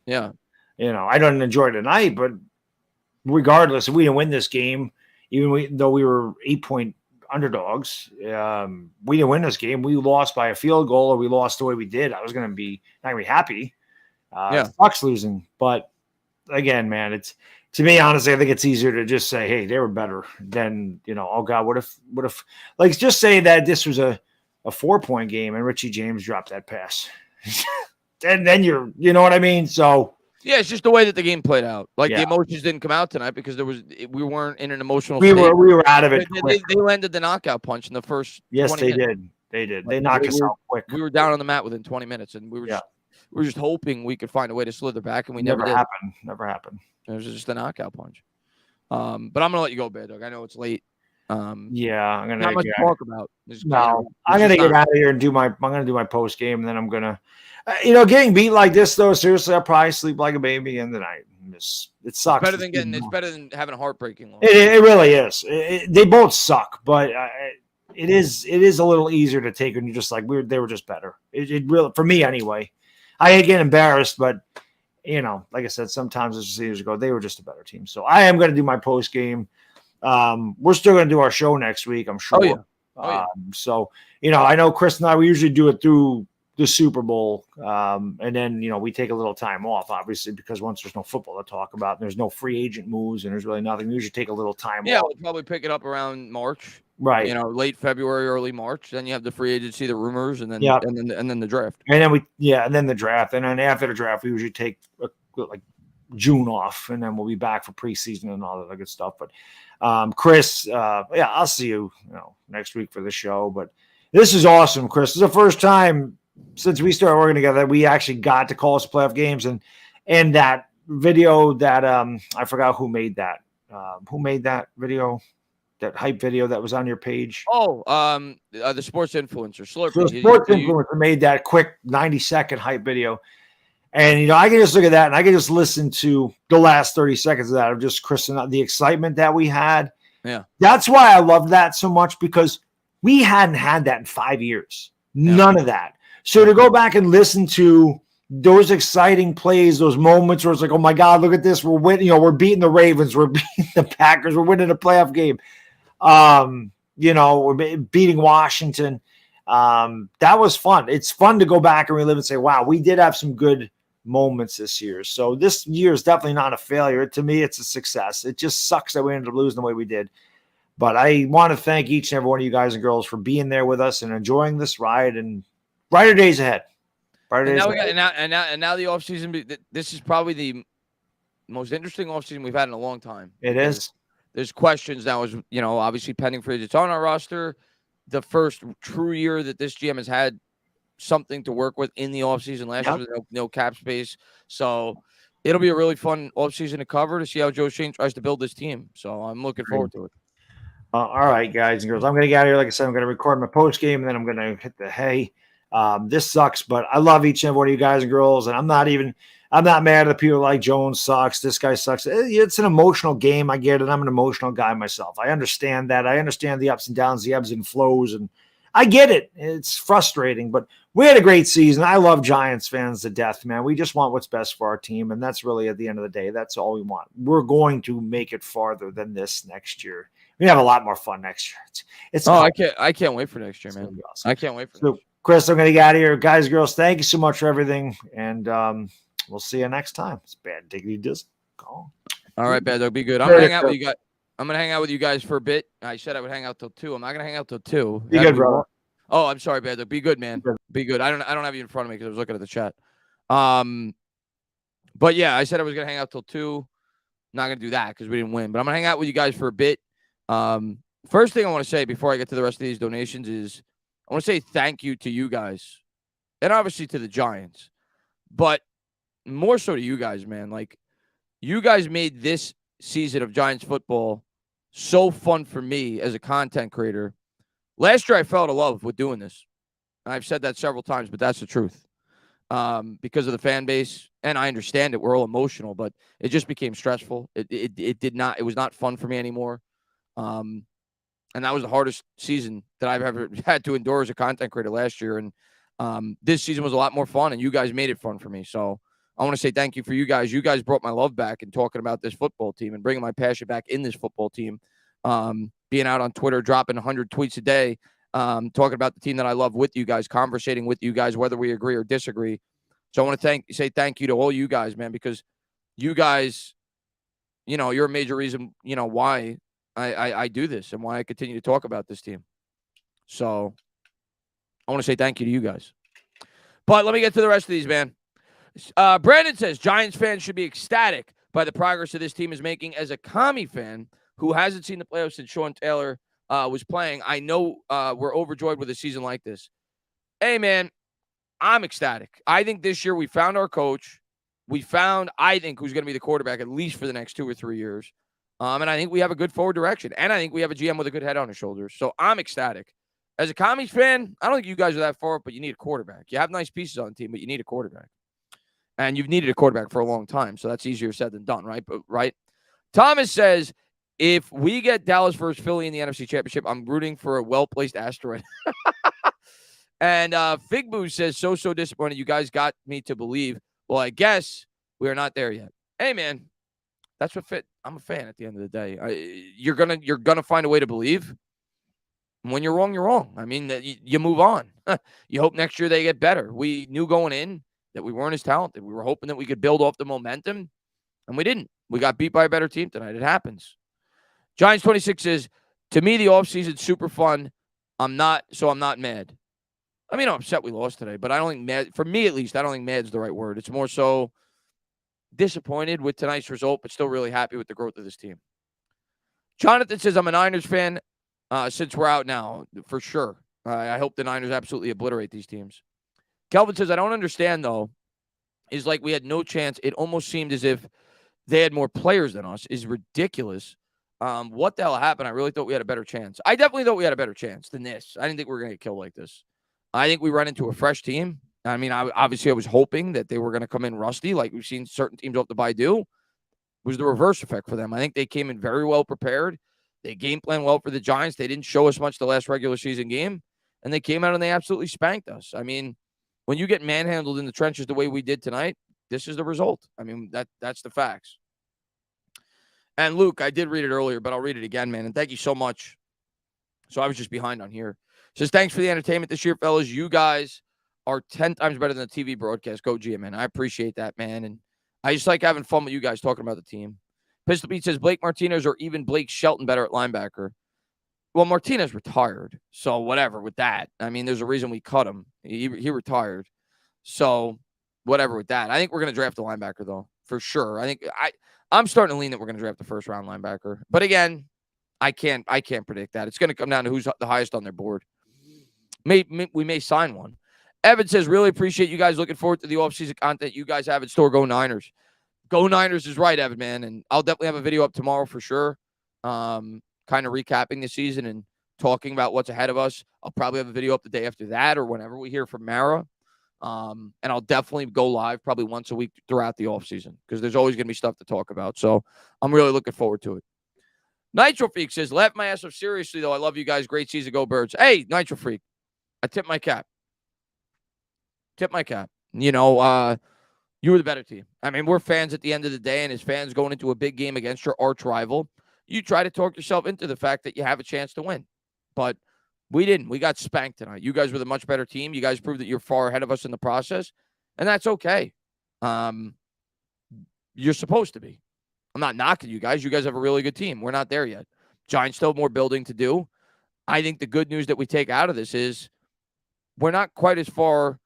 Yeah. You know, I don't enjoy tonight, but regardless, if we didn't win this game, though we were 8-point underdogs, we didn't win this game. We lost by a field goal, or we lost the way we did. I was going to be not going to be happy. It sucks losing, but again, man, it's, to me, honestly, I think it's easier to just say, hey, they were better than, you know, oh God, what if, like, just say that this was a 4-point game and Richie James dropped that pass. and then you know what I mean? So yeah, it's just the way that the game played out. Like, the emotions didn't come out tonight because we weren't in an emotional state. We were out of it. They landed the knockout punch in the first. Yes, 20 minutes. They did. They knocked us out quick. We were down on the mat within 20 minutes, and we were just hoping we could find a way to slither back, and we never did. Never happened. It was just a knockout punch. But I'm gonna let you go, Bad Dog. I know it's late. I'm gonna not much to talk about. I'm gonna get out of here and I'm gonna do my post game, and then I'm gonna, getting beat like this though. Seriously, I'll probably sleep like a baby in the night. It sucks. It's better than having a heartbreaking loss. It really is. They both suck, but it is a little easier to take when you're just like they were just better. It really, for me anyway. I get embarrassed, but like I said, sometimes as years ago, they were just a better team. So I am going to do my post game. We're still going to do our show next week, I'm sure. Oh, yeah. So, I know Chris and I, we usually do it through the Super Bowl. And then, we take a little time off, obviously, because once there's no football to talk about, and there's no free agent moves, and there's really nothing. We usually take a little time Yeah, off. we'll probably pick it up around March. Right. Late February, early March. Then you have the free agency, the rumors, and then and then the draft. And then the draft. And then after the draft, we usually take like June off, and then we'll be back for preseason and all that good stuff. But Chris, I'll see you, next week for the show. But this is awesome, Chris. This is the first time since we started working together that we actually got to call us playoff games. And that video that I forgot who made that. Who made that video? That hype video that was on your page? Oh, the sports influencer, Slurpee. So the sports influencer made that quick 90-second hype video. And, I can just look at that and I can just listen to the last 30 seconds of that of just Chris and the excitement that we had. Yeah. That's why I love that so much, because we hadn't had that in 5 years. None of that. So to go back and listen to those exciting plays, those moments where it's like, oh my God, look at this. We're winning, we're beating the Ravens. We're beating the Packers. We're winning a playoff game. We're beating Washington. That was fun. It's fun to go back and relive and say, wow, we did have some good moments this year. So this year is definitely not a failure. To me, it's a success. It just sucks that we ended up losing the way we did. But I want to thank each and every one of you guys and girls for being there with us and enjoying this ride, and brighter days ahead. Now the offseason. This is probably the most interesting offseason we've had in a long time. It is. There's questions now, as obviously pending for it's on our roster. The first true year that this GM has had something to work with in the offseason. Last year, no cap space. So it'll be a really fun offseason to cover, to see how Joe Schoen tries to build this team. So I'm looking forward to it. All right, guys and girls. I'm going to get out of here. Like I said, I'm going to record my post game, and then I'm going to hit the hay. This sucks, but I love each and every one of you guys and girls, and I'm not mad at the people like Jones sucks. This guy sucks. It's an emotional game. I get it. I'm an emotional guy myself. I understand that. I understand the ups and downs, the ebbs and flows, and I get it. It's frustrating, but we had a great season. I love Giants fans to death, man. We just want what's best for our team, and that's really, at the end of the day, that's all we want. We're going to make it farther than this next year. We have a lot more fun next year. I can't wait for next year, man. Awesome. I can't wait for next year. Chris, I'm going to get out of here. Guys, girls, thank you so much for everything, and we'll see you next time. It's Bad Diggity Disc. All right, Bad Dog, be good. I'm going to hang out with you guys. I'm going to hang out with you guys for a bit. I said I would hang out till 2. I'm not going to hang out till 2. Be good, brother. Oh, I'm sorry, Bad Dog. Be good, man. Be good. I don't have you in front of me because I was looking at the chat. But yeah, I said I was going to hang out till 2. Not going to do that because we didn't win. But I'm going to hang out with you guys for a bit. First thing I want to say before I get to the rest of these donations is I want to say thank you to you guys, and obviously to the Giants, but more so to you guys, man. Like, you guys made this season of Giants football so fun for me as a content creator. Last year, I fell in love with doing this. I've said that several times, but that's the truth. Because of the fan base, and I understand it. We're all emotional, but it just became stressful. It was not fun for me anymore. And that was the hardest season that I've ever had to endure as a content creator last year. And this season was a lot more fun, and you guys made it fun for me. So I want to say thank you for you guys. You guys brought my love back and talking about this football team and bringing my passion back in this football team. Being out on Twitter, dropping 100 tweets a day, talking about the team that I love with you guys, conversating with you guys, whether we agree or disagree. So I want to say thank you to all you guys, man, because you guys, you're a major reason, why I do this and why I continue to talk about this team. So I want to say thank you to you guys. But let me get to the rest of these, man. Brandon says Giants fans should be ecstatic by the progress that this team is making. As a commie fan who hasn't seen the playoffs since Sean Taylor was playing, I know we're overjoyed with a season like this. Hey, man, I'm ecstatic. I think this year we found our coach. We found, I think, who's going to be the quarterback at least for the next 2 or 3 years. And I think we have a good forward direction. And I think we have a GM with a good head on his shoulders. So I'm ecstatic. As a Commies fan, I don't think you guys are that far, but you need a quarterback. You have nice pieces on the team, but you need a quarterback. And you've needed a quarterback for a long time. So that's easier said than done, right? But right. Thomas says, if we get Dallas versus Philly in the NFC Championship, I'm rooting for a well-placed asteroid. And Fig Boo says, so disappointed. You guys got me to believe. Well, I guess we are not there yet. Hey, man. That's what fit. I'm a fan at the end of the day. You're gonna find a way to believe. When you're wrong, you're wrong. I mean, you move on. You hope next year they get better. We knew going in that we weren't as talented. We were hoping that we could build off the momentum, and we didn't. We got beat by a better team tonight. It happens. Giants 26 says, to me, the offseason's super fun. I'm not mad. I mean, I'm upset we lost today, but I don't think mad, for me at least, I don't think mad's the right word. It's more so disappointed with tonight's result, but still really happy with the growth of this team. Jonathan says, I'm a Niners fan since we're out now, for sure. I hope the Niners absolutely obliterate these teams. Kelvin says, I don't understand, though, is like we had no chance. It almost seemed as if they had more players than us. Is ridiculous. What the hell happened? I really thought we had a better chance. I definitely thought we had a better chance than this. I didn't think we were going to get killed like this. I think we run into a fresh team. I mean, I was hoping that they were going to come in rusty like we've seen certain teams off the bye do. It was the reverse effect for them. I think they came in very well prepared. They game plan well for the Giants. They didn't show us much the last regular season game, and they came out and they absolutely spanked us. I mean, when you get manhandled in the trenches the way we did tonight, this is the result. I mean, that's the facts. And Luke, I did read it earlier, but I'll read it again, man. And thank you so much. So I was just behind on here. Says, thanks for the entertainment this year, fellas. You guys are 10 times better than the TV broadcast. Go GM, man. I appreciate that, man. And I just like having fun with you guys talking about the team. Pistol Pete says, Blake Martinez or even Blake Shelton better at linebacker. Well, Martinez retired. So whatever with that. I mean, there's a reason we cut him. He retired. So whatever with that. I think we're going to draft a linebacker, though, for sure. I'm starting to lean that we're going to draft the first round linebacker. But again, I can't predict that. It's going to come down to who's the highest on their board. We may sign one. Evan says, really appreciate you guys. Looking forward to the offseason content you guys have in store. Go Niners. Go Niners is right, Evan, man. And I'll definitely have a video up tomorrow for sure. Kind of recapping the season and talking about what's ahead of us. I'll probably have a video up the day after that or whenever we hear from Mara. And I'll definitely go live probably once a week throughout the offseason because there's always going to be stuff to talk about. So I'm really looking forward to it. Nitro Freak says, laugh my ass off seriously, though. I love you guys. Great season. Go Birds. Hey, Nitro Freak. I tip my cap. You know, you were the better team. I mean, we're fans at the end of the day, and as fans going into a big game against your arch rival, you try to talk yourself into the fact that you have a chance to win. But we didn't. We got spanked tonight. You guys were the much better team. You guys proved that you're far ahead of us in the process, and that's okay. You're supposed to be. I'm not knocking you guys. You guys have a really good team. We're not there yet. Giants still have more building to do. I think the good news that we take out of this is we're not quite as far.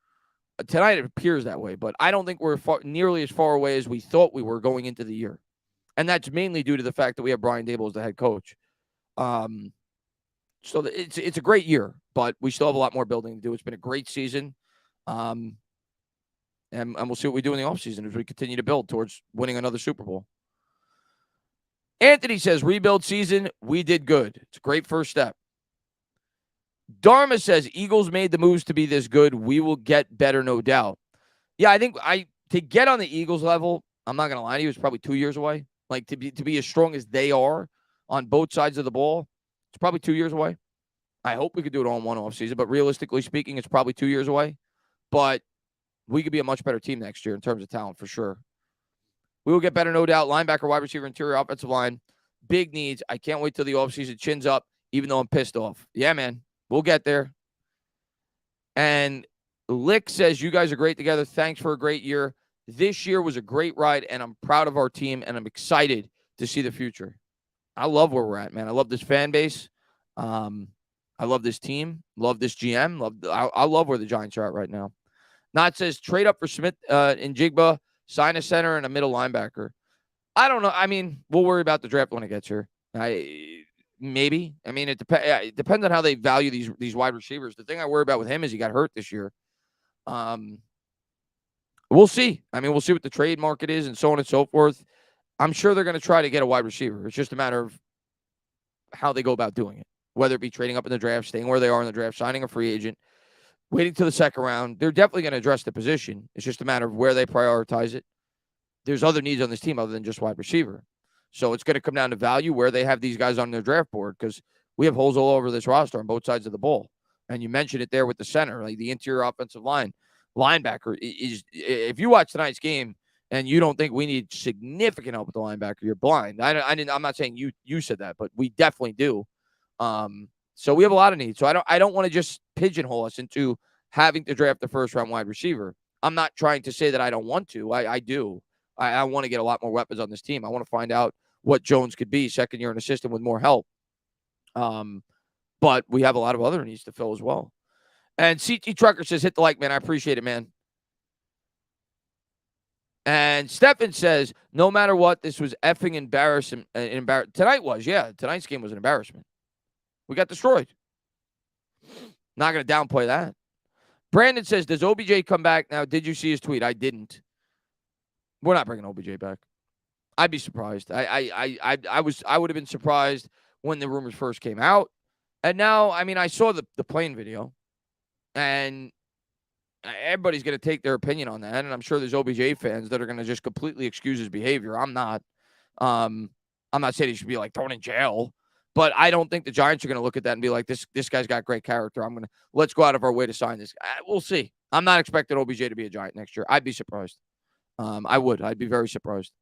Tonight it appears that way, but I don't think we're nearly as far away as we thought we were going into the year. And that's mainly due to the fact that we have Brian Daboll as the head coach. So it's a great year, but we still have a lot more building to do. It's been a great season. And we'll see what we do in the offseason as we continue to build towards winning another Super Bowl. Anthony says, rebuild season, we did good. It's a great first step. Dharma says, Eagles made the moves to be this good. We will get better, no doubt. Yeah, I think to get on the Eagles level, I'm not going to lie to you, it's probably 2 years away. Like to be as strong as they are on both sides of the ball, it's probably 2 years away. I hope we could do it all in one offseason, but realistically speaking, it's probably 2 years away. But we could be a much better team next year in terms of talent for sure. We will get better, no doubt. Linebacker, wide receiver, interior, offensive line. Big needs. I can't wait till the offseason chins up, even though I'm pissed off. Yeah, man. We'll get there. And Lick says, you guys are great together. Thanks for a great year. This year was a great ride, and I'm proud of our team, and I'm excited to see the future. I love where we're at, man. I love this fan base. I love this team. Love this GM. I love where the Giants are at right now. Knott says, trade up for Smith and Jigba, sign a center and a middle linebacker. I don't know. I mean, we'll worry about the draft when it gets here. Maybe. I mean, it depends on how they value these wide receivers. The thing I worry about with him is he got hurt this year. We'll see. I mean, we'll see what the trade market is and so on and so forth. I'm sure they're going to try to get a wide receiver. It's just a matter of how they go about doing it, whether it be trading up in the draft, staying where they are in the draft, signing a free agent, waiting till the second round. They're definitely going to address the position. It's just a matter of where they prioritize it. There's other needs on this team other than just wide receiver. So it's going to come down to value where they have these guys on their draft board because we have holes all over this roster on both sides of the ball. And you mentioned it there with the center, like the interior offensive line. Linebacker is, if you watch tonight's game and you don't think we need significant help with the linebacker, you're blind. I'm not saying you said that, but we definitely do. So we have a lot of needs. So I don't want to just pigeonhole us into having to draft the first round wide receiver. I'm not trying to say that I don't want to. I do. I want to get a lot more weapons on this team. I want to find out what Jones could be second year in a system with more help. But we have a lot of other needs to fill as well. And CT Trucker says, hit the like, man. I appreciate it, man. And Stefan says, no matter what, this was effing embarrassing. Tonight was, yeah. Tonight's game was an embarrassment. We got destroyed. Not going to downplay that. Brandon says, does OBJ come back? Now, did you see his tweet? I didn't. We're not bringing OBJ back. I'd be surprised. I would have been surprised when the rumors first came out. And now, I mean, I saw the plane video. And everybody's going to take their opinion on that, and I'm sure there's OBJ fans that are going to just completely excuse his behavior. I'm not. I'm not saying he should be like thrown in jail, but I don't think the Giants are going to look at that and be like, this guy's got great character. Let's go out of our way to sign this. We'll see. I'm not expecting OBJ to be a Giant next year. I'd be surprised. I'd be very surprised.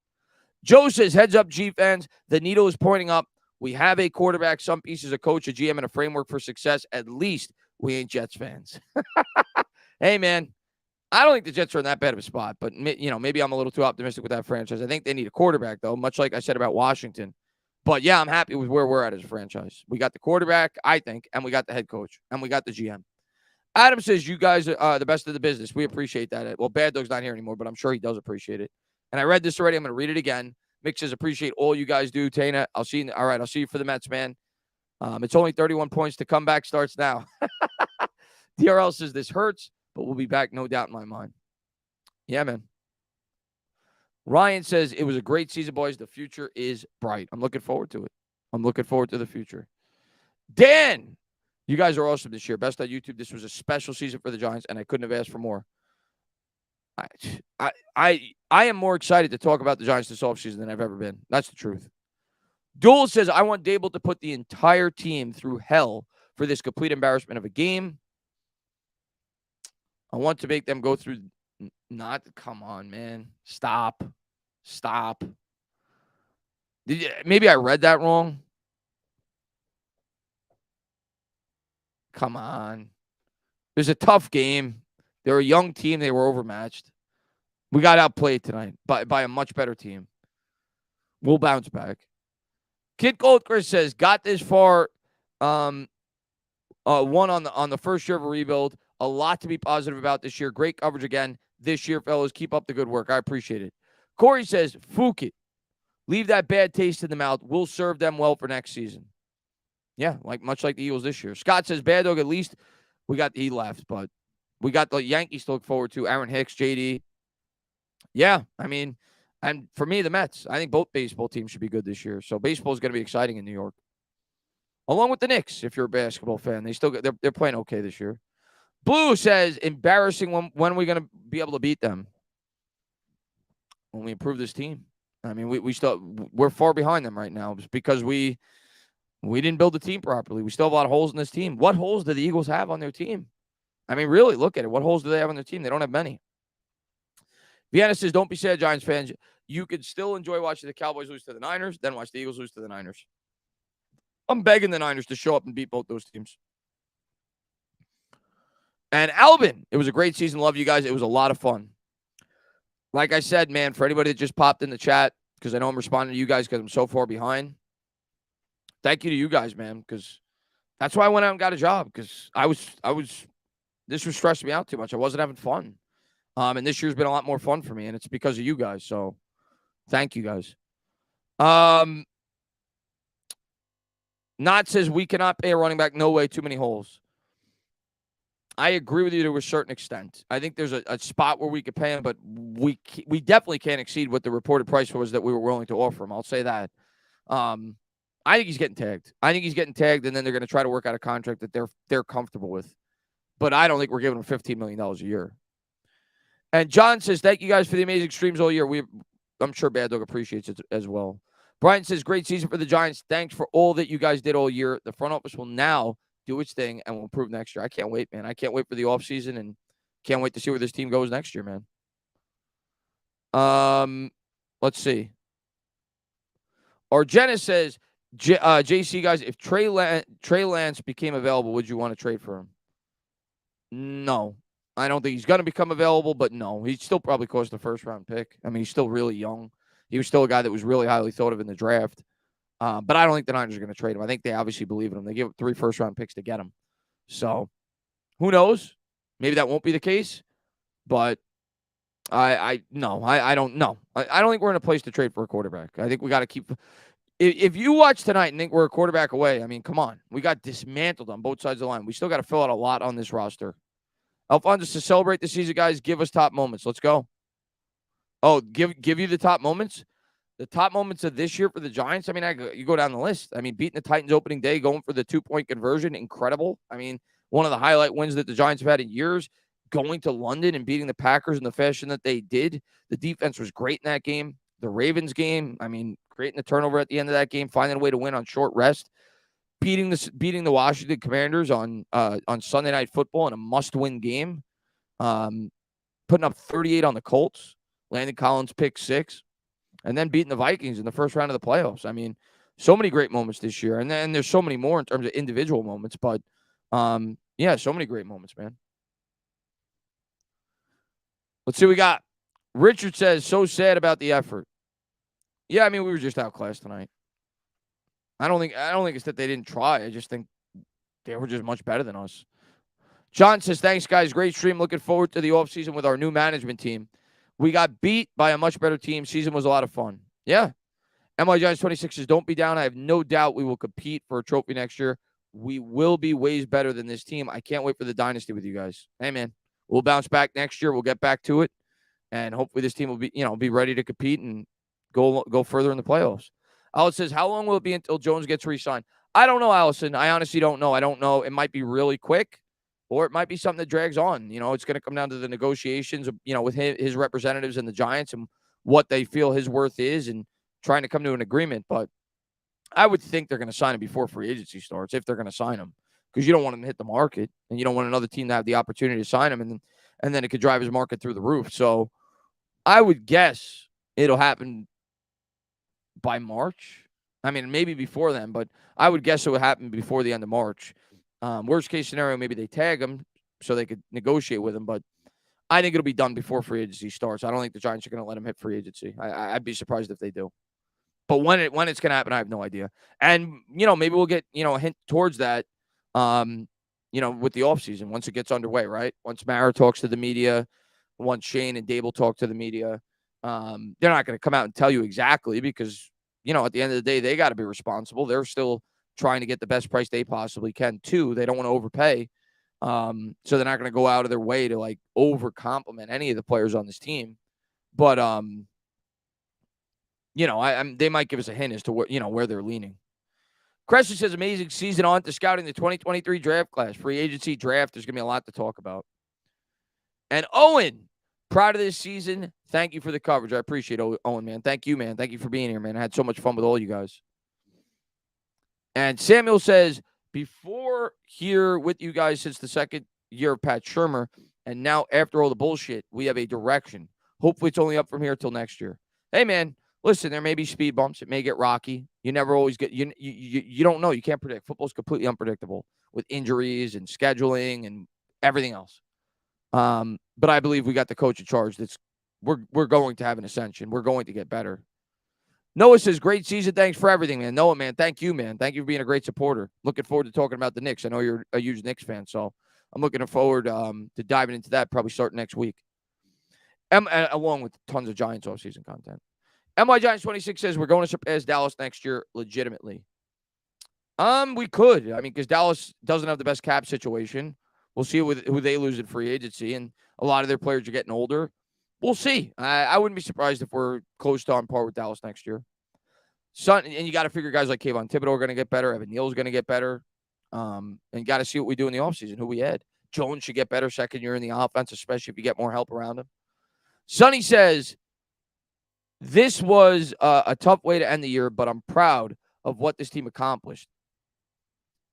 Joe says, heads up, G fans. The needle is pointing up. We have a quarterback, some pieces, a coach, a GM, and a framework for success. At least we ain't Jets fans. Hey, man, I don't think the Jets are in that bad of a spot, but, maybe I'm a little too optimistic with that franchise. I think they need a quarterback, though, much like I said about Washington. But, yeah, I'm happy with where we're at as a franchise. We got the quarterback, I think, and we got the head coach, and we got the GM. Adam says, you guys are the best of the business. We appreciate that. Well, Bad Dog's not here anymore, but I'm sure he does appreciate it. And I read this already. I'm going to read it again. Mick says, appreciate all you guys do. Tana, I'll see you. All right, I'll see you for the Mets, man. It's only 31 points. The comeback starts now. DRL says, this hurts, but we'll be back, no doubt in my mind. Yeah, man. Ryan says, it was a great season, boys. The future is bright. I'm looking forward to it. I'm looking forward to the future. Dan, you guys are awesome this year. Best on YouTube. This was a special season for the Giants, and I couldn't have asked for more. I am more excited to talk about the Giants this offseason than I've ever been. That's the truth. Duel says, I want Dable to put the entire team through hell for this complete embarrassment of a game. I want to make them go through come on, man. Stop. Maybe I read that wrong. Come on. It was a tough game. They're a young team. They were overmatched. We got outplayed tonight by a much better team. We'll bounce back. Kid Goldcrest says, got this far. One on the first year of a rebuild. A lot to be positive about this year. Great coverage again this year, fellas. Keep up the good work. I appreciate it. Corey says, Fook it. Leave that bad taste in the mouth. We'll serve them well for next season. Yeah, much like the Eagles this year. Scott says, Bad Dog, at least he left, but we got the Yankees to look forward to. Aaron Hicks, JD. Yeah, I mean, and for me, the Mets. I think both baseball teams should be good this year. So baseball is going to be exciting in New York. Along with the Knicks, if you're a basketball fan. They're playing okay this year. Blue says, embarrassing. When are we going to be able to beat them? When we improve this team. I mean, we're far behind them right now because we didn't build the team properly. We still have a lot of holes in this team. What holes do the Eagles have on their team? I mean, really, look at it. What holes do they have on their team? They don't have many. Vienna says, don't be sad, Giants fans. You could still enjoy watching the Cowboys lose to the Niners, then watch the Eagles lose to the Niners. I'm begging the Niners to show up and beat both those teams. And Albin, it was a great season. Love you guys. It was a lot of fun. Like I said, man, for anybody that just popped in the chat, because I know I'm responding to you guys because I'm so far behind. Thank you to you guys, man, because that's why I went out and got a job, because this was stressing me out too much. I wasn't having fun. And this year's been a lot more fun for me, and it's because of you guys. So thank you guys. Not says we cannot pay a running back. No way. Too many holes. I agree with you to a certain extent. I think there's a spot where we could pay him, but we definitely can't exceed what the reported price was that we were willing to offer him. I'll say that. I think he's getting tagged. And then they're going to try to work out a contract that they're comfortable with. But I don't think we're giving him $15 million a year. And John says, thank you guys for the amazing streams all year. I'm sure Bad Dog appreciates it as well. Brian says, great season for the Giants. Thanks for all that you guys did all year. The front office will now do its thing and will improve next year. I can't wait, man. I can't wait for the offseason and can't wait to see where this team goes next year, man. Let's see. Argena says, JC, guys, if Trey Lance became available, would you want to trade for him? No. I don't think he's going to become available, but no. He'd still probably cost a first-round pick. I mean, he's still really young. He was still a guy that was really highly thought of in the draft. But I don't think the Niners are going to trade him. I think they obviously believe in him. They give up 3 first-round picks to get him. So, who knows? Maybe that won't be the case. But I don't know. I don't think we're in a place to trade for a quarterback. I think we got to keep – if you watch tonight and think we're a quarterback away, I mean, come on. We got dismantled on both sides of the line. We still got to fill out a lot on this roster. Alphonsus, to celebrate the season, guys, give us top moments. Let's go. Oh, give you the top moments? The top moments of this year for the Giants? I mean, you go down the list. I mean, beating the Titans opening day, going for the 2-point conversion, incredible. I mean, one of the highlight wins that the Giants have had in years. Going to London and beating the Packers in the fashion that they did. The defense was great in that game. The Ravens game, I mean, creating the turnover at the end of that game, finding a way to win on short rest. Beating the Washington Commanders on Sunday Night Football in a must-win game. Putting up 38 on the Colts. Landon Collins pick 6. And then beating the Vikings in the first round of the playoffs. I mean, so many great moments this year. And then there's so many more in terms of individual moments. But, yeah, so many great moments, man. Let's see what we got. Richard says, so sad about the effort. Yeah, I mean, we were just outclassed tonight. I don't think it's that they didn't try. I just think they were just much better than us. John says, thanks, guys. Great stream. Looking forward to the offseason with our new management team. We got beat by a much better team. Season was a lot of fun. Yeah. MY Giants 26 says, don't be down. I have no doubt we will compete for a trophy next year. We will be ways better than this team. I can't wait for the dynasty with you guys. Hey, man. We'll bounce back next year. We'll get back to it. And hopefully this team will be ready to compete and go further in the playoffs. Alice says, how long will it be until Jones gets re-signed? I don't know, Allison. I honestly don't know. I don't know. It might be really quick, or it might be something that drags on. It's going to come down to the negotiations, with his representatives and the Giants and what they feel his worth is and trying to come to an agreement. But I would think they're going to sign him before free agency starts, if they're going to sign him, because you don't want him to hit the market and you don't want another team to have the opportunity to sign him and then it could drive his market through the roof. So I would guess it'll happen by March. I mean, maybe before then, but I would guess it would happen before the end of March. Worst case scenario, maybe they tag him so they could negotiate with him, but I think it'll be done before free agency starts. I don't think the Giants are going to let him hit free agency. I'd be surprised if they do. But when it's going to happen, I have no idea. And, maybe we'll get, a hint towards that, with the offseason once it gets underway, right? Once Mara talks to the media, once Shane and Dable talk to the media, they're not going to come out and tell you exactly because, at the end of the day, they got to be responsible. They're still trying to get the best price they possibly can, too. They don't want to overpay. So they're not going to go out of their way to, over compliment any of the players on this team. But, they might give us a hint as to where they're leaning. Cressy says, amazing season on to scouting the 2023 draft class. Free agency draft. There's going to be a lot to talk about. And Owen, proud of this season. Thank you for the coverage. I appreciate it, Owen, man. Thank you, man. Thank you for being here, man. I had so much fun with all you guys. And Samuel says, before here with you guys since the second year of Pat Shurmur, and now after all the bullshit, we have a direction. Hopefully it's only up from here till next year. Hey, man, listen, there may be speed bumps. It may get rocky. You never always get, you don't know. You can't predict. Football's completely unpredictable with injuries and scheduling and everything else. But I believe we got the coach in charge. We're going to have an ascension. We're going to get better. Noah says, great season. Thanks for everything, man. Noah, man, thank you, man. Thank you for being a great supporter. Looking forward to talking about the Knicks. I know you're a huge Knicks fan, so I'm looking forward to diving into that probably starting next week. Along with tons of Giants offseason content. MY Giants 26 says we're going to surpass Dallas next year legitimately. We could. I mean, because Dallas doesn't have the best cap situation. We'll see who they lose in free agency, and a lot of their players are getting older. We'll see. I wouldn't be surprised if we're close to on par with Dallas next year. And you got to figure guys like Kayvon Thibodeau are going to get better. Evan Neal's going to get better. And got to see what we do in the offseason, who we add. Jones should get better second year in the offense, especially if you get more help around him. Sonny says, this was a tough way to end the year, but I'm proud of what this team accomplished.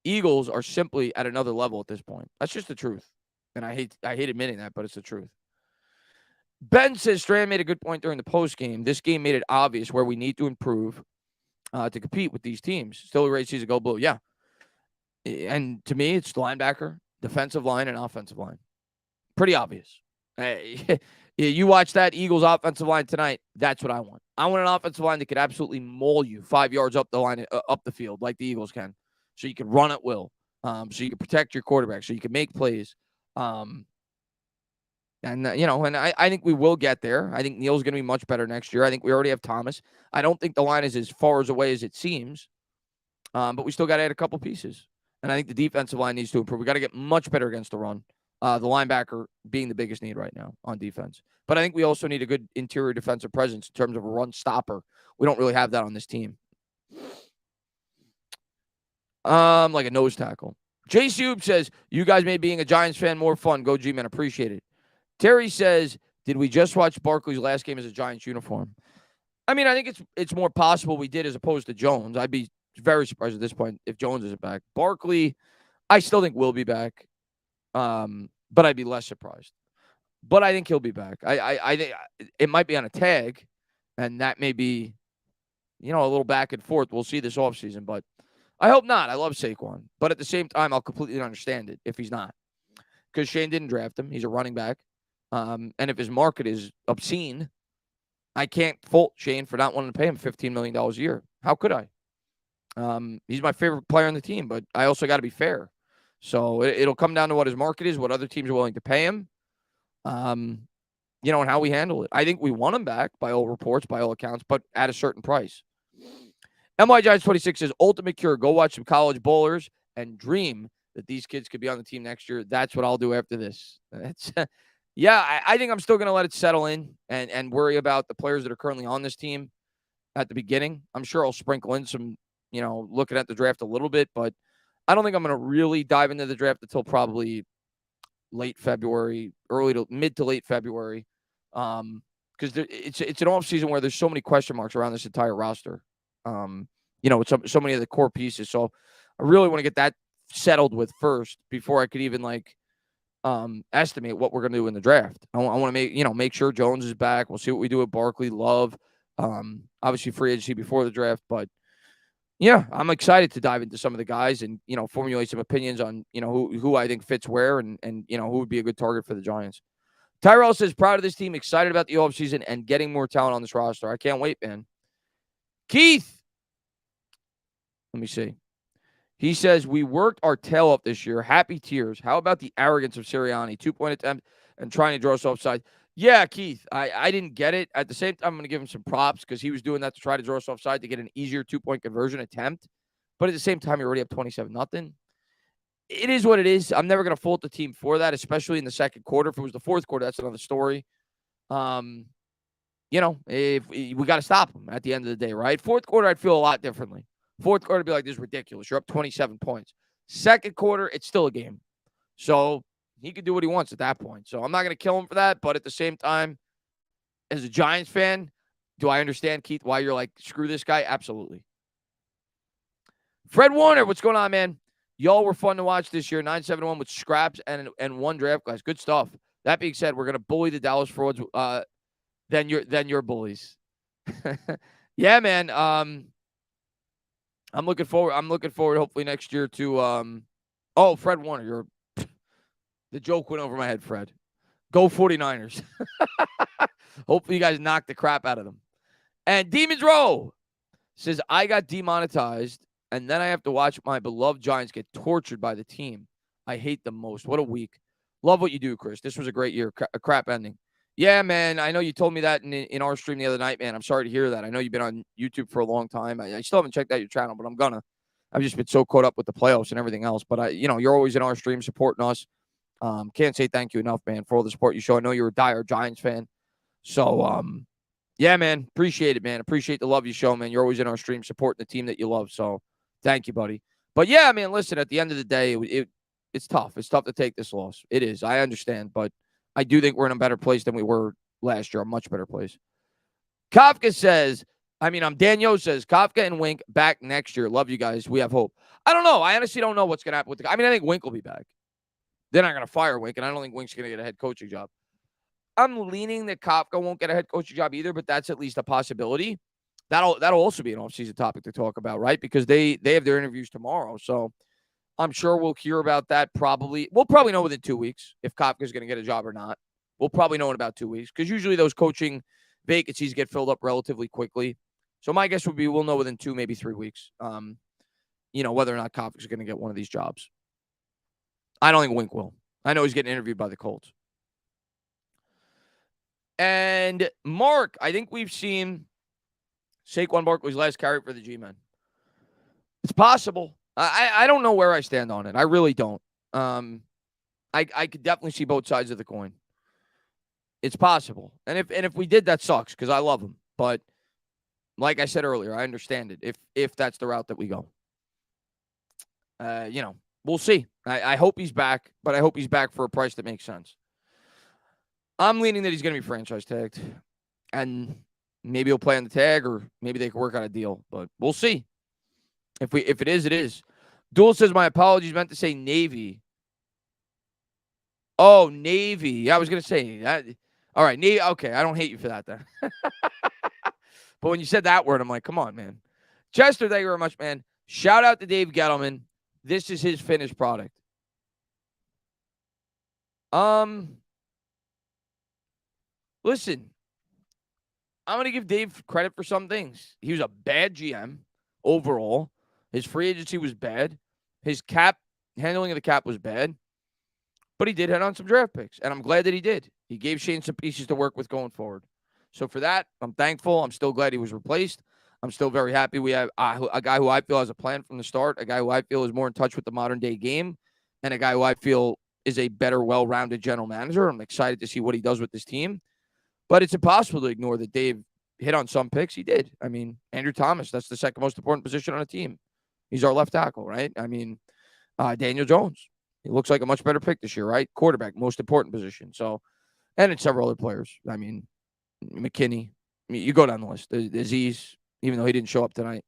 Eagles are simply at another level at this point. That's just the truth. And I hate admitting that, but it's the truth. Ben says Strand made a good point during the post game. This game made it obvious where we need to improve. to compete with these teams. Still a great season, go blue. Yeah. And to me, it's linebacker, defensive line, and offensive line. Pretty obvious. You watch that Eagles offensive line tonight. That's what I want. I want an offensive line that could absolutely maul you 5 yards up the line, up the field, like the Eagles can. So you can run at will. So you can protect your quarterback. So you can make plays. And I think we will get there. I think Neal's going to be much better next year. I think we already have Thomas. I don't think the line is as far away as it seems. But we still got to add a couple pieces. And I think the defensive line needs to improve. We got to get much better against the run. The linebacker being the biggest need right now on defense. But I think we also need a good interior defensive presence in terms of a run stopper. We don't really have that on this team. Like a nose tackle. Jay Sube says, you guys made being a Giants fan more fun. Go G-Man, appreciate it. Terry says, did we just watch Barkley's last game as a Giants uniform? I mean, I think it's more possible we did as opposed to Jones. I'd be very surprised at this point if Jones isn't back. Barkley, I still think will be back. But I'd be less surprised. But I think he'll be back. I think it might be on a tag, and that may be, a little back and forth. We'll see this offseason, but I hope not. I love Saquon. But at the same time, I'll completely understand it if he's not. Because Shane didn't draft him. He's a running back. And if his market is obscene, I can't fault Shane for not wanting to pay him $15 million a year. How could I? He's my favorite player on the team, but I also got to be fair. So it'll come down to what his market is, what other teams are willing to pay him, and how we handle it. I think we want him back by all reports, by all accounts, but at a certain price. MY Giants 26 says, ultimate cure, go watch some college bowlers and dream that these kids could be on the team next year. That's what I'll do after this. I think I'm still going to let it settle in and worry about the players that are currently on this team at the beginning. I'm sure I'll sprinkle in some, looking at the draft a little bit, but I don't think I'm going to really dive into the draft until probably late February, mid to late February, because it's an off season where there's so many question marks around this entire roster. With so many of the core pieces. So I really want to get that settled with first before I could even estimate what we're going to do in the draft. I want to make sure Jones is back. We'll see what we do with Barkley, Love, obviously free agency before the draft, but. Yeah, I'm excited to dive into some of the guys and, formulate some opinions on, who I think fits where and who would be a good target for the Giants. Tyrell says, proud of this team, excited about the offseason and getting more talent on this roster. I can't wait, man. Keith, let me see. He says, we worked our tail up this year. Happy tears. How about the arrogance of Sirianni? 2-point attempt and trying to draw us offside. Yeah, Keith, I didn't get it. At the same time, I'm going to give him some props because he was doing that to try to draw us offside to get an easier 2-point conversion attempt. But at the same time, you're already up 27-0. It is what it is. I'm never going to fault the team for that, especially in the second quarter. If it was the fourth quarter, that's another story. If we got to stop them at the end of the day, right? Fourth quarter, I'd feel a lot differently. Fourth quarter, I'd be like, this is ridiculous. You're up 27 points. Second quarter, it's still a game. So he could do what he wants at that point. So I'm not going to kill him for that. But at the same time, as a Giants fan, do I understand, Keith, why you're like, screw this guy? Absolutely. Fred Warner, what's going on, man? Y'all were fun to watch this year. 9-7-1 with scraps and one draft class. Good stuff. That being said, we're going to bully the Dallas frauds than your bullies. Yeah, man. I'm looking forward. Hopefully next year to Fred Warner. The joke went over my head, Fred. Go 49ers. Hopefully you guys knock the crap out of them. And Demons Row says, I got demonetized, and then I have to watch my beloved Giants get tortured by the team I hate them most. What a week. Love what you do, Chris. This was a great year. A crap ending. Yeah, man. I know you told me that in our stream the other night, man. I'm sorry to hear that. I know you've been on YouTube for a long time. I still haven't checked out your channel, but I'm gonna. I've just been so caught up with the playoffs and everything else. But you're always in our stream supporting us. Can't say thank you enough, man, for all the support you show. I know you're a dire Giants fan. So, yeah, man. Appreciate it, man. Appreciate the love you show, man. You're always in our stream supporting the team that you love. So thank you, buddy. But yeah, man, listen, at the end of the day, it's tough. It's tough to take this loss. It is. I understand. But I do think we're in a better place than we were last year. A much better place. Kafka says, Daniel says, Kafka and Wink back next year. Love you guys. We have hope. I don't know. I honestly don't know what's going to happen with I think Wink will be back. They're not going to fire Wink, and I don't think Wink's going to get a head coaching job. I'm leaning that Kafka won't get a head coaching job either, but that's at least a possibility. that'll also be an offseason topic to talk about, right? Because they have their interviews tomorrow. So I'm sure we'll hear about that probably. We'll probably know within 2 weeks if Kafka's going to get a job or not. We'll probably know in about 2 weeks because usually those coaching vacancies get filled up relatively quickly. So my guess would be we'll know within 2, maybe 3 weeks, whether or not Kafka's going to get one of these jobs. I don't think Wink will. I know he's getting interviewed by the Colts. And Mark, I think we've seen Saquon Barkley's last carry for the G-Men. It's possible. I don't know where I stand on it. I really don't. I could definitely see both sides of the coin. It's possible. And if we did, that sucks because I love him. But like I said earlier, I understand it if that's the route that we go. We'll see. I hope he's back, but I hope he's back for a price that makes sense. I'm leaning that he's going to be franchise tagged. And maybe he'll play on the tag, or maybe they can work out a deal. But we'll see. If it is, it is. Duel says, my apologies, meant to say Navy. Oh, Navy. Yeah, I was going to say that. All right, Navy. Okay, I don't hate you for that then. But when you said that word, I'm like, come on, man. Chester, thank you very much, man. Shout out to Dave Gettleman. This is his finished product. Listen, I'm going to give Dave credit for some things. He was a bad GM overall. His free agency was bad. His handling of the cap was bad. But he did hit on some draft picks, and I'm glad that he did. He gave Shane some pieces to work with going forward. So for that, I'm thankful. I'm still glad he was replaced. I'm still very happy we have a guy who I feel has a plan from the start, a guy who I feel is more in touch with the modern-day game, and a guy who I feel is a better, well-rounded general manager. I'm excited to see what he does with this team. But it's impossible to ignore that Dave hit on some picks. He did. I mean, Andrew Thomas, that's the second most important position on a team. He's our left tackle, right? I mean, Daniel Jones. He looks like a much better pick this year, right? Quarterback, most important position. So, and it's several other players. I mean, McKinney. I mean, you go down the list. Aziz, even though he didn't show up tonight.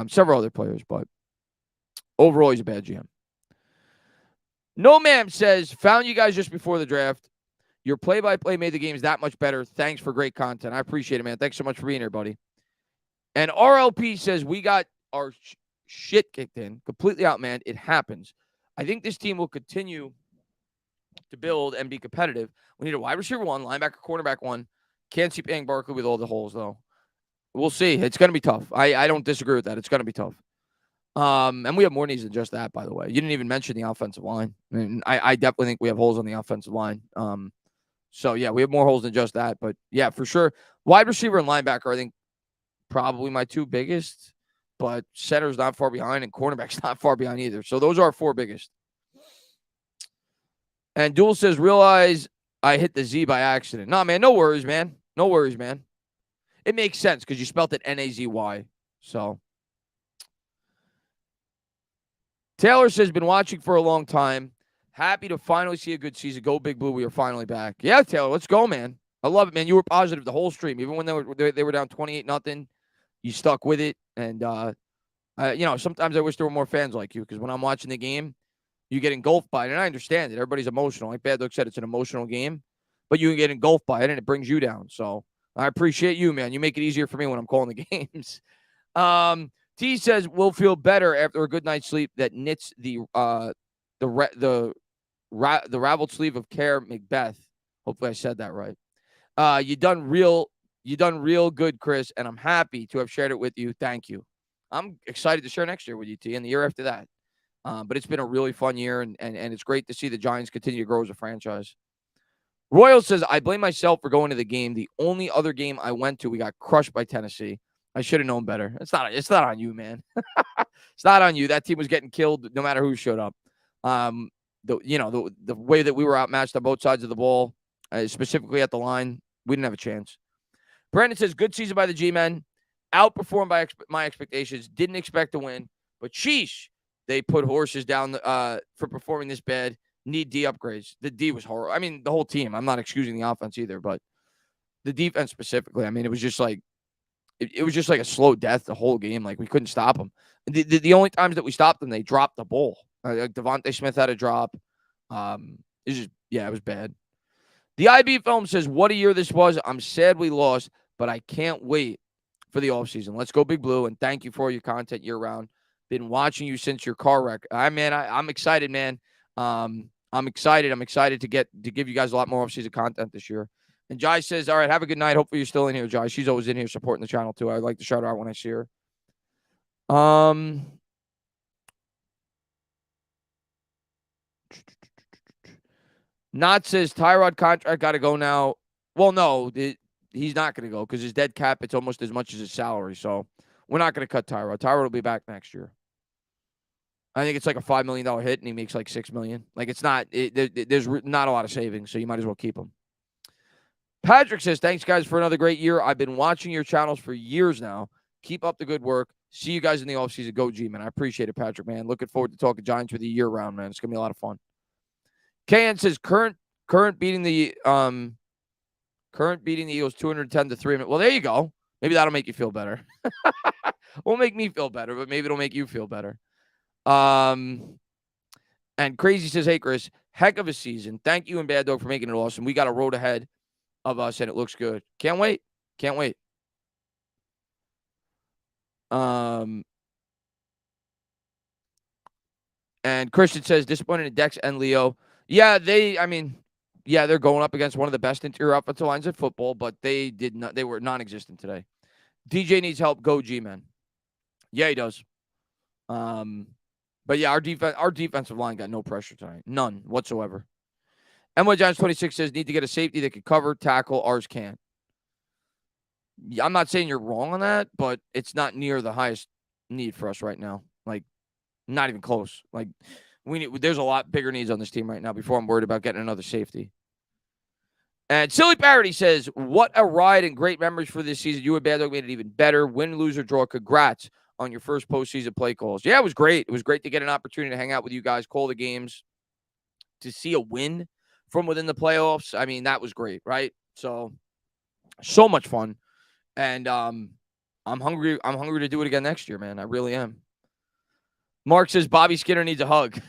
Several other players, but overall, he's a bad GM. No Ma'am says, found you guys just before the draft. Your play-by-play made the games that much better. Thanks for great content. I appreciate it, man. Thanks so much for being here, buddy. And RLP says, we got our shit kicked in. Completely outmanned. It happens. I think this team will continue to build and be competitive. We need a wide receiver 1, linebacker, cornerback 1. Can't see paying Barkley with all the holes, though. We'll see. It's going to be tough. I don't disagree with that. It's going to be tough. And we have more needs than just that, by the way. You didn't even mention the offensive line. I mean, I definitely think we have holes on the offensive line. So, yeah, we have more holes than just that. But, yeah, for sure. Wide receiver and linebacker, I think, probably my 2 biggest. But center's not far behind, and cornerback's not far behind either. So those are our 4 biggest. And Duel says, realize I hit the Z by accident. No, man, no worries, man. No worries, man. It makes sense because you spelled it Nazy. So. Taylor says, been watching for a long time. Happy to finally see a good season. Go Big Blue. We are finally back. Yeah, Taylor, let's go, man. I love it, man. You were positive the whole stream. Even when they were down 28-0, you stuck with it. And, sometimes I wish there were more fans like you because when I'm watching the game, you get engulfed by it. And I understand it. Everybody's emotional. Like Bad Luck said, it's an emotional game. But you can get engulfed by it, and it brings you down. So I appreciate you, man. You make it easier for me when I'm calling the games. T says, we'll feel better after a good night's sleep that knits the raveled sleeve of Care Macbeth. Hopefully I said that right. You done real good, Chris, and I'm happy to have shared it with you. Thank you. I'm excited to share next year with you, T, and the year after that. But it's been a really fun year, and it's great to see the Giants continue to grow as a franchise. Royal says, I blame myself for going to the game. The only other game I went to, we got crushed by Tennessee. I should have known better. It's not on you, man. It's not on you. That team was getting killed no matter who showed up. The way that we were outmatched on both sides of the ball, specifically at the line, we didn't have a chance. Brandon says, good season by the G-Men. Outperformed by my expectations. Didn't expect to win. But sheesh, they put horses down for performing this bad. Need D upgrades. The D was horrible. I mean, the whole team. I'm not excusing the offense either, but the defense specifically. I mean, it was just like a slow death the whole game. Like, we couldn't stop them. The only times that we stopped them, they dropped the ball. Like Devontae Smith had a drop. It was bad. The IB film says, what a year this was. I'm sad we lost, but I can't wait for the offseason. Let's go Big Blue, and thank you for all your content year-round. Been watching you since your car wreck. I'm excited, man. I'm excited. I'm excited to give you guys a lot more offseason content this year. And Jai says, all right, have a good night. Hopefully you're still in here, Jai. She's always in here supporting the channel, too. I like to shout her out when I see her. Not says Tyrod contract got to go now. Well, no, he's not going to go because his dead cap, it's almost as much as his salary. So we're not going to cut Tyrod. Tyrod will be back next year. I think it's like a $5 million hit, and he makes like $6 million. Like it's not. There's not a lot of savings, so you might as well keep him. Patrick says, thanks, guys, for another great year. I've been watching your channels for years now. Keep up the good work. See you guys in the offseason. Go G-Man. I appreciate it, Patrick, man. Looking forward to talking Giants with you year-round, man. It's going to be a lot of fun. KN says, current beating the Eagles 210-3. Well, there you go. Maybe that'll make you feel better. Won't make me feel better, but maybe it'll make you feel better. And Crazy says, hey, Chris, heck of a season. Thank you and Bad Dog for making it awesome. We got a road ahead of us, and it looks good. Can't wait. And Christian says, disappointed in Dex and Leo. Yeah, they're going up against one of the best interior offensive lines in football, but they were non-existent today. DJ needs help. Go G-Man. Yeah, he does. But yeah, our defensive line got no pressure tonight. None whatsoever. NY Giants 26 says, need to get a safety that can cover, tackle. Ours can't. I'm not saying you're wrong on that, but it's not near the highest need for us right now. Like, not even close. Like, there's a lot bigger needs on this team right now before I'm worried about getting another safety. And Silly Parody says, what a ride and great memories for this season. You and Bad Dog made it even better. Win, lose, or draw. Congrats on your first postseason play calls. Yeah, it was great. It was great to get an opportunity to hang out with you guys, call the games, to see a win from within the playoffs. I mean, that was great, right? So much fun. And I'm hungry. I'm hungry to do it again next year, man. I really am. Mark says Bobby Skinner needs a hug.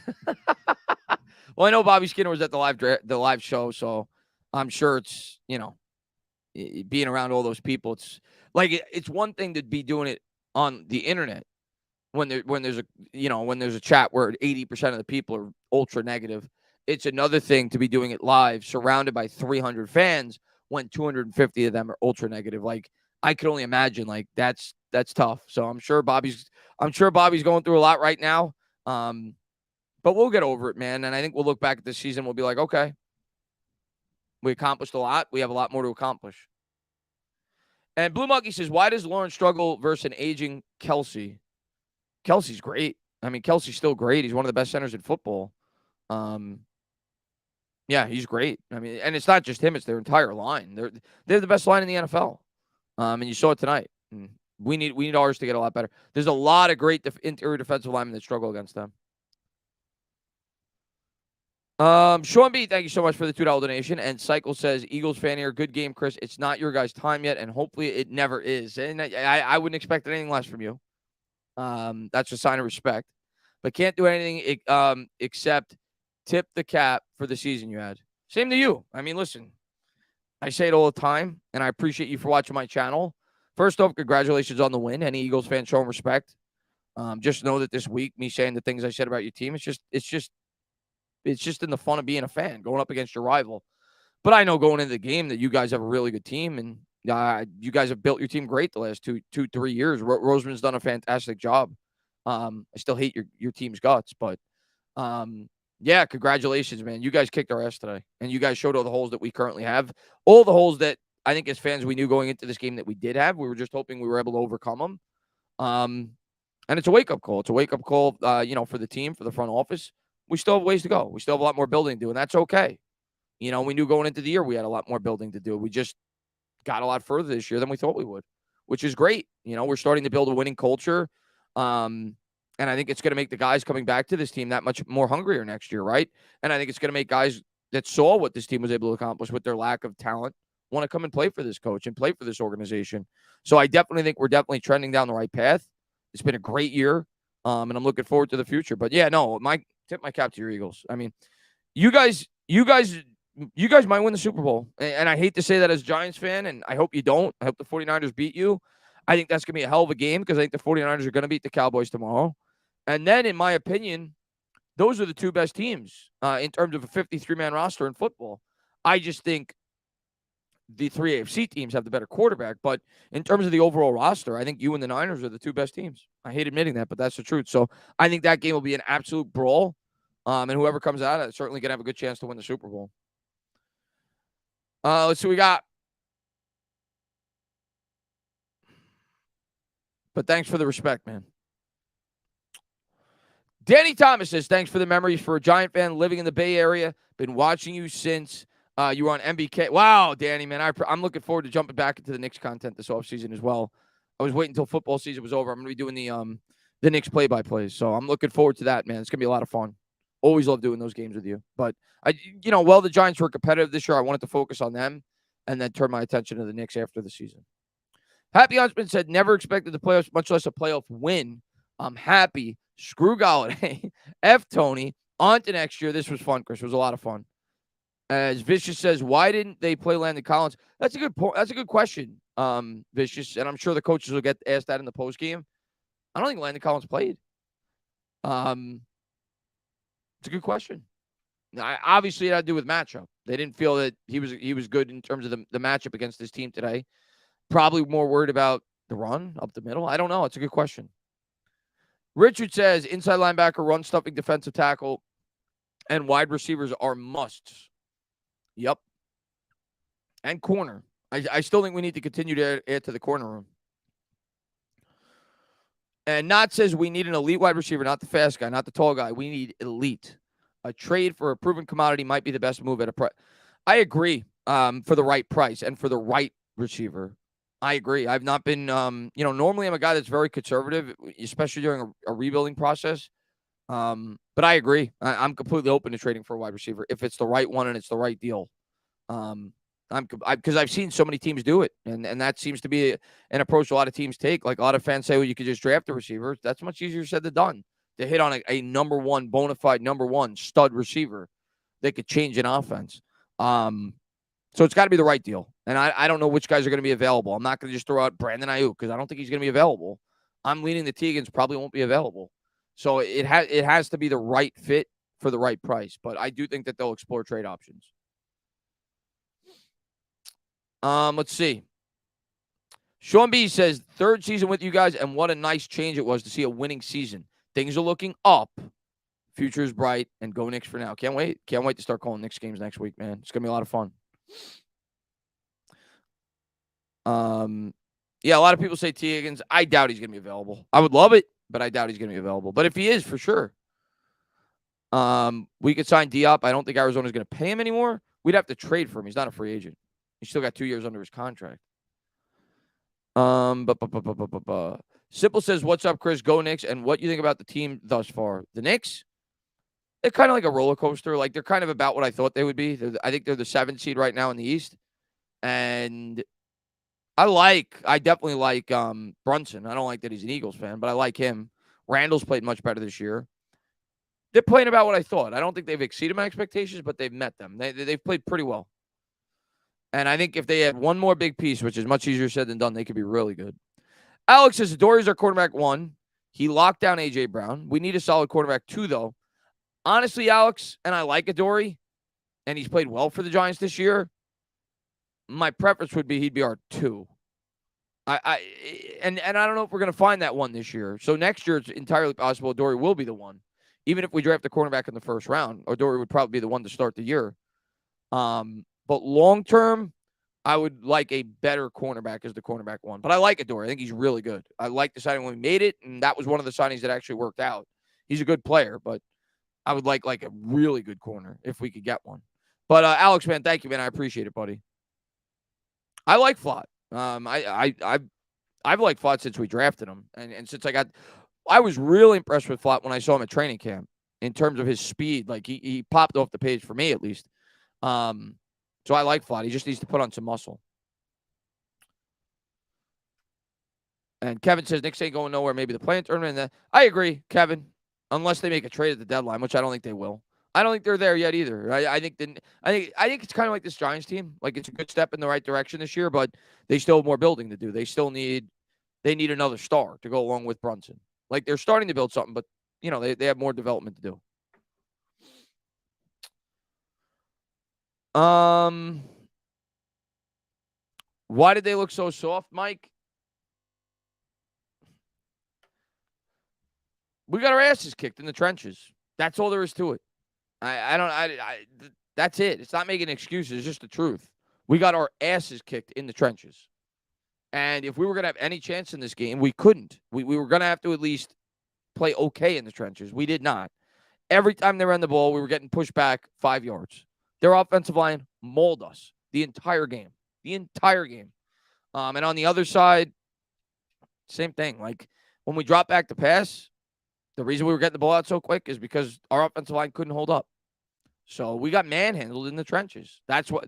Well, I know Bobby Skinner was at the live show, so I'm sure it's, being around all those people. It's like it's one thing to be doing it on the internet when there's a chat where 80% of the people are ultra negative. It's another thing to be doing it live, surrounded by 300 fans, when 250 of them are ultra negative. Like, I could only imagine. Like, that's tough. So I'm sure Bobby's going through a lot right now. But we'll get over it, man. And I think we'll look back at this season. We'll be like, okay, we accomplished a lot. We have a lot more to accomplish. And Blue Monkey says, why does Lawrence struggle versus an aging Kelsey? Kelsey's great. I mean, Kelsey's still great. He's one of the best centers in football. Yeah, he's great. I mean, and it's not just him; it's their entire line. They're the best line in the NFL. And you saw it tonight. We need ours to get a lot better. There's a lot of great interior defensive linemen that struggle against them. Sean B, thank you so much for the $2 donation. And Cycle says, Eagles fan here. Good game, Chris. It's not your guys' time yet, and hopefully it never is. And I wouldn't expect anything less from you. That's a sign of respect. But can't do anything except tip the cap for the season you had. Same to you. I mean, listen, I say it all the time, and I appreciate you for watching my channel. First off, congratulations on the win. Any Eagles fan showing respect. Just know that this week, me saying the things I said about your team, it's just in the fun of being a fan, going up against your rival. But I know going into the game that you guys have a really good team, and you guys have built your team great the last 3 years. Roseman's done a fantastic job. I still hate your team's guts, but yeah, congratulations, man. You guys kicked our ass today, and you guys showed all the holes that we currently have. All the holes that I think as fans we knew going into this game that we did have. We were just hoping we were able to overcome them. And it's a wake-up call. It's a wake-up call, for the team, for the front office. We still have ways to go. We still have a lot more building to do, and that's okay. We knew going into the year we had a lot more building to do. We just got a lot further this year than we thought we would, which is great. We're starting to build a winning culture. And I think it's going to make the guys coming back to this team that much more hungrier next year, right? And I think it's going to make guys that saw what this team was able to accomplish with their lack of talent want to come and play for this coach and play for this organization. So I definitely think we're definitely trending down the right path. It's been a great year, and I'm looking forward to the future. But yeah, no, tip my cap to your Eagles. I mean, you guys might win the Super Bowl. And I hate to say that as a Giants fan, and I hope you don't. I hope the 49ers beat you. I think that's going to be a hell of a game because I think the 49ers are going to beat the Cowboys tomorrow. And then, in my opinion, those are the two best teams in terms of a 53-man roster in football. I just think the three AFC teams have the better quarterback. But in terms of the overall roster, I think you and the Niners are the two best teams. I hate admitting that, but that's the truth. So I think that game will be an absolute brawl. And whoever comes out of it is certainly going to have a good chance to win the Super Bowl. Let's see what we got. But thanks for the respect, man. Danny Thomas says, thanks for the memories. For a Giant fan living in the Bay Area, been watching you since you were on MBK. Wow, Danny, man. I'm looking forward to jumping back into the Knicks content this offseason as well. I was waiting until football season was over. I'm going to be doing the Knicks play-by-plays. So I'm looking forward to that, man. It's going to be a lot of fun. Always love doing those games with you. But, while the Giants were competitive this year, I wanted to focus on them and then turn my attention to the Knicks after the season. Happy Huntsman said, never expected the playoffs, much less a playoff win. I'm happy. Screw Galladay. F Tony. On to next year. This was fun, Chris. It was a lot of fun. As Vicious says, why didn't they play Landon Collins? That's a good point. That's a good question, Vicious. And I'm sure the coaches will get asked that in the postgame. I don't think Landon Collins played. It's a good question. Obviously, it had to do with matchup. They didn't feel that he was good in terms of the matchup against this team today. Probably more worried about the run up the middle. I don't know. It's a good question. Richard says, inside linebacker, run-stuffing defensive tackle, and wide receivers are musts. Yep. And corner. I still think we need to continue to add to the corner room. And Knott says we need an elite wide receiver, not the fast guy, not the tall guy. We need elite. A trade for a proven commodity might be the best move at a price. I agree for the right price and for the right receiver. I agree. I've not been, normally I'm a guy that's very conservative, especially during a rebuilding process. But I agree. I'm completely open to trading for a wide receiver if it's the right one and it's the right deal. Because I've seen so many teams do it, and that seems to be an approach a lot of teams take. Like a lot of fans say, well, you could just draft a receiver. That's much easier said than done. To hit on a number one, bona fide number one stud receiver that could change an offense. So it's got to be the right deal. And I don't know which guys are going to be available. I'm not going to just throw out Brandon Ayuk because I don't think he's going to be available. I'm leaning the Tegans probably won't be available. So it has to be the right fit for the right price. But I do think that they'll explore trade options. Let's see. Sean B says, third season with you guys, and what a nice change it was to see a winning season. Things are looking up. Future is bright, and go Knicks for now. Can't wait. Can't wait to start calling Knicks games next week, man. It's going to be a lot of fun. Yeah, a lot of people say T. Higgins. I doubt he's going to be available. I would love it, but I doubt he's going to be available. But if he is, for sure. We could sign Diop. I don't think Arizona's going to pay him anymore. We'd have to trade for him. He's not a free agent. He's still got 2 years under his contract. Simple says, what's up, Chris? Go Knicks. And what you think about the team thus far? The Knicks? They're kind of like a roller coaster. Like, they're kind of about what I thought they would be. I think they're the 7th seed right now in the East. And I definitely like Brunson. I don't like that he's an Eagles fan, but I like him. Randall's played much better this year. They're playing about what I thought. I don't think they've exceeded my expectations, but they've met them. They've played pretty well. And I think if they had one more big piece, which is much easier said than done, they could be really good. Alex says, Dory's our quarterback 1. He locked down A.J. Brown. We need a solid quarterback 2, though. Honestly, Alex, and I like Adoree, and he's played well for the Giants this year, my preference would be he'd be our 2. And I don't know if we're going to find that one this year. So next year, it's entirely possible Adoree will be the one. Even if we draft a cornerback in the first round, Adoree would probably be the one to start the year. But long-term, I would like a better cornerback as the cornerback 1. But I like Adoree. I think he's really good. I like the signing when we made it, and that was one of the signings that actually worked out. He's a good player, but I would like a really good corner if we could get one. But Alex, man, thank you, man. I appreciate it, buddy. I like Flott. I've liked Flott since we drafted him, and since I was really impressed with Flott when I saw him at training camp in terms of his speed. Like he popped off the page for me at least. So I like Flott. He just needs to put on some muscle. And Kevin says Knicks ain't going nowhere. Maybe the play-in tournament. I agree, Kevin. Unless they make a trade at the deadline, which I don't think they will. I don't think they're there yet either. I think it's kind of like this Giants team. Like it's a good step in the right direction this year, but they still have more building to do. They still need they need another star to go along with Brunson. Like, they're starting to build something, but, they have more development to do. Why did they look so soft, Mike? We got our asses kicked in the trenches. That's all there is to it. That's it. It's not making excuses. It's just the truth. We got our asses kicked in the trenches. And if we were going to have any chance in this game, we couldn't. We were going to have to at least play okay in the trenches. We did not. Every time they ran the ball, we were getting pushed back 5 yards. Their offensive line mauled us the entire game. And on the other side, same thing. Like, when we dropped back to pass, the reason we were getting the ball out so quick is because our offensive line couldn't hold up. So we got manhandled in the trenches. That's why.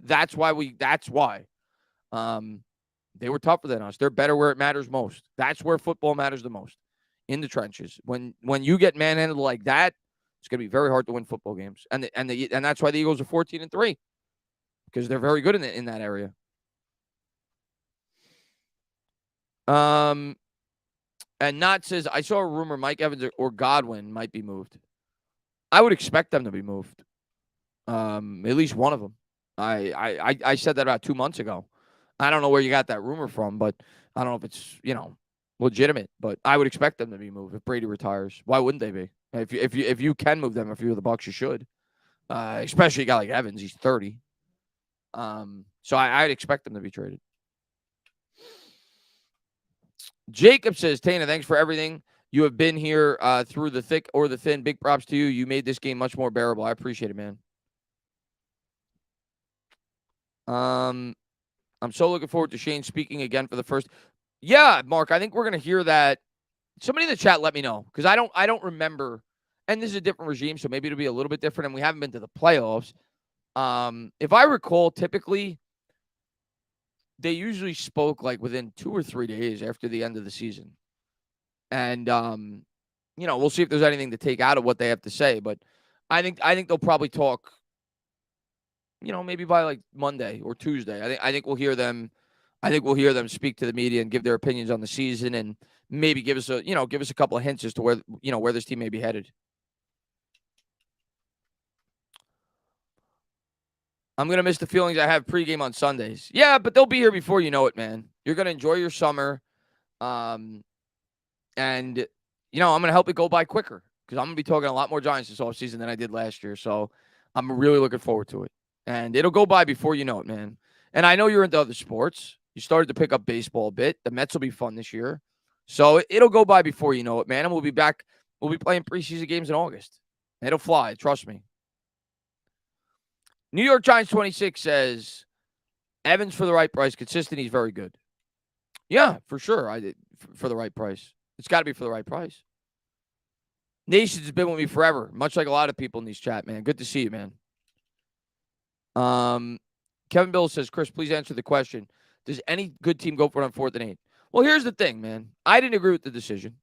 They were tougher than us. They're better where it matters most. That's where football matters the most, in the trenches. When you get manhandled like that, it's going to be very hard to win football games. And that's why the Eagles are 14-3, because they're very good in that area. And Knott says, I saw a rumor Mike Evans or Godwin might be moved. I would expect them to be moved. At least one of them. I said that about 2 months ago. I don't know where you got that rumor from, but I don't know if it's, legitimate. But I would expect them to be moved if Brady retires. Why wouldn't they be? If you can move them, if you're the Bucs, you should. Especially a guy like Evans, he's 30. So I'd expect them to be traded. Jacob says, Tana, thanks for everything. You have been here through the thick or the thin. Big props to you. You made this game much more bearable. I appreciate it, man. I'm so looking forward to Shane speaking again for the first. Yeah, Mark, I think we're going to hear that. Somebody in the chat, let me know, because I don't remember. And this is a different regime, so maybe it'll be a little bit different, and we haven't been to the playoffs. If I recall, typically, they usually spoke like within 2 or 3 days after the end of the season. And, we'll see if there's anything to take out of what they have to say. But I think they'll probably talk, maybe by like Monday or Tuesday. I think we'll hear them. I think we'll hear them speak to the media and give their opinions on the season, and maybe give us a couple of hints as to where this team may be headed. I'm going to miss the feelings I have pregame on Sundays. Yeah, but they'll be here before you know it, man. You're going to enjoy your summer. And, I'm going to help it go by quicker, because I'm going to be talking a lot more Giants this offseason than I did last year. So I'm really looking forward to it. And it'll go by before you know it, man. And I know you're into other sports. You started to pick up baseball a bit. The Mets will be fun this year. So it'll go by before you know it, man. And we'll be back. We'll be playing preseason games in August. It'll fly. Trust me. New York Giants 26 says, Evans for the right price. Consistent. He's very good. Yeah, for sure. For the right price. It's got to be for the right price. Nation's been with me forever, much like a lot of people in these chat, man. Good to see you, man. Kevin Bill says, Chris, please answer the question. Does any good team go for it on 4th and 8? Well, here's the thing, man. I didn't agree with the decision.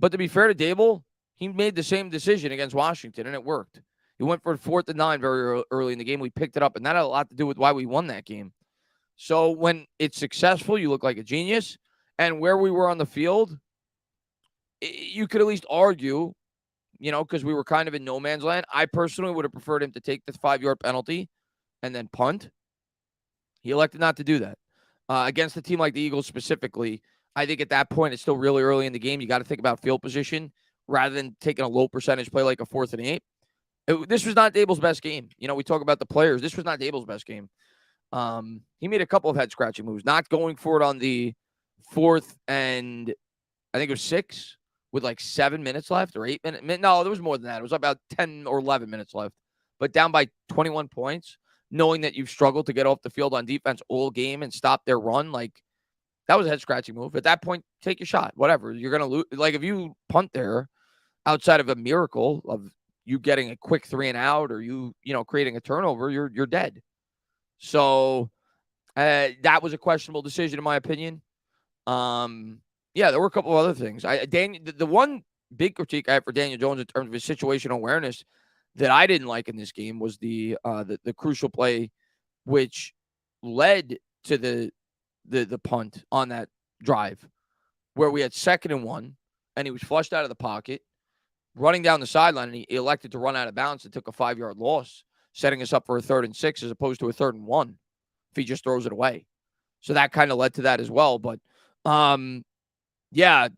But to be fair to Dable, he made the same decision against Washington, and it worked. He went for 4th and 9 very early in the game. We picked it up, and that had a lot to do with why we won that game. So when it's successful, you look like a genius. And where we were on the field, you could at least argue, because we were kind of in no man's land. I personally would have preferred him to take the 5-yard penalty and then punt. He elected not to do that. Against a team like the Eagles specifically, I think at that point, it's still really early in the game. You got to think about field position rather than taking a low percentage play like a 4th and 8. This was not Dable's best game. We talk about the players. This was not Dable's best game. He made a couple of head-scratching moves, not going for it on the 4th and I think it was 6 with like 7 minutes left or 8 minutes. No, there was more than that. It was about 10 or 11 minutes left, but down by 21 points, knowing that you've struggled to get off the field on defense all game and stop their run. Like, that was a head-scratching move. At that point, take your shot. Whatever. You're going to lose. Like, if you punt there outside of a miracle of you getting a quick 3 and out or you creating a turnover, you're dead. So that was a questionable decision, in my opinion. Yeah, there were a couple of other things. The one big critique I have for Daniel Jones in terms of his situational awareness that I didn't like in this game was the crucial play, which led to the punt on that drive. where we had 2nd and 1, and he was flushed out of the pocket, running down the sideline, and he elected to run out of bounds and took a 5-yard loss, setting us up for a 3rd and 6 as opposed to a 3rd and 1 if he just throws it away. So that kind of led to that as well. But, yeah,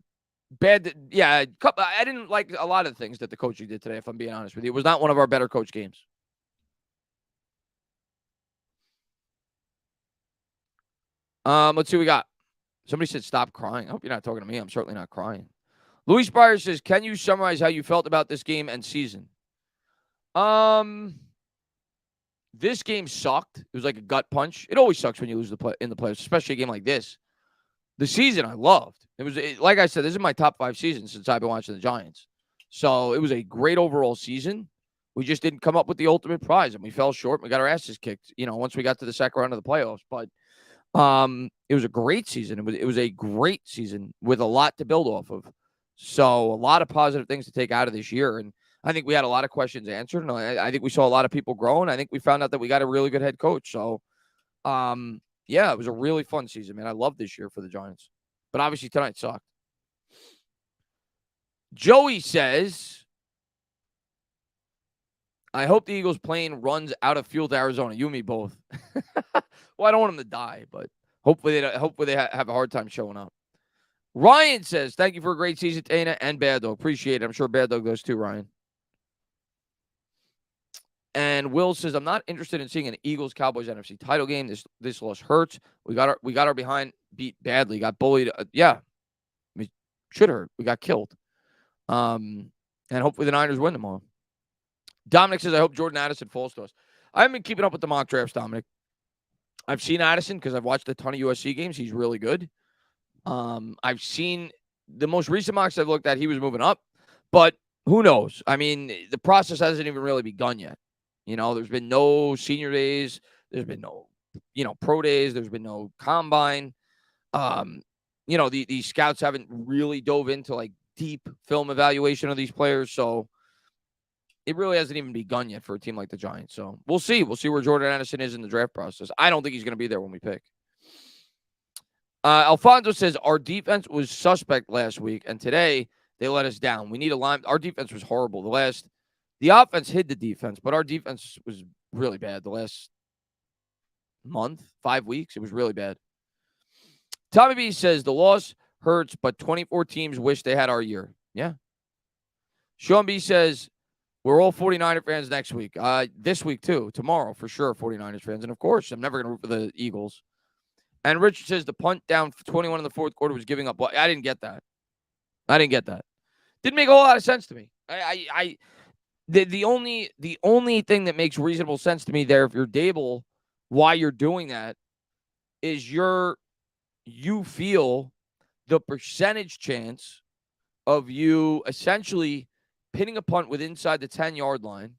bad. Yeah, I didn't like a lot of the things that the coaching did today, if I'm being honest with you. It was not one of our better coach games. Let's see what we got. Somebody said stop crying. I hope you're not talking to me. I'm certainly not crying. Luis Breyer says, can you summarize how you felt about this game and season? This game sucked. It was like a gut punch. It always sucks when you lose in the playoffs, especially a game like this. The season I loved. Like I said, this is my top 5 seasons since I've been watching the Giants. So it was a great overall season. We just didn't come up with the ultimate prize, and we fell short. We got our asses kicked, once we got to the second round of the playoffs. But it was a great season. It was a great season with a lot to build off of. So a lot of positive things to take out of this year. And I think we had a lot of questions answered. And I think we saw a lot of people grow. And I think we found out that we got a really good head coach. So, yeah, it was a really fun season, man. I love this year for the Giants. But obviously tonight sucked. Joey says, I hope the Eagles plane runs out of fuel to Arizona. You and me both. Well, I don't want them to die, but hopefully they have a hard time showing up. Ryan says, thank you for a great season, Dana and Bad Dog. Appreciate it. I'm sure Bad Dog does too, Ryan. And Will says, I'm not interested in seeing an Eagles-Cowboys NFC title game. This loss hurts. We got our behind beat badly. Got bullied. Yeah. It should hurt. We got killed. And hopefully the Niners win tomorrow. Dominic says, I hope Jordan Addison falls to us. I haven't been keeping up with the mock drafts, Dominic. I've seen Addison because I've watched a ton of USC games. He's really good. I've seen the most recent mocks I've looked at, he was moving up. But who knows? I mean, the process hasn't even really begun yet. There's been no senior days. There's been no, pro days. There's been no combine. These scouts haven't really dove into like deep film evaluation of these players. So it really hasn't even begun yet for a team like the Giants. So we'll see. We'll see where Jordan Addison is in the draft process. I don't think he's going to be there when we pick. Alfonso says, our defense was suspect last week, and today they let us down. We need a line. Our defense was horrible. The offense hid the defense, but our defense was really bad the last month, 5 weeks. It was really bad. Tommy B says, the loss hurts, but 24 teams wish they had our year. Yeah. Sean B says, we're all 49er fans next week. This week, too. Tomorrow, for sure, 49ers fans. And, of course, I'm never going to root for the Eagles. And Richard says the punt down for 21 in the fourth quarter was giving up. Well, I didn't get that. Didn't make a whole lot of sense to me. The only thing that makes reasonable sense to me there, if you're Dable, why you're doing that is you feel the percentage chance of you essentially pinning a punt with inside the 10-yard line.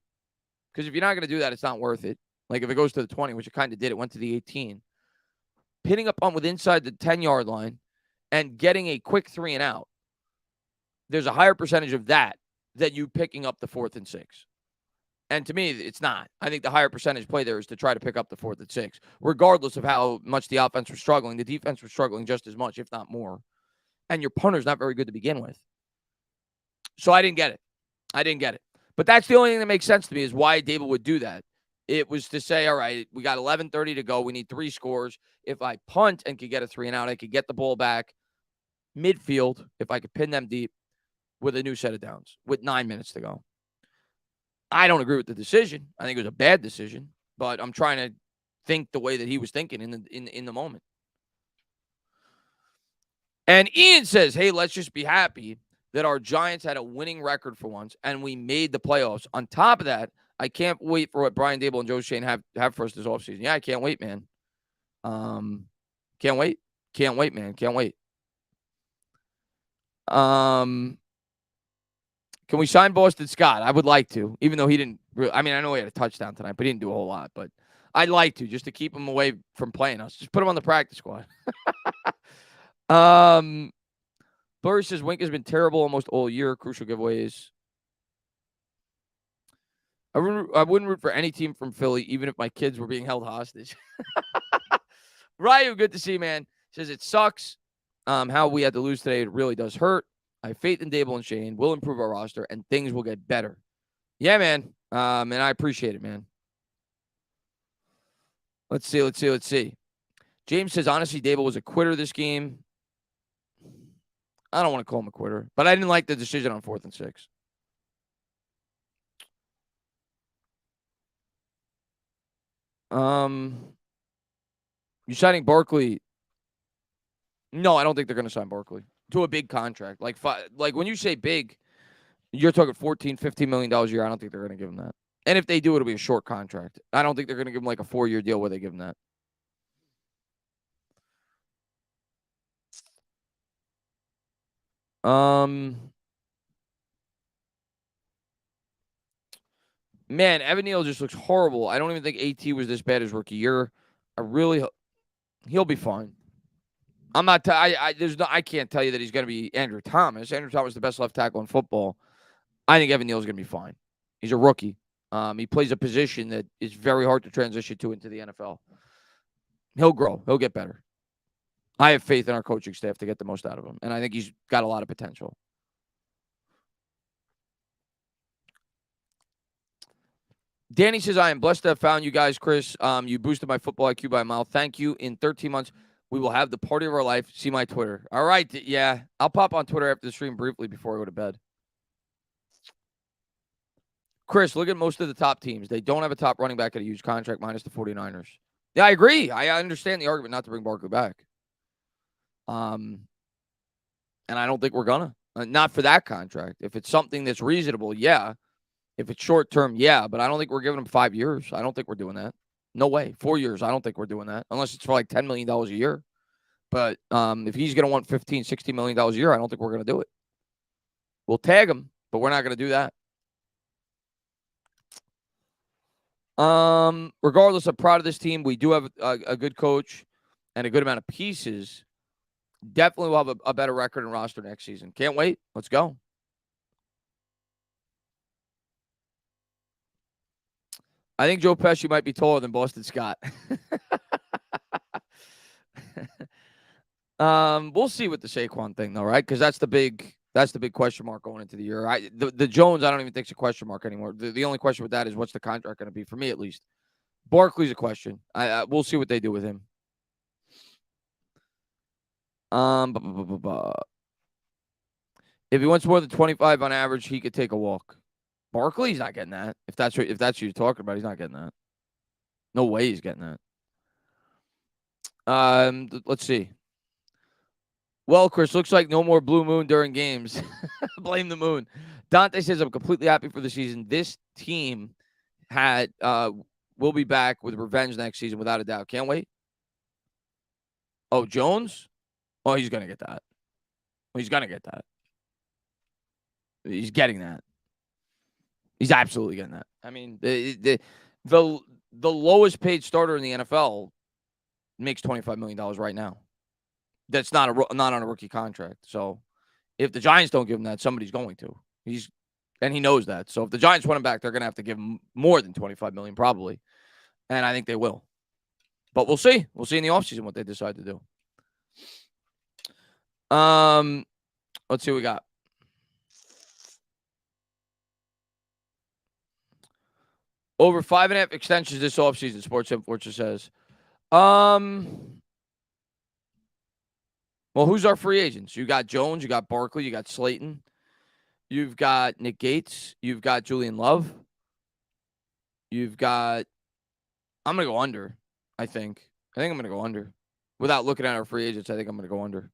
Because if you're not going to do that, it's not worth it. Like if it goes to the 20, which it kind of did, it went to the 18. Pinning a punt with inside the 10-yard line and getting a quick 3 and out. There's a higher percentage of that than you picking up the 4th and 6. And to me, it's not. I think the higher percentage play there is to try to pick up the 4th and 6. Regardless of how much the offense was struggling, the defense was struggling just as much, if not more. And your punter's not very good to begin with. So I didn't get it. But that's the only thing that makes sense to me is why Dable would do that. It was to say, all right, we got 11:30 to go. We need 3 scores. If I punt and could get a 3 and out, I could get the ball back midfield if I could pin them deep with a new set of downs with 9 minutes to go. I don't agree with the decision. I think it was a bad decision, but I'm trying to think the way that he was thinking in the moment. And Ian says, hey, let's just be happy that our Giants had a winning record for once and we made the playoffs. On top of that, I can't wait for what Brian Dable and Joe Shane have for us this offseason. Yeah, I can't wait, man. Can't wait. Can't wait, man. Can't wait. Can we sign Boston Scott? I would like to, even though he didn't really, I know he had a touchdown tonight, but he didn't do a whole lot. But I'd like to, just to keep him away from playing us. Just put him on the practice squad. Burr says Wink has been terrible almost all year. Crucial giveaways. I wouldn't root for any team from Philly, even if my kids were being held hostage. Ryu, good to see you, man. Says it sucks. how we had to lose today, it really does hurt. I have faith in Dable and Shane. We'll improve our roster, and things will get better. Yeah, man. And I appreciate it, man. Let's see. James says, honestly, Dable was a quitter this game. I don't want to call him a quitter, but I didn't like the decision on 4th and 6. You signing Barkley? No, I don't think they're going to sign Barkley to a big contract. Like when you say big, you're talking $14, $15 million a year. I don't think they're going to give him that. And if they do, it'll be a short contract. I don't think they're going to give him like a 4-year deal where they give him that. Man, Evan Neal just looks horrible. I don't even think AT was this bad his rookie year. He'll be fine. I'm not. I can't tell you that he's going to be Andrew Thomas. Andrew Thomas is the best left tackle in football. I think Evan Neal is going to be fine. He's a rookie. He plays a position that is very hard to transition to into the NFL. He'll grow. He'll get better. I have faith in our coaching staff to get the most out of him, and I think he's got a lot of potential. Danny says, I am blessed to have found you guys, Chris. You boosted my football IQ by a mile. Thank you. In 13 months, we will have the party of our life. See my Twitter. All right. Yeah. I'll pop on Twitter after the stream briefly before I go to bed. Chris, look at most of the top teams. They don't have a top running back at a huge contract minus the 49ers. Yeah, I agree. I understand the argument not to bring Barkley back. And I don't think we're going to. Not for that contract. If it's something that's reasonable, yeah. If it's short term, yeah. But I don't think we're giving him 5 years. I don't think we're doing that. No way. 4 years, I don't think we're doing that. Unless it's for like $10 million a year. But if he's going to want $15, $16 million a year, I don't think we're going to do it. We'll tag him, but we're not going to do that. Regardless, I'm proud of this team. We do have a good coach and a good amount of pieces. Definitely will have a better record and roster next season. Can't wait. Let's go. I think Joe Pesci might be taller than Boston Scott. We'll see with the Saquon thing, though, right? Because that's the big question mark going into the year. The Jones, I don't even think it's a question mark anymore. The only question with that is what's the contract going to be for me, at least. Barkley's a question. We'll see what they do with him. If he wants more than 25 on average, he could take a walk. Barkley's not getting that. If that's what you're talking about, he's not getting that. No way he's getting that. Let's see. Well, Chris, looks like no more blue moon during games. Blame the moon. Dante says, I'm completely happy for the season. This team will be back with revenge next season without a doubt. Can't wait. Oh, Jones? Oh, he's going to get that. He's going to get that. He's getting that. He's absolutely getting that. I mean, the lowest paid starter in the NFL makes $25 million right now. That's not on a rookie contract. So if the Giants don't give him that, somebody's going to. And he knows that. So if the Giants want him back, they're going to have to give him more than $25 million probably. And I think they will. But we'll see. We'll see in the offseason what they decide to do. Let's see what we got. Over 5.5 extensions this offseason, Sports Influencer says. Well, who's our free agents? You got Jones, you got Barkley, you got Slayton, you've got Nick Gates, you've got Julian Love, you've got. I'm going to go under, I think. I'm going to go under. Without looking at our free agents, I think I'm going to go under.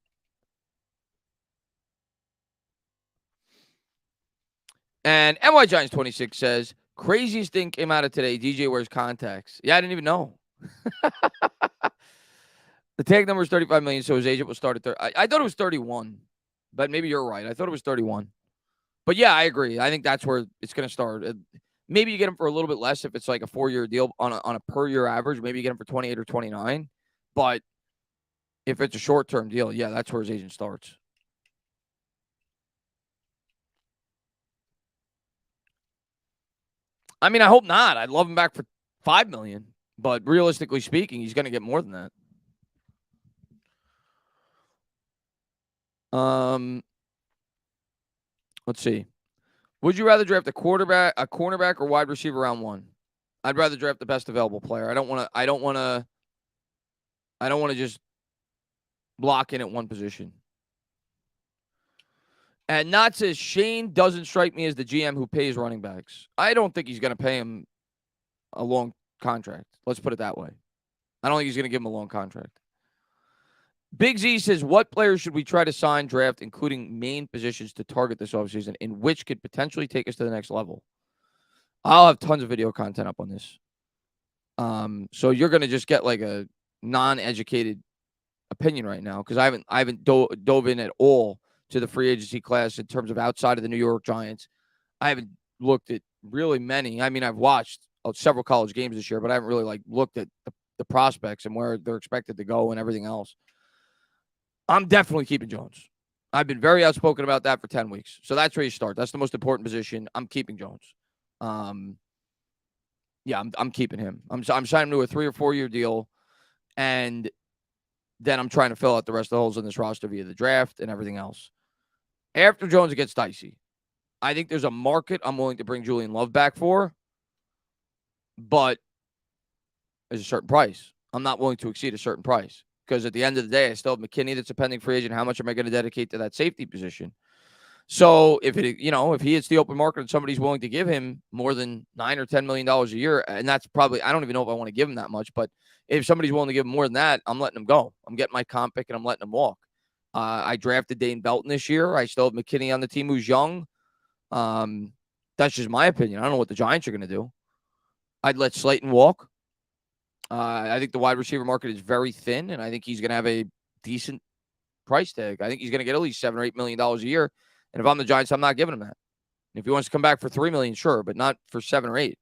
And NY Giants 26 says, craziest thing came out of today. DJ wears contacts. Yeah, I didn't even know. The tag number is 35 million, so his agent will start at 30. I thought it was 31, but maybe you're right. I thought it was 31. But yeah, I agree. I think that's where it's going to start. Maybe you get him for a little bit less if it's like a 4-year deal on a per year average. Maybe you get him for 28 or 29. But if it's a short-term deal, yeah, that's where his agent starts. I mean, I hope not. I'd love him back for $5 million. But realistically speaking, he's going to get more than that. Let's see. Would you rather draft a cornerback, or wide receiver round 1? I'd rather draft the best available player. I don't want to just lock in at one position. And Knott says Shane doesn't strike me as the GM who pays running backs. I don't think he's going to pay him a long contract. Let's put it that way. I don't think he's going to give him a long contract. Big Z says, what players should we try to sign, draft, including main positions to target this offseason, and which could potentially take us to the next level? I'll have tons of video content up on this. So you're going to just get like a non-educated opinion right now, because I haven't dove in at all to the free agency class in terms of outside of the New York Giants. I haven't looked at really many. I mean, I've watched several college games this year, but I haven't really looked at the prospects and where they're expected to go and everything else. I'm definitely keeping Jones. I've been very outspoken about that for 10 weeks. So that's where you start. That's the most important position. I'm keeping Jones. Yeah, I'm keeping him. I'm signing him to a 3 or 4 year deal, and then I'm trying to fill out the rest of the holes in this roster via the draft and everything else. After Jones, it gets dicey. I think there's a market I'm willing to bring Julian Love back for, but there's a certain price. I'm not willing to exceed a certain price, because at the end of the day, I still have McKinney that's a pending free agent. How much am I going to dedicate to that safety position? So if he hits the open market and somebody's willing to give him more than $9 or $10 million a year, and that's probably, I don't even know if I want to give him that much, but if somebody's willing to give him more than that, I'm letting him go. I'm getting my comp pick and I'm letting him walk. I drafted Dane Belton this year. I still have McKinney on the team, who's young. That's just my opinion. I don't know what the Giants are going to do. I'd let Slayton walk. I think the wide receiver market is very thin, and I think he's going to have a decent price tag. I think he's going to get at least $7 or $8 million a year. And if I'm the Giants, I'm not giving him that. If he wants to come back for $3 million, sure, but not for 7 or 8.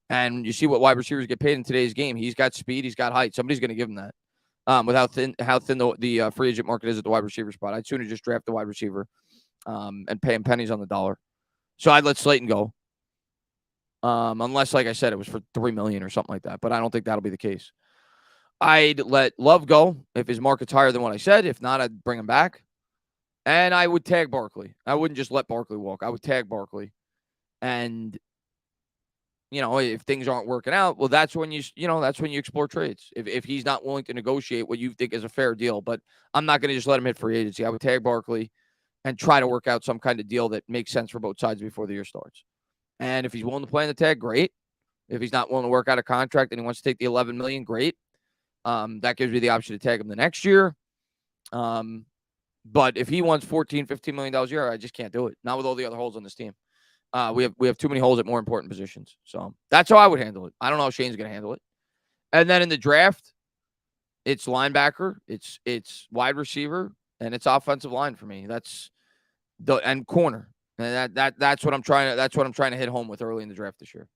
And you see what wide receivers get paid in today's game. He's got speed. He's got height. Somebody's going to give him that. With how thin the free agent market is at the wide receiver spot, I'd sooner just draft the wide receiver and pay him pennies on the dollar. So I'd let Slayton go. Unless, like I said, it was for $3 million or something like that. But I don't think that'll be the case. I'd let Love go if his market's higher than what I said. If not, I'd bring him back. And I would tag Barkley. I wouldn't just let Barkley walk. I would tag Barkley. And, if things aren't working out, well, that's when you explore trades. If he's not willing to negotiate what you think is a fair deal. But I'm not going to just let him hit free agency. I would tag Barkley and try to work out some kind of deal that makes sense for both sides before the year starts. And if he's willing to play in the tag, great. If he's not willing to work out a contract and he wants to take the $11 million, great. That gives me the option to tag him the next year. But if he wants $14, $15 million a year, I just can't do it. Not with all the other holes on this team. We have too many holes at more important positions. So that's how I would handle it. I don't know how Shane's going to handle it. And then in the draft, it's linebacker, it's wide receiver, and it's offensive line for me. And corner. And that's what I'm trying to hit home with early in the draft this year.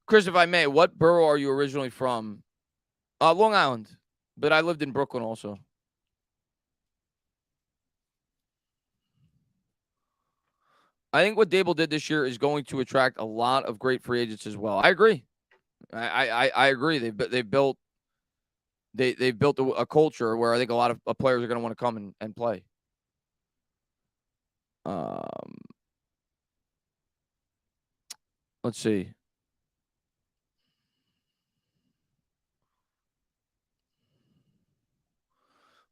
Chris, if I may, what borough are you originally from? Long Island, but I lived in Brooklyn also. I think what Dable did this year is going to attract a lot of great free agents as well. I agree. I agree. They've built a culture where I think a lot of players are going to want to come and play. Let's see.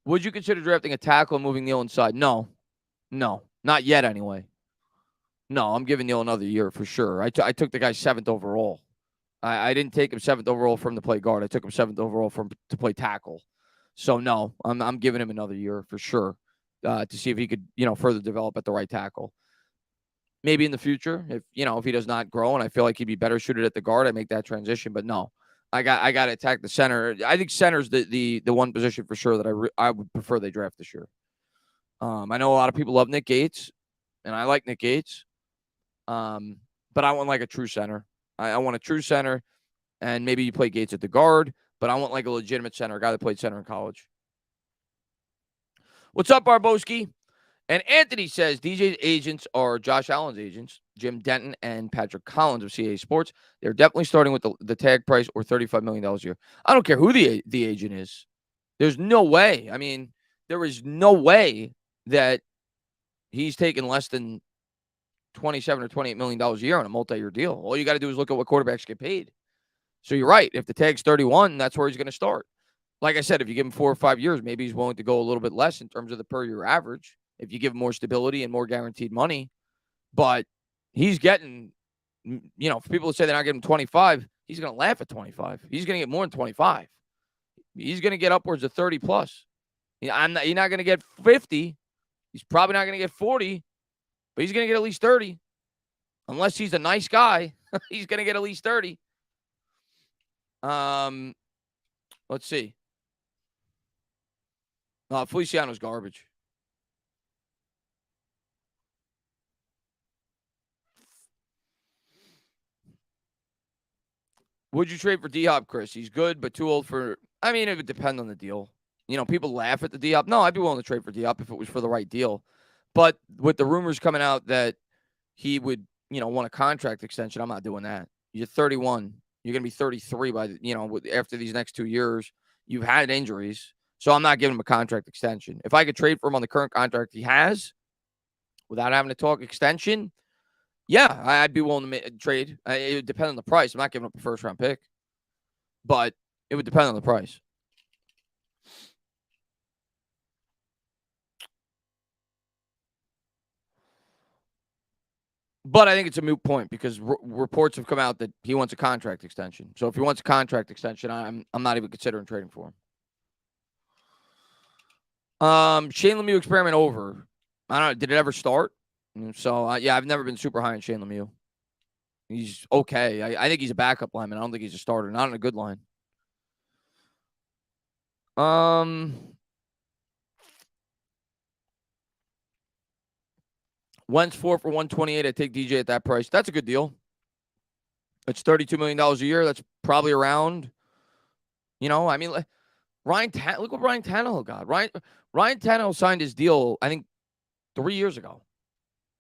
Would you consider drafting a tackle and moving Neal inside? No, not yet anyway. No, I'm giving Neal another year for sure. I took the guy 7th overall. I didn't take him 7th overall from to play guard. I took him 7th overall to play tackle. So no, I'm giving him another year for sure to see if he could further develop at the right tackle. Maybe in the future, if he does not grow and I feel like he'd be better suited at the guard, I make that transition. But no, I got to attack the center. I think center's the one position for sure that I would prefer they draft this year. I know a lot of people love Nick Gates, and I like Nick Gates. But I want like a true center. I want a true center, and maybe you play Gates at the guard. But I want like a legitimate center, a guy that played center in college. What's up, Barboski? And Anthony says DJ's agents are Josh Allen's agents, Jim Denton and Patrick Collins of CA Sports. They're definitely starting with the tag price or $35 million a year. I don't care who the agent is. There's no way. I mean, there is no way that he's taking less than $27 or $28 million a year on a multi-year deal. All you got to do is look at what quarterbacks get paid. So you're right. If the tag's 31, that's where he's going to start. Like I said, if you give him 4 or 5 years, maybe he's willing to go a little bit less in terms of the per year average. If you give him more stability and more guaranteed money, but he's getting, for people who say they're not getting 25, he's going to laugh at 25. He's going to get more than 25. He's going to get upwards of 30 plus. You're not going to get 50. He's probably not going to get 40, but he's going to get at least 30. Unless he's a nice guy, he's going to get at least 30. Let's see. Feliciano's garbage. Would you trade for D-Hop, Chris? He's good, but too old for... I mean, it would depend on the deal. People laugh at the D-Hop. No, I'd be willing to trade for D-Hop if it was for the right deal. But with the rumors coming out that he would, want a contract extension, I'm not doing that. You're 31. You're going to be 33 by, after these next 2 years. You've had injuries. So I'm not giving him a contract extension. If I could trade for him on the current contract he has without having to talk extension, yeah, I'd be willing to trade. It would depend on the price. I'm not giving up a first-round pick, but it would depend on the price. But I think it's a moot point because reports have come out that he wants a contract extension. So if he wants a contract extension, I'm not even considering trading for him. Shane Lemieux experiment over. I don't know. Did it ever start? So, I've never been super high on Shane Lemieux. He's okay. I think he's a backup lineman. I don't think he's a starter. Not on a good line. Wentz 4 for 128. I take DJ at that price. That's a good deal. It's $32 million a year. That's probably around, Ryan look what Ryan Tannehill got. Ryan Tannehill signed his deal, I think, 3 years ago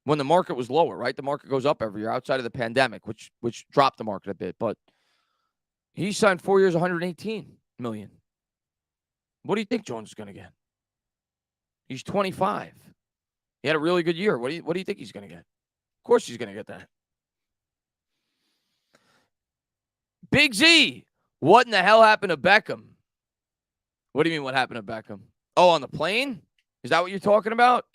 when the market was lower, right? The market goes up every year outside of the pandemic, which dropped the market a bit. But he signed 4 years, $118 million. What do you think Jones is going to get? He's 25. He had a really good year. What do you think he's going to get? Of course he's going to get that. Big Z, what in the hell happened to Beckham? What do you mean what happened to Beckham? Oh, on the plane? Is that what you're talking about?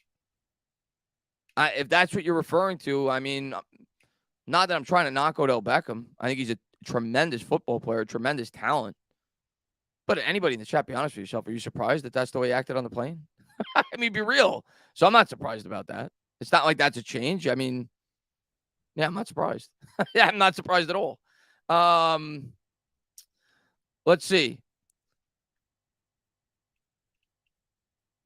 If that's what you're referring to, I mean, not that I'm trying to knock Odell Beckham. I think he's a tremendous football player, a tremendous talent. But anybody in the chat, be honest with yourself, are you surprised that that's the way he acted on the plane? I mean, be real. So I'm not surprised about that. It's not like that's a change. I mean, yeah, I'm not surprised. Yeah, I'm not surprised at all. Let's see.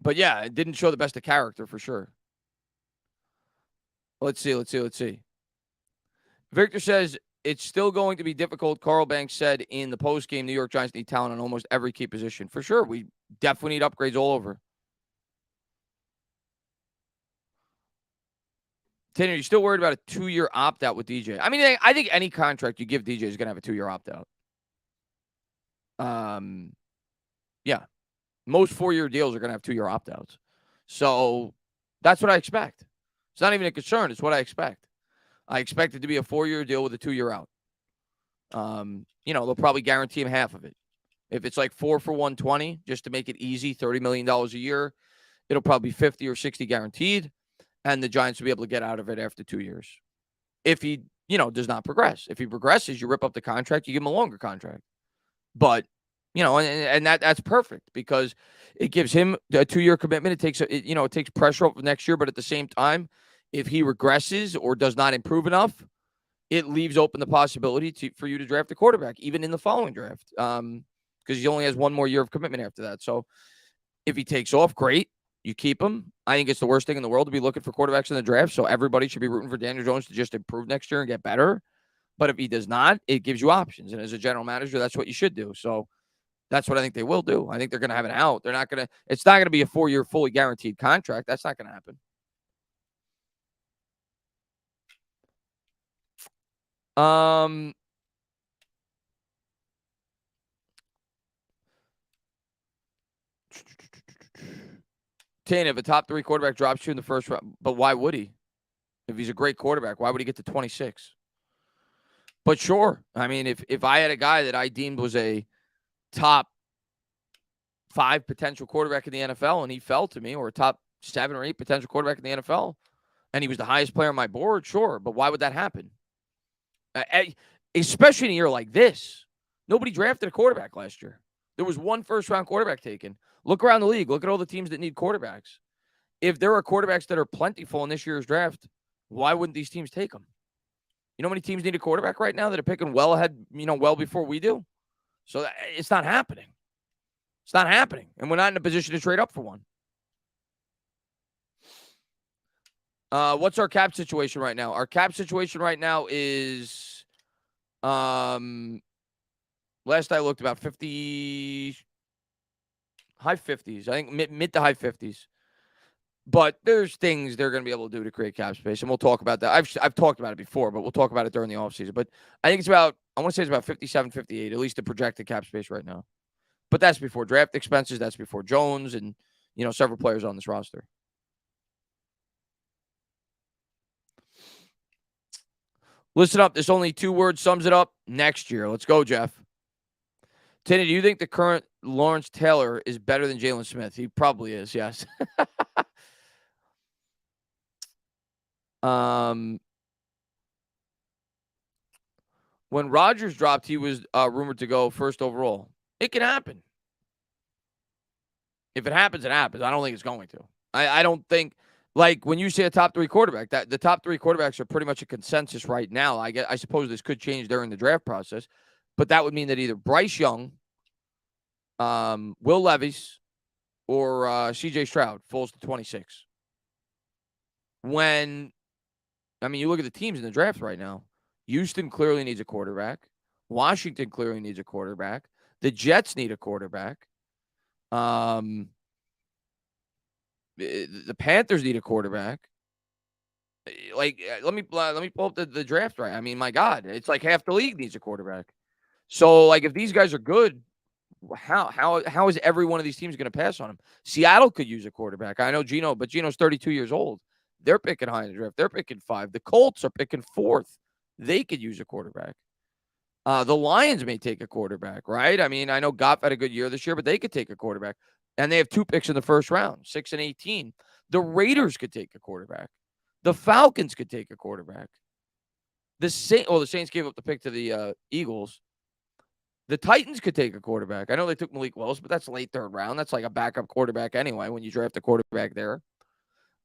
But yeah, it didn't show the best of character for sure. Let's see. Victor says it's still going to be difficult. Carl Banks said in the postgame, New York Giants need talent on almost every key position. For sure. We definitely need upgrades all over. Tanner, you're still worried about a 2-year opt-out with DJ. I mean, I think any contract you give DJ is going to have a 2-year opt-out. Yeah. Most 4-year deals are going to have 2-year opt-outs. So that's what I expect. It's not even a concern. It's what I expect. I expect it to be a 4-year deal with a 2-year out. They'll probably guarantee him half of it. If it's like 4 for 120, just to make it easy, $30 million a year, it'll probably be 50 or 60 guaranteed. And the Giants will be able to get out of it after 2 years. If he, does not progress. If he progresses, you rip up the contract, you give him a longer contract. But, and that's perfect because it gives him a 2-year commitment. It takes pressure off next year. But at the same time, if he regresses or does not improve enough, it leaves open the possibility for you to draft a quarterback, even in the following draft, because he only has 1 more year of commitment after that. So if he takes off, great. You keep him. I think it's the worst thing in the world to be looking for quarterbacks in the draft. So everybody should be rooting for Daniel Jones to just improve next year and get better. But if he does not, it gives you options. And as a general manager, that's what you should do. So That's what I think they will do. I think they're going to have an out. They're not going to. It's not going to be a 4-year fully guaranteed contract. That's not going to happen. Tana, if a top 3 quarterback drops you in the first round, but why would he? If he's a great quarterback, why would he get to 26? But sure, I mean, if I had a guy that I deemed was a top 5 potential quarterback in the NFL and he fell to me, or a top 7 or 8 potential quarterback in the NFL, and he was the highest player on my board, sure. But why would that happen? Especially in a year like this. Nobody drafted a quarterback last year. There was 1 first-round quarterback taken. Look around the league. Look at all the teams that need quarterbacks. If there are quarterbacks that are plentiful in this year's draft, why wouldn't these teams take them? You know how many teams need a quarterback right now that are picking well ahead, well before we do? So it's not happening. It's not happening. And we're not in a position to trade up for one. What's our cap situation right now? Our cap situation right now is, last I looked, about 50, high 50s. I think mid to high 50s. But there's things they're going to be able to do to create cap space, and we'll talk about that. I've talked about it before, but we'll talk about it during the offseason. But I think I want to say it's about 57, 58, at least the projected cap space right now. But that's before draft expenses. That's before Jones and, several players on this roster. Listen up. This only 2 words sums it up. Next year. Let's go, Jeff. Tinny, do you think the current Lawrence Taylor is better than Jalen Smith? He probably is, yes. When Rodgers dropped, he was rumored to go first overall. It can happen. If it happens, it happens. I don't think it's going to. I don't think, like, when you say a top 3 quarterback, that the top 3 quarterbacks are pretty much a consensus right now. I suppose this could change during the draft process, but that would mean that either Bryce Young, Will Levis, or C.J. Stroud falls to 26. You look at the teams in the draft right now. Houston clearly needs a quarterback. Washington clearly needs a quarterback. The Jets need a quarterback. The Panthers need a quarterback. Let me pull up the draft right. I mean, my God, it's like half the league needs a quarterback. So, if these guys are good, how is every one of these teams going to pass on them? Seattle could use a quarterback. I know Geno, but Geno's 32 years old. They're picking high in the draft. They're picking 5. The Colts are picking 4th. They could use a quarterback. The Lions may take a quarterback, right? I mean, I know Goff had a good year this year, but they could take a quarterback. And they have 2 picks in the first round, 6 and 18. The Raiders could take a quarterback. The Falcons could take a quarterback. The Saints gave up the pick to the Eagles. The Titans could take a quarterback. I know they took Malik Willis, but that's late 3rd round. That's like a backup quarterback anyway when you draft a quarterback there.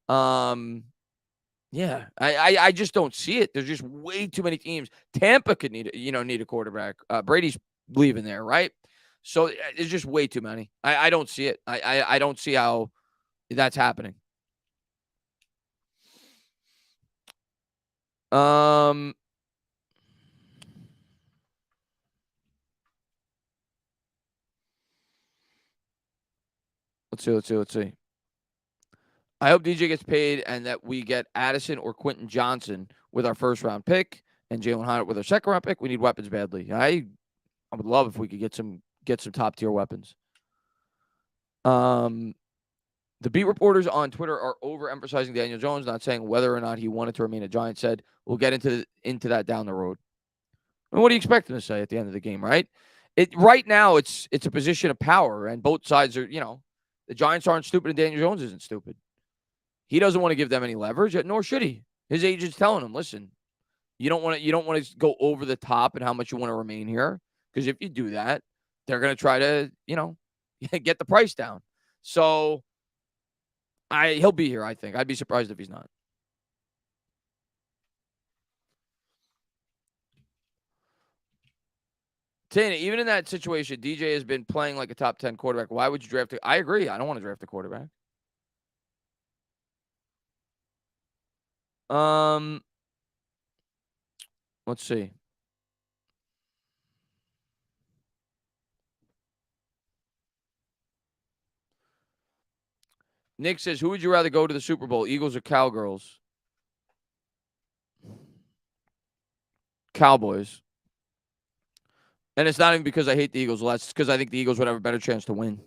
Yeah, I just don't see it. There's just way too many teams. Tampa could need a quarterback. Brady's leaving there, right? So there's just way too many. I don't see it. I don't see how that's happening. Let's see. I hope DJ gets paid and that we get Addison or Quentin Johnson with our 1st round pick and Jalen Hyatt with our 2nd round pick. We need weapons badly. I would love if we could get some top tier weapons. The beat reporters on Twitter are overemphasizing Daniel Jones, not saying whether or not he wanted to remain a Giant. Said we'll get into that down the road. And what do you expect him to say at the end of the game, right? Right now it's a position of power, and both sides are, the Giants aren't stupid and Daniel Jones isn't stupid. He doesn't want to give them any leverage, nor should he. His agent's telling him, listen, you don't want to go over the top and how much you want to remain here, because if you do that, they're going to try to, get the price down. So he'll be here, I think. I'd be surprised if he's not. Tana, even in that situation, DJ has been playing like a top 10 quarterback. Why would you draft him? I agree. I don't want to draft a quarterback. Let's see. Nick says, who would you rather go to the Super Bowl, Eagles or Cowgirls? Cowboys. And it's not even because I hate the Eagles less. It's because I think the Eagles would have a better chance to win.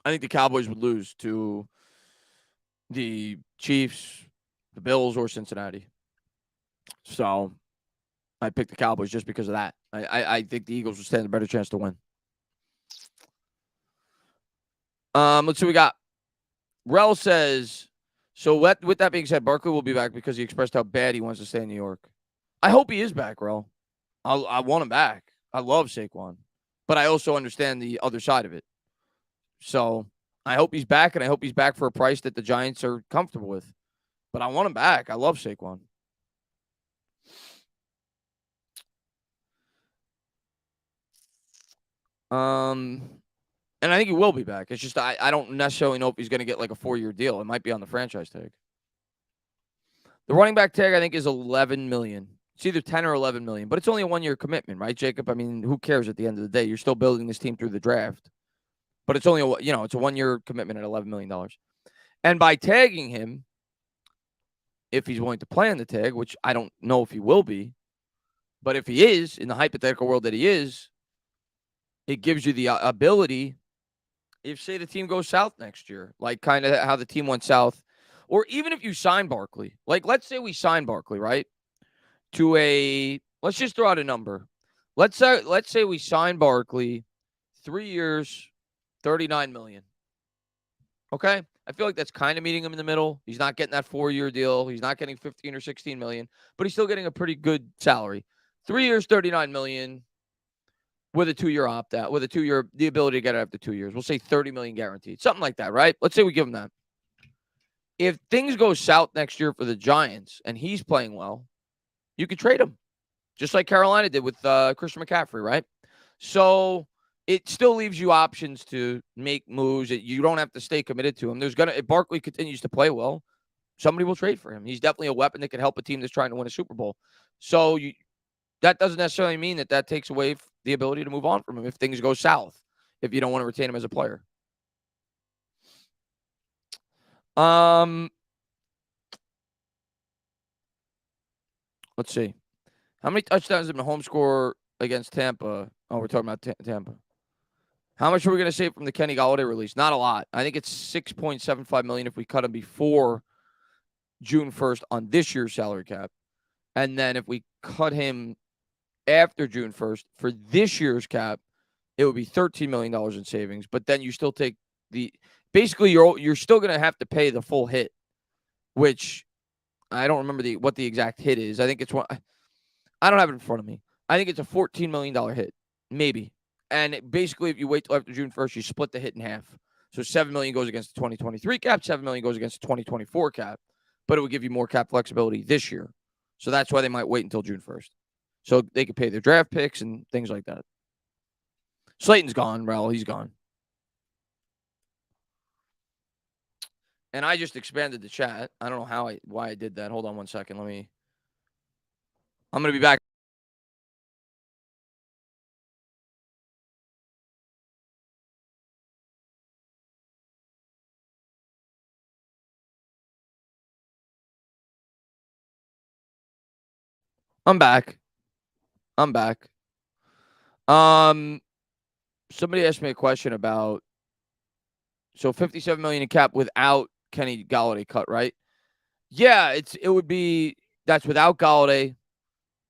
I think the Cowboys would lose to the Chiefs, the Bills, or Cincinnati. So I picked the Cowboys just because of that. I think the Eagles would stand a better chance to win. Let's see what we got. Rel says, so with that being said, Barkley will be back because he expressed how bad he wants to stay in New York. I hope he is back, Rel. I want him back. I love Saquon. But I also understand the other side of it. So I hope he's back, and I hope he's back for a price that the Giants are comfortable with. But I want him back. I love Saquon. And I think he will be back. It's just I don't necessarily know if he's going to get like a 4-year deal. It might be on the franchise tag. The running back tag, I think, is $11 million. It's either 10 or 11 million, but it's only a 1-year commitment, right, Jacob? I mean, who cares at the end of the day? You're still building this team through the draft. But it's only it's a 1-year commitment at $11 million. And by tagging him, if he's willing to play on the tag, which I don't know if he will be, but if he is, in the hypothetical world that he is, it gives you the ability, if, say, the team goes south next year, like kind of how the team went south, or even if you sign Barkley, like let's say we sign Barkley, right, to let's just throw out a number. Let's say we sign Barkley, 3 years, $39 million. Okay? I feel like that's kind of meeting him in the middle. He's not getting that 4-year deal. He's not getting 15 or 16 million, but he's still getting a pretty good salary. 3 years, $39 million with a 2-year opt-out, with a 2-year, the ability to get it after 2 years. We'll say $30 million guaranteed. Something like that, right? Let's say we give him that. If things go south next year for the Giants and he's playing well, you could trade him, just like Carolina did with Christian McCaffrey, right? So it still leaves you options to make moves that you don't have to stay committed to him. If Barkley continues to play well, somebody will trade for him. He's definitely a weapon that can help a team that's trying to win a Super Bowl. So that doesn't necessarily mean that takes away the ability to move on from him if things go south, if you don't want to retain him as a player. Let's see. How many touchdowns did Mahomes score against Tampa? Oh, we're talking about Tampa. How much are we going to save from the Kenny Golladay release? Not a lot. I think it's $6.75 million if we cut him before June 1st on this year's salary cap. And then if we cut him after June 1st for this year's cap, it would be $13 million in savings. But then you still take basically you're still going to have to pay the full hit, which I don't remember what the exact hit is. I think it's one. I don't have it in front of me. I think it's a $14 million hit, maybe. And basically, if you wait till after June 1st, you split the hit in half. So $7 million goes against the 2023 cap, $7 million goes against the 2024 cap, but it would give you more cap flexibility this year. So that's why they might wait until June 1st. So they could pay their draft picks and things like that. Slayton's gone, Raul. He's gone. And I just expanded the chat. I don't know why I did that. Hold on one second. I'm going to be back. I'm back. Somebody asked me a question about, so $57 million in cap without Kenny Golladay cut, right? Yeah, that's without Golladay,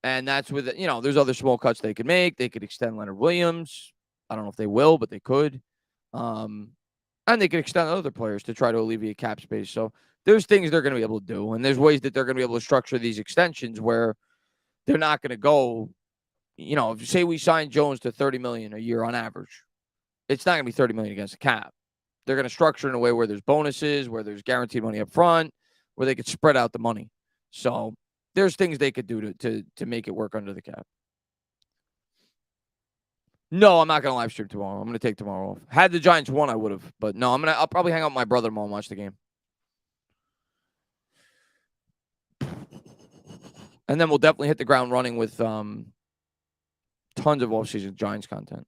and that's with, there's other small cuts they could make. They could extend Leonard Williams. I don't know if they will, but they could. And they could extend other players to try to alleviate cap space. So there's things they're going to be able to do, and there's ways that they're going to be able to structure these extensions where they're not going to go, if you say we sign Jones to $30 million a year on average, it's not going to be $30 million against the cap. They're going to structure in a way where there's bonuses, where there's guaranteed money up front, where they could spread out the money. So there's things they could do to make it work under the cap. No, I'm not going to live stream tomorrow. I'm going to take tomorrow off. Had the Giants won, I would have. But no, I'll probably hang out with my brother tomorrow and watch the game. And then we'll definitely hit the ground running with tons of offseason Giants content.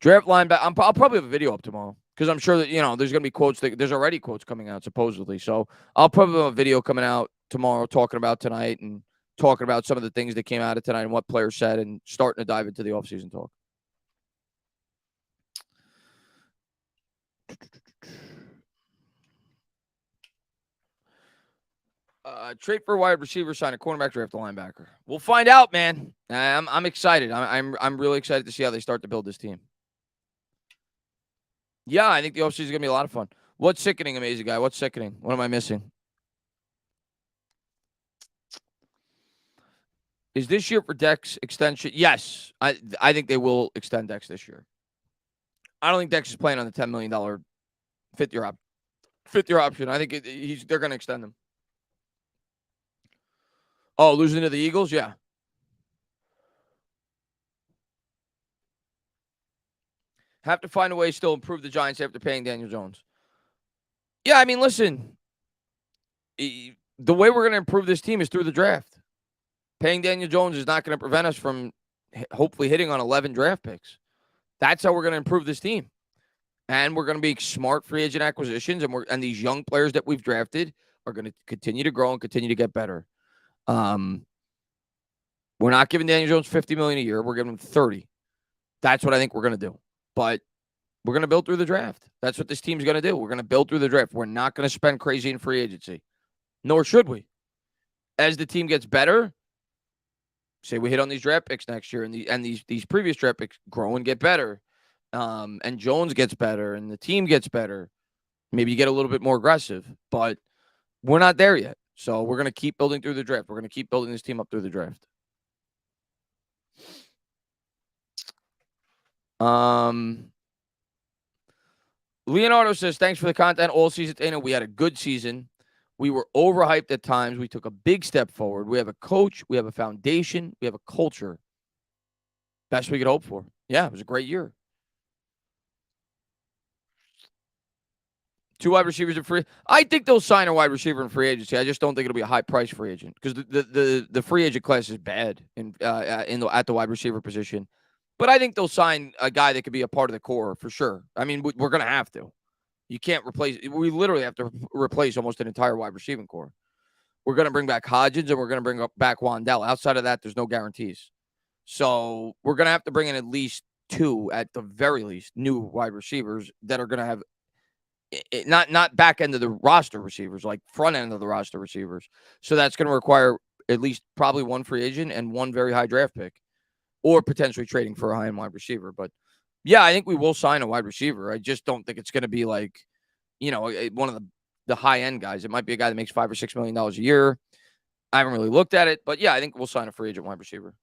Draft linebacker. I'll probably have a video up tomorrow. Because I'm sure that, there's going to be quotes. There's already quotes coming out, supposedly. So I'll put a video coming out tomorrow talking about tonight and talking about some of the things that came out of tonight and what players said and starting to dive into the offseason talk. Trade for a wide receiver, sign a cornerback, draft a linebacker. We'll find out, man. I'm excited. I'm really excited to see how they start to build this team. Yeah, I think the offseason is going to be a lot of fun. What's sickening, amazing guy? What's sickening? What am I missing? Is this year for Dex extension? Yes. I think they will extend Dex this year. I don't think Dex is playing on the $10 million fifth-year option. I think they're going to extend him. Oh, losing to the Eagles? Yeah. Have to find a way to still improve the Giants after paying Daniel Jones. Yeah, I mean, listen. The way we're going to improve this team is through the draft. Paying Daniel Jones is not going to prevent us from hopefully hitting on 11 draft picks. That's how we're going to improve this team. And we're going to be smart free agent acquisitions, and these young players that we've drafted are going to continue to grow and continue to get better. We're not giving Daniel Jones $50 million a year. We're giving him 30. That's what I think we're going to do. But we're going to build through the draft. That's what this team's going to do. We're going to build through the draft. We're not going to spend crazy in free agency. Nor should we. As the team gets better, say we hit on these draft picks next year, and these previous draft picks grow and get better, and Jones gets better, and the team gets better. Maybe you get a little bit more aggressive, but we're not there yet. So we're going to keep building through the draft. We're going to keep building this team up through the draft. Leonardo says, thanks for the content all season, Dana. We had a good season. We were overhyped at times. We took a big step forward. We have a coach. We have a foundation. We have a culture. Best we could hope for. Yeah, it was a great year. 2 wide receivers in free. I think they'll sign a wide receiver in free agency. I just don't think it'll be a high price free agent because the free agent class is bad at the wide receiver position. But I think they'll sign a guy that could be a part of the core for sure. I mean, we're going to have to. You can't replace. We literally have to replace almost an entire wide receiving core. We're going to bring back Hodgins and we're going to bring back Wandell. Outside of that, there's no guarantees. So we're going to have to bring in at least 2, at the very least, new wide receivers that are going to have not back end of the roster receivers, like front end of the roster receivers. So that's going to require at least probably 1 free agent and 1 very high draft pick, or potentially trading for a high end wide receiver. But yeah, I think we will sign a wide receiver. I just don't think it's going to be like, one of the high end guys. It might be a guy that makes $5 or $6 million a year. I haven't really looked at it, but yeah, I think we'll sign a free agent wide receiver.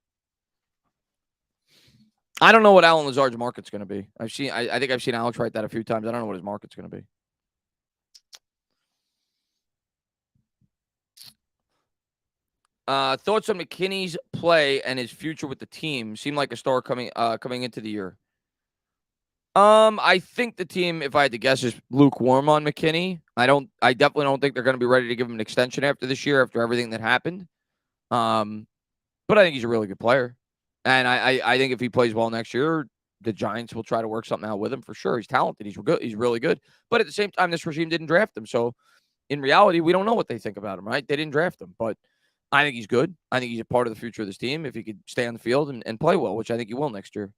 I don't know what Alan Lazard's market's going to be. I think I've seen Alex write that a few times. I don't know what his market's going to be. Thoughts on McKinney's play and his future with the team? Seemed like a star coming into the year. I think the team, if I had to guess, is lukewarm on McKinney. I definitely don't think they're going to be ready to give him an extension after this year, after everything that happened. But I think he's a really good player. And I think if he plays well next year, the Giants will try to work something out with him for sure. He's talented. He's good. He's really good. But at the same time, this regime didn't draft him. So in reality, we don't know what they think about him, right? They didn't draft him. But I think he's good. I think he's a part of the future of this team if he could stay on the field and play well, which I think he will next year.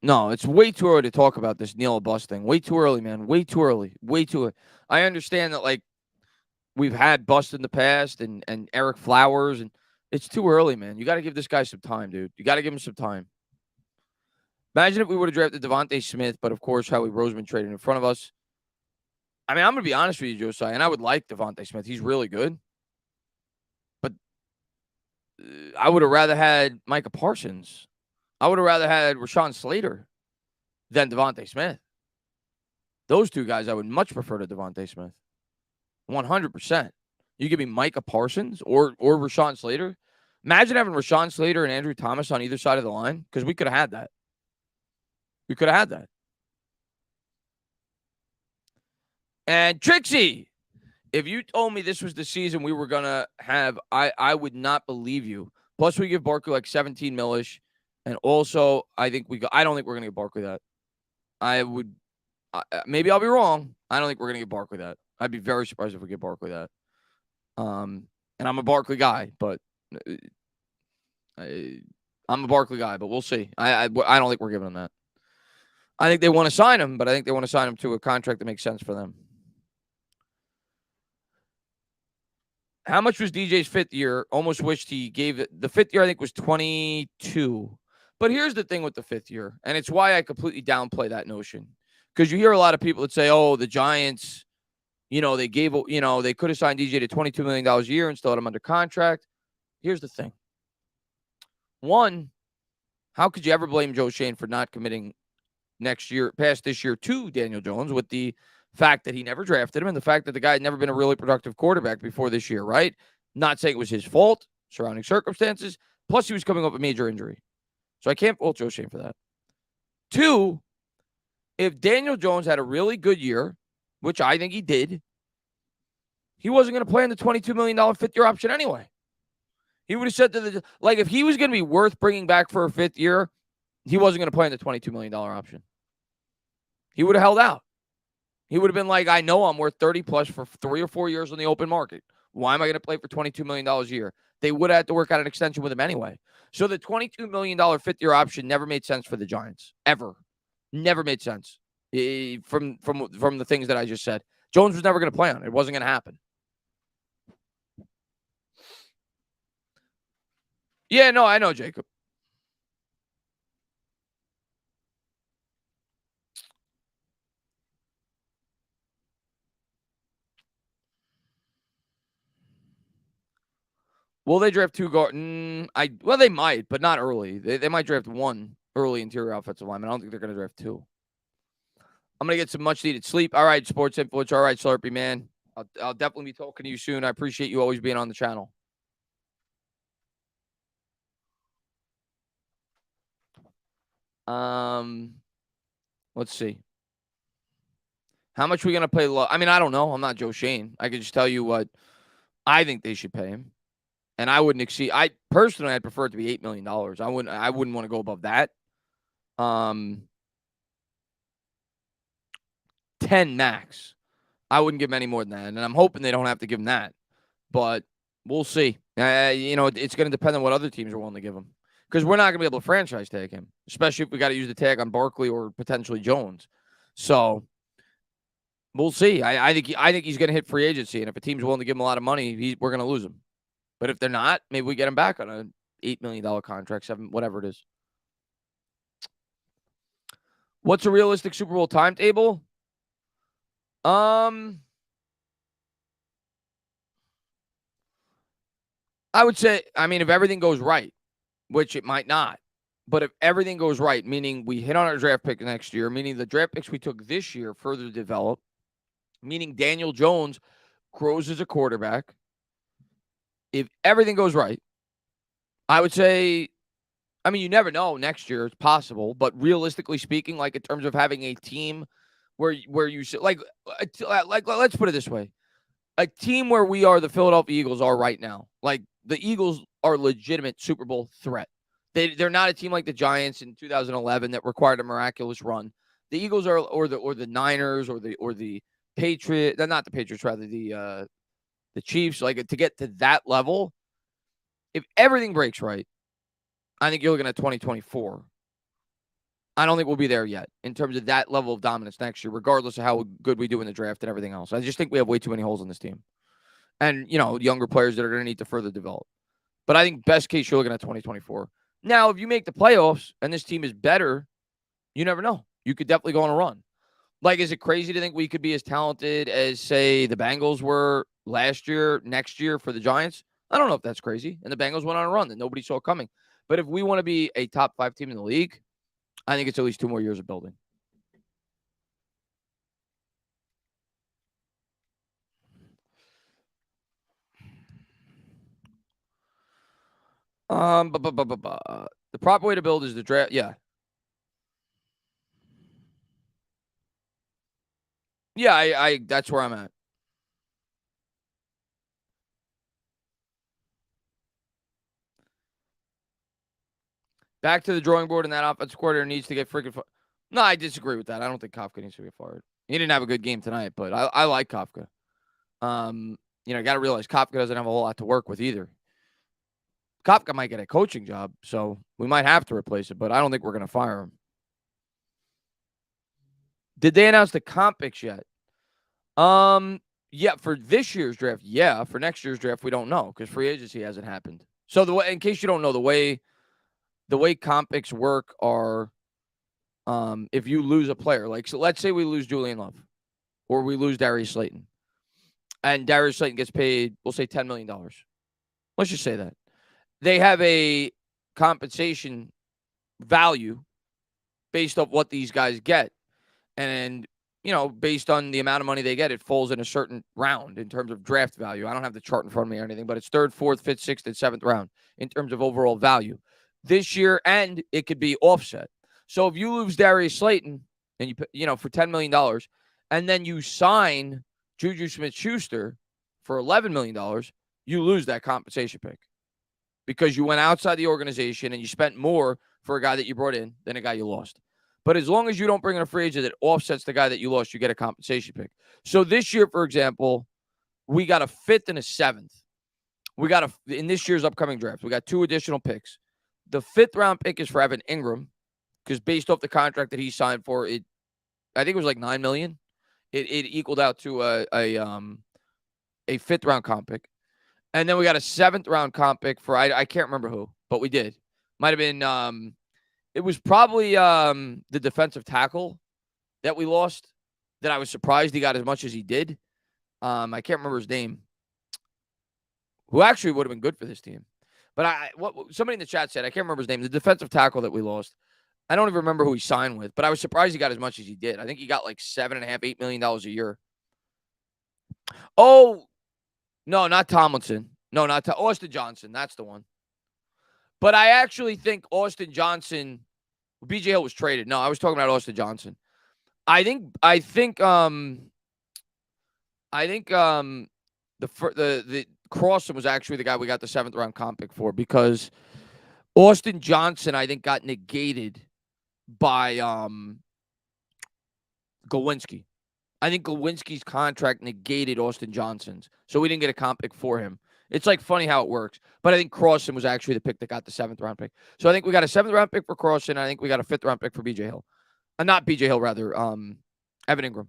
No, it's way too early to talk about this Neil Bust thing. Way too early, man. Way too early. Way too early. I understand that, like, we've had Bust in the past and Eric Flowers, and it's too early, man. You got to give this guy some time, dude. You got to give him some time. Imagine if we would have drafted Devontae Smith, but of course, Howie Roseman traded in front of us. I mean, I'm going to be honest with you, Josiah, and I would like Devontae Smith. He's really good. But I would have rather had Micah Parsons. I would have rather had Rashawn Slater than Devontae Smith. Those 2 guys I would much prefer to Devontae Smith. 100%. You give me Micah Parsons or Rashawn Slater. Imagine having Rashawn Slater and Andrew Thomas on either side of the line, because we could have had that. We could have had that. And Trixie, If you told me this was the season we were gonna have, I would not believe you. Plus, we give Barkley like 17 millish, and also I think I don't think we're gonna get Barkley that. I would maybe I'll be wrong. I don't think we're gonna get Barkley that. I'd be very surprised if we get Barkley that. And I'm a Barkley guy, but I'm a Barkley guy, but we'll see. I don't think we're giving him that. I think they want to sign him, but I think they want to sign him to a contract that makes sense for them. How much was DJ's fifth year? Almost wished he gave it. The fifth year, I think, was 22. But here's the thing with the fifth year, and it's why I completely downplay that notion. Because you hear a lot of people that say, oh, the Giants, they gave, they could have signed DJ to $22 million a year and still had him under contract. Here's the thing. One, how could you ever blame Joe Schoen for not committing past this year to Daniel Jones with the fact that he never drafted him and the fact that the guy had never been a really productive quarterback before this year, right? Not saying it was his fault, surrounding circumstances. Plus, he was coming off a major injury. So I can't fault Joe Schoen for that. Two, if Daniel Jones had a really good year, which I think he did, he wasn't going to play on the $22 million fifth-year option anyway. He would have said if he was going to be worth bringing back for a fifth year, he wasn't going to play on the $22 million option. He would have held out. He would have been like, I know I'm worth 30 plus for 3 or 4 years on the open market. Why am I going to play for $22 million a year? They would have had to work out an extension with him anyway. So the $22 million fifth-year option never made sense for the Giants. Ever. Never made sense. From the things that I just said. Jones was never going to play on it. It wasn't going to happen. Yeah, no, I know, Jacob. Will they draft 2 guard? Well, they might, but not early. They might draft 1 early interior offensive lineman. I don't think they're going to draft 2. I'm going to get some much-needed sleep. All right, Sports Influence. All right, Slurpee, man. I'll definitely be talking to you soon. I appreciate you always being on the channel. Let's see. How much are we going to pay low? I mean, I don't know. I'm not Joe Schoen. I can just tell you what I think they should pay him. And I wouldn't exceed. I'd prefer it to be $8 million. I wouldn't want to go above that. 10 max. I wouldn't give him any more than that. And I'm hoping they don't have to give him that. But we'll see. It's going to depend on what other teams are willing to give him. Because we're not going to be able to franchise tag him, especially if we got to use the tag on Barkley or potentially Jones. So we'll see. I think he's going to hit free agency, and if a team's willing to give him a lot of money, we're going to lose him. But if they're not, maybe we get him back on an $8 million contract, 7, whatever it is. What's a realistic Super Bowl timetable? I would say, if everything goes right, which it might not, but if everything goes right, meaning we hit on our draft pick next year, meaning the draft picks we took this year further develop, meaning Daniel Jones grows as a quarterback, if everything goes right, I would say, you never know next year. It's possible. But realistically speaking, like in terms of having a team where you like let's put it this way. A team where we are the Philadelphia Eagles are right now. Like the Eagles are legitimate Super Bowl threat. They're not a team like the Giants in 2011 that required a miraculous run. The Eagles are or the Niners or the Patriots. They're not the Patriots, rather the Chiefs. Like to get to that level, if everything breaks right, I think you're looking at 2024. I don't think we'll be there yet in terms of that level of dominance next year, regardless of how good we do in the draft and everything else. I just think we have way too many holes in this team. And, younger players that are going to need to further develop. But I think best case, you're looking at 2024. Now, if you make the playoffs and this team is better, you never know. You could definitely go on a run. Like, is it crazy to think we could be as talented as, say, the Bengals were next year for the Giants? I don't know if that's crazy. And the Bengals went on a run that nobody saw coming. But if we want to be a top 5 team in the league, I think it's at least 2 more years of building. The proper way to build is the draft. Yeah. Yeah, I that's where I'm at. Back to the drawing board, and that offensive coordinator needs to get freaking fired. No, I disagree with that. I don't think Kafka needs to get fired. He didn't have a good game tonight, but I like Kafka. Got to realize Kafka doesn't have a whole lot to work with either. Kafka might get a coaching job, so we might have to replace it, but I don't think we're going to fire him. Did they announce the comp picks yet? Yeah, for this year's draft, yeah. For next year's draft, we don't know because free agency hasn't happened. So in case you don't know, the way comp picks work are, if you lose a player, like so, let's say we lose Julian Love, or we lose Darius Slayton, and Darius Slayton gets paid, we'll say $10 million. Let's just say that they have a compensation value based off what these guys get, and based on the amount of money they get, it falls in a certain round in terms of draft value. I don't have the chart in front of me or anything, but it's 3rd, 4th, 5th, 6th, and 7th round in terms of overall value this year, and it could be offset. So if you lose Darius Slayton and for $10 million, and then you sign Juju Smith-Schuster for $11 million, you lose that compensation pick because you went outside the organization and you spent more for a guy that you brought in than a guy you lost. But as long as you don't bring in a free agent that offsets the guy that you lost, you get a compensation pick. So this year, for example, we got a 5th and a 7th. In this year's upcoming draft, we got 2 additional picks. The 5th round pick is for Evan Ingram because based off the contract that he signed for, I think it was like $9 million. It equaled out to a 5th round comp pick. And then we got a 7th round comp pick for, I can't remember who, but we did. Might have been, it was probably the defensive tackle that we lost that I was surprised he got as much as he did. I can't remember his name, who actually would have been good for this team. But somebody in the chat said, I can't remember his name, the defensive tackle that we lost. I don't even remember who he signed with, but I was surprised he got as much as he did. I think he got like $7.5, $8 million a year. Oh, no, not Tomlinson. No, not Austin Johnson. That's the one. But I actually think Austin Johnson, BJ Hill was traded. No, I was talking about Austin Johnson. I think the Crossan was actually the guy we got the 7th round comp pick for because Austin Johnson, I think, got negated by Glowinski. I think Glowinski's contract negated Austin Johnson's, so we didn't get a comp pick for him. It's like funny how it works. But I think Crossan was actually the pick that got the 7th round pick. So I think we got a 7th round pick for Crossan. I think we got a 5th round pick for BJ Hill. Not BJ Hill, rather. Evan Ingram.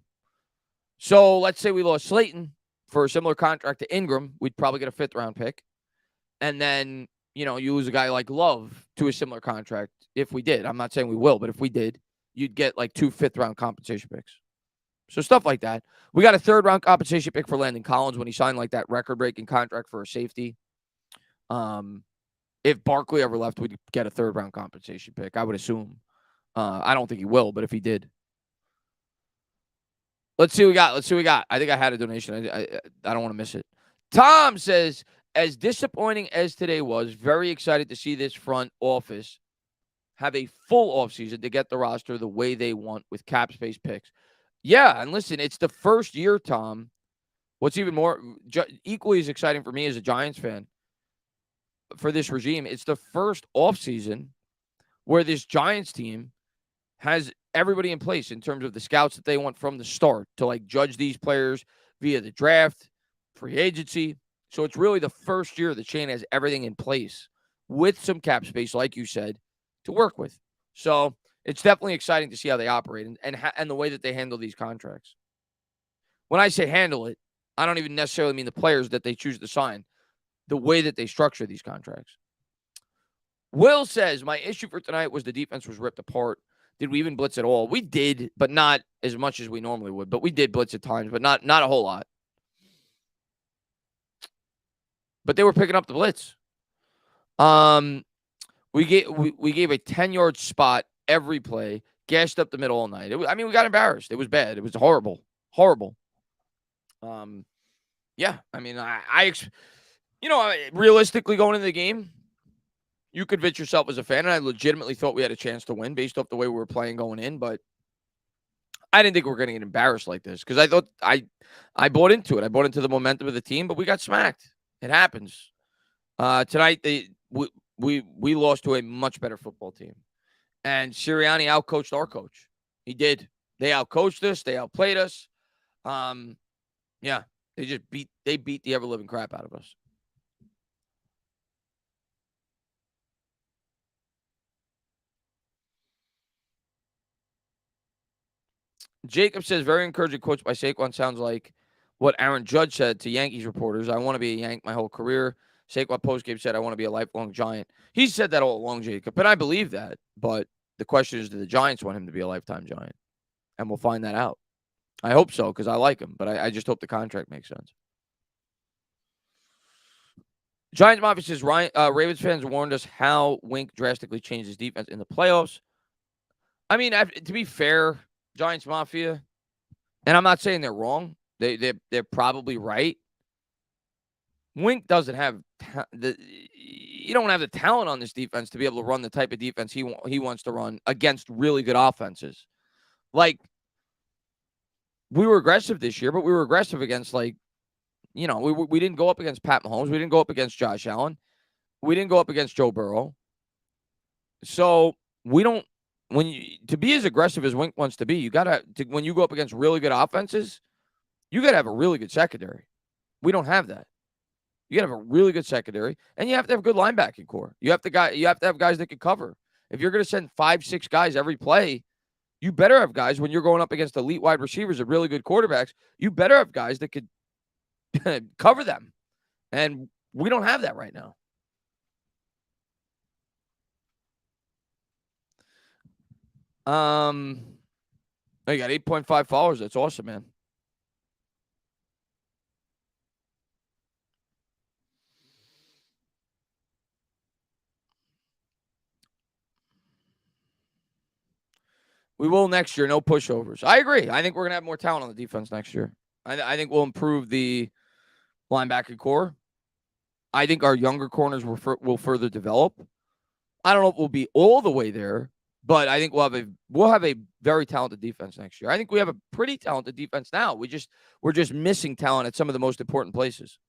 So let's say we lost Slayton for a similar contract to Ingram. We'd probably get a 5th round pick. And then, you lose a guy like Love to a similar contract. If we did. I'm not saying we will, but if we did, you'd get like 2 5th round compensation picks. So stuff like that. We got a 3rd round compensation pick for Landon Collins when he signed like that record-breaking contract for a safety. If Barkley ever left, we'd get a 3rd round compensation pick, I would assume. I don't think he will, but if he did. Let's see what we got. I think I had a donation. I don't want to miss it. Tom says, as disappointing as today was, very excited to see this front office have a full offseason to get the roster the way they want with cap space picks. Yeah, and listen, it's the first year, Tom. What's even more, equally as exciting for me as a Giants fan for this regime, it's the first offseason where this Giants team has everybody in place in terms of the scouts that they want from the start to like judge these players via the draft, free agency. So it's really the first year the chain has everything in place with some cap space, like you said, to work with. So it's definitely exciting to see how they operate and the way that they handle these contracts. When I say handle it, I don't even necessarily mean the players that they choose to sign, the way that they structure these contracts. Will says, my issue for tonight was the defense was ripped apart. Did we even blitz at all? We did, but not as much as we normally would. But we did blitz at times, but not a whole lot. But they were picking up the blitz. We gave a 10-yard spot every play, gashed up the middle all night. We got embarrassed. It was bad. It was horrible. Yeah. Realistically going into the game, you convince yourself as a fan, and I legitimately thought we had a chance to win based off the way we were playing going in, but I didn't think we were going to get embarrassed like this because I thought I bought into it. I bought into the momentum of the team, but we got smacked. It happens. Tonight, we lost to a much better football team. And Sirianni outcoached our coach. He did. They outcoached us. They outplayed us. Yeah, they beat the ever-living crap out of us. Jacob says, very encouraging quotes by Saquon. Sounds like what Aaron Judge said to Yankees reporters. I want to be a Yank my whole career. Saquon postgame said, I want to be a lifelong Giant. He said that all along, Jacob, and I believe that. But the question is, do the Giants want him to be a lifetime Giant? And we'll find that out. I hope so, because I like him, but I just hope the contract makes sense. Giants Mafia says, Ravens fans warned us how Wink drastically changed his defense in the playoffs. I mean, to be fair, Giants Mafia, and I'm not saying they're wrong. They're probably right. Wink doesn't have you don't have the talent on this defense to be able to run the type of defense he wants to run against really good offenses. Like, we were aggressive this year, but we were aggressive against, like, you know, we didn't go up against Pat Mahomes. We didn't go up against Josh Allen. We didn't go up against Joe Burrow. So we don't. To be as aggressive as Wink wants to be, you gotta. When you go up against really good offenses, you gotta have a really good secondary. We don't have that. You gotta have a really good secondary, and you have to have a good linebacking core. You have to have guys that can cover. If you're gonna send 5-6 guys every play, you better have guys when you're going up against elite wide receivers and really good quarterbacks. You better have guys that could cover them, and we don't have that right now. You got 8.5 followers. That's awesome, man. We will next year. No pushovers. I agree. I think we're going to have more talent on the defense next year. I think we'll improve the linebacker core. I think our younger corners will further develop. I don't know if we'll be all the way there, but I think we'll have a very talented defense next year. I think we have a pretty talented defense now. We're just missing talent at some of the most important places.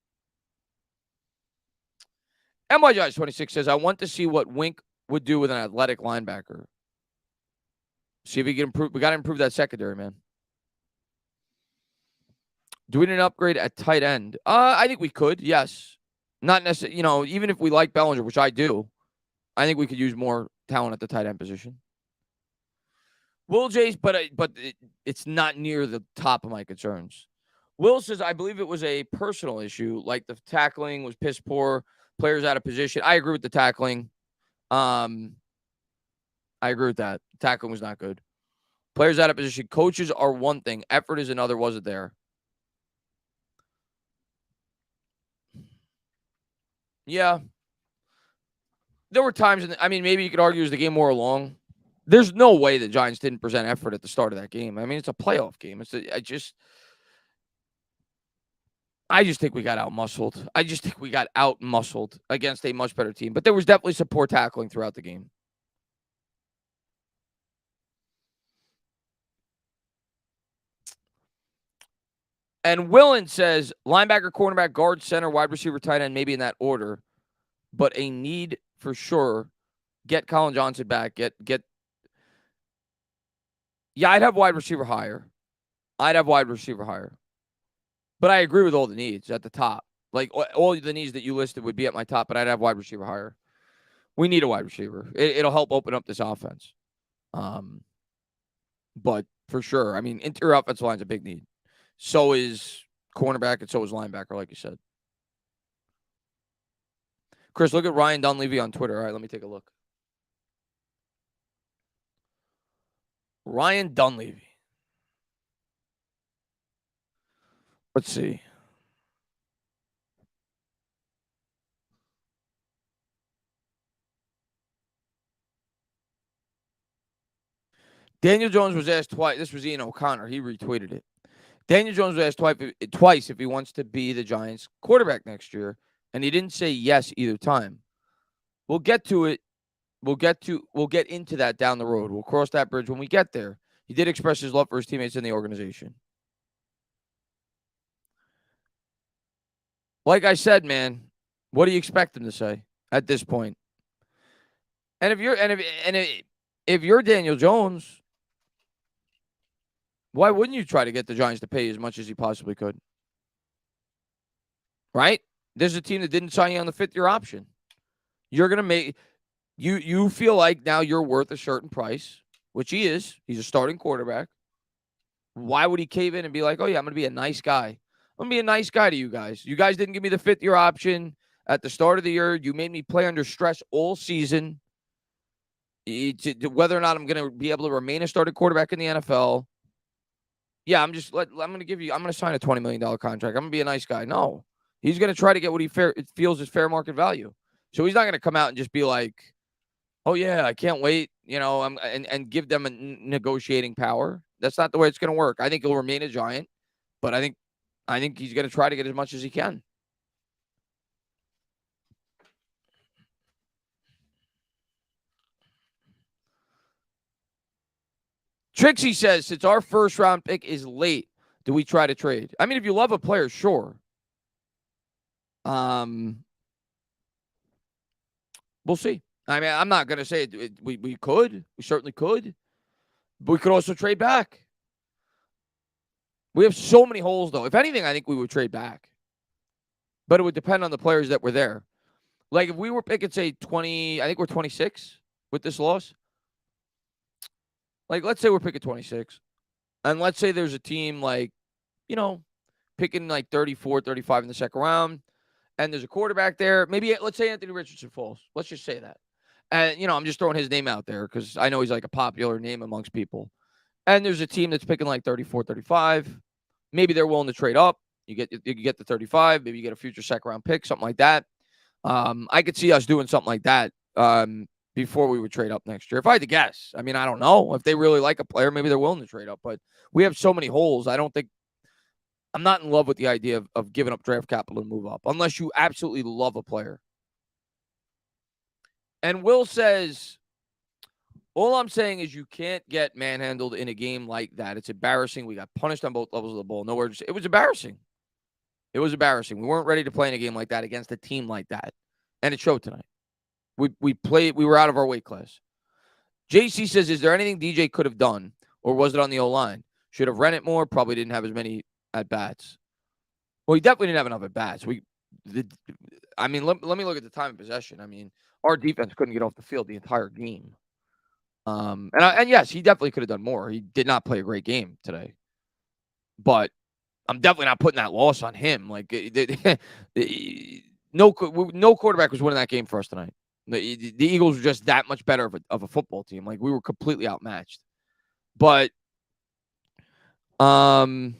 MYJs26 says, I want to see what Wink would do with an athletic linebacker. See if he can improve. We got to improve that secondary, man. Do we need an upgrade at tight end? I think we could, yes. Not necessarily, even if we like Bellinger, which I do, I think we could use more talent at the tight end position. Will J's, but it's not near the top of my concerns. Will says, I believe it was a personal issue, like the tackling was piss poor, players out of position. I agree with the tackling. I agree with that. Tackling was not good. Players out of position. Coaches are one thing. Effort is another. Wasn't there? Yeah. There were times, maybe you could argue as the game wore along. There's no way the Giants didn't present effort at the start of that game. It's a playoff game. I just think we got out-muscled. I just think we got out-muscled against a much better team. But there was definitely some poor tackling throughout the game. And Willen says, linebacker, cornerback, guard, center, wide receiver, tight end, maybe in that order. But a need for sure. Get Colin Johnson back. Get. Yeah, I'd have wide receiver higher. But I agree with all the needs at the top. Like, all the needs that you listed would be at my top, but I'd have wide receiver higher. We need a wide receiver. It'll help open up this offense. But for sure, interior offensive line's a big need. So is cornerback and so is linebacker, like you said. Chris, look at Ryan Dunleavy on Twitter. All right, let me take a look. Ryan Dunleavy. Let's see. Daniel Jones was asked twice. This was Ian O'Connor. He retweeted it. Daniel Jones was asked twice if he wants to be the Giants quarterback next year, and he didn't say yes either time. We'll get to it. We'll get into that down the road. We'll cross that bridge when we get there. He did express his love for his teammates in the organization. Like I said, man, what do you expect him to say at this point? And if you're Daniel Jones, why wouldn't you try to get the Giants to pay as much as he possibly could? Right? There's a team that didn't sign you on the 5th-year option. You're gonna make you feel like now you're worth a certain price, which he is. He's a starting quarterback. Why would he cave in and be like, "Oh yeah, I'm gonna be a nice guy. I'm gonna be a nice guy to you guys. You guys didn't give me the 5th-year option at the start of the year. You made me play under stress all season. Whether or not I'm going to be able to remain a starting quarterback in the NFL. Yeah, I'm going to sign a $20 million contract. I'm going to be a nice guy." No, he's going to try to get what he feels is fair market value. So he's not going to come out and just be like, "Oh yeah, I can't wait," and give them a negotiating power. That's not the way it's going to work. I think he'll remain a Giant, but I think he's going to try to get as much as he can. Trixie says, since our first round pick is late, do we try to trade? I mean, if you love a player, sure. We'll see. I mean, I'm not going to say we could. We certainly could. But we could also trade back. We have so many holes, though. If anything, I think we would trade back. But it would depend on the players that were there. Like if we were picking, say, 20, I think we're 26 with this loss. Like, let's say we're picking 26. And let's say there's a team like, picking like 34, 35 in the second round. And there's a quarterback there. Maybe, let's say Anthony Richardson falls. Let's just say that. And, I'm just throwing his name out there because I know he's like a popular name amongst people. And there's a team that's picking like 34, 35. Maybe they're willing to trade up. You get the 35. Maybe you get a future second-round pick, something like that. I could see us doing something like that before we would trade up next year. If I had to guess, I mean, I don't know. If they really like a player, maybe they're willing to trade up. But we have so many holes. I'm not in love with the idea of giving up draft capital to move up unless you absolutely love a player. And Will says, all I'm saying is you can't get manhandled in a game like that. It's embarrassing. We got punished on both levels of the ball. It was embarrassing. It was embarrassing. We weren't ready to play in a game like that against a team like that. And it showed tonight. We were out of our weight class. JC says, is there anything DJ could have done? Or was it on the O-line? Should have run it more. Probably didn't have as many at-bats. Well, he definitely didn't have enough at-bats. Let me look at the time of possession. I mean, our defense couldn't get off the field the entire game. And yes, he definitely could have done more. He did not play a great game today. But I'm definitely not putting that loss on him. Like, no quarterback was winning that game for us tonight. The Eagles were just that much better of a football team. Like, we were completely outmatched. But if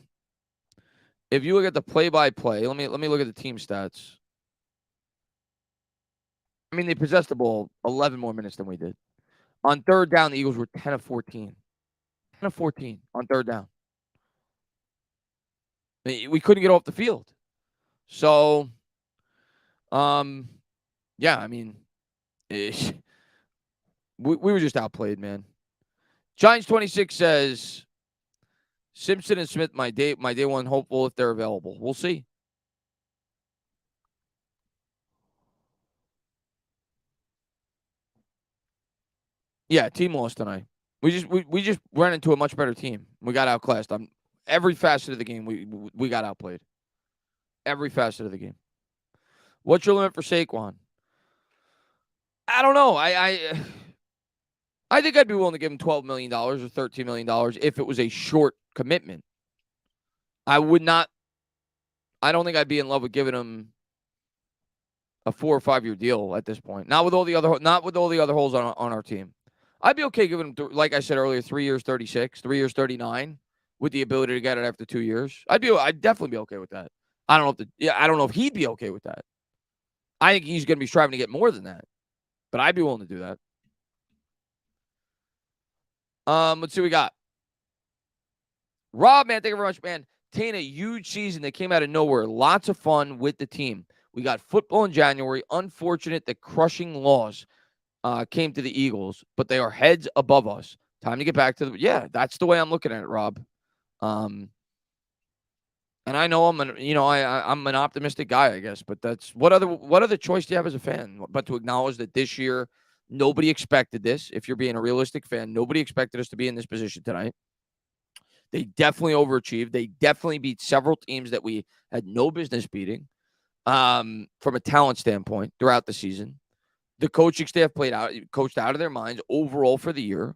you look at the play-by-play, let me look at the team stats. I mean, they possessed the ball 11 more minutes than we did. On third down, the Eagles were 10 of 14. 10 of 14 on third down. We couldn't get off the field. So, yeah, I mean, we were just outplayed, man. Giants 26 says, Simpson and Smith, my day one hopeful if they're available. We'll see. Yeah, team lost tonight. We just ran into a much better team. We got outclassed on every facet of the game. We got outplayed. Every facet of the game. What's your limit for Saquon? I don't know. I think I'd be willing to give him $12 million or $13 million if it was a short commitment. I don't think I'd be in love with giving him a 4 or 5 year deal at this point. Not with all the other holes on our team. I'd be okay giving him, like I said earlier, 3 years, 36, 3 years, 39, with the ability to get it after 2 years. I'd definitely be okay with that. I don't know if he'd be okay with that. I think he's going to be striving to get more than that, but I'd be willing to do that. Let's see what we got. Rob, man, thank you very much, man. Tane, a huge season that came out of nowhere. Lots of fun with the team. We got football in January. Unfortunate that crushing loss came to the Eagles, but they are heads above us. Time to get back to that's the way I'm looking at it, Rob. And I know I'm an optimistic guy, I guess, but that's what other choice do you have as a fan but to acknowledge that this year Nobody expected this. If you're being a realistic fan, nobody expected us to be in this position tonight. They definitely overachieved. They definitely beat several teams that we had no business beating from a talent standpoint throughout the season. The coaching staff coached out of their minds overall for the year.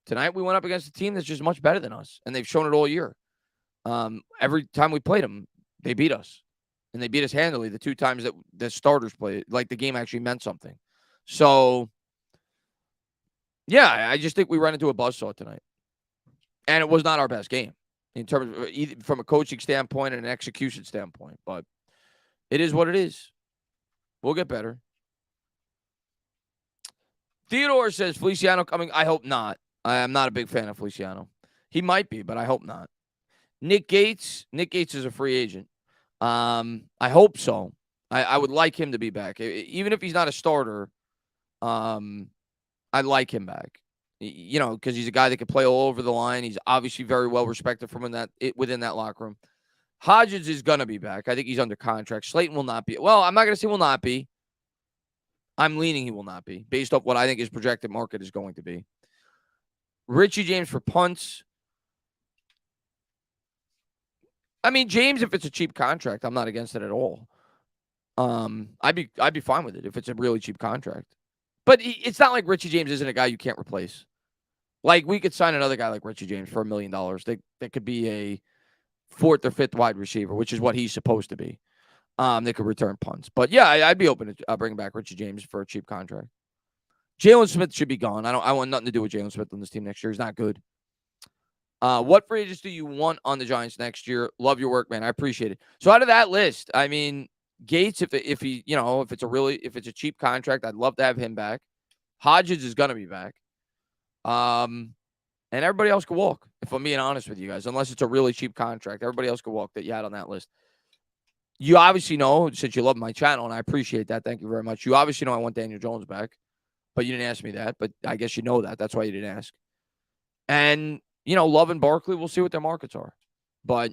Tonight, we went up against a team that's just much better than us, and they've shown it all year. Every time we played them, they beat us, and they beat us handily the 2 times that the starters played. Like, the game actually meant something. So, yeah, I just think we ran into a buzzsaw tonight, and it was not our best game in terms of either from a coaching standpoint and an execution standpoint, but it is what it is. We'll get better. Theodore says Feliciano coming. I hope not. I am not a big fan of Feliciano. He might be, but I hope not. Nick Gates is a free agent. I hope so. I would like him to be back. Even if he's not a starter, I'd like him back. You know, because he's a guy that can play all over the line. He's obviously very well respected within that locker room. Hodges is going to be back. I think he's under contract. Slayton will not be. Well, I'm not going to say will not be. I'm leaning he will not be, based off what I think his projected market is going to be. Richie James for punts. I mean, James, if it's a cheap contract, I'm not against it at all. I'd be fine with it if it's a really cheap contract. But it's not like Richie James isn't a guy you can't replace. Like, we could sign another guy like Richie James for $1 million. That could be a 4th or 5th wide receiver, which is what he's supposed to be. They could return punts. But, yeah, I'd be open to bringing back Richie James for a cheap contract. Jalen Smith should be gone. I want nothing to do with Jalen Smith on this team next year. He's not good. What free agents do you want on the Giants next year? Love your work, man. I appreciate it. So out of that list, I mean, Gates, if it's a cheap contract, I'd love to have him back. Hodges is going to be back. And everybody else can walk, if I'm being honest with you guys, unless it's a really cheap contract. Everybody else can walk that you had on that list. You obviously know, since you love my channel, and I appreciate that. Thank you very much. You obviously know I want Daniel Jones back, but you didn't ask me that. But I guess you know that. That's why you didn't ask. And, Love and Barkley, we'll see what their markets are. But,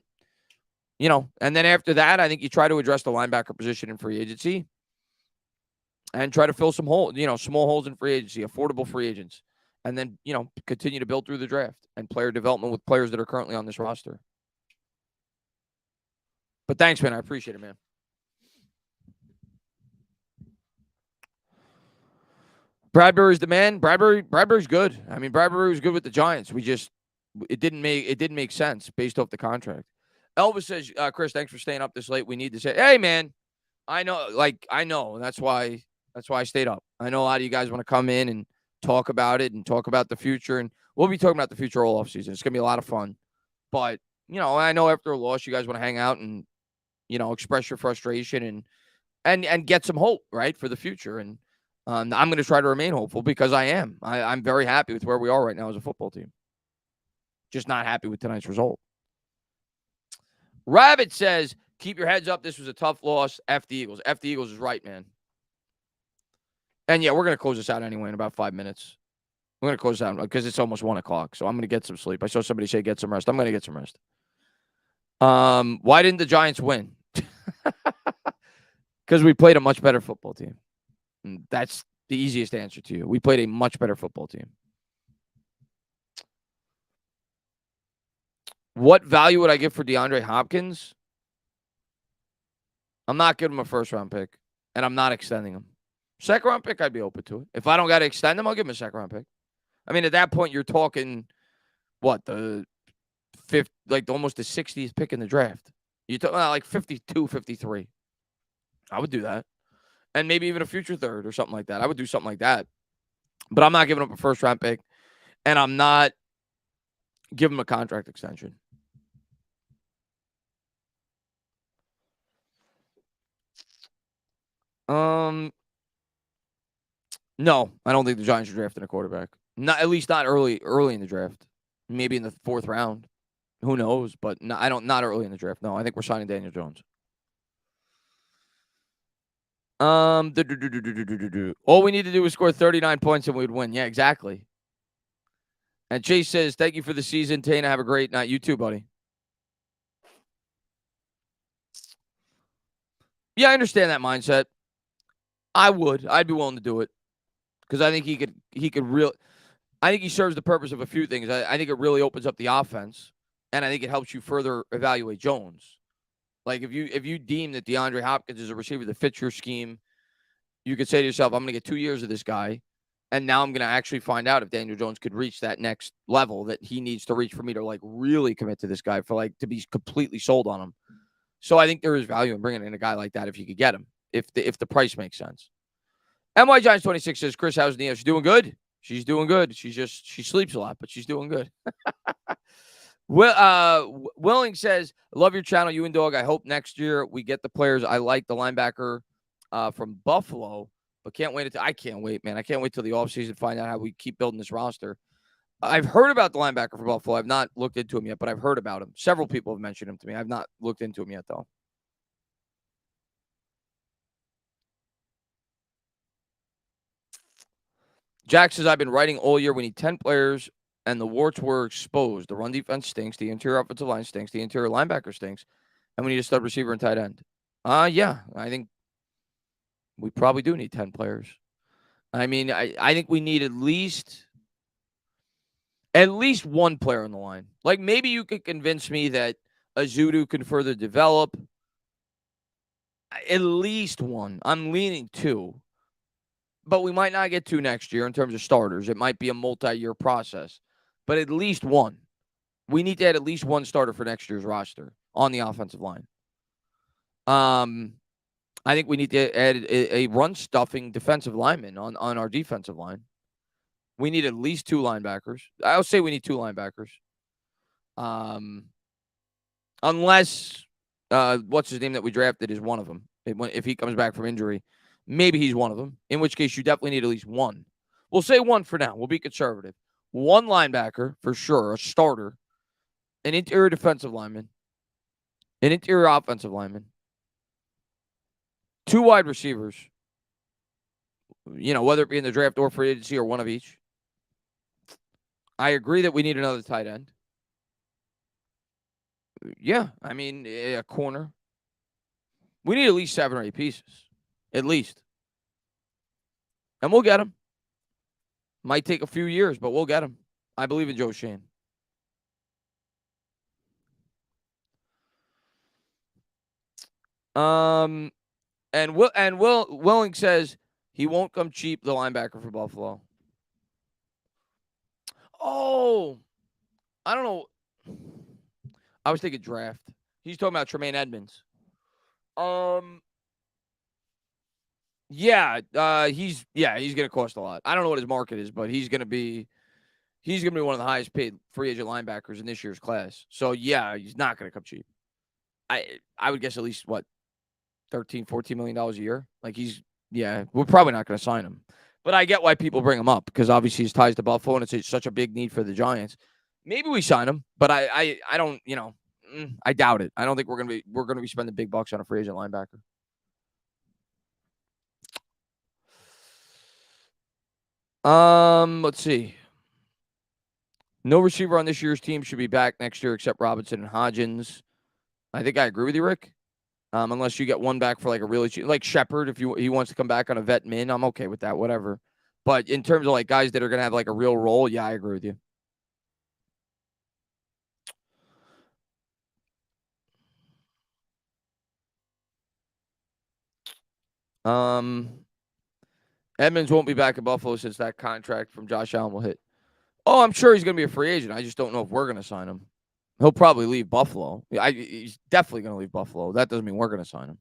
and then after that, I think you try to address the linebacker position in free agency and try to fill some holes, small holes in free agency, affordable free agents. And then, continue to build through the draft and player development with players that are currently on this roster. But thanks, man. I appreciate it, man. Bradbury's the man. Bradbury's good. I mean, Bradbury was good with the Giants. It didn't make sense based off the contract. Elvis says, Chris, thanks for staying up this late. We need to say, hey, man, I know. That's why I stayed up. I know a lot of you guys want to come in and talk about it and talk about the future. And we'll be talking about the future all offseason. It's going to be a lot of fun. But, I know after a loss, you guys want to hang out and, express your frustration and get some hope, right, for the future. And I'm going to try to remain hopeful because I am. I'm very happy with where we are right now as a football team. Just not happy with tonight's result. Rabbit says, keep your heads up. This was a tough loss. F the Eagles. F the Eagles is right, man. And, yeah, we're going to close this out anyway in about 5 minutes. We're going to close this out because it's almost 1 o'clock. So I'm going to get some sleep. I saw somebody say get some rest. I'm going to get some rest. Why didn't the Giants win? Because we played a much better football team. And that's the easiest answer to you. We played a much better football team. What value would I give for DeAndre Hopkins? I'm not giving him a first-round pick, and I'm not extending him. Second-round pick, I'd be open to it. If I don't got to extend him, I'll give him a second-round pick. I mean, at that point, you're talking, the fifth, almost the 60th pick in the draft. You're talking 52, 53. I would do that. And maybe even a future third or something like that. I would do something like that. But I'm not giving up a first-round pick, and I'm not giving him a contract extension. No, I don't think the Giants are drafting a quarterback. At least not early in the draft. Maybe in the 4th round. Who knows? But not early in the draft. No, I think we're signing Daniel Jones. All we need to do is score 39 points and we'd win. Yeah, exactly. And Chase says, thank you for the season, Tana. Have a great night. You too, buddy. Yeah, I understand that mindset. I'd be willing to do it. because I think he could I think he serves the purpose of a few things. I think it really opens up the offense, and I think it helps you further evaluate Jones. Like if you deem that DeAndre Hopkins is a receiver that fits your scheme, you could say to yourself, I'm going to get 2 years of this guy, and now I'm going to actually find out if Daniel Jones could reach that next level that he needs to reach for me to like really commit to this guy, for like to be completely sold on him. So I think there is value in bringing in a guy like that if you could get him, if the price makes sense. MY Giants 26 says, Chris, how's Nia? She's doing good. She's doing good. She sleeps a lot, but she's doing good. Willing says, I love your channel, you and Dog. I hope next year we get the players. I like the linebacker from Buffalo, but can't wait. I can't wait, man. I can't wait till the offseason to find out how we keep building this roster. I've heard about the linebacker for Buffalo. I've not looked into him yet, but I've heard about him. Several people have mentioned him to me. I've not looked into him yet, though. Jack says, I've been writing all year. We need 10 players, and the warts were exposed. The run defense stinks. The interior offensive line stinks. The interior linebacker stinks. And we need a stud receiver and tight end. Yeah, I think we probably do need 10 players. I mean, I think we need at least one player on the line. Like, maybe you could convince me that Azudu can further develop. At least one. I'm leaning 2. But we might not get 2 next year in terms of starters. It might be a multi-year process. But at least one. We need to add at least one starter for next year's roster on the offensive line. I think we need to add a run-stuffing defensive lineman on our defensive line. We need at least 2 linebackers. I'll say we need 2 linebackers. Unless, what's his name that we drafted is one of them. If he comes back from injury, maybe he's one of them, in which case you definitely need at least one. We'll say one for now. We'll be conservative. 1 linebacker, for sure, a starter, an interior defensive lineman, an interior offensive lineman, 2 wide receivers, whether it be in the draft or free agency or one of each. I agree that we need another tight end. Yeah, I mean, a corner. We need at least 7 or 8 pieces. At least. And we'll get them. Might take a few years, but we'll get them. I believe in Joe Shane. And Willing says he won't come cheap, the linebacker for Buffalo. Oh, I don't know. I was thinking draft. He's talking about Tremaine Edmonds. Yeah, he's gonna cost a lot. I don't know what his market is, but he's gonna be one of the highest paid free agent linebackers in this year's class. So yeah, he's not gonna come cheap. I would guess at least what, $13-14 million a year. Like we're probably not gonna sign him. But I get why people bring him up, because obviously his ties to Buffalo and it's such a big need for the Giants. Maybe we sign him, but I don't, I doubt it. I don't think we're gonna be spending big bucks on a free agent linebacker. Let's see. No receiver on this year's team should be back next year except Robinson and Hodgins. I think I agree with you, Rick. Unless you get one back for like a really cheap, like Shepard, if he wants to come back on a vet min, I'm okay with that, whatever. But in terms of like guys that are gonna have like a real role, yeah, I agree with you. Edmonds won't be back in Buffalo since that contract from Josh Allen will hit. Oh, I'm sure he's going to be a free agent. I just don't know if we're going to sign him. He'll probably leave Buffalo. He's definitely going to leave Buffalo. That doesn't mean we're going to sign him.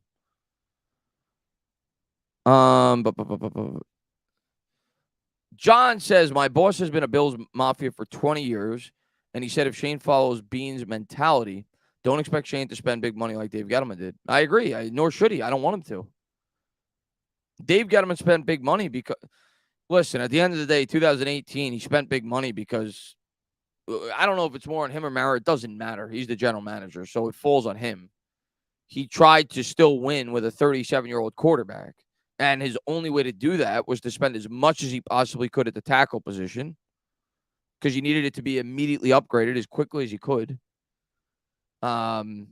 John says, my boss has been a Bills Mafia for 20 years, and he said if Shane follows Bean's mentality, don't expect Shane to spend big money like Dave Gettleman did. I agree. Nor should he. I don't want him to. Dave Gettleman spent big money because, listen, at the end of the day, 2018, he spent big money because I don't know if it's more on him or Mara. It doesn't matter. He's the general manager, so it falls on him. He tried to still win with a 37-year-old quarterback, and his only way to do that was to spend as much as he possibly could at the tackle position because you needed it to be immediately upgraded as quickly as you could. So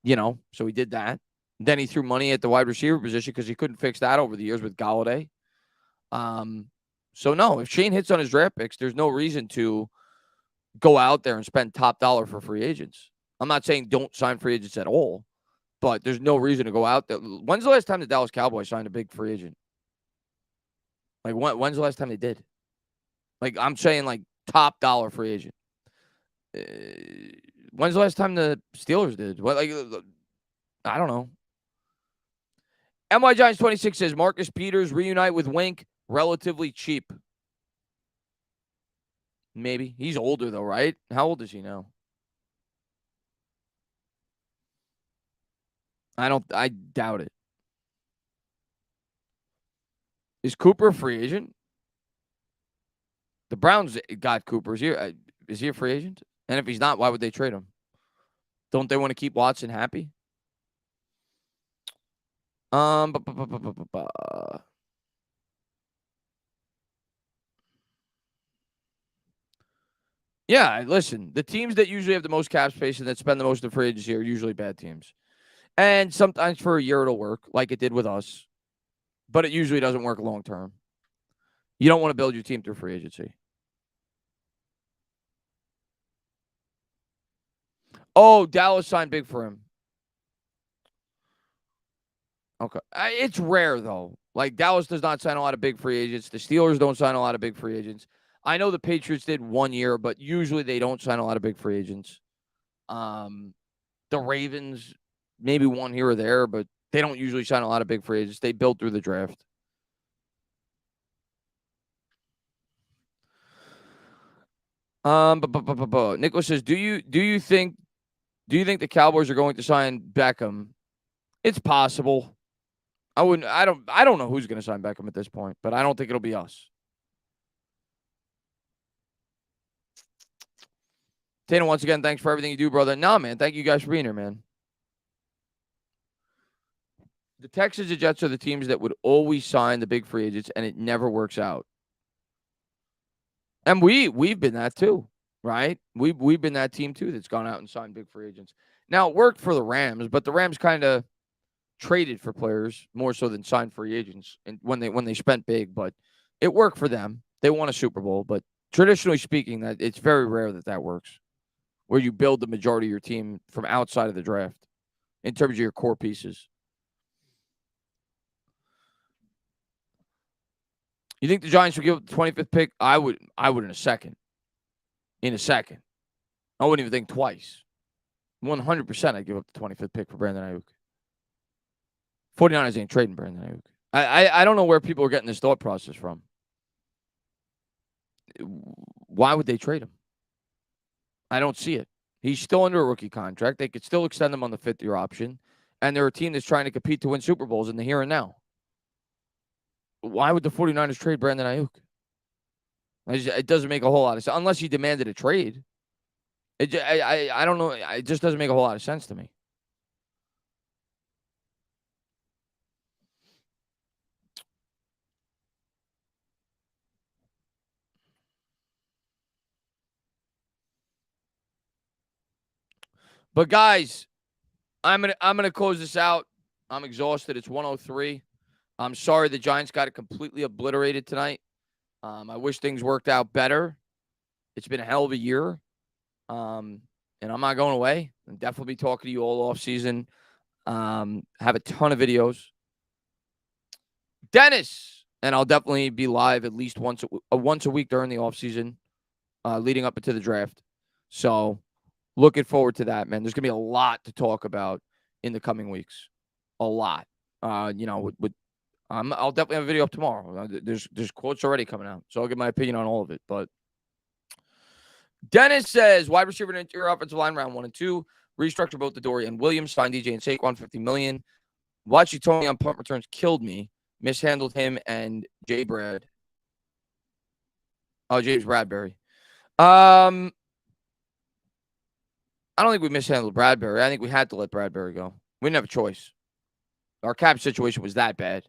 he did that. Then he threw money at the wide receiver position because he couldn't fix that over the years with Galladay. So no, if Shane hits on his draft picks, there's no reason to go out there and spend top dollar for free agents. I'm not saying don't sign free agents at all, but there's no reason to go out there. When's the last time the Dallas Cowboys signed a big free agent? Like, when's the last time they did? Like, I'm saying, like, top dollar free agent. When's the last time the Steelers did? What, like, I don't know. MY Giants 26 says Marcus Peters reunite with Wink, relatively cheap. Maybe. He's older, though, right? How old is he now? I doubt it. Is Cooper a free agent? The Browns got Cooper. Is he a free agent? And if he's not, why would they trade him? Don't they want to keep Watson happy? Yeah, listen, the teams that usually have the most cap space and that spend the most of free agency are usually bad teams. And sometimes for a year it'll work, like it did with us. But it usually doesn't work long term. You don't want to build your team through free agency. Oh, Dallas signed big for him. Okay. It's rare, though. Like, Dallas does not sign a lot of big free agents. The Steelers don't sign a lot of big free agents. I know the Patriots did 1 year, but usually they don't sign a lot of big free agents. The Ravens, maybe one here or there, but they don't usually sign a lot of big free agents. They build through the draft. Nicholas says, do you think the Cowboys are going to sign Beckham? It's possible. I don't know who's going to sign Beckham at this point, but I don't think it'll be us. Tana, once again, thanks for everything you do, brother. Nah, man, thank you guys for being here, man. The Texans and Jets are the teams that would always sign the big free agents, and it never works out. And we've been that too, right? We've been that team too that's gone out and signed big free agents. Now, it worked for the Rams, but the Rams kind of traded for players more so than signed free agents, and when they spent big, but it worked for them. They won a Super Bowl, but traditionally speaking, that it's very rare that works, where you build the majority of your team from outside of the draft in terms of your core pieces. You think the Giants would give up the 25th pick? I would in a second. In a second. I wouldn't even think twice. 100% I'd give up the 25th pick for Brandon Ayuk. 49ers ain't trading Brandon Ayuk. I don't know where people are getting this thought process from. Why would they trade him? I don't see it. He's still under a rookie contract. They could still extend him on the fifth-year option. And they're a team that's trying to compete to win Super Bowls in the here and now. Why would the 49ers trade Brandon Ayuk? It doesn't make a whole lot of sense. Unless he demanded a trade. I don't know. It just doesn't make a whole lot of sense to me. But guys, I'm gonna close this out. I'm exhausted. It's 1:03. I'm sorry the Giants got it completely obliterated tonight. I wish things worked out better. It's been a hell of a year. And I'm not going away. I'll definitely be talking to you all off season. Have a ton of videos. Dennis, and I'll definitely be live at least once a week during the off season, leading up into the draft. So looking forward to that, man. There's gonna be a lot to talk about in the coming weeks. A lot. I'll definitely have a video up tomorrow. There's quotes already coming out, so I'll give my opinion on all of it. But Dennis says wide receiver and interior offensive line round 1 and 2. Restructure both the Dory and Williams. Sign DJ and Saquon $50 million. Watching Tony on punt returns killed me. Mishandled him and James Bradbury. I don't think we mishandled Bradbury. I think we had to let Bradbury go. We didn't have a choice. Our cap situation was that bad.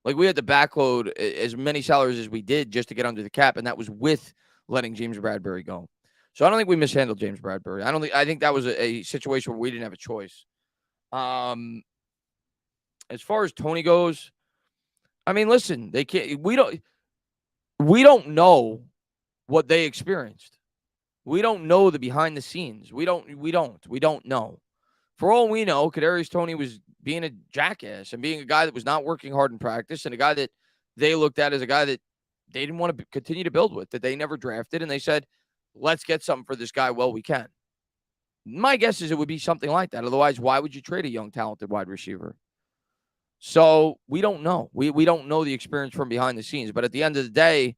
Like, we had to backload as many salaries as we did just to get under the cap, and that was with letting James Bradbury go. So I don't think we mishandled James Bradbury. I think that was a situation where we didn't have a choice. As far as Tony goes, I mean, listen, we don't know what they experienced. We don't know the behind the scenes. We don't know. For all we know, Kadarius Toney was being a jackass and being a guy that was not working hard in practice, and a guy that they looked at as a guy that they didn't want to continue to build with, that they never drafted, and they said, let's get something for this guy while we can. My guess is it would be something like that. Otherwise, why would you trade a young, talented wide receiver? So we don't know. We don't know the experience from behind the scenes. But at the end of the day,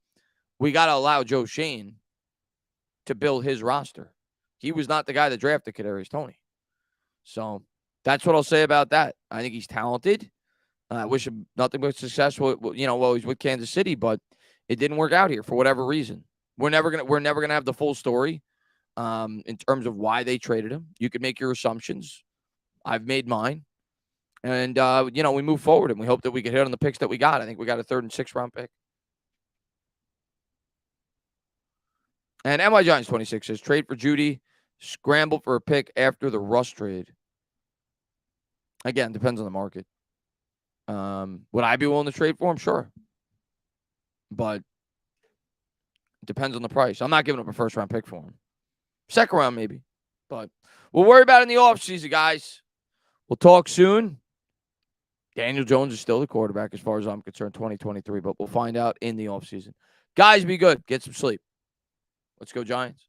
we got to allow Joe Schoen to build his roster. He was not the guy that drafted Kadarius Toney. So that's what I'll say about that. I think he's talented. I wish him nothing but success. While he's with Kansas City, but it didn't work out here for whatever reason. We're never gonna have the full story in terms of why they traded him. You can make your assumptions. I've made mine, and we move forward and we hope that we can hit on the picks that we got. I think we got a 3rd and 6th round pick. And MI Giants 26 says trade for Judy, scramble for a pick after the Russ trade. Again, depends on the market. Would I be willing to trade for him? Sure. But it depends on the price. I'm not giving up a 1st round pick for him. 2nd round, maybe. But we'll worry about it in the offseason, guys. We'll talk soon. Daniel Jones is still the quarterback as far as I'm concerned, 2023, but we'll find out in the offseason. Guys, be good. Get some sleep. Let's go, Giants.